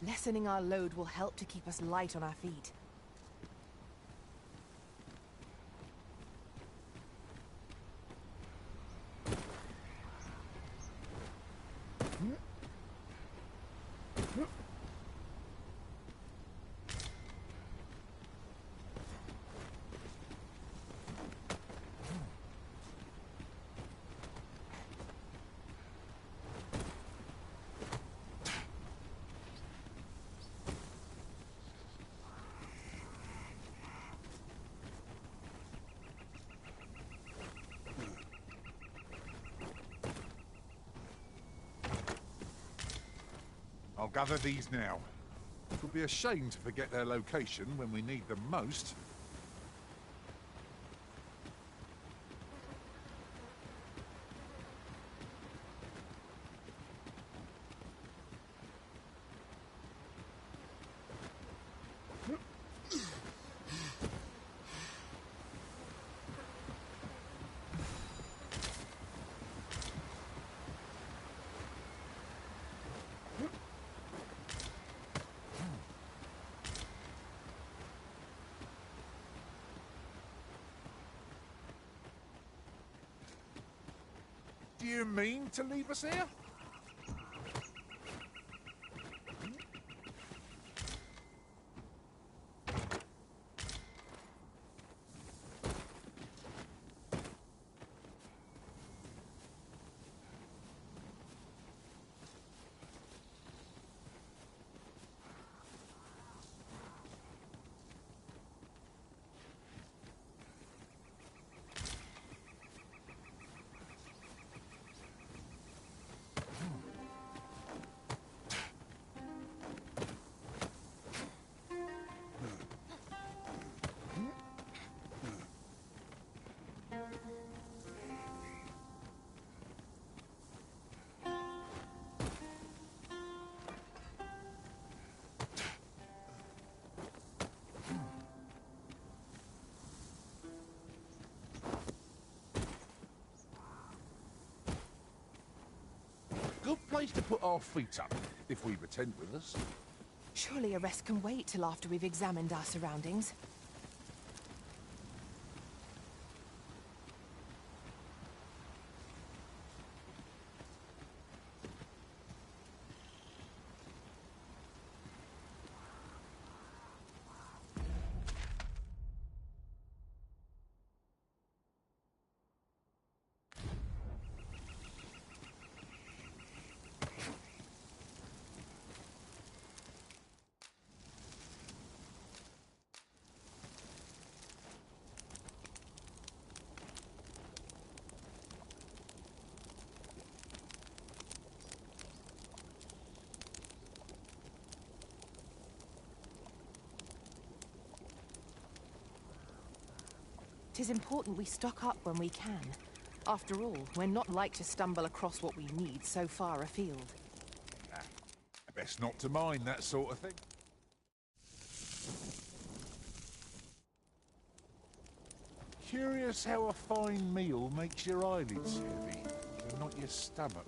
Lessening our load will help to keep us light on our feet. I'll gather these now. It would be a shame to forget their location when we need them most. Do you mean to leave us here? Good place to put our feet up, if we've a tent with us. Surely a rest can wait till after we've examined our surroundings. It is important we stock up when we can. After all, we're not like to stumble across what we need so far afield. Best not to mind that sort of thing. Curious how a fine meal makes your eyelids heavy, but not your stomach.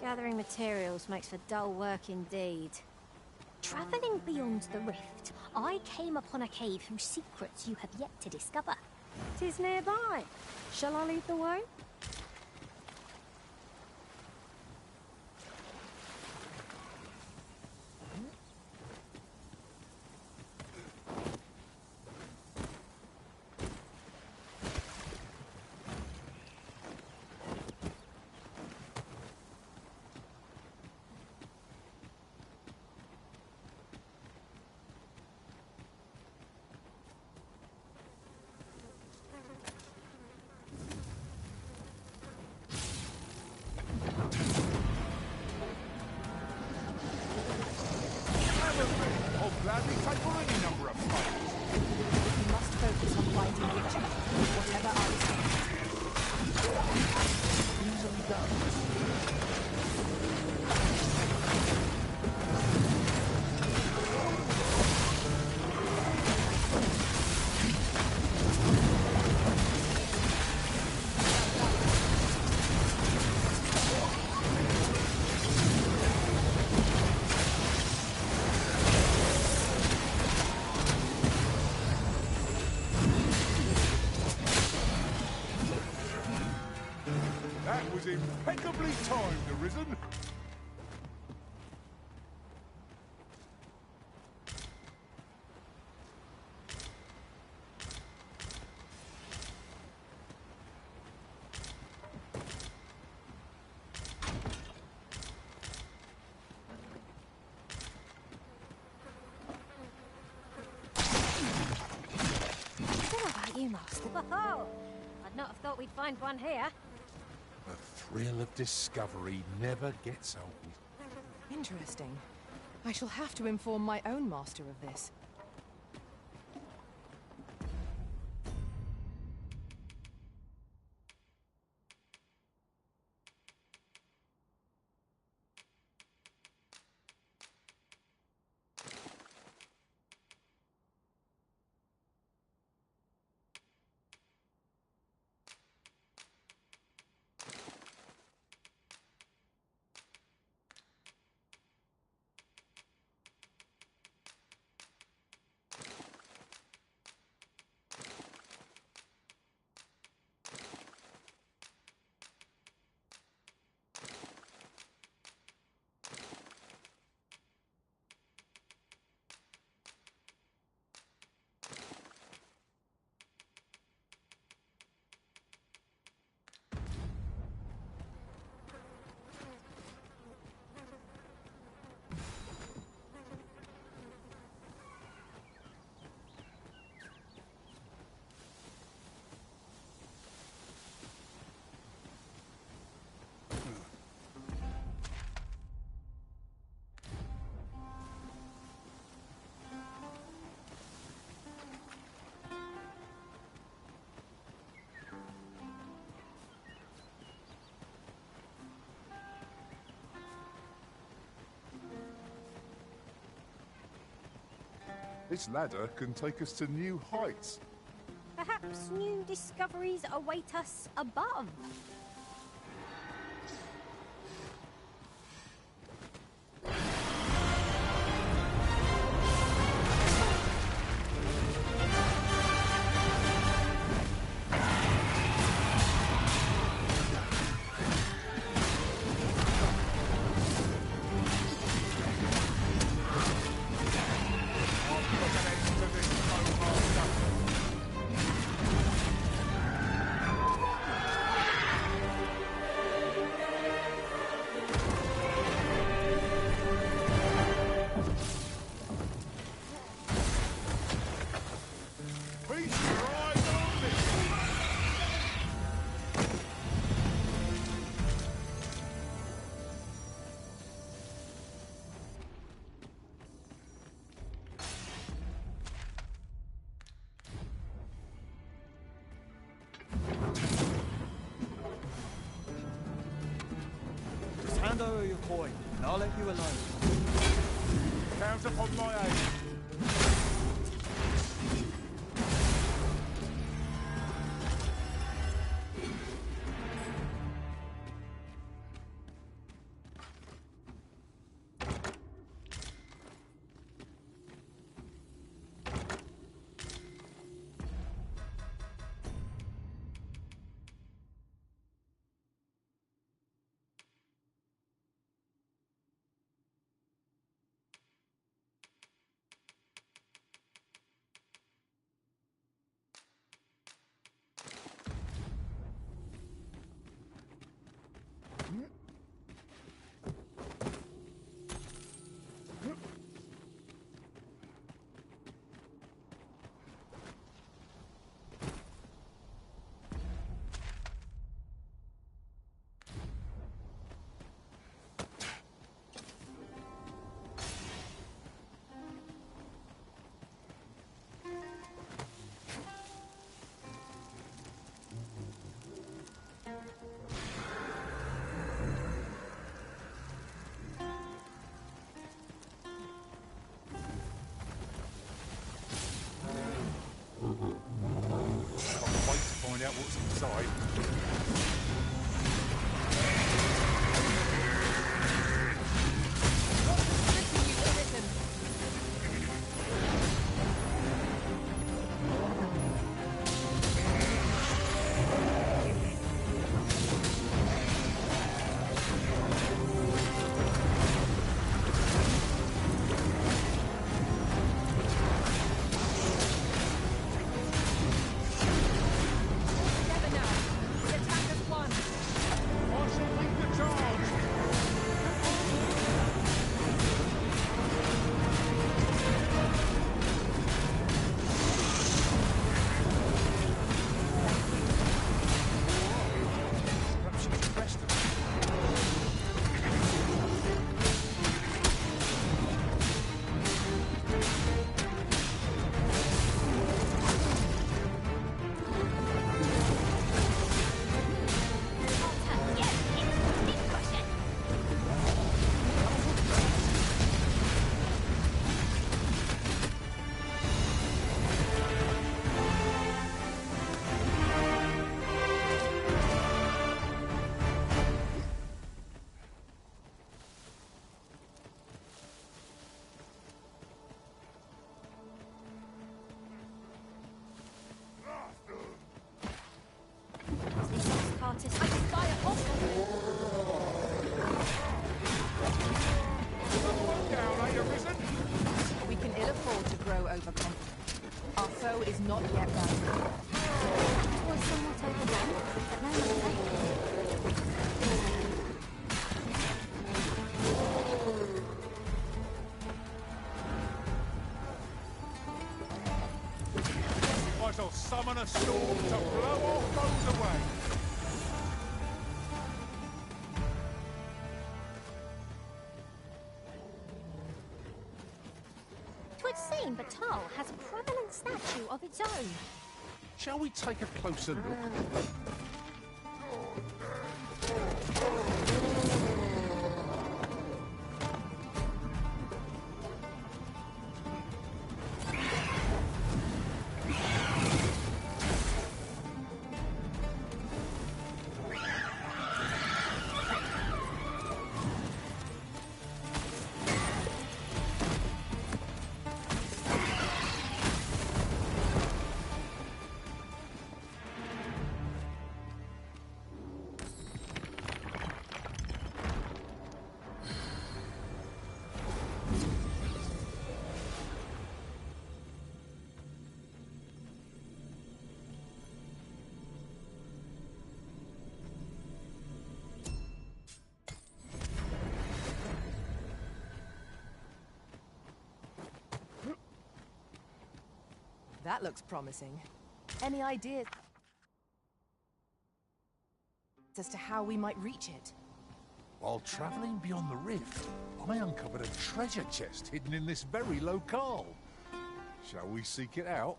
Gathering materials makes for dull work indeed. Travelling beyond the rift, I came upon a cave whose secrets you have yet to discover. 'Tis nearby. Shall I lead the way? I'll gladly take on any number of fights. We must focus on finding victory, whatever our Easily done. That was impeccably timed, Arisen. I don't know about you, Master, but I'd not have thought we'd find one here. The thrill of discovery never gets old. Interesting. I shall have to inform my own master of this. This ladder can take us to new heights. Perhaps new discoveries await us above. Just hand over your coin, and I'll let you alone. Count upon my aid. Can't wait to find out what's inside. We can ill afford to grow overconfident. Our foe is not yet done. It was somewhat overdone, but no mistake. I shall summon a storm to blow all foes away. Twould seem Batal has a prominent statue of its own. Shall we take a closer look? That looks promising. Any ideas as to how we might reach it? While travelling beyond the rift, I uncovered a treasure chest hidden in this very locale. Shall we seek it out?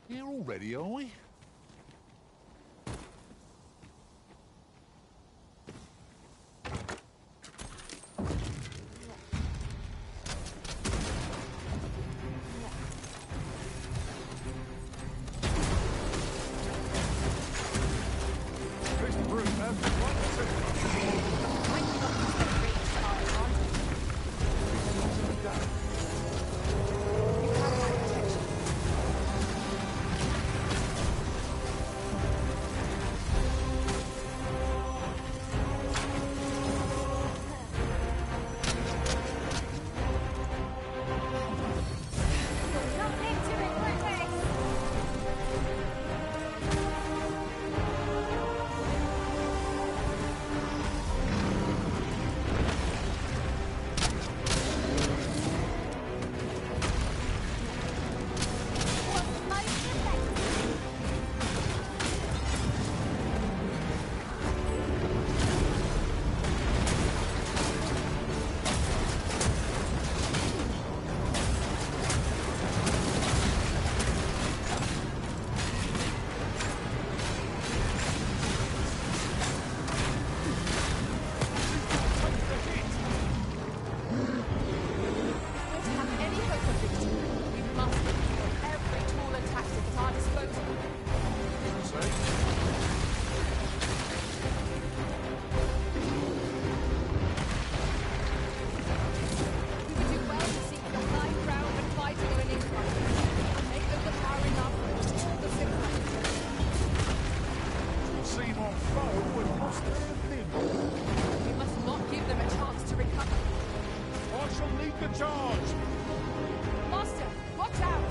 Here already, are we? This brute has been Take the charge! Master, watch out!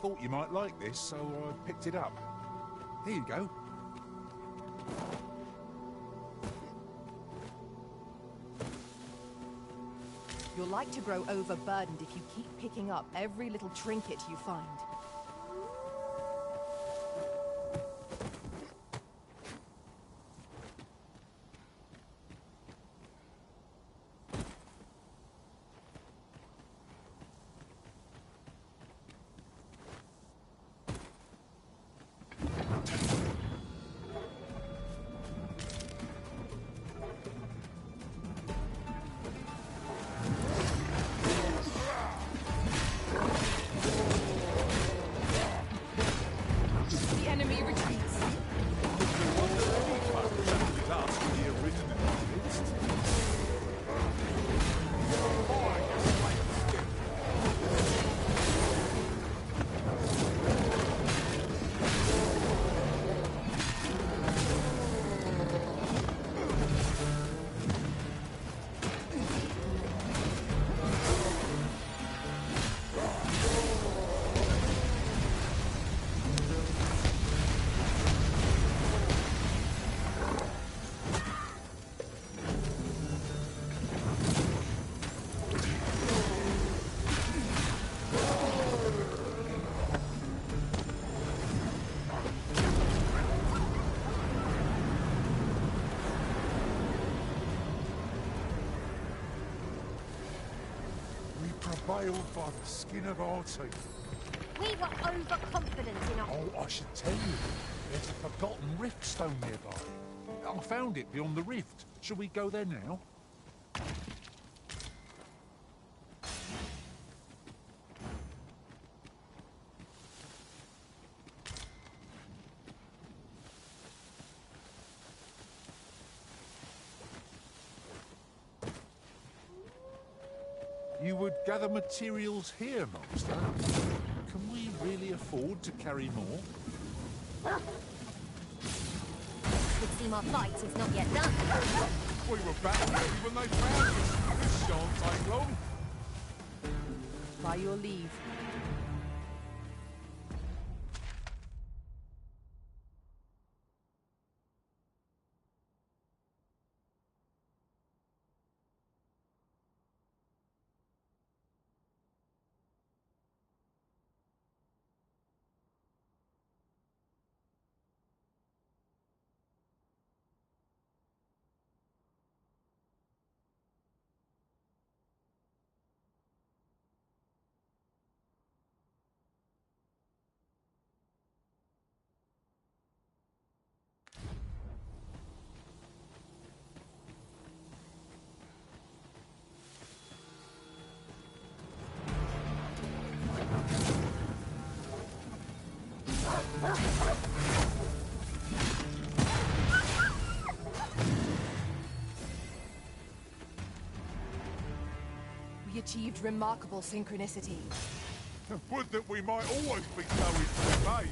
Thought you might like this, so I picked it up. Here you go. You'll like to grow overburdened if you keep picking up every little trinket you find. Prevailed by the skin of our teeth. We were overconfident in our... Oh, I should tell you. There's a forgotten rift stone nearby. I found it beyond the rift. Shall we go there now? You would gather materials here, Master. Can we really afford to carry more? Would seem our fight is not yet done. We were back ready when they found us. This shan't take long. By your leave. We achieved remarkable synchronicity. Would that we might always be going to the base.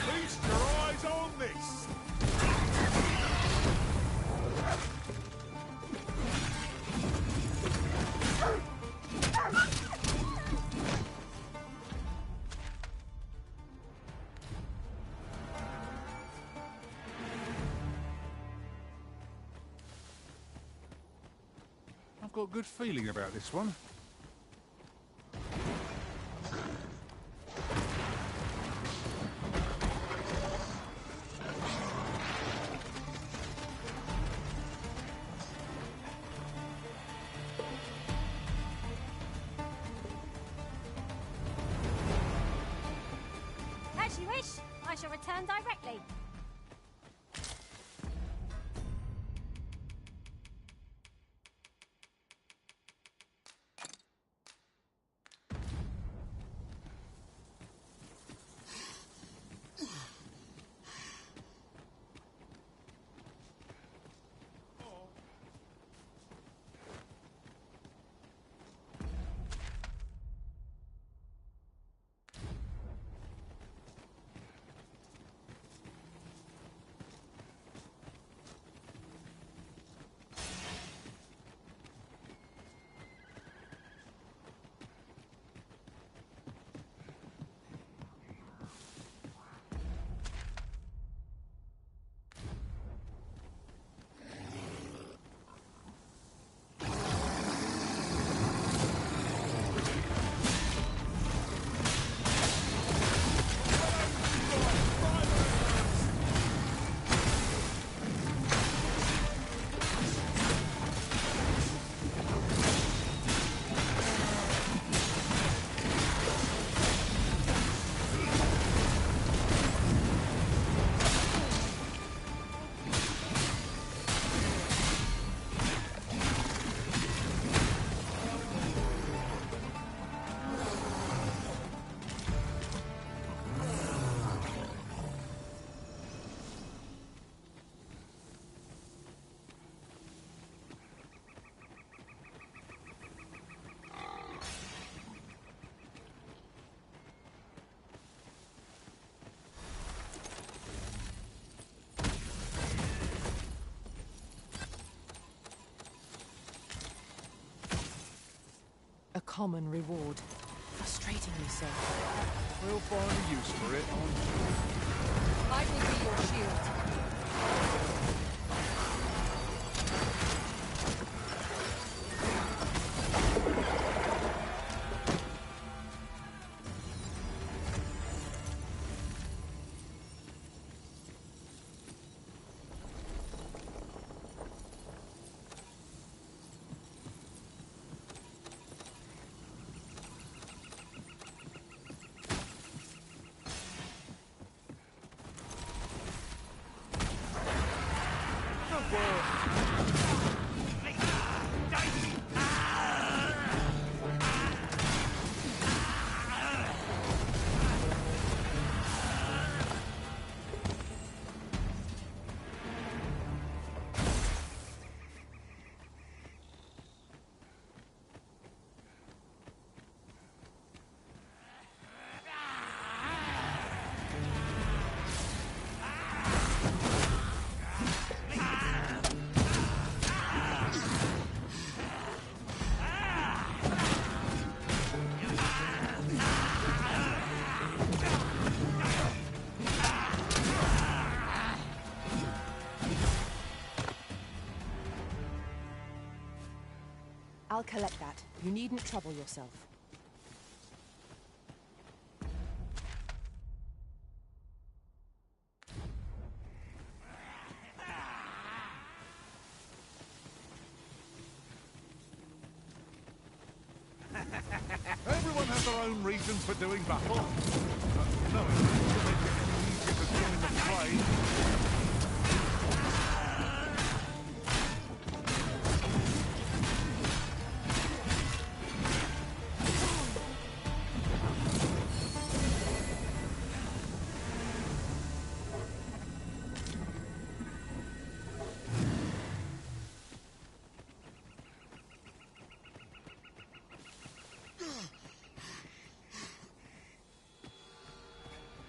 Feast your eyes on this! I've got a good feeling about this one. As you wish. I shall return directly. A common reward. Frustratingly so. We'll find a use for it. I will be your shield. I'll collect that. You needn't trouble yourself. have their own reasons for doing battle. No, it doesn't make it any easier to join the fray.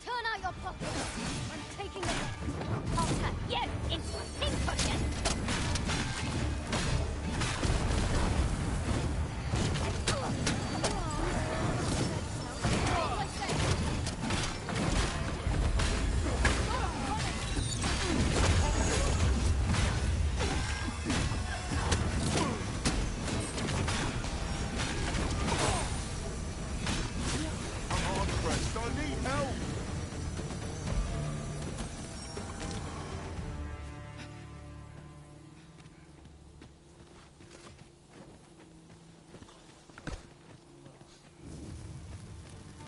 Turn out your pockets! I'm taking the rift. I'll turn you into a pincushion! I'm hard pressed. I need help.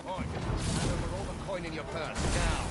Right, hand over all the coin in your purse, now.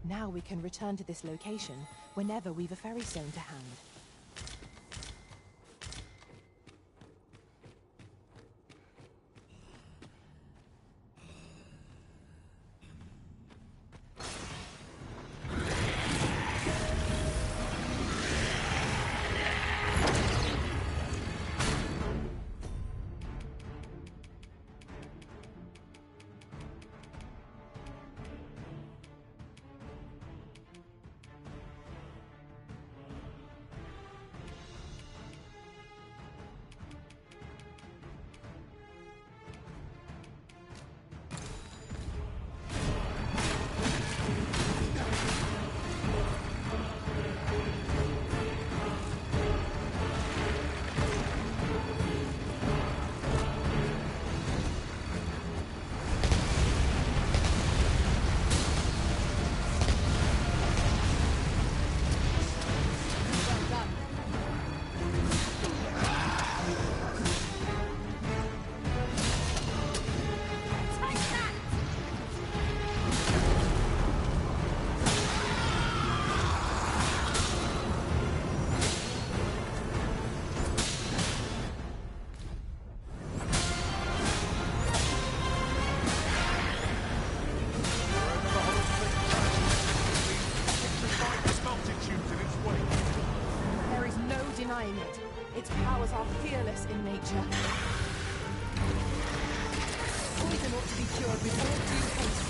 Now we can return to this location whenever we've a ferry stone to hand. There is no denying it. Its powers are fearless in nature. Poison ought to be cured with all due haste.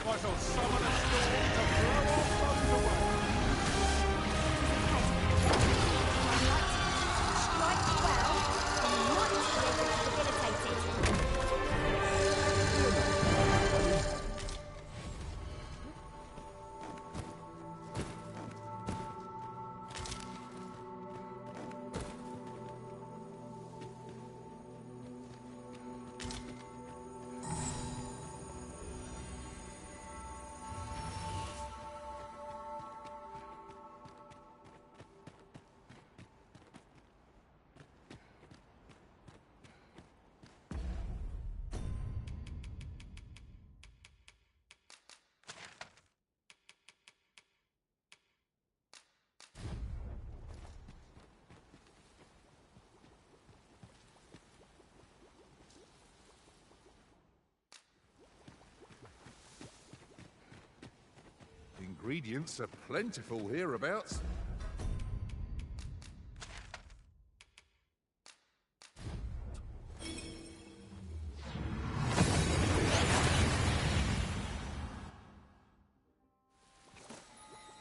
I shall summon a storm to blow our foes away. Strike well, and you might be able to debilitate it. Ingredients are plentiful hereabouts.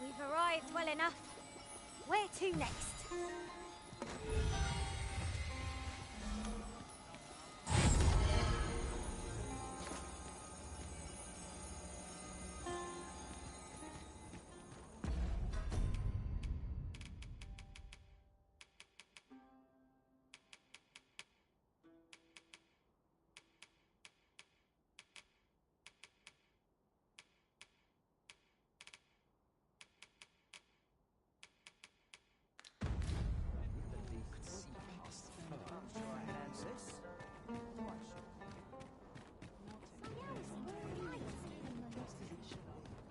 We've arrived well enough. Where to next?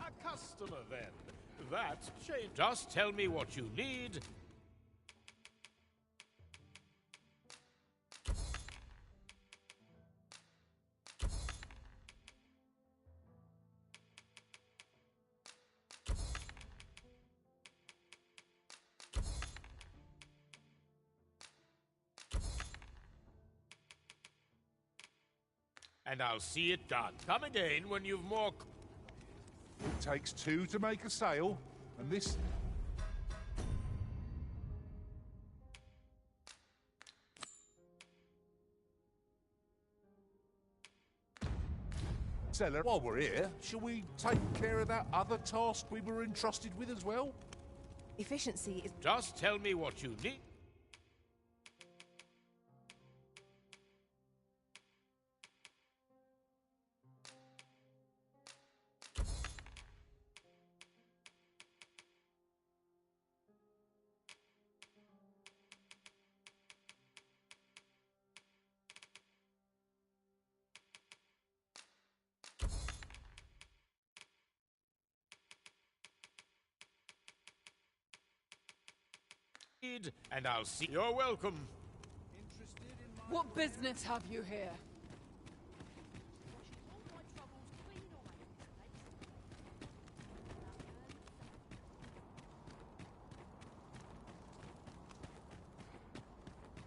A customer, then. That's shame. Just tell me what you need. And I'll see it done. Come again when you've more... It takes two to make a sale, and this... Seller, while we're here, shall we take care of that other task we were entrusted with as well? Efficiency is... Just tell me what you need. And I'll see... You're welcome. What business have you here?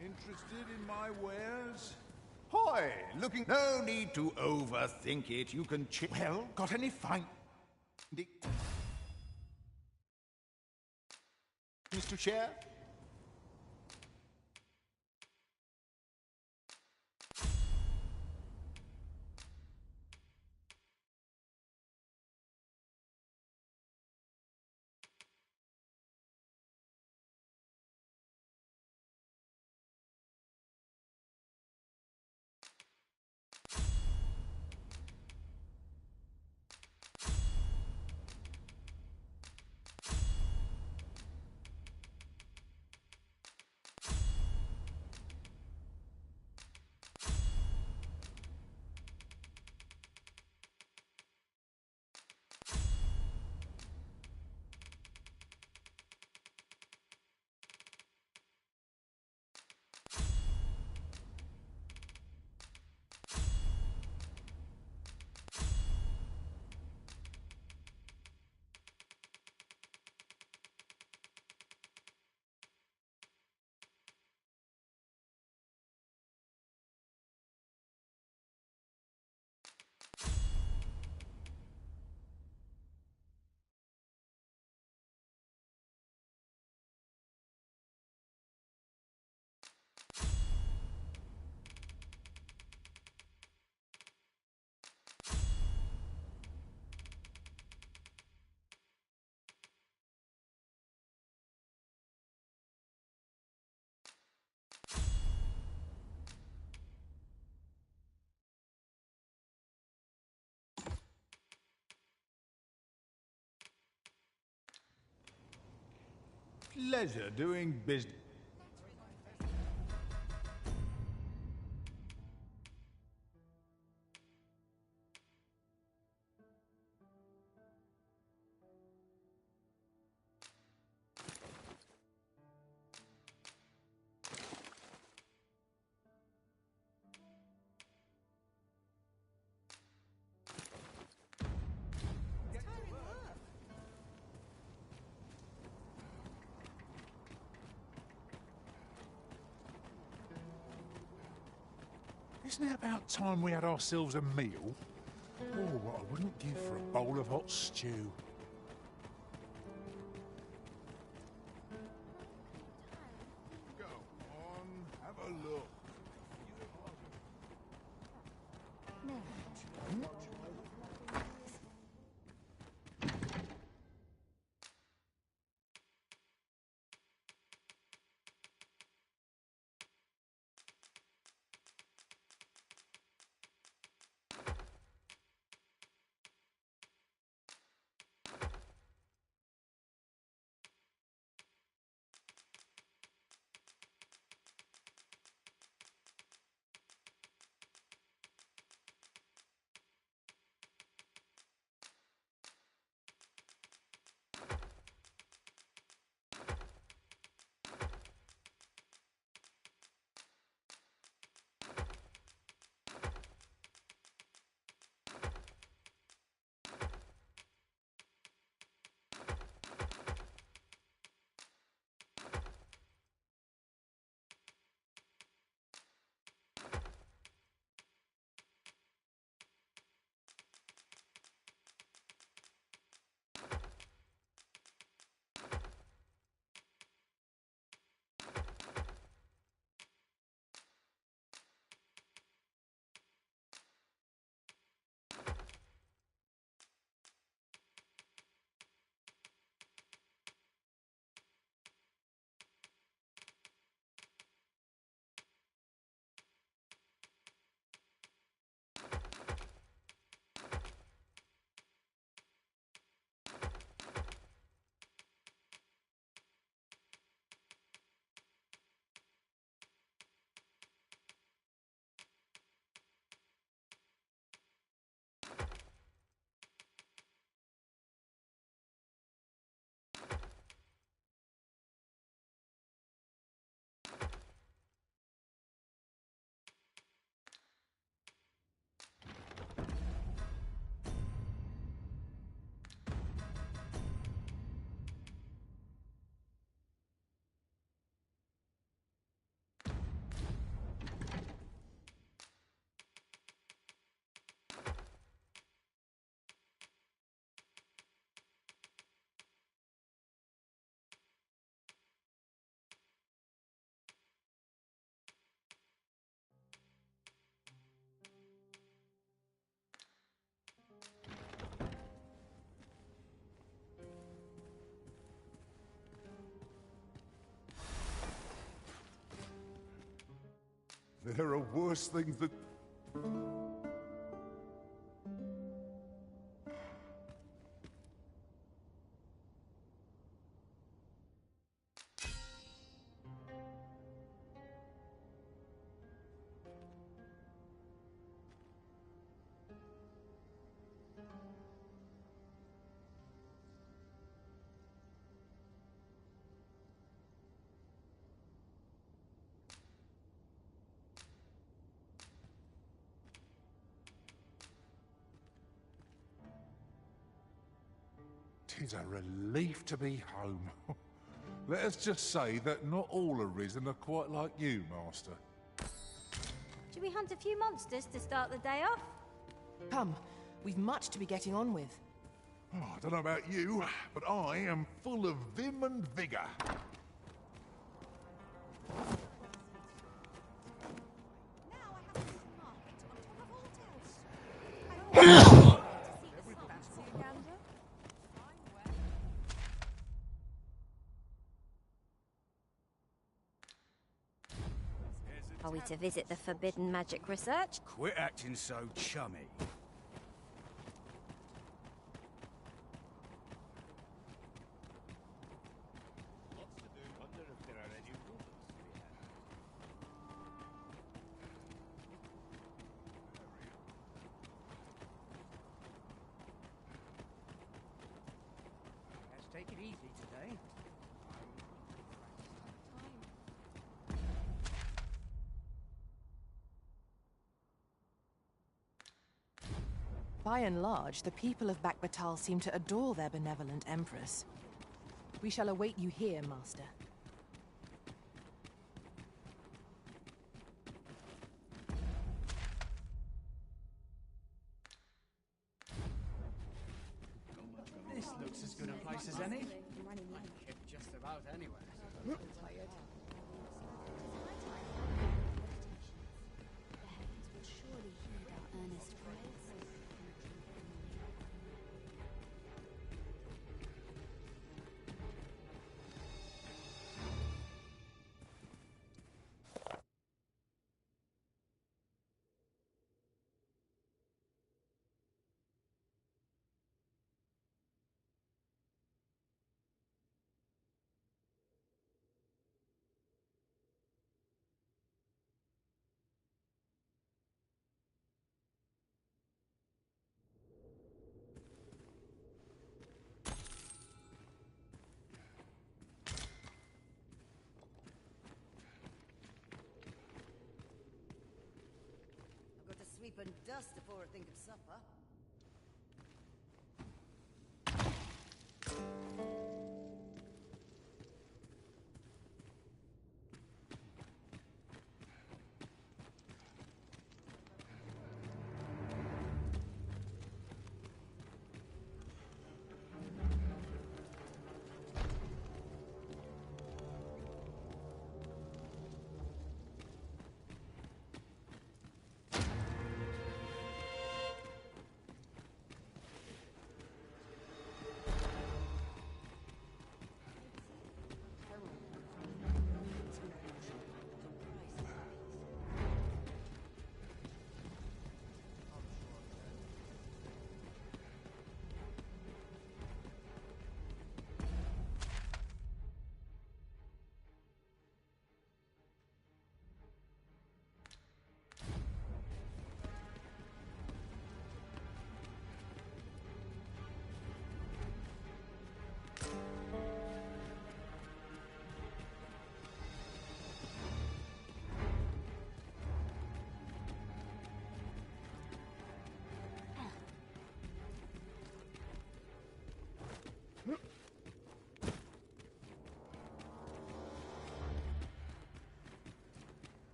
Interested in my wares? Hi, looking... No need to overthink it. You can Well, got any fine... to share? Pleasure doing business. Isn't it about time we had ourselves a meal? Oh, what I wouldn't give for a bowl of hot stew. Go on, have a look. There are worse things that... Tis a relief to be home. Let us just say that not all Arisen are quite like you, Master. Should we hunt a few monsters to start the day off? Come, we've much to be getting on with. Oh, I don't know about you, but I am full of vim and vigour. Are we to visit the forbidden magic research? Quit acting so chummy. Let's take it easy today. By and large, the people of Bakbatal seem to adore their benevolent empress. We shall await you here, Master. nice as any. I can hit just about anywhere. Tired. The heavens will surely heed our earnest prayers. I've got to sweep and dust before I think of supper.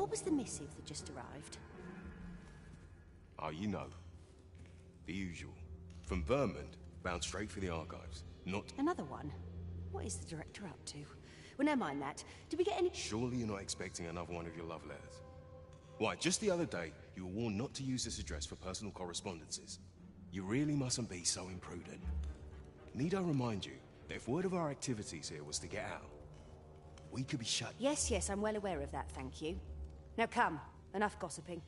What was the missive that just arrived? Oh, you know. The usual. From Vermont, bound straight for the archives. Not... Another one? What is the director up to? Well, never mind that. Did we get any... Surely you're not expecting another one of your love letters. Why, just the other day, you were warned not to use this address for personal correspondences. You really mustn't be so imprudent. Need I remind you that if word of our activities here was to get out, we could be shut... Yes, yes, I'm well aware of that, thank you. Now come, enough gossiping.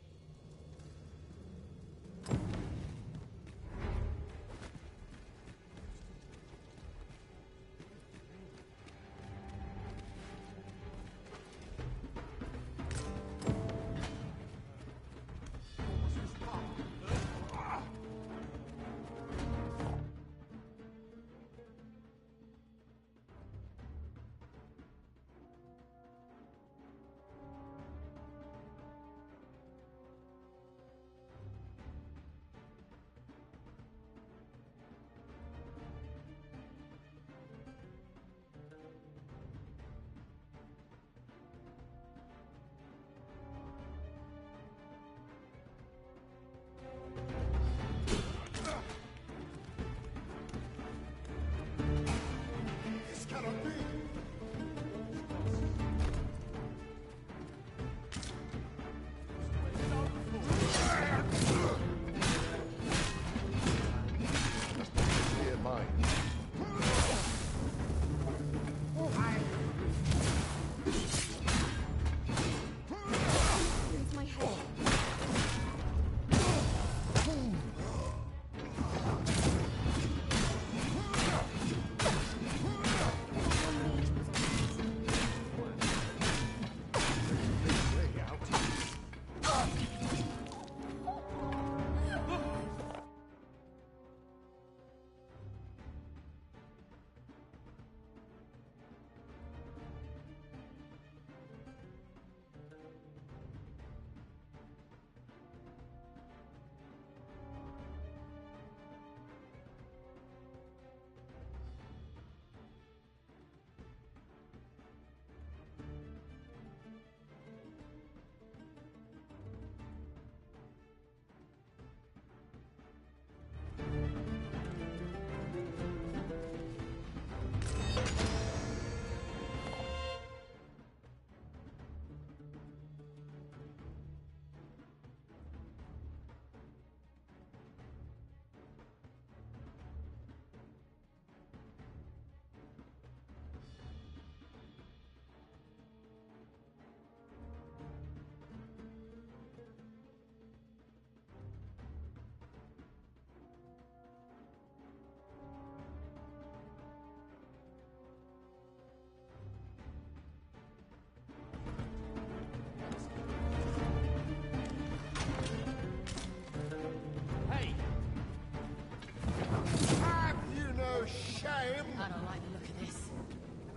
don't like the look of this.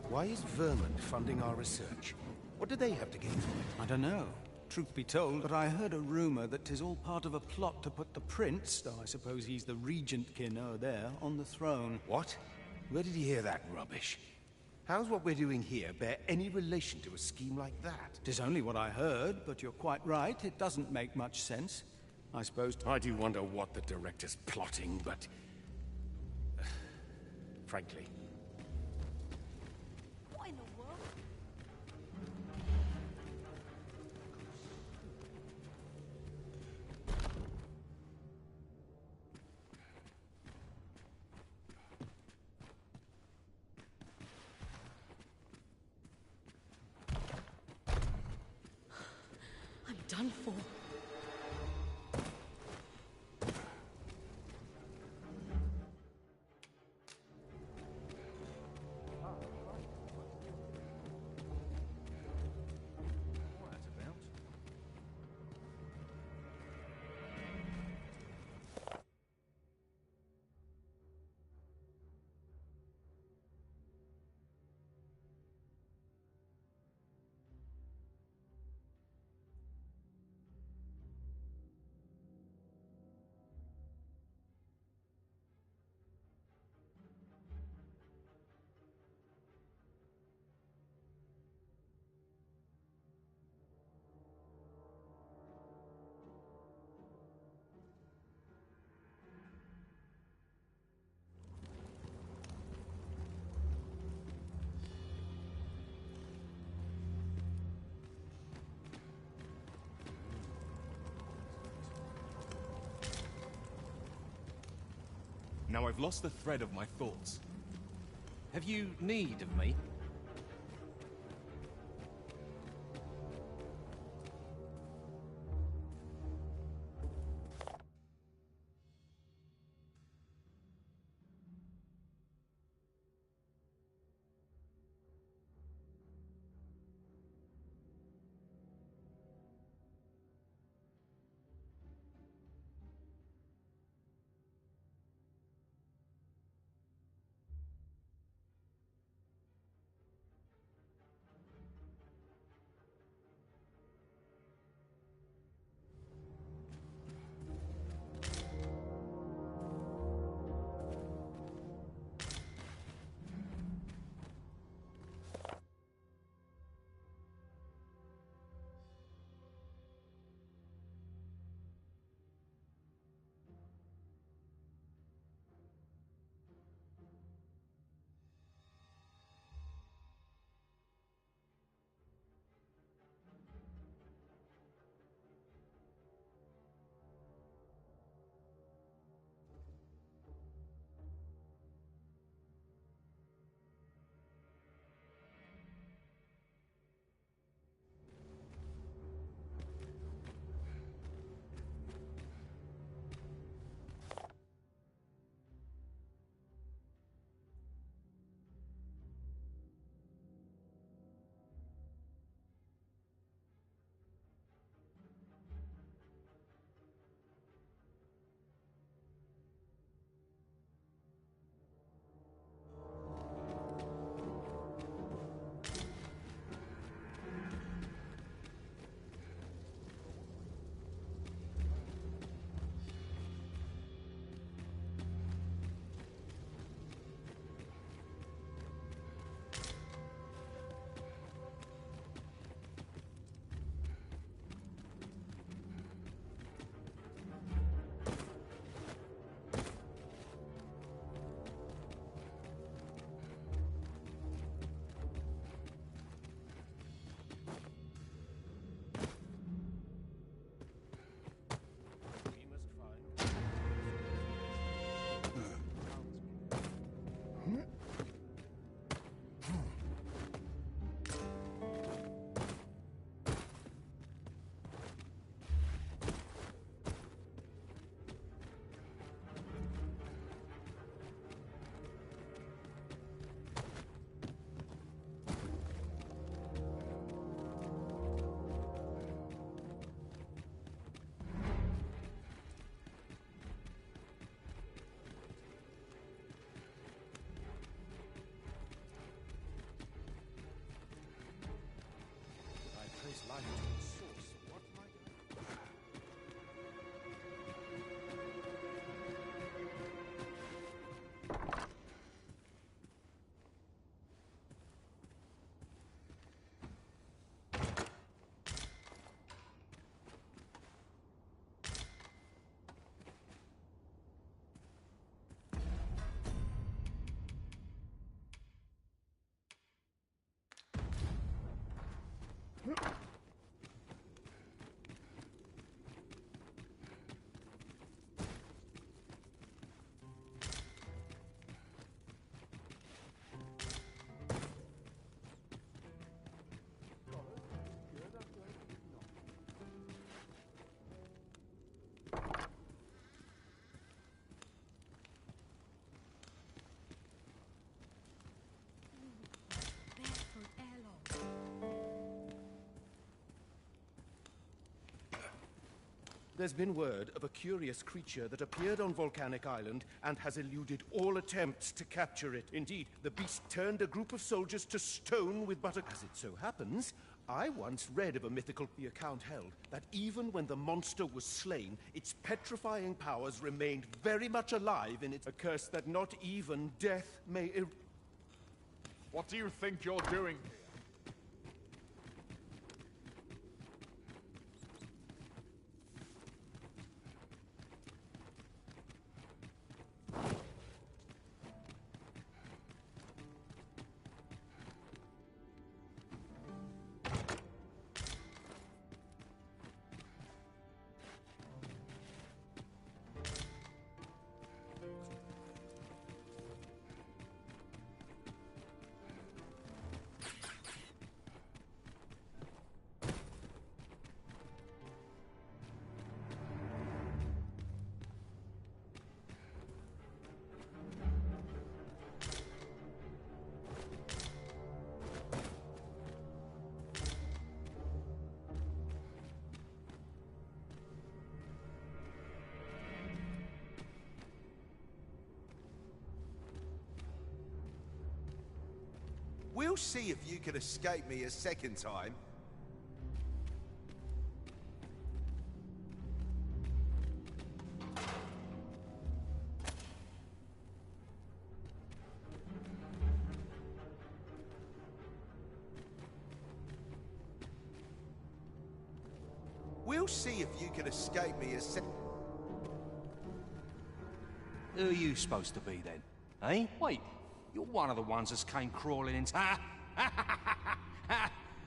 Why is Vermont funding our research? What do they have to gain from it? I don't know. Truth be told, but I heard a rumor that 'tis all part of a plot to put the prince, though I suppose he's the regent kin o'er there, on the throne. What? Where did he hear that rubbish? How's what we're doing here bear any relation to a scheme like that? 'Tis only what I heard, but you're quite right. It doesn't make much sense. I suppose... I do wonder what the director's plotting, but... frankly... What in the world? I'm done for. Now I've lost the thread of my thoughts. Have you need of me? There's been word of a curious creature that appeared on Volcanic Island and has eluded all attempts to capture it. Indeed, the beast turned a group of soldiers to stone with butter. As it so happens, I once read of a mythical... The account held that even when the monster was slain, its petrifying powers remained very much alive in its... A curse that not even death may... What do you think you're doing here? We'll see if you can escape me a second time. We'll see if you can escape me a second... Who are you supposed to be then? Eh? Wait, you're one of the ones that came crawling into...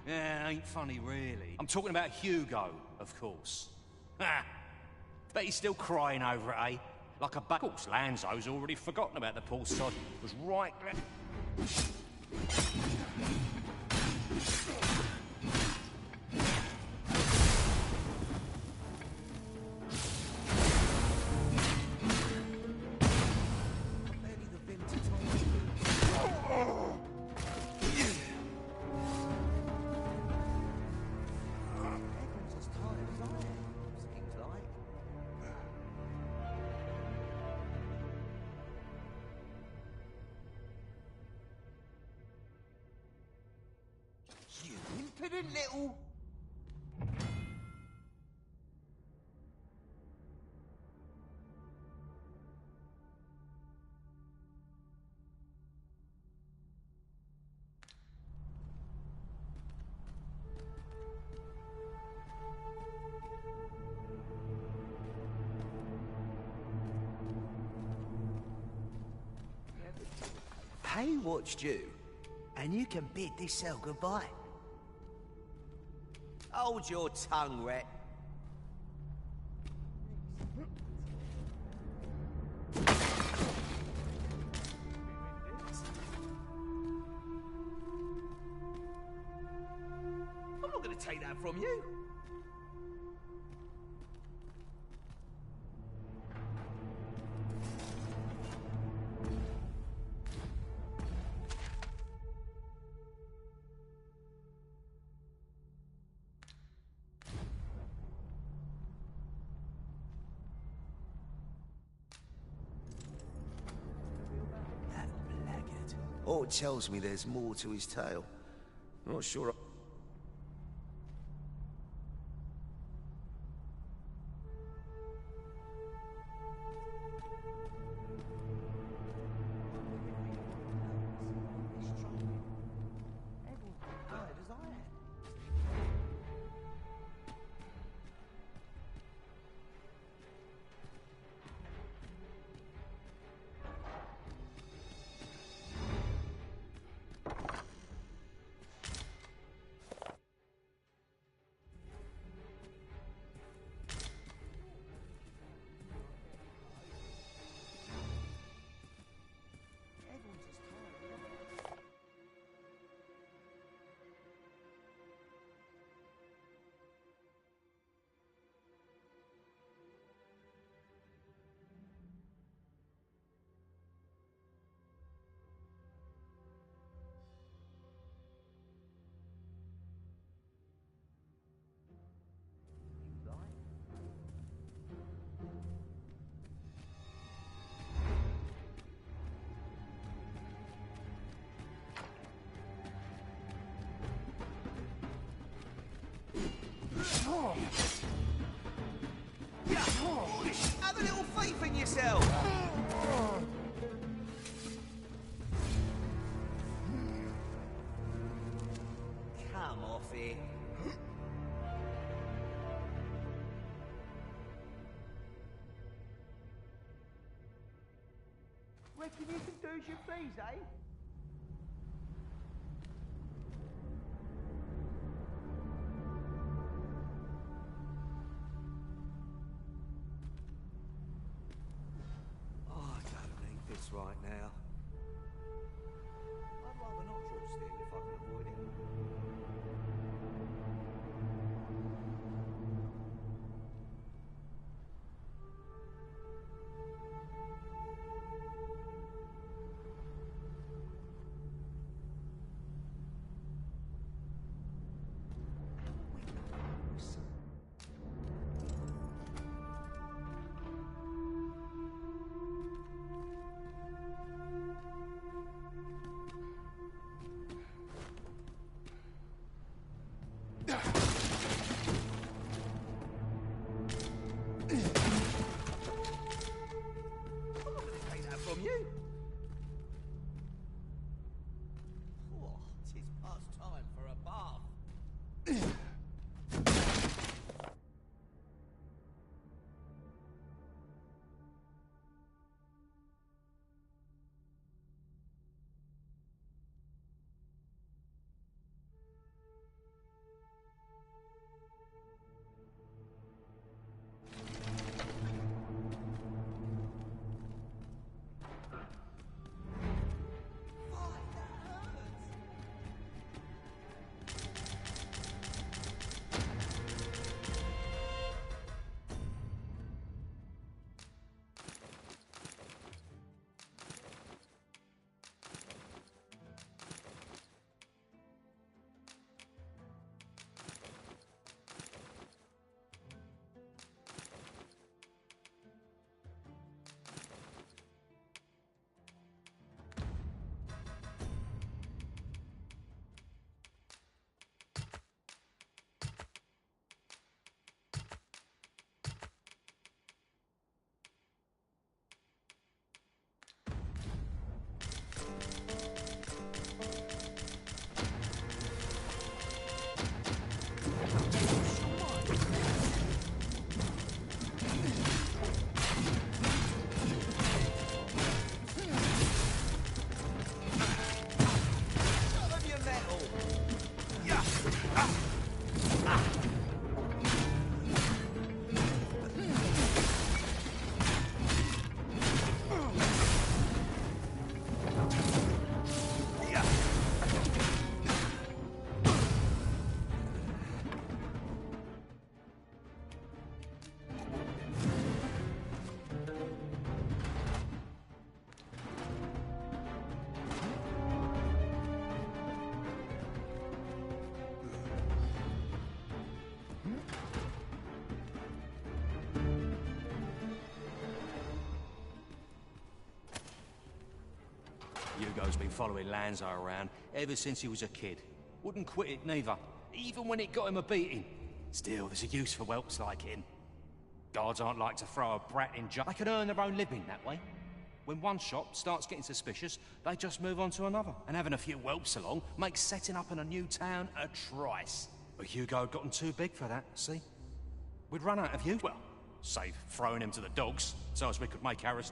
Yeah, ain't funny, really. I'm talking about Hugo, of course. Bet he's still crying over it, eh? Like a Of course, Lanzo's already forgotten about the poor sod. Was right... Impudent little... Hay watched you, and you can bid this cell goodbye. Hold your tongue, Rhett. I'm not going to take that from you. Oh, it tells me there's more to his tale. I'm not sure. yourself! Come off it. Reckon you can do as you please, eh? Oh, I don't need this right now. I'd rather not draw steel if I can avoid it. From you? Oh, 'tis past time for a bath. Hugo's been following Lanzo around ever since he was a kid. Wouldn't quit it neither, even when it got him a beating. Still, there's a use for whelps like him. Guards aren't like to throw a brat in jail. They can earn their own living that way. When one shop starts getting suspicious, they just move on to another. And having a few whelps along makes setting up in a new town a trice. But Hugo had gotten too big for that, see? We'd run out of you. Well, save throwing him to the dogs, so as we could make ours.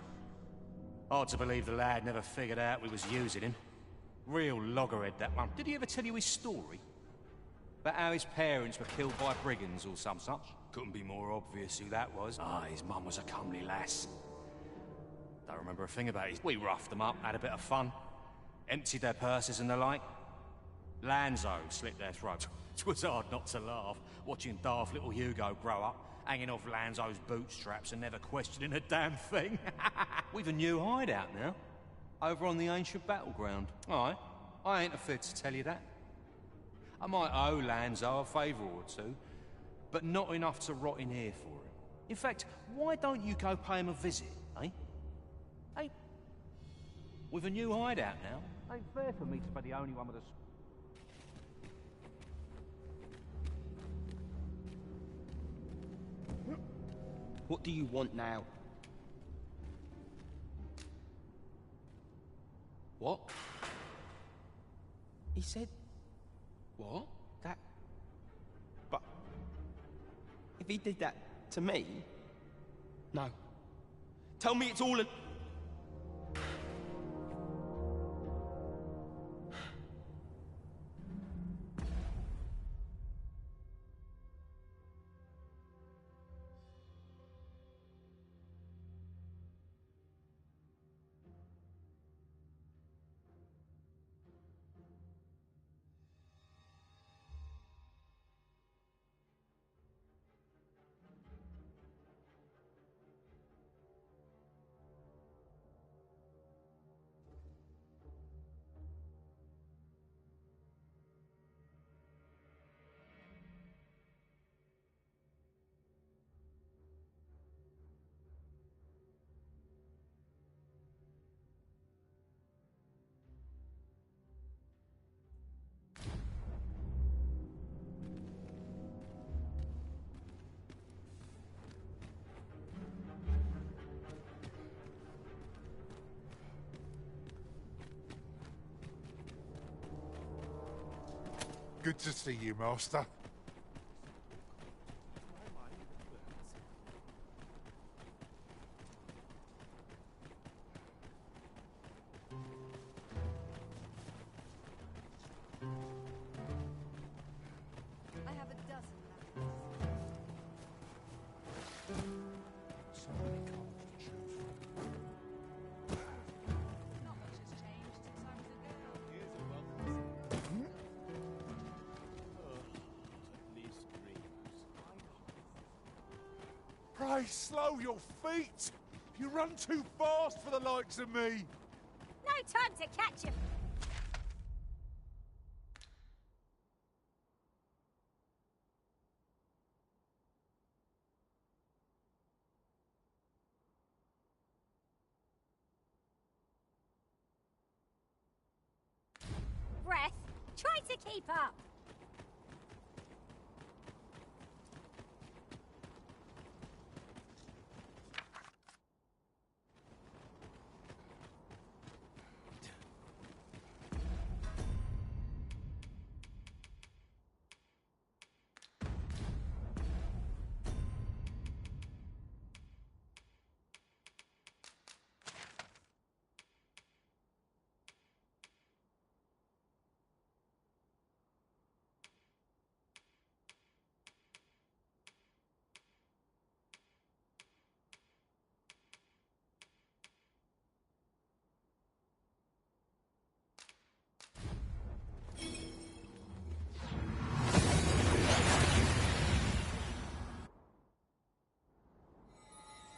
Hard to believe the lad never figured out we was using him. Real loggerhead, that one. Did he ever tell you his story? About how his parents were killed by brigands or some such? Couldn't be more obvious who that was. Ah, his mum was a comely lass. Don't remember a thing about it. We roughed them up, had a bit of fun. Emptied their purses and the like. Lanzo slit their throats. It was hard not to laugh, watching daft little Hugo grow up, hanging off Lanzo's bootstraps and never questioning a damn thing. We've a new hideout now, over on the ancient battleground. Aye, I ain't afraid to tell you that. I might owe Lanzo a favour or two, but not enough to rot in here for him. In fact, why don't you go pay him a visit, eh? Hey, with a new hideout now, ain't fair for me to be the only one with a... What do you want now? What? He said... What? That... But... If he did that to me... No. Tell me it's all an... Good to see you, Master. I have a dozen. So many cards to choose from. Not much has changed since I was a girl. Pray, slow your feet! You run too fast for the likes of me! No time to catch him! Breath, try to keep up!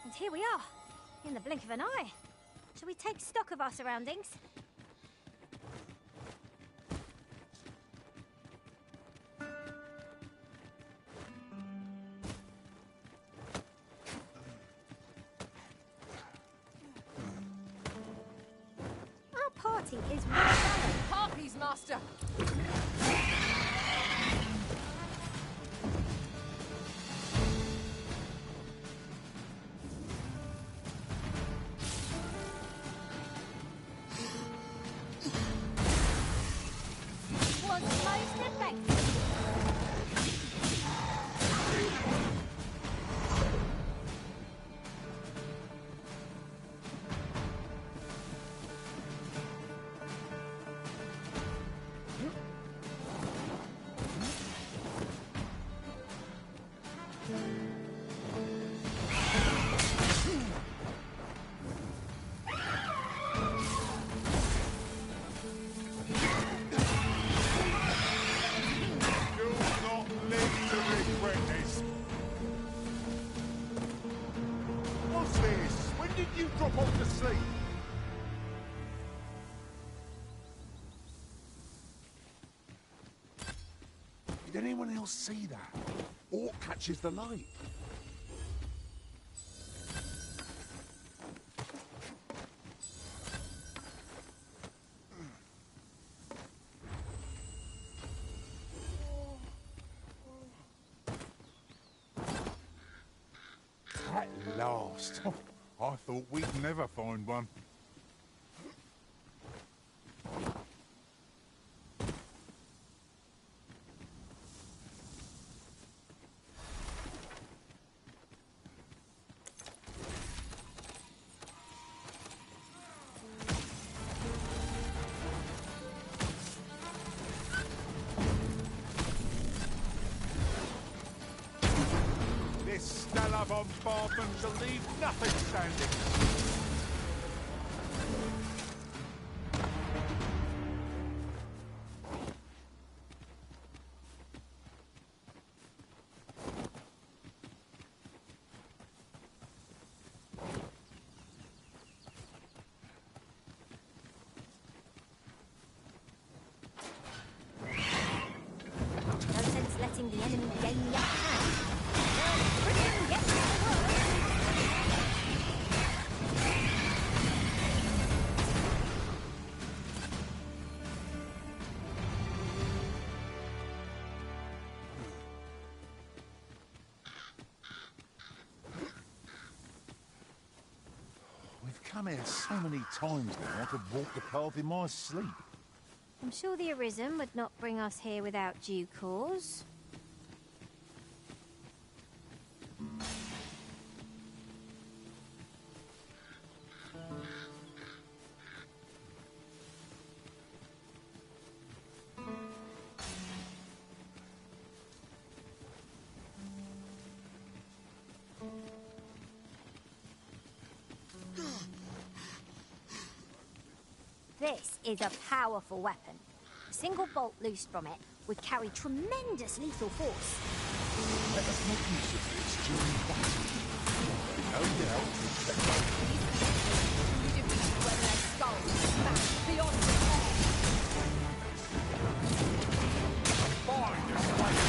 And here we are, in the blink of an eye. Shall we take stock of our surroundings? Our party is Harpies, Master! was most effective. Drop off the sea. Did anyone else see that? Orc catches the light. At last. I thought we'd never find one. Spartan shall leave nothing standing. No sense letting the enemy gain the upper hand. Brilliant, yes, We've come here so many times now, I could walk the path in my sleep. I'm sure the Arisen would not bring us here without due cause. This is a powerful weapon. A single bolt loosed from it would carry tremendous lethal force. Let us make use of this during battle. No doubt. You defeated when their skulls spat beyond repair. Fine, this place.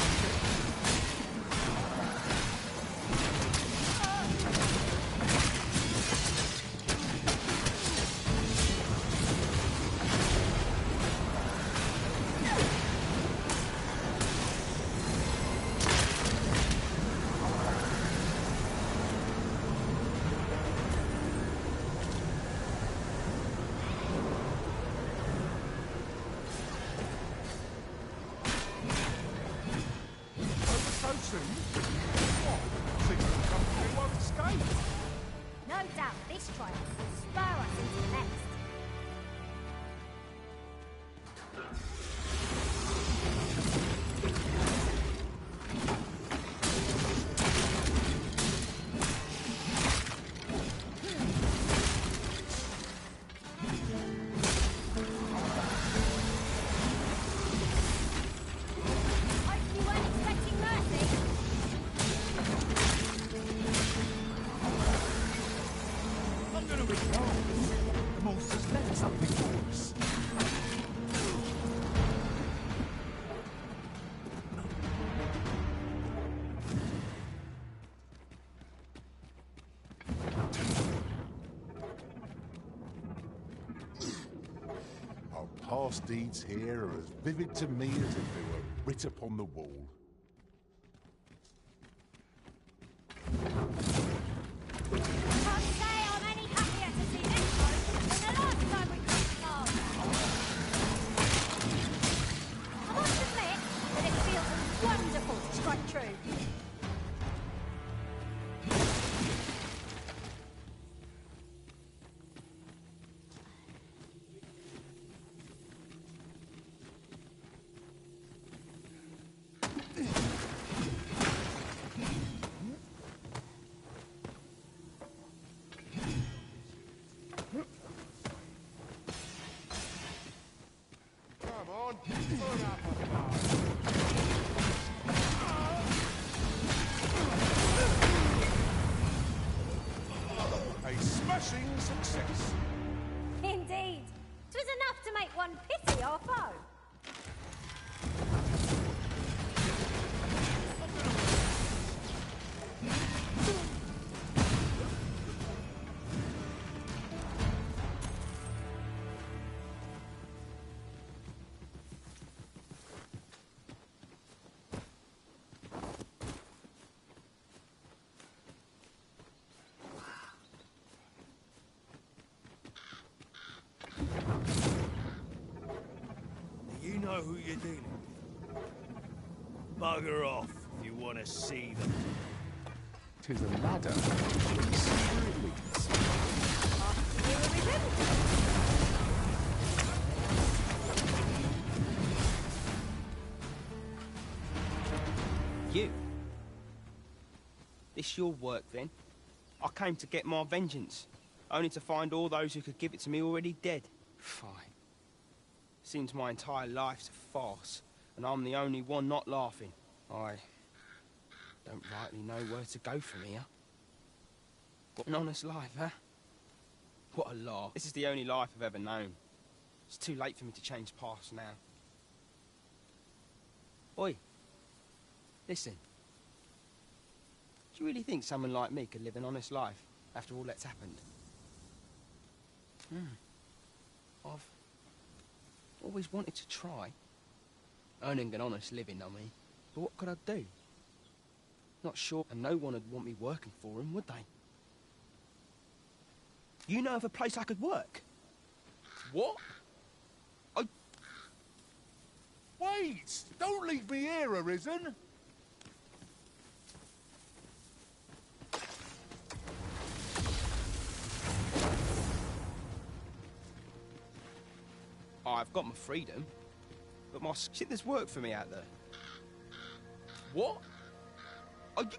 No doubt this trial will spur us into the next. You weren't expecting mercy. I'm gonna ignore this. The monster's left something for us. Our past deeds here are as vivid to me as if they were writ upon the wall. Can't say I'm any happier to see this one than the last time we crossed paths. I must admit that it feels wonderful to strike true. Come on, put up a fight. A smashing success. Indeed. 'Twas enough to make one pity our foe. You know who you're dealing with. Bugger off if you want to see them. 'Tis a ladder. Strictly. You? This your work then? I came to get my vengeance, only to find all those who could give it to me already dead. Fine. Seems my entire life's a farce, and I'm the only one not laughing. I don't rightly know where to go from here. What an honest life, huh? What a laugh. This is the only life I've ever known. It's too late for me to change past now. Oi. Listen. Do you really think someone like me could live an honest life after all that's happened? I've always wanted to try. Earning an honest living, I mean. But what could I do? Not sure, and no one would want me working for him, would they? You know of a place I could work? What? Wait! Don't leave me here, Arisen! I've got my freedom, but my shit, there's work for me out there. What? Are you...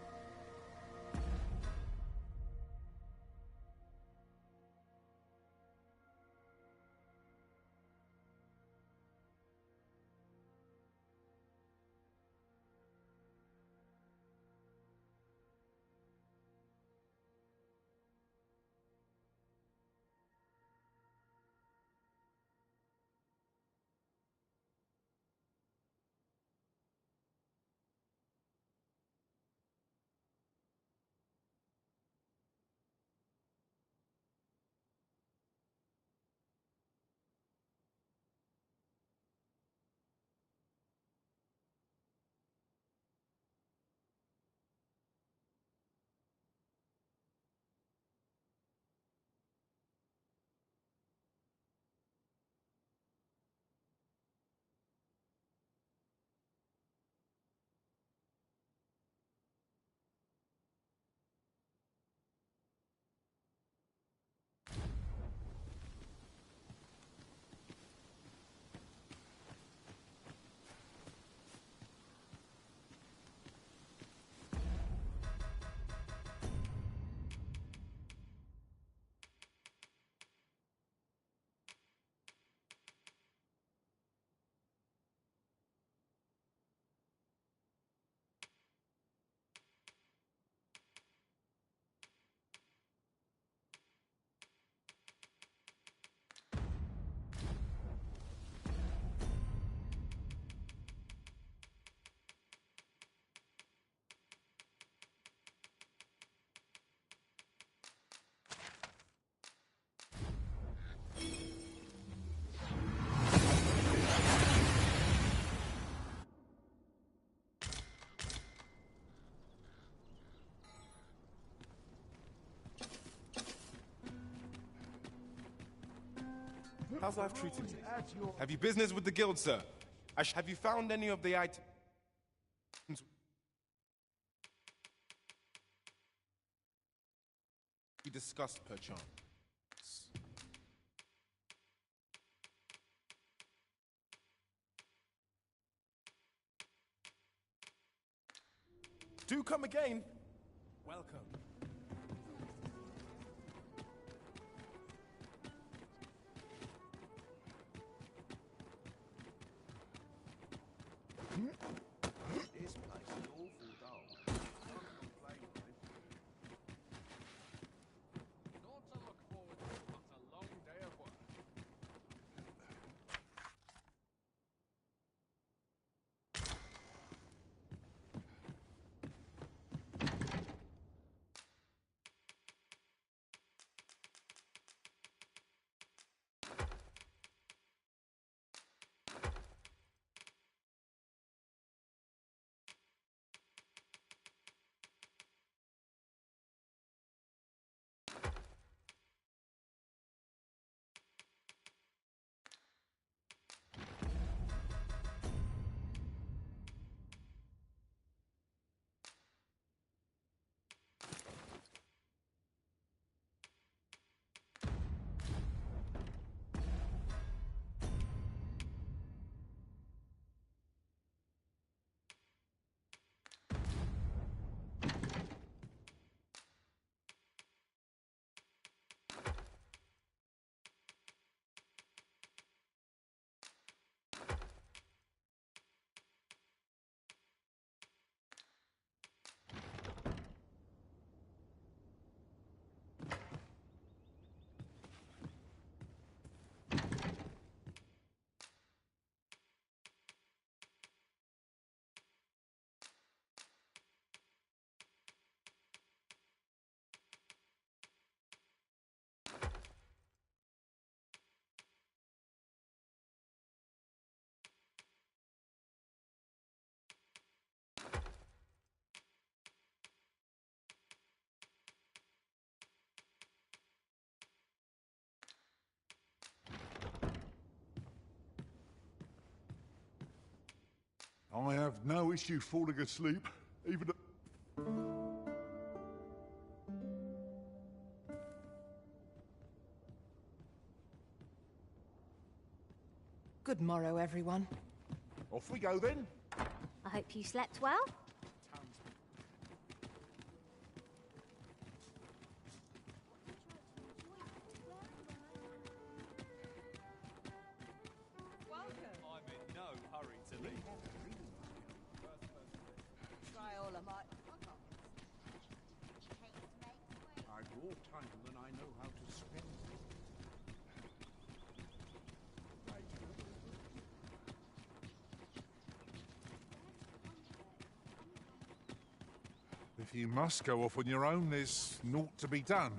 How's life treating you? Have you business with the guild, sir? Have you found any of the items we discussed, perchance? Do come again. Welcome. I have no issue falling asleep, even... Good morrow, everyone. Off we go, then. I hope you slept well. I'm in no hurry to leave. Try all of my... I've more time than I know how to spend. If you must go off on your own, there's naught to be done.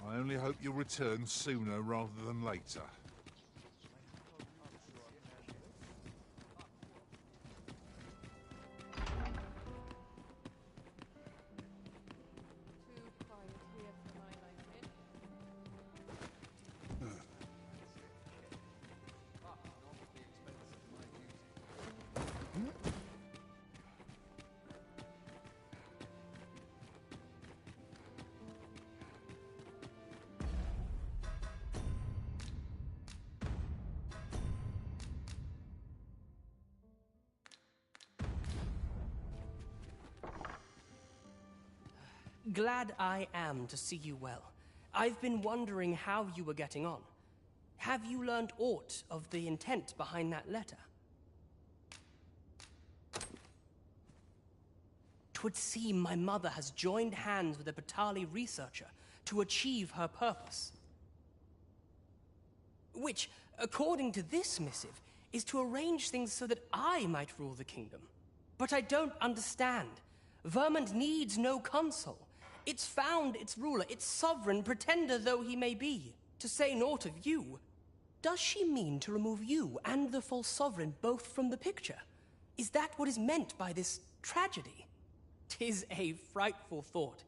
I only hope you'll return sooner rather than later. Glad I am to see you well. I've been wondering how you were getting on. Have you learned aught of the intent behind that letter? 'Twould seem my mother has joined hands with a Batali researcher to achieve her purpose. Which, according to this missive, is to arrange things so that I might rule the kingdom. But I don't understand. Vermont needs no consul. It's found its ruler, its sovereign, pretender though he may be. To say naught of you, does she mean to remove you and the false sovereign both from the picture? Is that what is meant by this tragedy? 'Tis a frightful thought.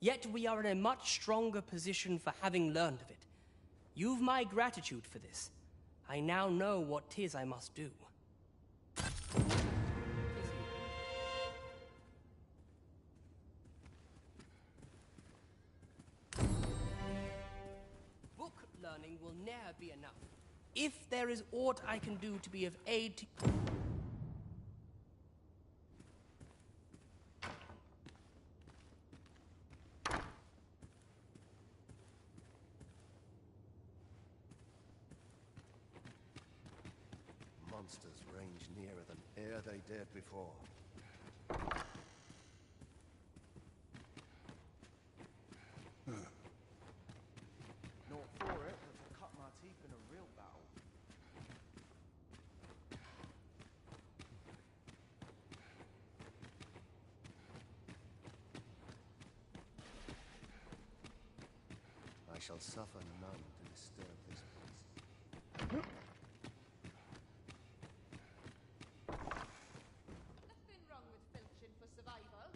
Yet we are in a much stronger position for having learned of it. You've my gratitude for this. I now know what 'tis I must do. Book learning will ne'er be enough. If there is aught I can do to be of aid to... Monsters range nearer than e'er they dared before. Not for it, but to cut my teeth in a real battle. I shall suffer none to disturb this place. Nothing wrong with filching for survival.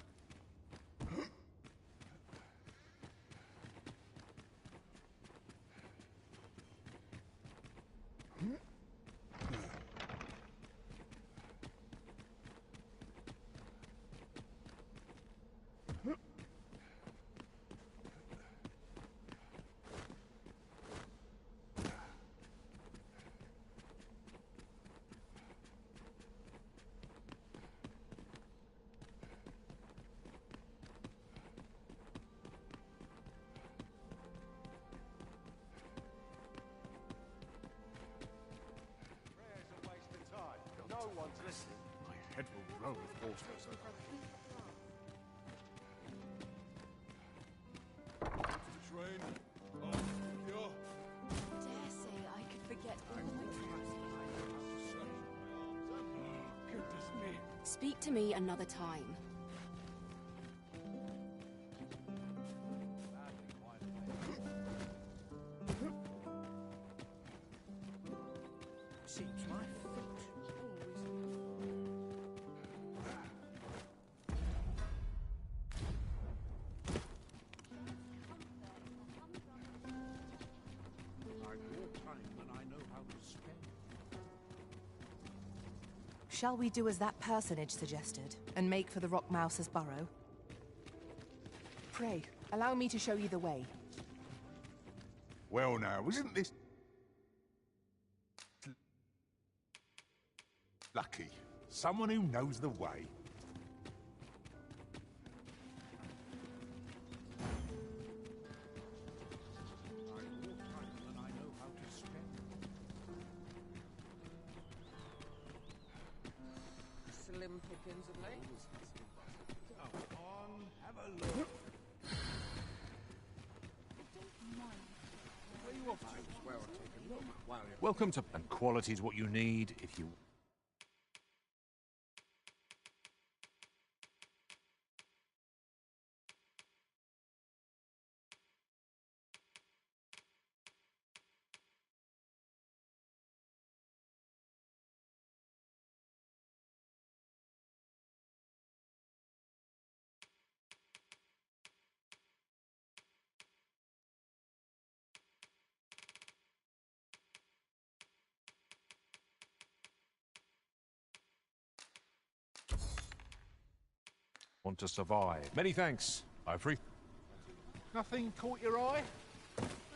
No one's listening. My head will roll if horse goes over. To the train. Secure. Dare say I could forget all Goodness me. Speak to me another time. Seems my feet I've more time than I know how to spend. Shall we do as that personage suggested, and make for the Rock Mouse's burrow? Pray, allow me to show you the way. Well now, isn't this... lucky? Someone who knows the way. Slim pickings of ladies. Come on, have a look. Where you off to? Well, I'll take a look while you're... Welcome to... And quality's what you need if you... Want to survive. Many thanks. I appreciate... Nothing caught your eye?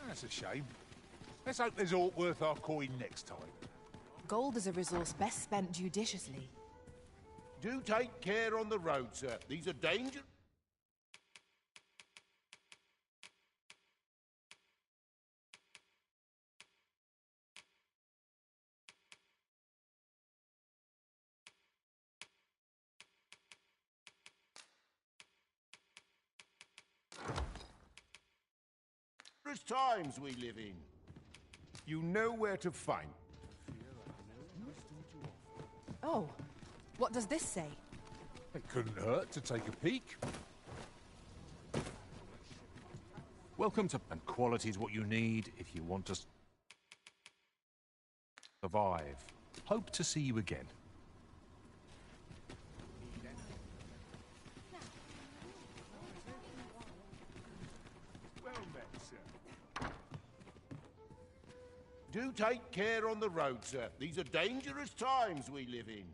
That's a shame. Let's hope there's aught worth our coin next time. Gold is a resource best spent judiciously. Do take care on the road, sir. These are dangerous times we live in. You know where to find. Oh, what does this say? It couldn't hurt to take a peek. Welcome to... And quality's what you need if you want to... survive. Hope to see you again. Well met, sir. Do take care on the road, sir. These are dangerous times we live in.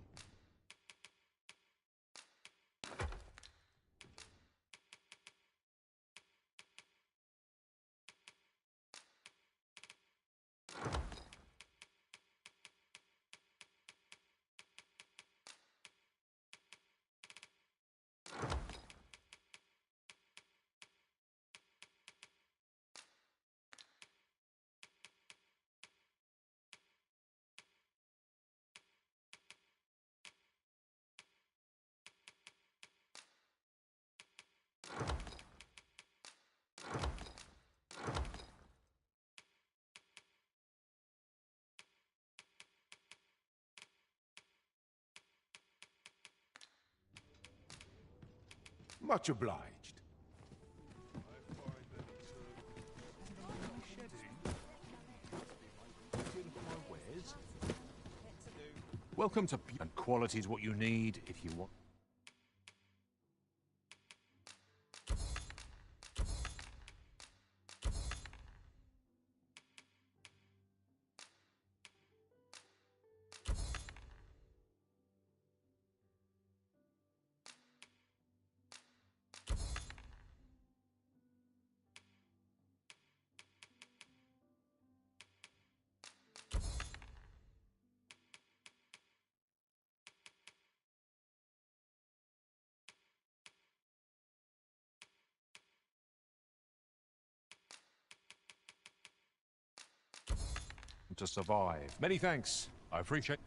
Much obliged. Welcome to... And quality's what you need if you want... to survive. Many thanks. I appreciate...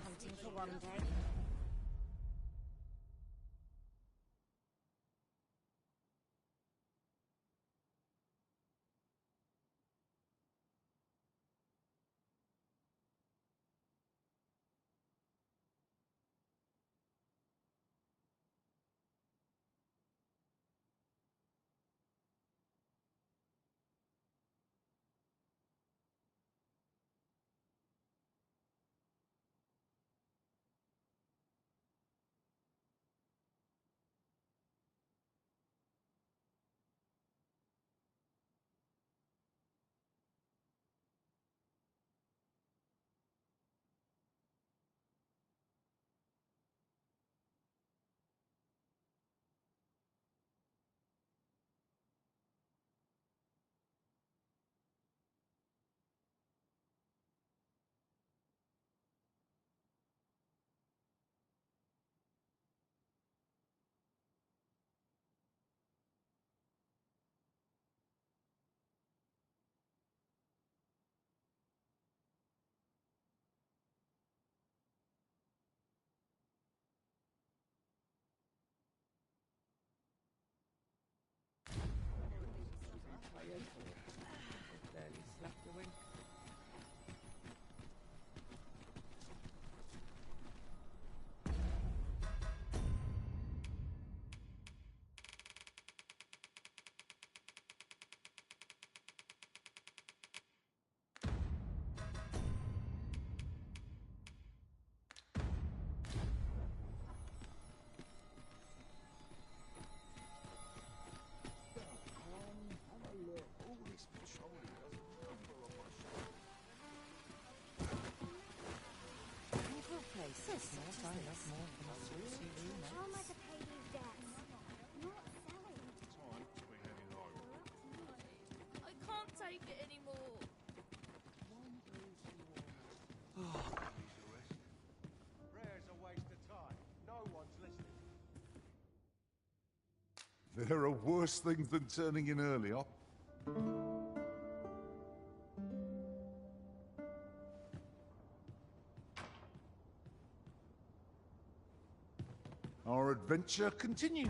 Hunting for one day. There are worse things than turning in earlier. Our adventure continues.